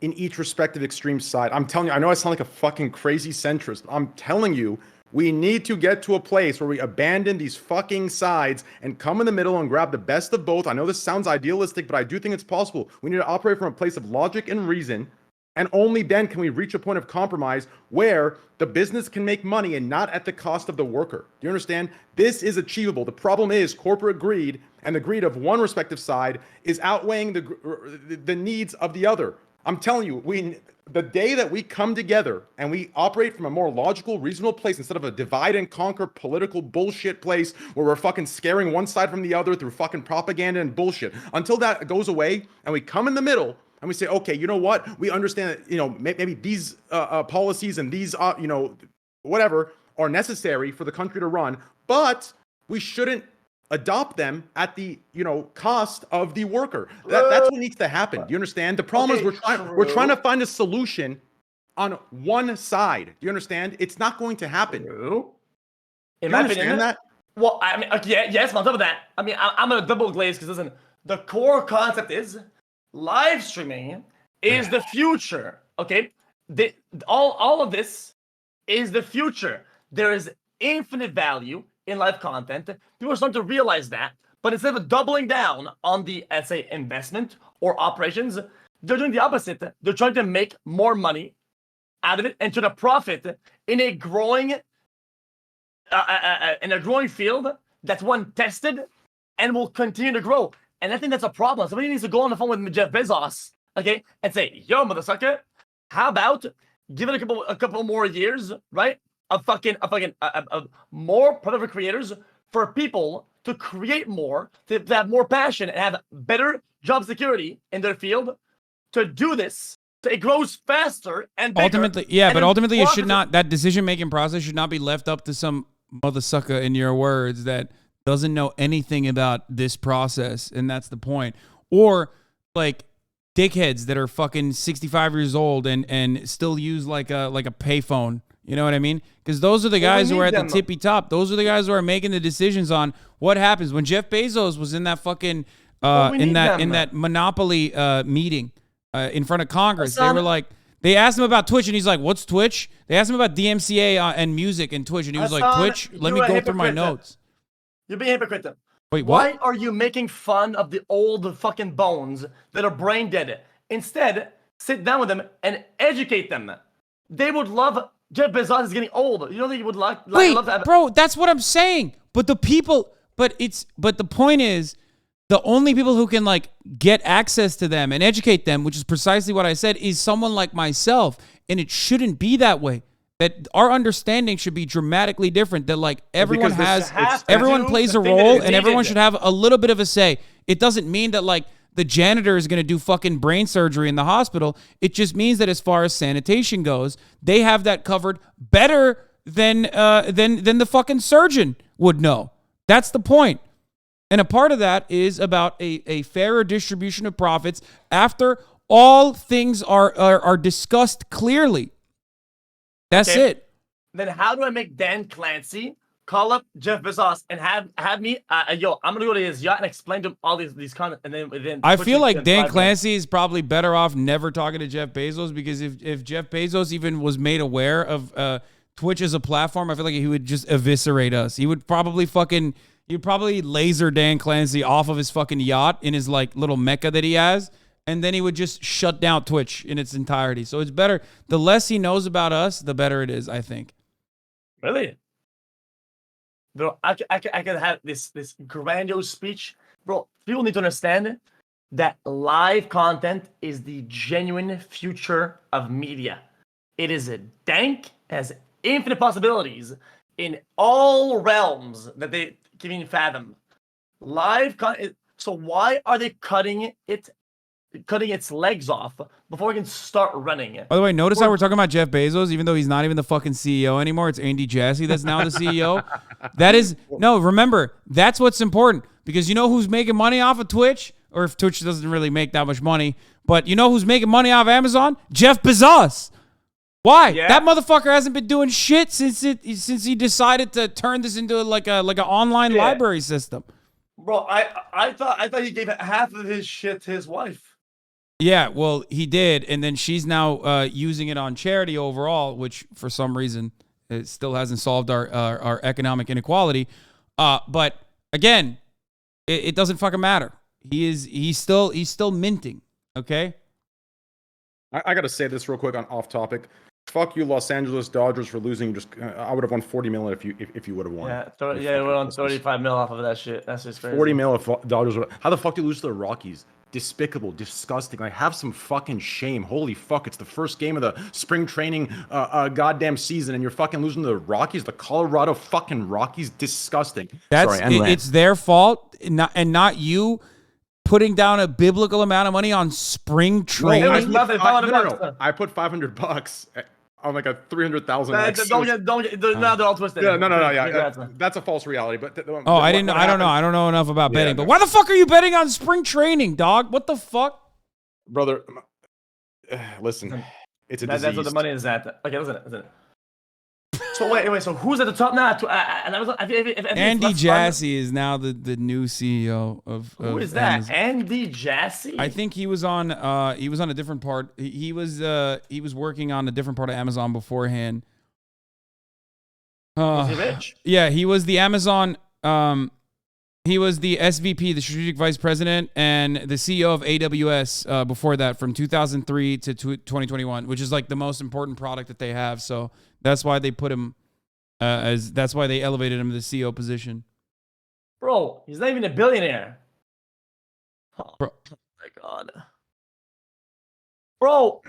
in each respective extreme side. I'm telling you, I know I sound like a fucking crazy centrist. I'm telling you, we need to get to a place where we abandon these fucking sides and come in the middle and grab the best of both. I know this sounds idealistic, but I do think it's possible. We need to operate from a place of logic and reason. And only then can we reach a point of compromise where the business can make money and not at the cost of the worker. Do you understand? This is achievable. The problem is corporate greed, and the greed of one respective side is outweighing the needs of the other. I'm telling you, the day that we come together and we operate from a more logical, reasonable place instead of a divide and conquer political bullshit place where we're fucking scaring one side from the other through fucking propaganda and bullshit, until that goes away and we come in the middle and we say, okay, you know what? We understand that, maybe these policies and these, whatever are necessary for the country to run, but we shouldn't adopt them at the, cost of the worker. That's what needs to happen. Do you understand? The problem is we're trying to find a solution on one side. Do you understand? It's not going to happen. In my opinion, that? Well, I mean, yes, on top of that, I mean, I'm gonna double glaze because listen, the core concept is live streaming is the future. Okay, all of this is the future. There is infinite value in live content. People are starting to realize that, but instead of doubling down on the, let's say, investment or operations, they're doing the opposite. They're trying to make more money out of it and turn a profit in a growing field that's one tested and will continue to grow. And I think that's a problem. Somebody needs to go on the phone with Jeff Bezos, okay, and say, "Yo, motherfucker, how about give it a couple more years, right? Of more productive creators for people to create more, to have more passion and have better job security in their field. To do this, so it grows faster and bigger, ultimately, yeah, but ultimately, it should not. That decision-making process should not be left up to some motherfucker, in your words, that doesn't know anything about this process, and that's the point. Or like dickheads that are fucking 65 years old and still use like a payphone. You know what I mean? Because those are the guys who are at the tippy top. Those are the guys who are making the decisions on what happens. When Jeff Bezos was in that fucking in that monopoly meeting in front of Congress, they were like, they asked him about Twitch, and he's like, "What's Twitch?" They asked him about DMCA and music and Twitch, and he was like, "Twitch, let me go through my notes." You're being a hypocrite. Wait, what? Why are you making fun of the old fucking bones that are brain dead? Instead, sit down with them and educate them. They would love. Jeff Bezos is getting old. You don't think he would love to have... bro, that's what I'm saying. But the point is, the only people who can like get access to them and educate them, which is precisely what I said, is someone like myself. And it shouldn't be that way. That our understanding should be dramatically different. That like everyone plays a role and everyone should have a little bit of a say. It doesn't mean that like the janitor is going to do fucking brain surgery in the hospital. It just means that as far as sanitation goes, they have that covered better than the fucking surgeon would know. That's the point. And a part of that is about a fairer distribution of profits after all things are discussed clearly. That's it. Then how do I make Dan Clancy call up Jeff Bezos and have me, I'm going to go to his yacht and explain to him all these content. And then I feel like Dan Clancy is probably better off never talking to Jeff Bezos, because if Jeff Bezos even was made aware of Twitch as a platform, I feel like he would just eviscerate us. He would probably you'd probably laser Dan Clancy off of his fucking yacht in his like little mecca that he has. And then he would just shut down Twitch in its entirety. So it's better. The less he knows about us, the better it is, I think. Really? Bro, I can have this grandiose speech. Bro, people need to understand that live content is the genuine future of media. It is a dank, has infinite possibilities in all realms that they can even fathom. Live content. So why are they cutting its legs off before we can start running it? By the way, notice how we're talking about Jeff Bezos, even though he's not even the fucking CEO anymore. It's Andy Jassy that's now the CEO. Remember, that's what's important, because you know who's making money off of Twitch? Or if Twitch doesn't really make that much money, but you know who's making money off Amazon? Jeff Bezos. Why? Yeah. That motherfucker hasn't been doing shit since he decided to turn this into like an online library system. Bro, I thought he gave half of his shit to his wife. Yeah, well, he did, and then she's now using it on charity overall, which for some reason it still hasn't solved our economic inequality. But again, it doesn't fucking matter. He's still minting. Okay. I gotta say this real quick on off topic. Fuck you, Los Angeles Dodgers, for losing. I would have won $40 million if you would have won. Yeah, we're on 35 mil off of that shit. That's just crazy. 40 mil if Dodgers. How the fuck do you lose to the Rockies? Despicable, disgusting. Like, have some fucking shame. Holy fuck! It's the first game of the spring training goddamn season, and you're fucking losing to the Rockies, the Colorado fucking Rockies. Disgusting. It's their fault, not you. Putting down a biblical amount of money on spring training. No. I put $500 on like a 300,000. Now they're all twisted. Yeah, no. That's a false reality. But I don't know enough about betting. But why the fuck are you betting on spring training, dog? What the fuck, brother? Listen, it's a disease. That's what the money is at. Okay, listen. So wait. So who's at the top now? Andy Jassy is now the new CEO of. Who is that? Amazon. Andy Jassy. I think he was on a different part. He was working on a different part of Amazon beforehand. Was he rich? Yeah, he was the Amazon He was the SVP, the strategic vice president, and the CEO of AWS before that, from 2003 to 2021, which is like the most important product that they have. So that's why they put him that's why they elevated him to the CEO position. Bro, he's not even a billionaire. Oh, Bro. my God. Bro,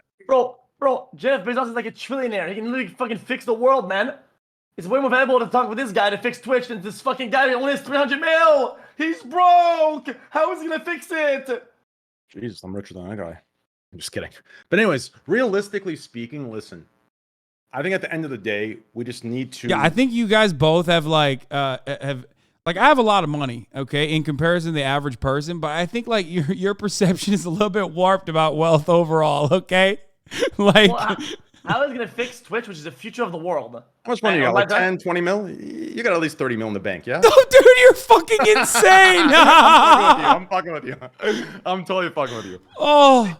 Jeff Bezos is like a trillionaire. He can literally fucking fix the world, man. It's way more valuable to talk with this guy to fix Twitch than this fucking guy who only has 300 mil. He's broke. How is he gonna fix it? Jesus, I'm richer than that guy. I'm just kidding. But anyways, realistically speaking, listen. I think at the end of the day, we just need to. Yeah, I think you guys both have like I have a lot of money, okay, in comparison to the average person, but I think like your perception is a little bit warped about wealth overall, okay? Like. Well, how is it going to fix Twitch, which is the future of the world? How much money you got? Like 10, 20 mil? You got at least 30 mil in the bank, yeah? No, dude, you're fucking insane. I'm fucking with you. I'm totally fucking with you. Oh.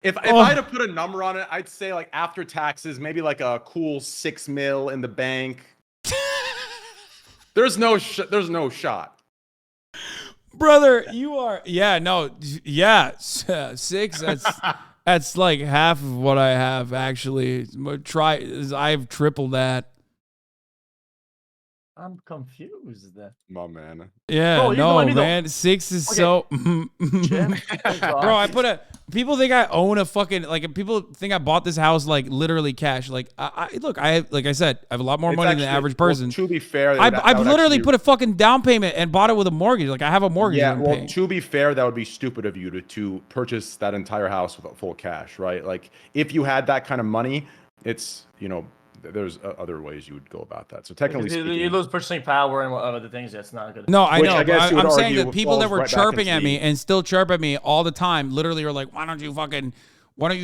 If I had to put a number on it, I'd say like after taxes, maybe like a cool 6 mil in the bank. There's no shot. Brother, you are, six, that's like half of what I have, actually. I've tripled that. I'm confused. My man. Yeah, bro, man. 6 is so. Bro, people think I own a fucking, like, people think I bought this house like literally cash. Like, like I said, I have a lot more money than the average person. Well, to be fair, I've literally put a fucking down payment and bought it with a mortgage. Like, I have a mortgage. Yeah, well, to be fair, that would be stupid of you to purchase that entire house with full cash, right? Like, if you had that kind of money, it's, there's other ways you would go about that. So technically speaking, you lose purchasing power and other things. That's not good. No, I know. I'm saying that people that were chirping at me and still chirp at me all the time, literally are like, why don't you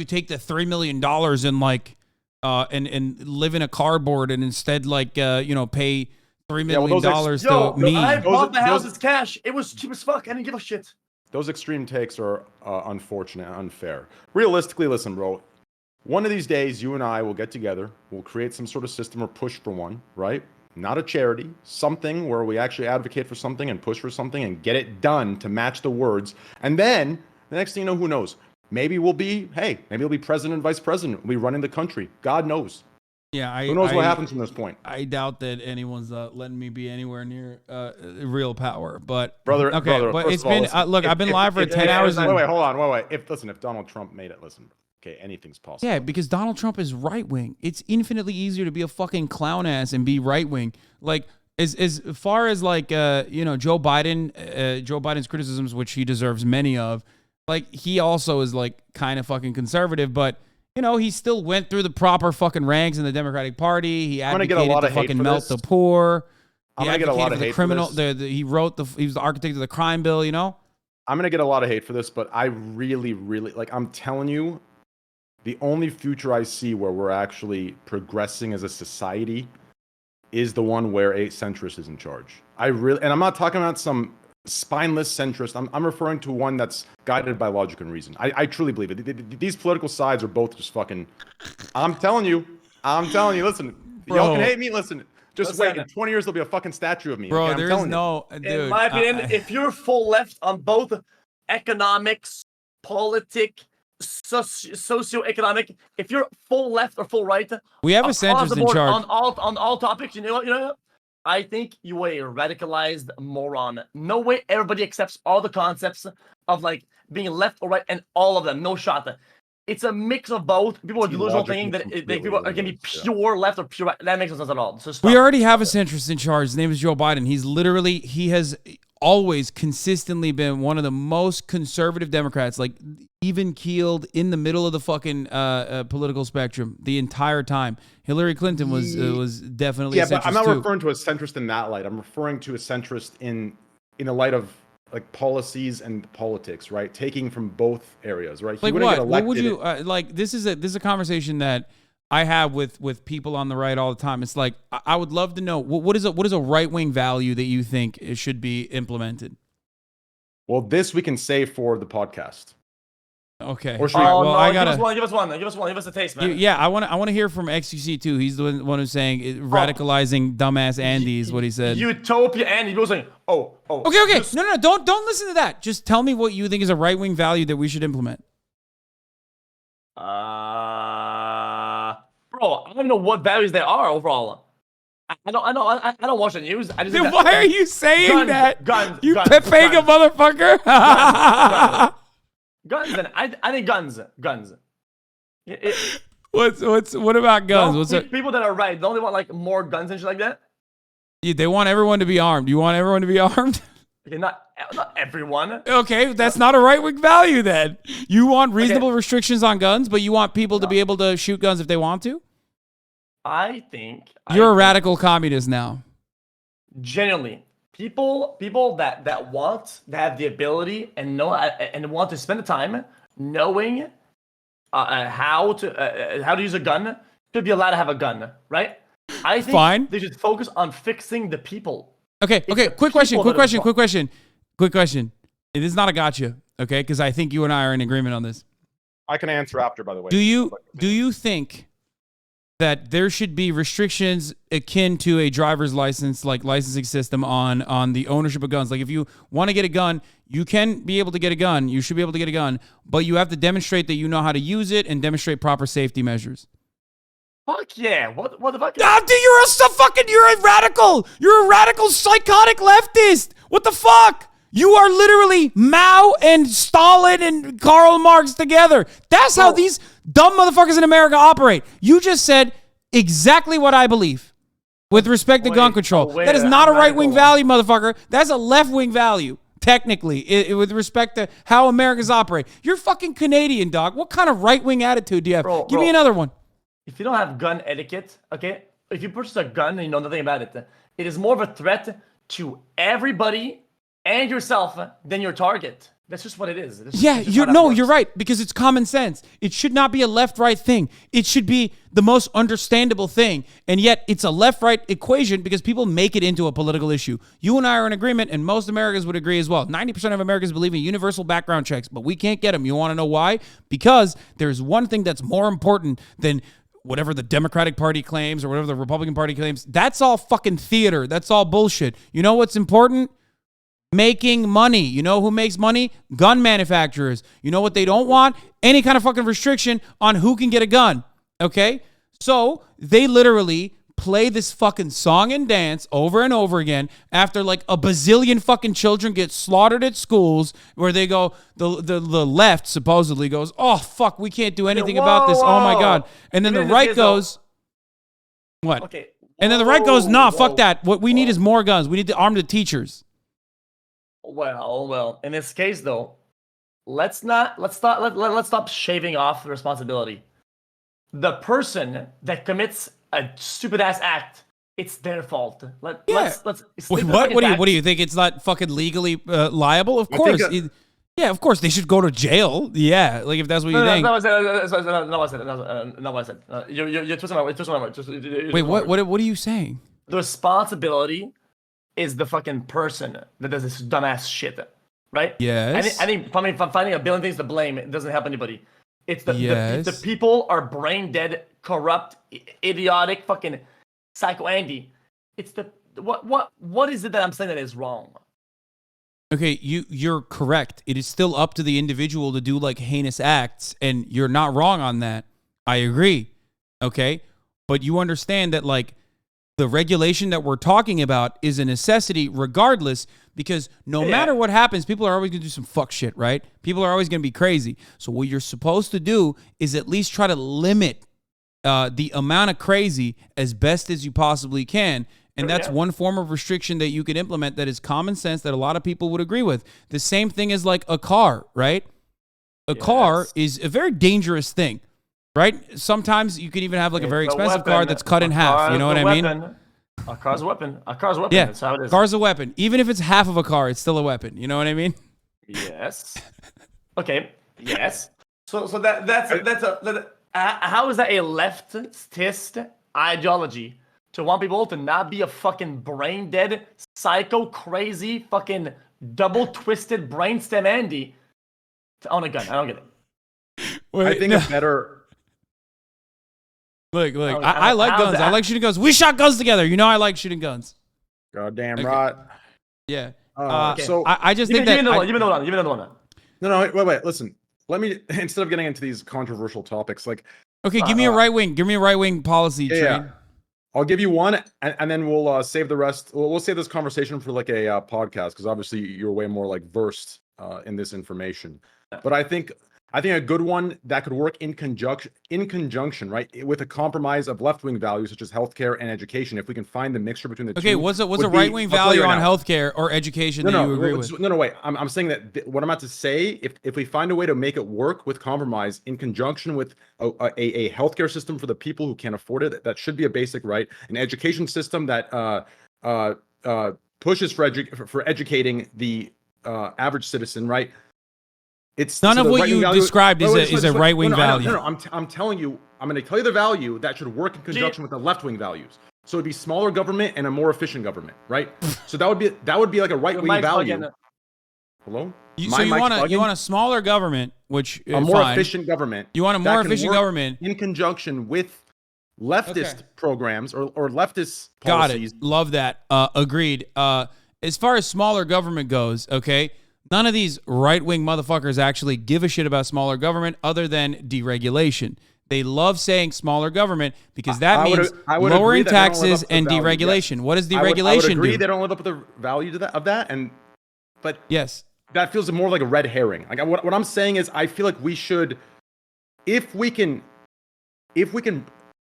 take the $3 million and like, and live in a cardboard and instead like, pay $3 million to me. I bought the house as cash. It was cheap as fuck. I didn't give a shit. Those extreme takes are unfortunate and unfair. Realistically, listen, bro. One of these days, you and I will get together. We'll create some sort of system or push for one, right? Not a charity, something where we actually advocate for something and push for something and get it done to match the words. And then the next thing you know, who knows? Maybe we'll be president and vice president. We'll be running the country. God knows. Yeah, who knows what happens from this point? I doubt that anyone's letting me be anywhere near real power. But brother, but it's been look. I've been live for 10 hours. Wait, hold on. If Donald Trump made it, listen. Okay, anything's possible. Yeah, because Donald Trump is right wing. It's infinitely easier to be a fucking clown ass and be right wing. Like as far as like Joe Biden's criticisms, which he deserves many of, like he also is like kind of fucking conservative, but he still went through the proper fucking ranks in the Democratic Party. He advocated to fucking melt the poor. I'm gonna get a lot of hate for this. He was the architect of the crime bill. I'm gonna get a lot of hate for this, but I really, really I'm telling you. The only future I see where we're actually progressing as a society is the one where a centrist is in charge. And I'm not talking about some spineless centrist. I'm referring to one that's guided by logic and reason. I truly believe it. These political sides are both just fucking. I'm telling you. Listen, y'all can hate me. Listen, wait. In 20 years there'll be a fucking statue of me. Bro, okay? there is no. Dude, in my opinion, if you're full left on both economics, politics, socioeconomic, if you're full left or full right, we have a centrist in charge on all topics. You know what? I think you are a radicalized moron. No way everybody accepts all the concepts of like being left or right and all of them. No shot. It's a mix of both. People are delusional thinking that people are going to be pure left or pure right. That makes no sense at all. So we already have a centrist in charge. His name is Joe Biden. He has always consistently been one of the most conservative Democrats, like even keeled in the middle of the fucking political spectrum the entire time. Hillary Clinton was definitely a centrist, but I'm not referring to a centrist in that light. I'm referring to a centrist in the light of like policies and politics, right? Taking from both areas, right? Like what would you like? This is a conversation that I have with people on the right all the time. It's like I would love to know what is a right wing value that you think should be implemented. Well, this we can say for the podcast. Okay. Or should Oh, well, no, I gotta. give us one. Give us a taste, man. Yeah, I want to hear from XQC too. He's the one who's saying radicalizing dumbass Andy is what he said. Utopia Andy. People saying, oh. Okay. No, don't listen to that. Just tell me what you think is a right-wing value that we should implement. Bro, I don't know what values there are overall. I don't watch the news. I just Then why are you saying that? Guns. You Pepega motherfucker. Guns. And I think guns. What about guns? What's it? People that are right don't they want like more guns and shit like that? Yeah, they want everyone to be armed. You want everyone to be armed? Okay, not everyone. Okay, that's not a right-wing value then. You want reasonable restrictions on guns, but you want people to be able to shoot guns if they want to? I think You're a radical communist now. Genuinely, people that want, that have the ability and know and want to spend the time knowing how to use a gun should be allowed to have a gun, right? I think they should focus on fixing the people. Okay. Quick question. It is not a gotcha, okay? Because I think you and I are in agreement on this. I can answer after, by the way. Do you think that there should be restrictions akin to a driver's license, like licensing system on the ownership of guns? Like if you want to get a gun, you can be able to get a gun. You should be able to get a gun, but you have to demonstrate that you know how to use it and demonstrate proper safety measures. Fuck yeah! What the fuck? Dude, you're a radical. You're a radical psychotic leftist. What the fuck? You are literally Mao and Stalin and Karl Marx together. That's how these dumb motherfuckers in America operate. You just said exactly what I believe with respect to gun control. That is not a right-wing value, motherfucker. That's a left-wing value, technically, with respect to how Americans operate. You're fucking Canadian, dog. What kind of right-wing attitude do you have? Give me another one. If you don't have gun etiquette, okay, if you purchase a gun and you know nothing about it, it is more of a threat to everybody and yourself than your target. That's just what it is. You're right, because it's common sense. It should not be a left-right thing. It should be the most understandable thing. And yet it's a left-right equation because people make it into a political issue. You and I are in agreement, and most Americans would agree as well. 90% of Americans believe in universal background checks, but we can't get them. You want to know why? Because there's one thing that's more important than whatever the Democratic Party claims or whatever the Republican Party claims. That's all fucking theater. That's all bullshit. You know what's important? Making money. You know who makes money? Gun manufacturers. You know what they don't want? Any kind of fucking restriction on who can get a gun. Okay? So they literally play this fucking song and dance over and over again after like a bazillion fucking children get slaughtered at schools where they go, the left supposedly goes, oh, fuck, we can't do anything about this. Oh, my God. And then the right goes, what? Okay. And then the right goes, nah, fuck that. What we need is more guns. We need to arm the teachers. Well. In this case, though, let's stop shaving off the responsibility. The person that commits a stupid ass act, it's their fault. Let's Wait, what do you think? It's not fucking legally liable? Of course. Yeah, of course they should go to jail. Yeah, like if that's what you think. No, I said. You're twisting my word. Wait, what are you saying? The responsibility is the fucking person that does this dumbass shit, right? Yes. I think finding a billion things to blame, it doesn't help anybody. It's the people are brain dead, corrupt, idiotic, fucking psycho Andy. It's the what is it that I'm saying that is wrong? Okay, you're correct. It is still up to the individual to do like heinous acts, and you're not wrong on that. I agree. Okay, but you understand that like the regulation that we're talking about is a necessity regardless, because no matter what happens, people are always going to do some fuck shit, right? People are always going to be crazy. So what you're supposed to do is at least try to limit the amount of crazy as best as you possibly can. And that's one form of restriction that you could implement that is common sense that a lot of people would agree with. The same thing as like a car, right? A car is a very dangerous thing. Right? Sometimes you can even have like a very expensive car that's cut in half. You know what I mean? A car's a weapon. A car's a weapon. Yeah, that's how it is. Car's a weapon. Even if it's half of a car, it's still a weapon. You know what I mean? Yes. Okay. Yes. So how is that a leftist ideology to want people to not be a fucking brain dead, psycho, crazy, fucking double twisted brainstem Andy to own a gun? I don't get it. I think a better. Look, I like guns. I like shooting guns. We shot guns together. You know I like shooting guns. Goddamn right. Yeah. Okay. So I just think give that... me another one. No, wait. Listen. Let me, instead of getting into these controversial topics, like... Okay, give me a right wing. Give me a right wing policy, Train. Yeah. I'll give you one, and then we'll save the rest. We'll save this conversation for like a podcast, because obviously you're way more like versed in this information. But I think a good one that could work in conjunction, right, with a compromise of left-wing values such as healthcare and education. If we can find the mixture between the two. Okay, what's a right-wing value on healthcare or education that you agree with? No, wait. I'm saying that what I'm about to say, if we find a way to make it work with compromise in conjunction with a healthcare system for the people who can't afford it, that should be a basic right. An education system that pushes for educating the average citizen, right? It's none of what you described is a right-wing value. No, I'm telling you, I'm going to tell you the value that should work in conjunction with the left-wing values. So it'd be smaller government and a more efficient government, right? So that would be like a right-wing value. Hello? You want a smaller government, which a more efficient government. You want a more efficient government in conjunction with leftist programs or leftist policies. Got it. Love that. Agreed. As far as smaller government goes, okay. None of these right-wing motherfuckers actually give a shit about smaller government other than deregulation. They love saying smaller government because that means lowering taxes and deregulation. Yes. What does deregulation I would agree do? They don't live up to the value of that. But yes, that feels more like a red herring. Like what I'm saying is, I feel like we should, if we can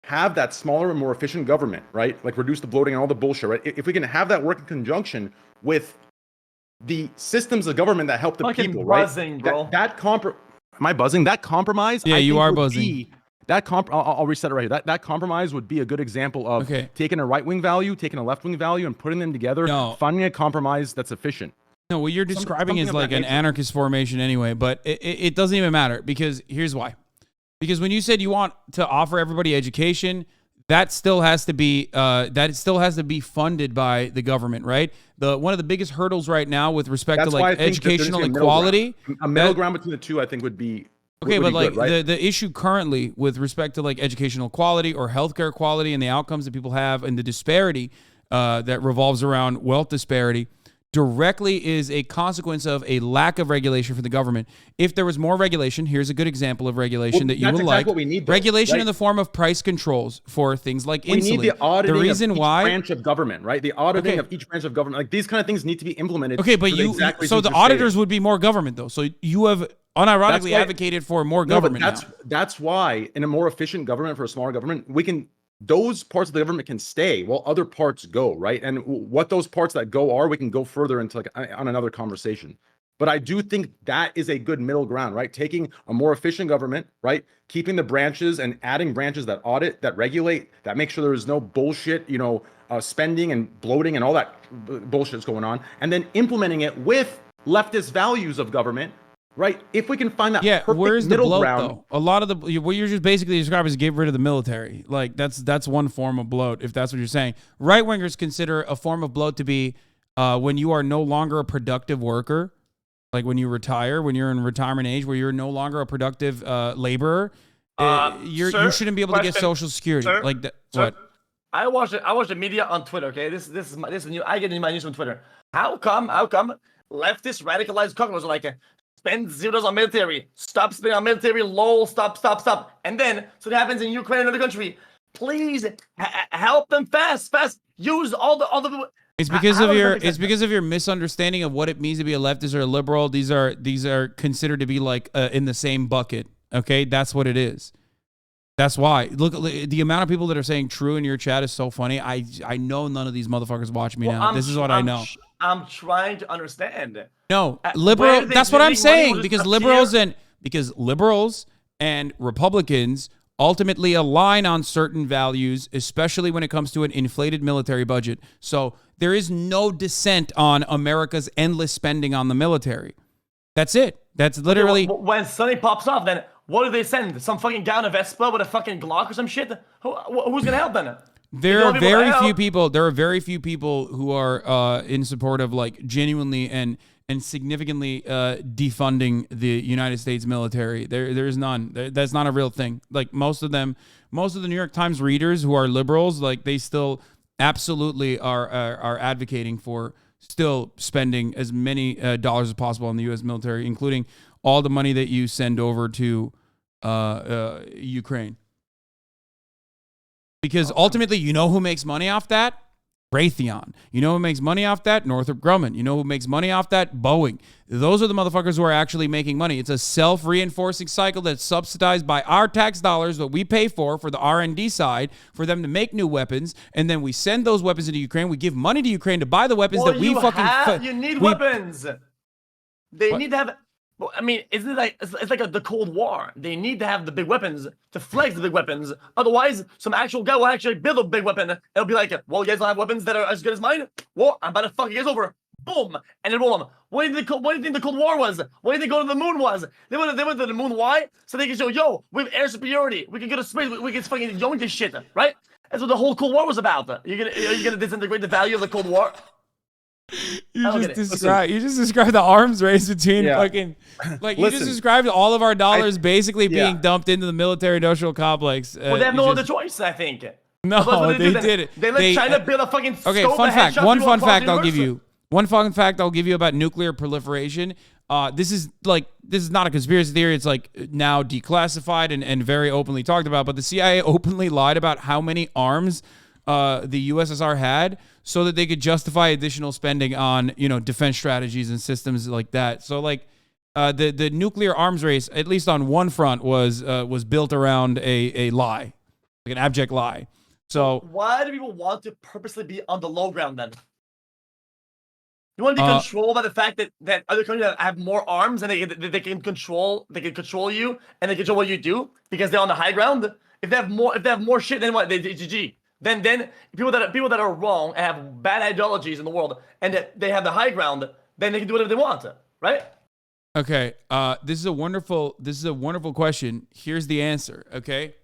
have that smaller and more efficient government, right? Like reduce the bloating and all the bullshit, right? If we can have that work in conjunction with the systems of government that help the people, buzzing, right? Bro. Am I buzzing? That compromise. Yeah, you are buzzing. I'll reset it right here. That compromise would be a good example of taking a right-wing value, taking a left-wing value, and putting them together, finding a compromise that's efficient. No, what you're describing is like an anarchist formation anyway, but it doesn't even matter because here's why. Because when you said you want to offer everybody education, that still has to be funded by the government, right? One of the biggest hurdles right now with respect to like educational equality, a middle ground between the two, I think would be okay. But like the issue currently with respect to like educational quality or healthcare quality and the outcomes that people have and the disparity that revolves around wealth disparity directly is a consequence of a lack of regulation from the government. If there was more regulation, here's a good example of regulation that you would like. What we need, though, regulation right? in the form of price controls for things like insulin. We need the auditing the reason of each why branch of government, right? The auditing of each branch of government. Like these kind of things need to be implemented. Okay, but so the auditors would be more government though. So you have unironically advocated for more government. That's why in a more efficient government for a smaller government, those parts of the government can stay while other parts go, right? And what those parts that go are, we can go further into like on another conversation. But I do think that is a good middle ground, right? Taking a more efficient government, right? Keeping the branches and adding branches that audit, that regulate, that make sure there is no bullshit, spending and bloating and all that bullshit is going on. And then implementing it with leftist values of government, right? If we can find that perfect where's the middle bloat, ground. though? A lot of what you're just basically describing is get rid of the military. Like that's one form of bloat, if that's what you're saying. Right wingers consider a form of bloat to be when you are no longer a productive worker, like when you retire, when you're in retirement age, where you're no longer a productive laborer. You shouldn't be able to get Social Security. Sir, like that. Sir, What? I watch the media on Twitter. Okay, this is new. I get my news from Twitter. How come leftist radicalized cuckolds are like spend $0 on military, stop spending on military, lol, stop. And then, so that happens in Ukraine and another country. Please help them fast. Use all the. It's because of your misunderstanding of what it means to be a leftist or a liberal. These are considered to be like in the same bucket. Okay, that's what it is. That's why. Look, the amount of people that are saying true in your chat is so funny. I know none of these motherfuckers watch me now. This is what I know. I'm trying to understand. No, liberal. That's what I'm saying. Because liberals and Republicans ultimately align on certain values, especially when it comes to an inflated military budget. So there is no dissent on America's endless spending on the military. That's it. That's literally when Sonny pops off. Then what do they send? Some fucking guy on a Vespa with a fucking Glock or some shit? Who's gonna help then? There are very few people. There are very few people who are in support of like genuinely and and significantly defunding the United States military. There's none. That's not a real thing. Like most of the New York Times readers who are liberals, like they still absolutely are advocating for still spending as many dollars as possible on the U.S. military, including all the money that you send over to Ukraine. Because ultimately, you know who makes money off that? Raytheon. You know who makes money off that? Northrop Grumman. You know who makes money off that? Boeing. Those are the motherfuckers who are actually making money. It's a self-reinforcing cycle that's subsidized by our tax dollars that we pay for the R&D side for them to make new weapons, and then we send those weapons into Ukraine. We give money to Ukraine to buy the weapons that we fucking... You need weapons. They need to have... Well, I mean, isn't it like it's like the Cold War? They need to have the big weapons to flex the big weapons. Otherwise, some actual guy will actually build a big weapon. It'll be like, well, you guys don't have weapons that are as good as mine. Well, I'm about to fuck you guys over. Boom, and then roll them. What do you think the Cold War was? What do you think going to the moon was? They went to the moon. Why? So they can show, yo, we have air superiority. We can go to space. We can fucking yoink this shit, right? That's what the whole Cold War was about. Are you gonna disintegrate the value of the Cold War? You just described the arms race between fucking, like, you just described all of our dollars basically being dumped into the military-industrial complex. Well, they have no other choice, I think. No, they did it. They let China build a fucking okay, fun fact. One fun fact I'll give you. One fun fact I'll give you about nuclear proliferation. This is not a conspiracy theory. It's like now declassified and very openly talked about. But the CIA openly lied about how many arms the USSR had, so that they could justify additional spending on, defense strategies and systems like that. So like the nuclear arms race, at least on one front, was built around a lie, like an abject lie. So why do people want to purposely be on the low ground then? You want to be controlled by the fact that other countries have more arms and they can control you and they control what you do because they're on the high ground. If they have more shit, then what? GG. Then people that are wrong and have bad ideologies in the world and they have the high ground, then they can do whatever they want, right? Okay. This is a wonderful question. Here's the answer. Okay.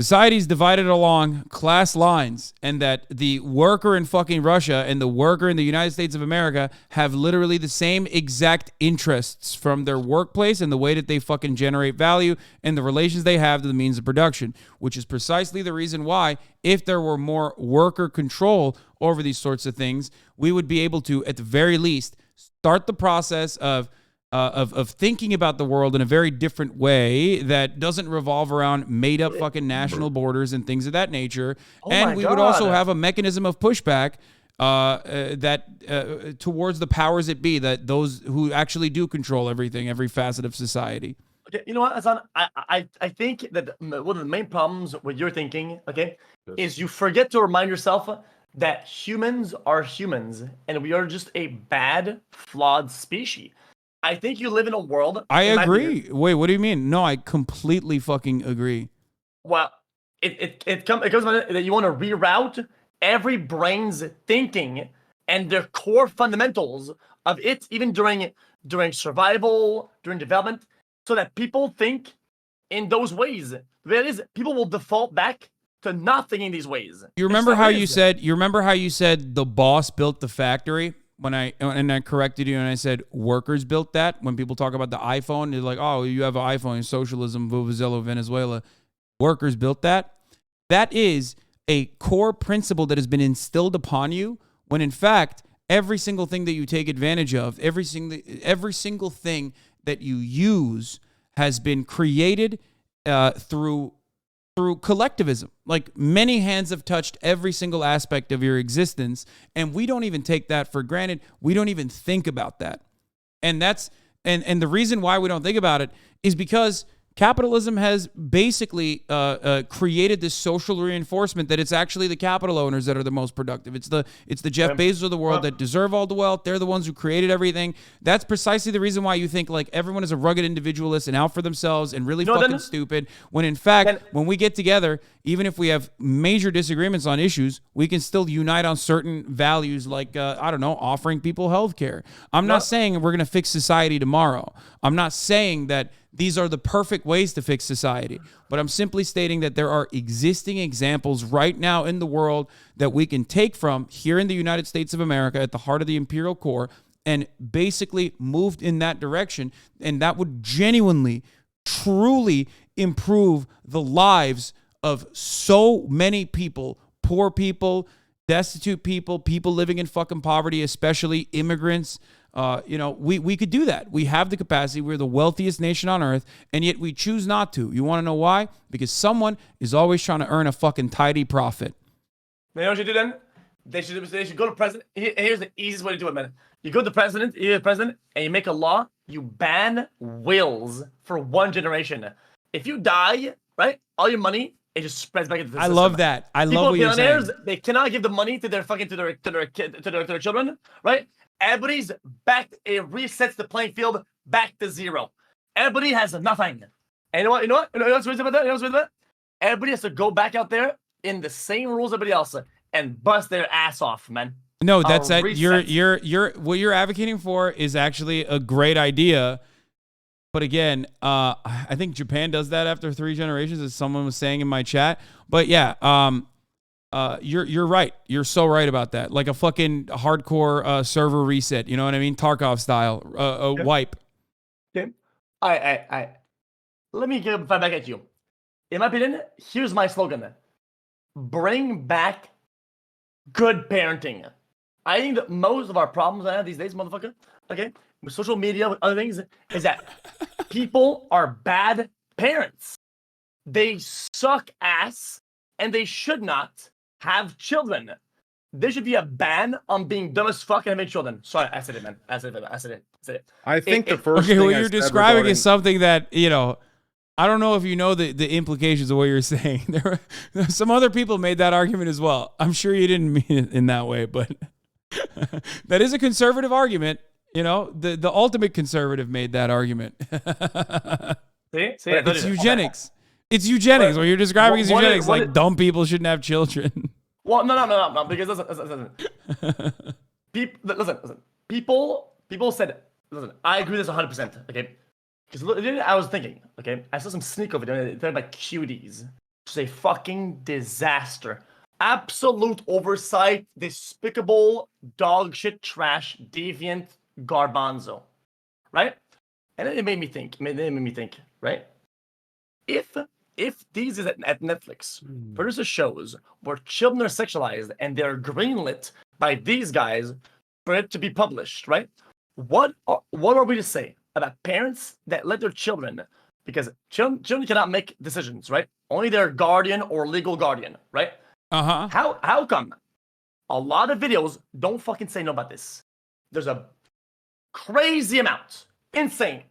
Society is divided along class lines, and that the worker in fucking Russia and the worker in the United States of America have literally the same exact interests from their workplace and the way that they fucking generate value and the relations they have to the means of production, which is precisely the reason why, if there were more worker control over these sorts of things, we would be able to, at the very least, start the process of thinking about the world in a very different way that doesn't revolve around made up fucking national borders and things of that nature. And we would also have a mechanism of pushback towards the powers that be, that those who actually do control everything, every facet of society. Okay, you know what, Hasan? I think that one of the main problems with your thinking, is you forget to remind yourself that humans are humans and we are just a bad, flawed species. I think you live in a world. I agree. Wait, what do you mean? No, I completely fucking agree. Well, it comes that you want to reroute every brain's thinking and their core fundamentals of it, even during survival, during development, so that people think in those ways. The reality is, people will default back to not thinking these ways. You remember how you said? You remember how you said the boss built the factory? When I corrected you and I said workers built that. When people talk about the iPhone, they're like, oh, you have an iPhone, socialism, Vuvuzela, Venezuela. Workers built that. That is a core principle that has been instilled upon you, when in fact, every single thing that you take advantage of, every single thing that you use has been created through collectivism. Like, many hands have touched every single aspect of your existence, and we don't even take that for granted. We don't even think about that. And that's and the reason why we don't think about it is because capitalism has basically created this social reinforcement that it's actually the capital owners that are the most productive. It's the Jeff Bezos of the world that deserve all the wealth. They're the ones who created everything. That's precisely the reason why you think like everyone is a rugged individualist and out for themselves and really fucking stupid. When in fact, when we get together, even if we have major disagreements on issues, we can still unite on certain values, like offering people health care. I'm not saying we're gonna fix society tomorrow. I'm not saying that these are the perfect ways to fix society, but I'm simply stating that there are existing examples right now in the world that we can take from here in the United States of America, at the heart of the imperial core, and basically moved in that direction. And that would genuinely, truly improve the lives of so many people, poor people, destitute people, people living in fucking poverty, especially immigrants. We could do that. We have the capacity. We're the wealthiest nation on earth, and yet we choose not to. You want to know why? Because someone is always trying to earn a fucking tidy profit. You know what you do then? They should go to president. Here's the easiest way to do it, man. You go to the president, and you make a law. You ban wills for 1 generation. If you die, right, all your money, it just spreads back into the system. I love that. I love what you're saying. They cannot give the money to their children, right? Everybody's back. It resets the playing field back to zero. Everybody has nothing. And you know what? You know what's about that? Everybody has to go back out there in the same rules as everybody else and bust their ass off, man. No, that's that. You're what you're advocating for is actually a great idea. But again, I think Japan does that after 3 generations, as someone was saying in my chat. But yeah, you're right. You're so right about that. Like a fucking hardcore server reset. You know what I mean? Tarkov style wipe. Okay. I let me get back at you. In my opinion, here's my slogan: bring back good parenting. I think that most of our problems I have these days, motherfucker, okay, with social media, with other things, is that people are bad parents. They suck ass, and they should not have children. There should be a ban on being dumb as fuck and having children. Sorry, I said it, man. I said it. I think the first thing what you're describing is something that, I don't know if you know the implications of what you're saying. There were some other people made that argument as well. I'm sure you didn't mean it in that way, but that is a conservative argument. The ultimate conservative made that argument. It's eugenics. It's eugenics. What you're describing is eugenics. Dumb people shouldn't have children. Well, no. Because listen. Listen. People said, listen. I agree with this 100%. Okay. Because I was thinking. Okay. I saw some sneak over there. They're like cuties. It's a fucking disaster. Absolute oversight. Despicable dog shit trash. Deviant garbanzo. Right. And it made me think. Right. If these is at Netflix, produces shows where children are sexualized and they're greenlit by these guys for it to be published, right? What are we to say about parents that let their children, because children cannot make decisions, right? Only their guardian or legal guardian, right? How come a lot of videos don't fucking say no about this? There's a crazy amount, insane,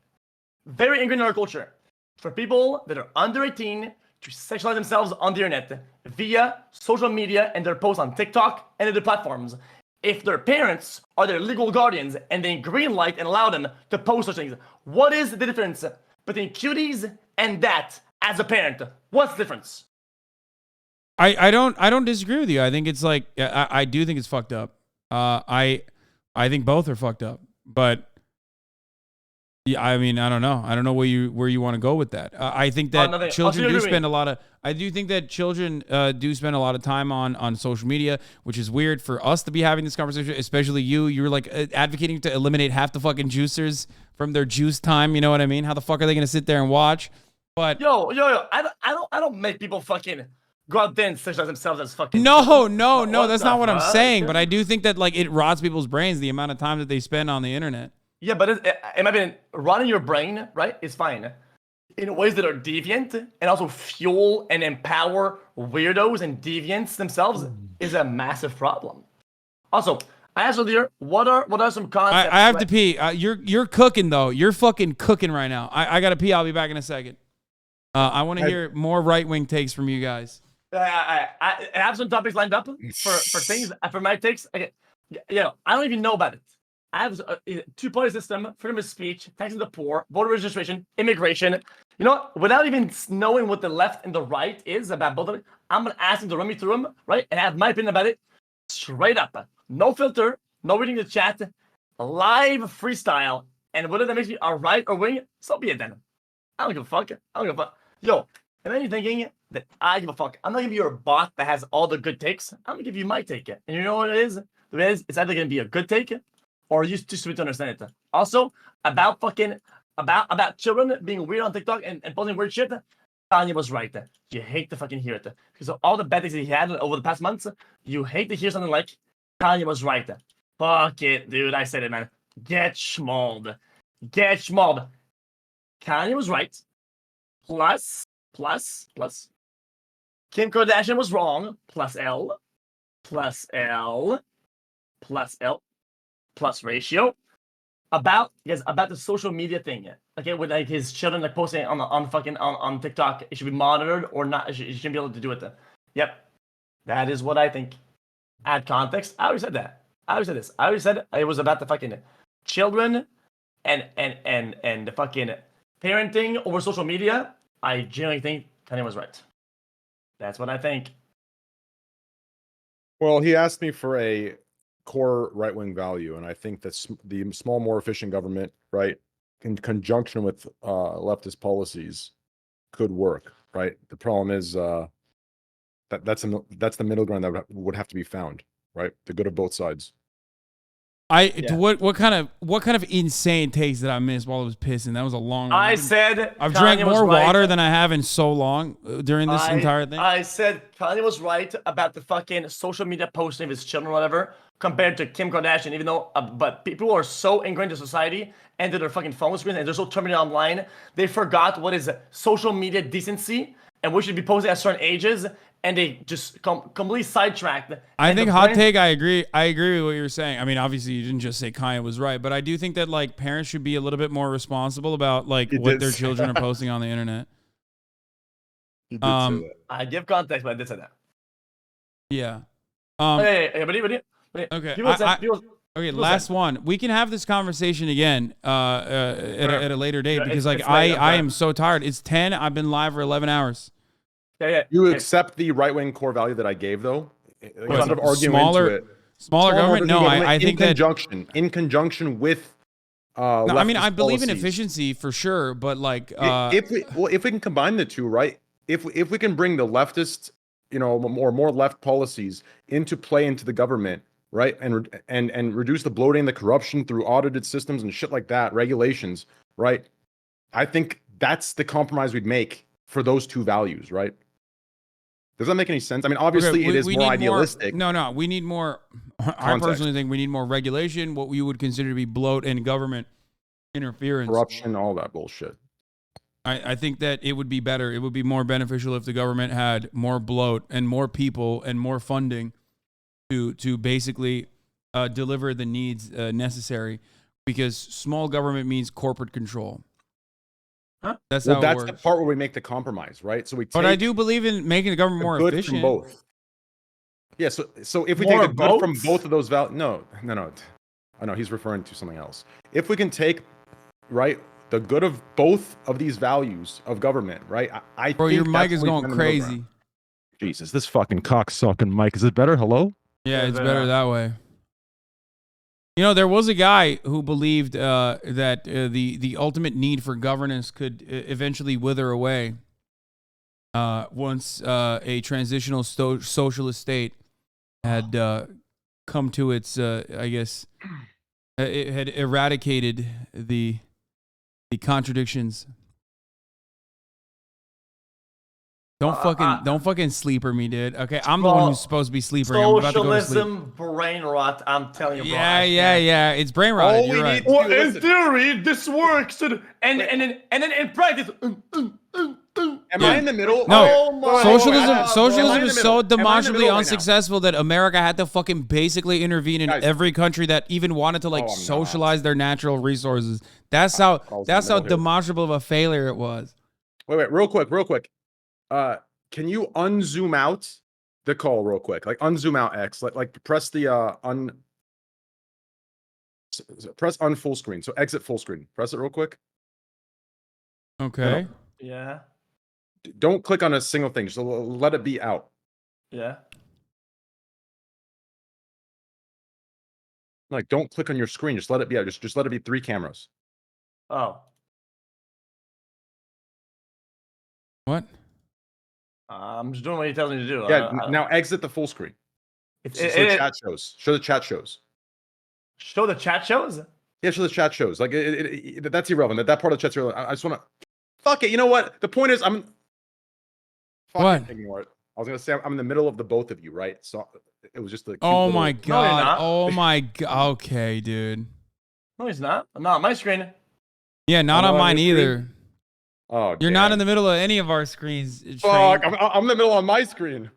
very ingrained in our culture, for people that are under 18 to sexualize themselves on the internet via social media and their posts on TikTok and other platforms. If their parents are their legal guardians and they greenlight and allow them to post such things, what is the difference between cuties and that as a parent? What's the difference? I don't disagree with you. I think it's I do think it's fucked up. I think both are fucked up, but. Yeah, I mean, I don't know. I don't know where you want to go with that. I think that children do spend a lot of. I do think that children do spend a lot of time on social media, which is weird for us to be having this conversation, especially you. You're like advocating to eliminate half the fucking juicers from their juice time. You know what I mean? How the fuck are they going to sit there and watch? But yo, I don't make people fucking go out there and sexualize themselves as fucking. No, that's not what I'm saying. But I do think that it rots people's brains the amount of time that they spend on the internet. Yeah, but in my opinion, running your brain, right, is fine. In ways that are deviant and also fuel and empower weirdos and deviants themselves is a massive problem. Also, I asked earlier, what are some concepts? I have to pee. You're cooking though. You're fucking cooking right now. I gotta pee. I'll be back in a second. I want to hear more right-wing takes from you guys. I have some topics lined up for my takes. Okay, I don't even know about it. I have a two-party system, freedom of speech, taxing the poor, voter registration, immigration. You know what? Without even knowing what the left and the right is about both of it, I'm going to ask them to run me through them, right? And have my opinion about it straight up. No filter, no reading the chat, live freestyle. And whether that makes me a right or wing, so be it then. I don't give a fuck. Yo, and then you're thinking that I give a fuck. I'm not going to be your bot that has all the good takes. I'm going to give you my take. And you know what it is? It's either going to be a good take or you too stupid to understand it. Also, about children being weird on TikTok and posting weird shit, Kanye was right. You hate to fucking hear it because of all the bad things that he had over the past months. You hate to hear something like Kanye was right. Fuck it, dude. I said it, man. Get schmolled. Get schmolled. Kanye was right. Plus. Kim Kardashian was wrong. Plus L. Plus ratio. About the social media thing. Okay, with like his children like posting on TikTok. It should be monitored or not. You shouldn't be able to do it. Yep. That is what I think. Add context. I already said that. I already said this. I already said it was about the fucking children and the fucking parenting over social media. I genuinely think Kanye was right. That's what I think. Well, he asked me for a core right-wing value, and I think that the small, more efficient government, right, in conjunction with leftist policies, could work. Right. The problem is that's the middle ground that would have to be found. Right. The good of both sides. What kind of insane takes did I miss while I was pissing? That was a long one. I've drank more water than I have in so long during this entire thing. I said Kanye was right about the fucking social media posting of his children or whatever compared to Kim Kardashian, even though but people are so ingrained in society and to their fucking phone screens and they're so terminated online, they forgot what is social media decency and we should be posting at certain ages, and they just completely sidetracked. I think hot take. I agree with what you're saying. I mean, obviously, you didn't just say Kanye was right, but I do think that like parents should be a little bit more responsible about like what their children are posting on the internet. You did say that. I give context, but I did say that. Yeah. Okay. Last one. We can have this conversation again at a later date because like I am so tired. It's 10. I've been live for 11 hours. Yeah. You accept the right-wing core value that I gave, though? Instead of arguing into it. Smaller government? No, I think in conjunction with no, I mean, I believe policies. in efficiency for sure, but like if we can combine the two, right? If we can bring the leftist, more left policies into play into the government, right, and reduce the bloating, the corruption through audited systems and shit like that, regulations, right? I think that's the compromise we'd make for those two values, right? Does that make any sense? I mean, obviously it is more idealistic. No, we need more. I personally think we need more regulation, what we would consider to be bloat and government interference. Corruption, all that bullshit. I think that it would be better. It would be more beneficial if the government had more bloat and more people and more funding to basically deliver the needs necessary, because small government means corporate control. Huh? That's how it works. That's the part where we make the compromise, right? So but I do believe in making the government more good efficient. From both. Yeah, so if we take the good from both of those values, no. I know he's referring to something else. If we can take, right, the good of both of these values of government, right? I Bro, think your mic is going crazy. Jesus, this fucking cocksucking mic. Is it better? Hello? Yeah, it's better that way. There was a guy who believed that the ultimate need for governance could eventually wither away once a transitional socialist state had come to its, I guess, it had eradicated the contradictions. Don't fucking sleeper me, dude. Okay, I'm the one who's supposed to be sleepering. I'm about to go to sleep. Socialism, brain rot. I'm telling you, bro. Yeah. It's brain rot. You're right. Well, in theory, this works, and then in practice. Am I in the middle? No. Socialism is so demonstrably unsuccessful that America had to fucking basically intervene in every country that even wanted to socialize their natural resources. That's how demonstrable of a failure it was. Wait, real quick. Can you unzoom out the call real quick? Like unzoom out X. Like press the press on full screen. So exit full screen. Press it real quick. Okay. Yeah. Don't click on a single thing. Just let it be out. Yeah. Like don't click on your screen. Just let it be out. Just let it be 3 cameras. Oh. What? I'm just doing what he tells me to do. Yeah. Now exit the full screen. So the chat shows. Show the chat shows. Show the chat shows. Yeah, show the chat shows. Like that's irrelevant. That part of the chat's irrelevant. I just want to. Fuck it. You know what? The point is, I'm. What? Ignore it. I was gonna say I'm in the middle of the both of you, right? So it was just a. Oh my god! not. Oh my god! Okay, dude. No, he's not. Not on my screen. Yeah, not on mine either. Oh, you're not in the middle of any of our screens. Fuck! I'm in the middle on my screen.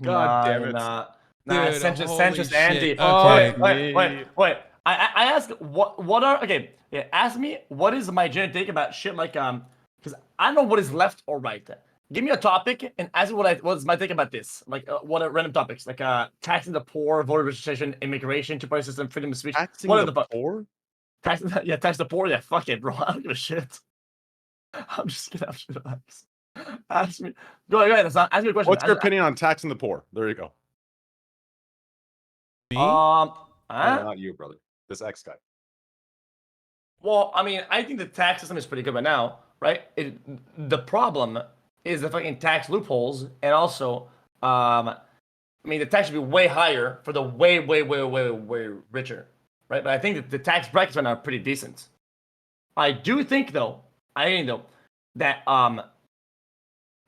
God damn it! Nah, dude, Sanchez, Andy. Okay. Oh, wait. I asked what are okay? Yeah, ask me what is my general take about shit like because I don't know what is left or right. Give me a topic and ask me what's my take about this. Like what are random topics like taxing the poor, voter registration, immigration, two-party system, freedom of speech. Taxing what are the poor? Tax the poor. Yeah, fuck it, bro. I don't give a shit. I'm just kidding. I'm just relax. Ask me. Go ahead. Ask me a question. What's your opinion on taxing the poor? There you go. Me? Not you, brother. This X guy. Well, I mean, I think the tax system is pretty good right now, right? The problem is the fucking tax loopholes, and also, I mean, the tax should be way higher for the way richer, right? But I think that the tax brackets right now are pretty decent. I do think though, that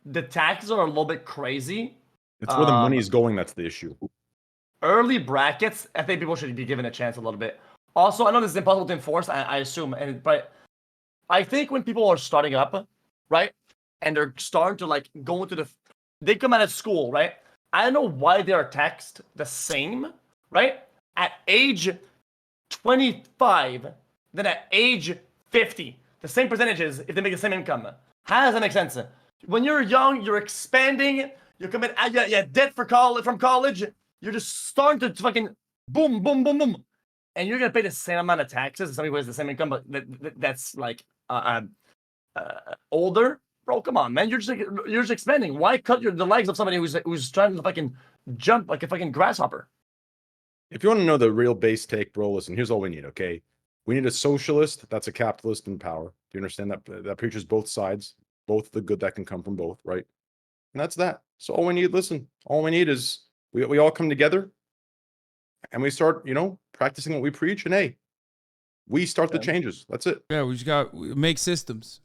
the taxes are a little bit crazy. It's where the money is going. That's the issue. Early brackets, I think people should be given a chance a little bit. Also, I know this is impossible to enforce, I assume, but I think when people are starting up, right, and they're starting to like go into they come out of school, right? I don't know why they are taxed the same, right, at age 25 than at age 50. The same percentages if they make the same income. How does that make sense? When you're young, you're expanding, you're coming out, debt from college, you're just starting to fucking boom, boom, boom, boom. And you're gonna pay the same amount of taxes as somebody who has the same income, but that's like older, bro. Come on, man. You're just expanding. Why cut the legs of somebody who's trying to fucking jump like a fucking grasshopper? If you want to know the real base take, bro, listen. Here's all we need. Okay, we need a socialist that's a capitalist in power. Do you understand that preaches both sides, both the good that can come from both, right? And that's that. So all we need, listen. All we need is we all come together. And we start, practicing what we preach, and hey, we start the changes. That's it. Yeah, we just got make systems.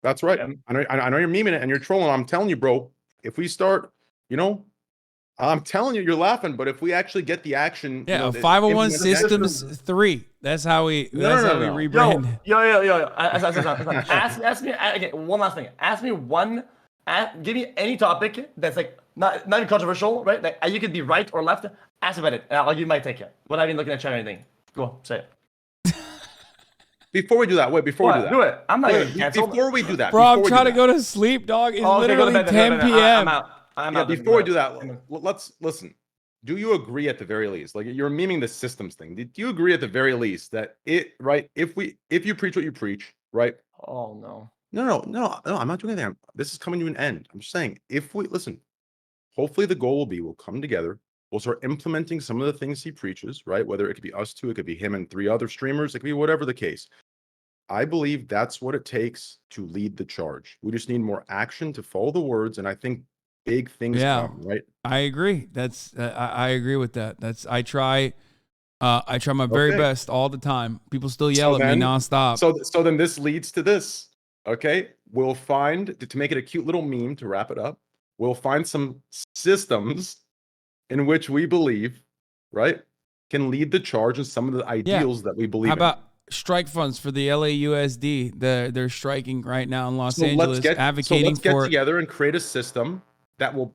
That's right. I know you're memeing it and you're trolling. I'm telling you, bro. If we start, I'm telling you, you're laughing. But if we actually get the action, 501 Systems 3. That's how we rebrand. Yo. Ask me okay, one last thing. Ask me give me any topic that's like not even controversial, right? Like you could be right or left. Ask about it, and I'll give you my take. Without even looking at chat or anything. Go on, say it. Before we do that, do it. I'm not going to cancel. Before we do that, bro, I'm trying to go to sleep, dog. It's literally 10 p.m. I'm out. Before we do that, let's listen. Do you agree at the very least? Like you're memeing the systems thing. Do you agree at the very least that if you preach what you preach, right? Oh no. No, I'm not doing anything. This is coming to an end. I'm just saying, if we listen, hopefully the goal will be we'll come together. We'll start implementing some of the things he preaches, right? Whether it could be us two, it could be him and 3 other streamers, it could be whatever the case. I believe that's what it takes to lead the charge. We just need more action to follow the words, and I think big things come, right? I agree. I agree with that. I try my very best all the time. People still yell at me nonstop. So then this leads to this. Okay, we'll find to make it a cute little meme to wrap it up. We'll find some systems in which we believe, right, can lead the charge in some of the ideals that we believe in. How about strike funds for the LAUSD? They're striking right now in Los Angeles, advocating let's get together and create a system that will,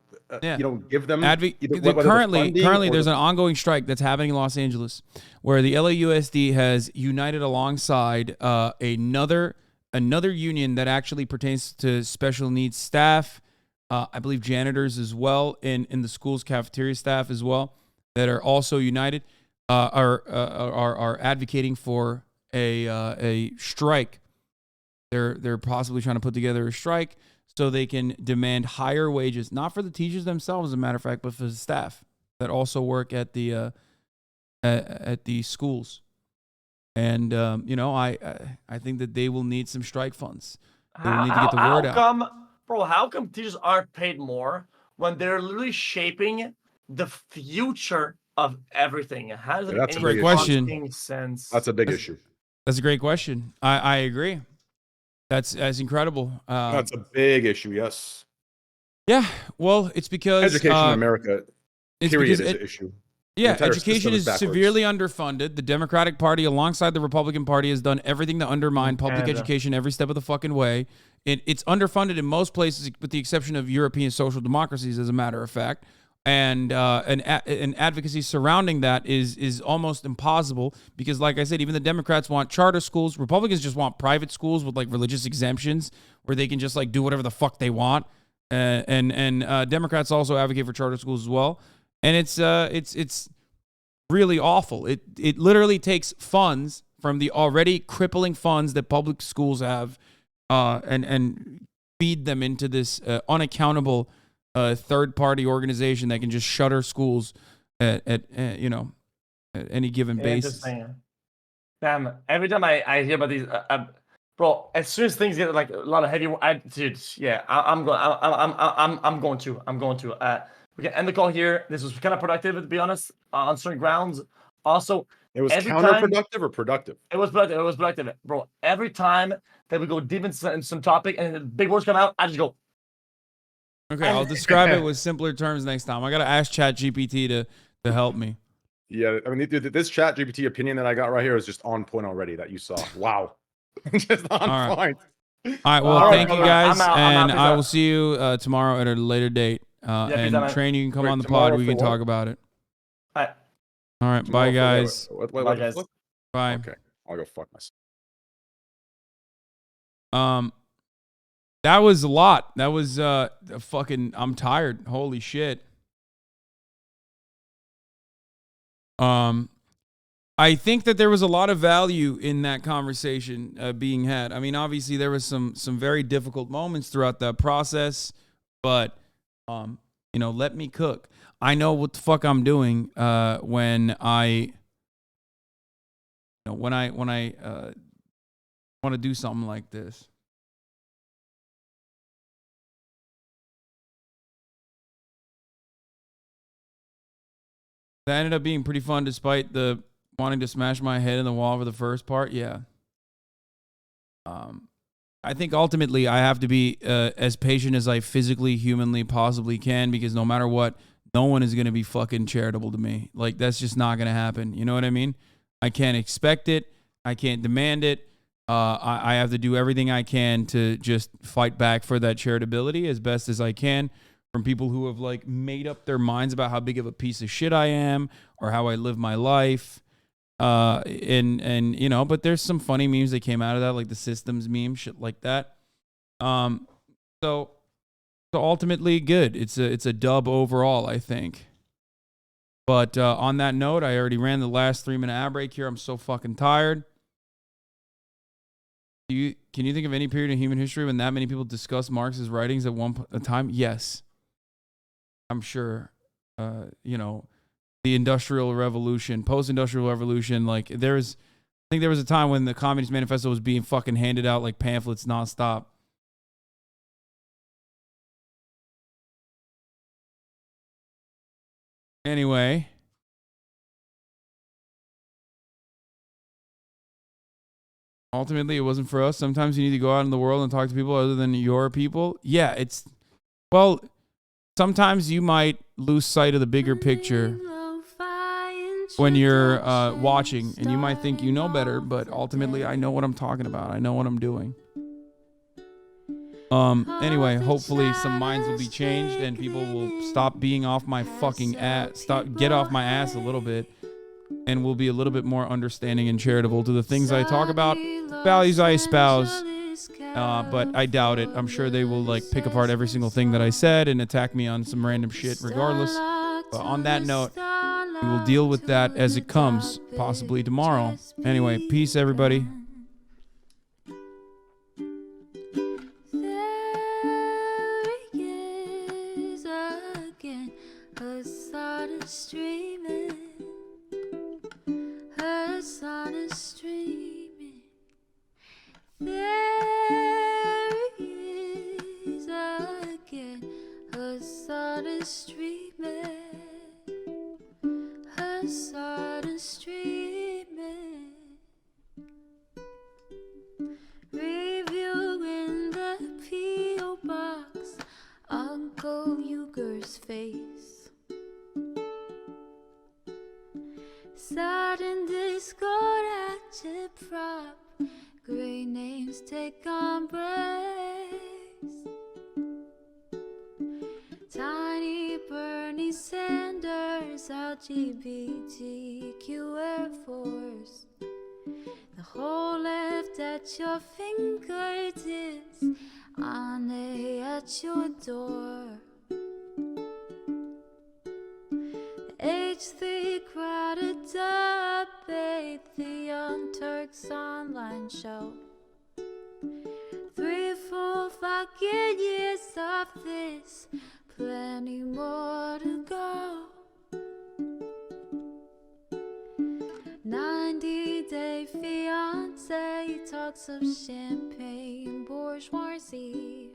give them. Currently, there's an ongoing strike that's happening in Los Angeles, where the LAUSD has united alongside another union that actually pertains to special needs staff. I believe janitors as well, in the school's cafeteria staff as well, that are also united, are advocating for a strike. They're possibly trying to put together a strike so they can demand higher wages, not for the teachers themselves, as a matter of fact, but for the staff that also work at the schools. And I think that they will need some strike funds. They will need to get the word out. Bro, how come teachers aren't paid more when they're literally shaping the future of everything. How does it That's a any big question. fucking sense? That's a big issue. That's a great question. I agree. That's incredible. That's a big issue. Yes. Yeah. Well, it's because Education in America, period, is an issue. Yeah, education is severely underfunded. The Democratic Party, alongside the Republican Party, has done everything to undermine public education every step of the fucking way. It's underfunded in most places, with the exception of European social democracies, as a matter of fact. And an advocacy surrounding that is almost impossible because, like I said, even the Democrats want charter schools. Republicans just want private schools with like religious exemptions where they can just like do whatever the fuck they want. And Democrats also advocate for charter schools as well. And it's really awful. It literally takes funds from the already crippling funds that public schools have, and feed them into this unaccountable third-party organization that can just shutter schools at any given basis. Damn! Every time I hear about these, bro, as soon as things get like a lot of heavy, I'm going to. We can end the call here. This was kind of productive, to be honest, on certain grounds. Also, it was counterproductive or productive? It was productive. It was productive, bro. Every time that we go deep into some topic and the big words come out, I just go. Okay, I'll describe it with simpler terms next time. I gotta ask ChatGPT to help me. Yeah, I mean, this ChatGPT opinion that I got right here is just on point already. That you saw. Wow, just on point. All right. Well, thank you guys, and I will see you tomorrow at a later date. And Train, you can come on the pod. We can talk about it. All right. Bye, guys. Bye, guys. Bye. Okay. I'll go fuck myself. That was a lot. That was fucking. I'm tired. Holy shit. I think that there was a lot of value in that conversation being had. I mean, obviously there was some very difficult moments throughout that process, but let me cook. I know what the fuck I'm doing when I want to do something like this. That ended up being pretty fun despite the wanting to smash my head in the wall for the first part. Yeah. I think ultimately I have to be as patient as I physically, humanly possibly can, because no matter what, no one is going to be fucking charitable to me. Like, that's just not going to happen. You know what I mean? I can't expect it. I can't demand it. I have to do everything I can to just fight back for that charitability as best as I can from people who have like made up their minds about how big of a piece of shit I am or how I live my life. But there's some funny memes that came out of that, like the systems meme, shit like that. So ultimately good. It's a dub overall, I think. But on that note, I already ran the last 3-minute ad break here. I'm so fucking tired. Can you think of any period in human history when that many people discussed Marx's writings at one time? Yes. I'm sure. The Industrial Revolution, post-Industrial Revolution, like I think there was a time when the Communist Manifesto was being fucking handed out like pamphlets nonstop. Anyway. Ultimately, it wasn't for us. Sometimes you need to go out in the world and talk to people other than your people. Yeah, sometimes you might lose sight of the bigger picture when you're watching, and you might think you know better, but ultimately I know what I'm talking about. I know what I'm doing. Anyway, hopefully some minds will be changed and people will stop being off my fucking ass, get off my ass a little bit, and will be a little bit more understanding and charitable to the things I talk about, values I espouse. But I doubt it. I'm sure they will like pick apart every single thing that I said and attack me on some random shit regardless. But on that note, we will deal with that as it comes, possibly tomorrow. Anyway, peace, everybody. Streaming. streaming. Review in the P.O. box, Uncle Uger's face. Sudden discord agitprop, great names take embrace. Tiny Bernie Sanders, LGBTQ Air Force. The whole left at your fingertips, on at your door. H3 crowded debate, the Young Turks online show. 3 full fucking years of this, plenty more to go. 90-day fiance talks of champagne bourgeoisie.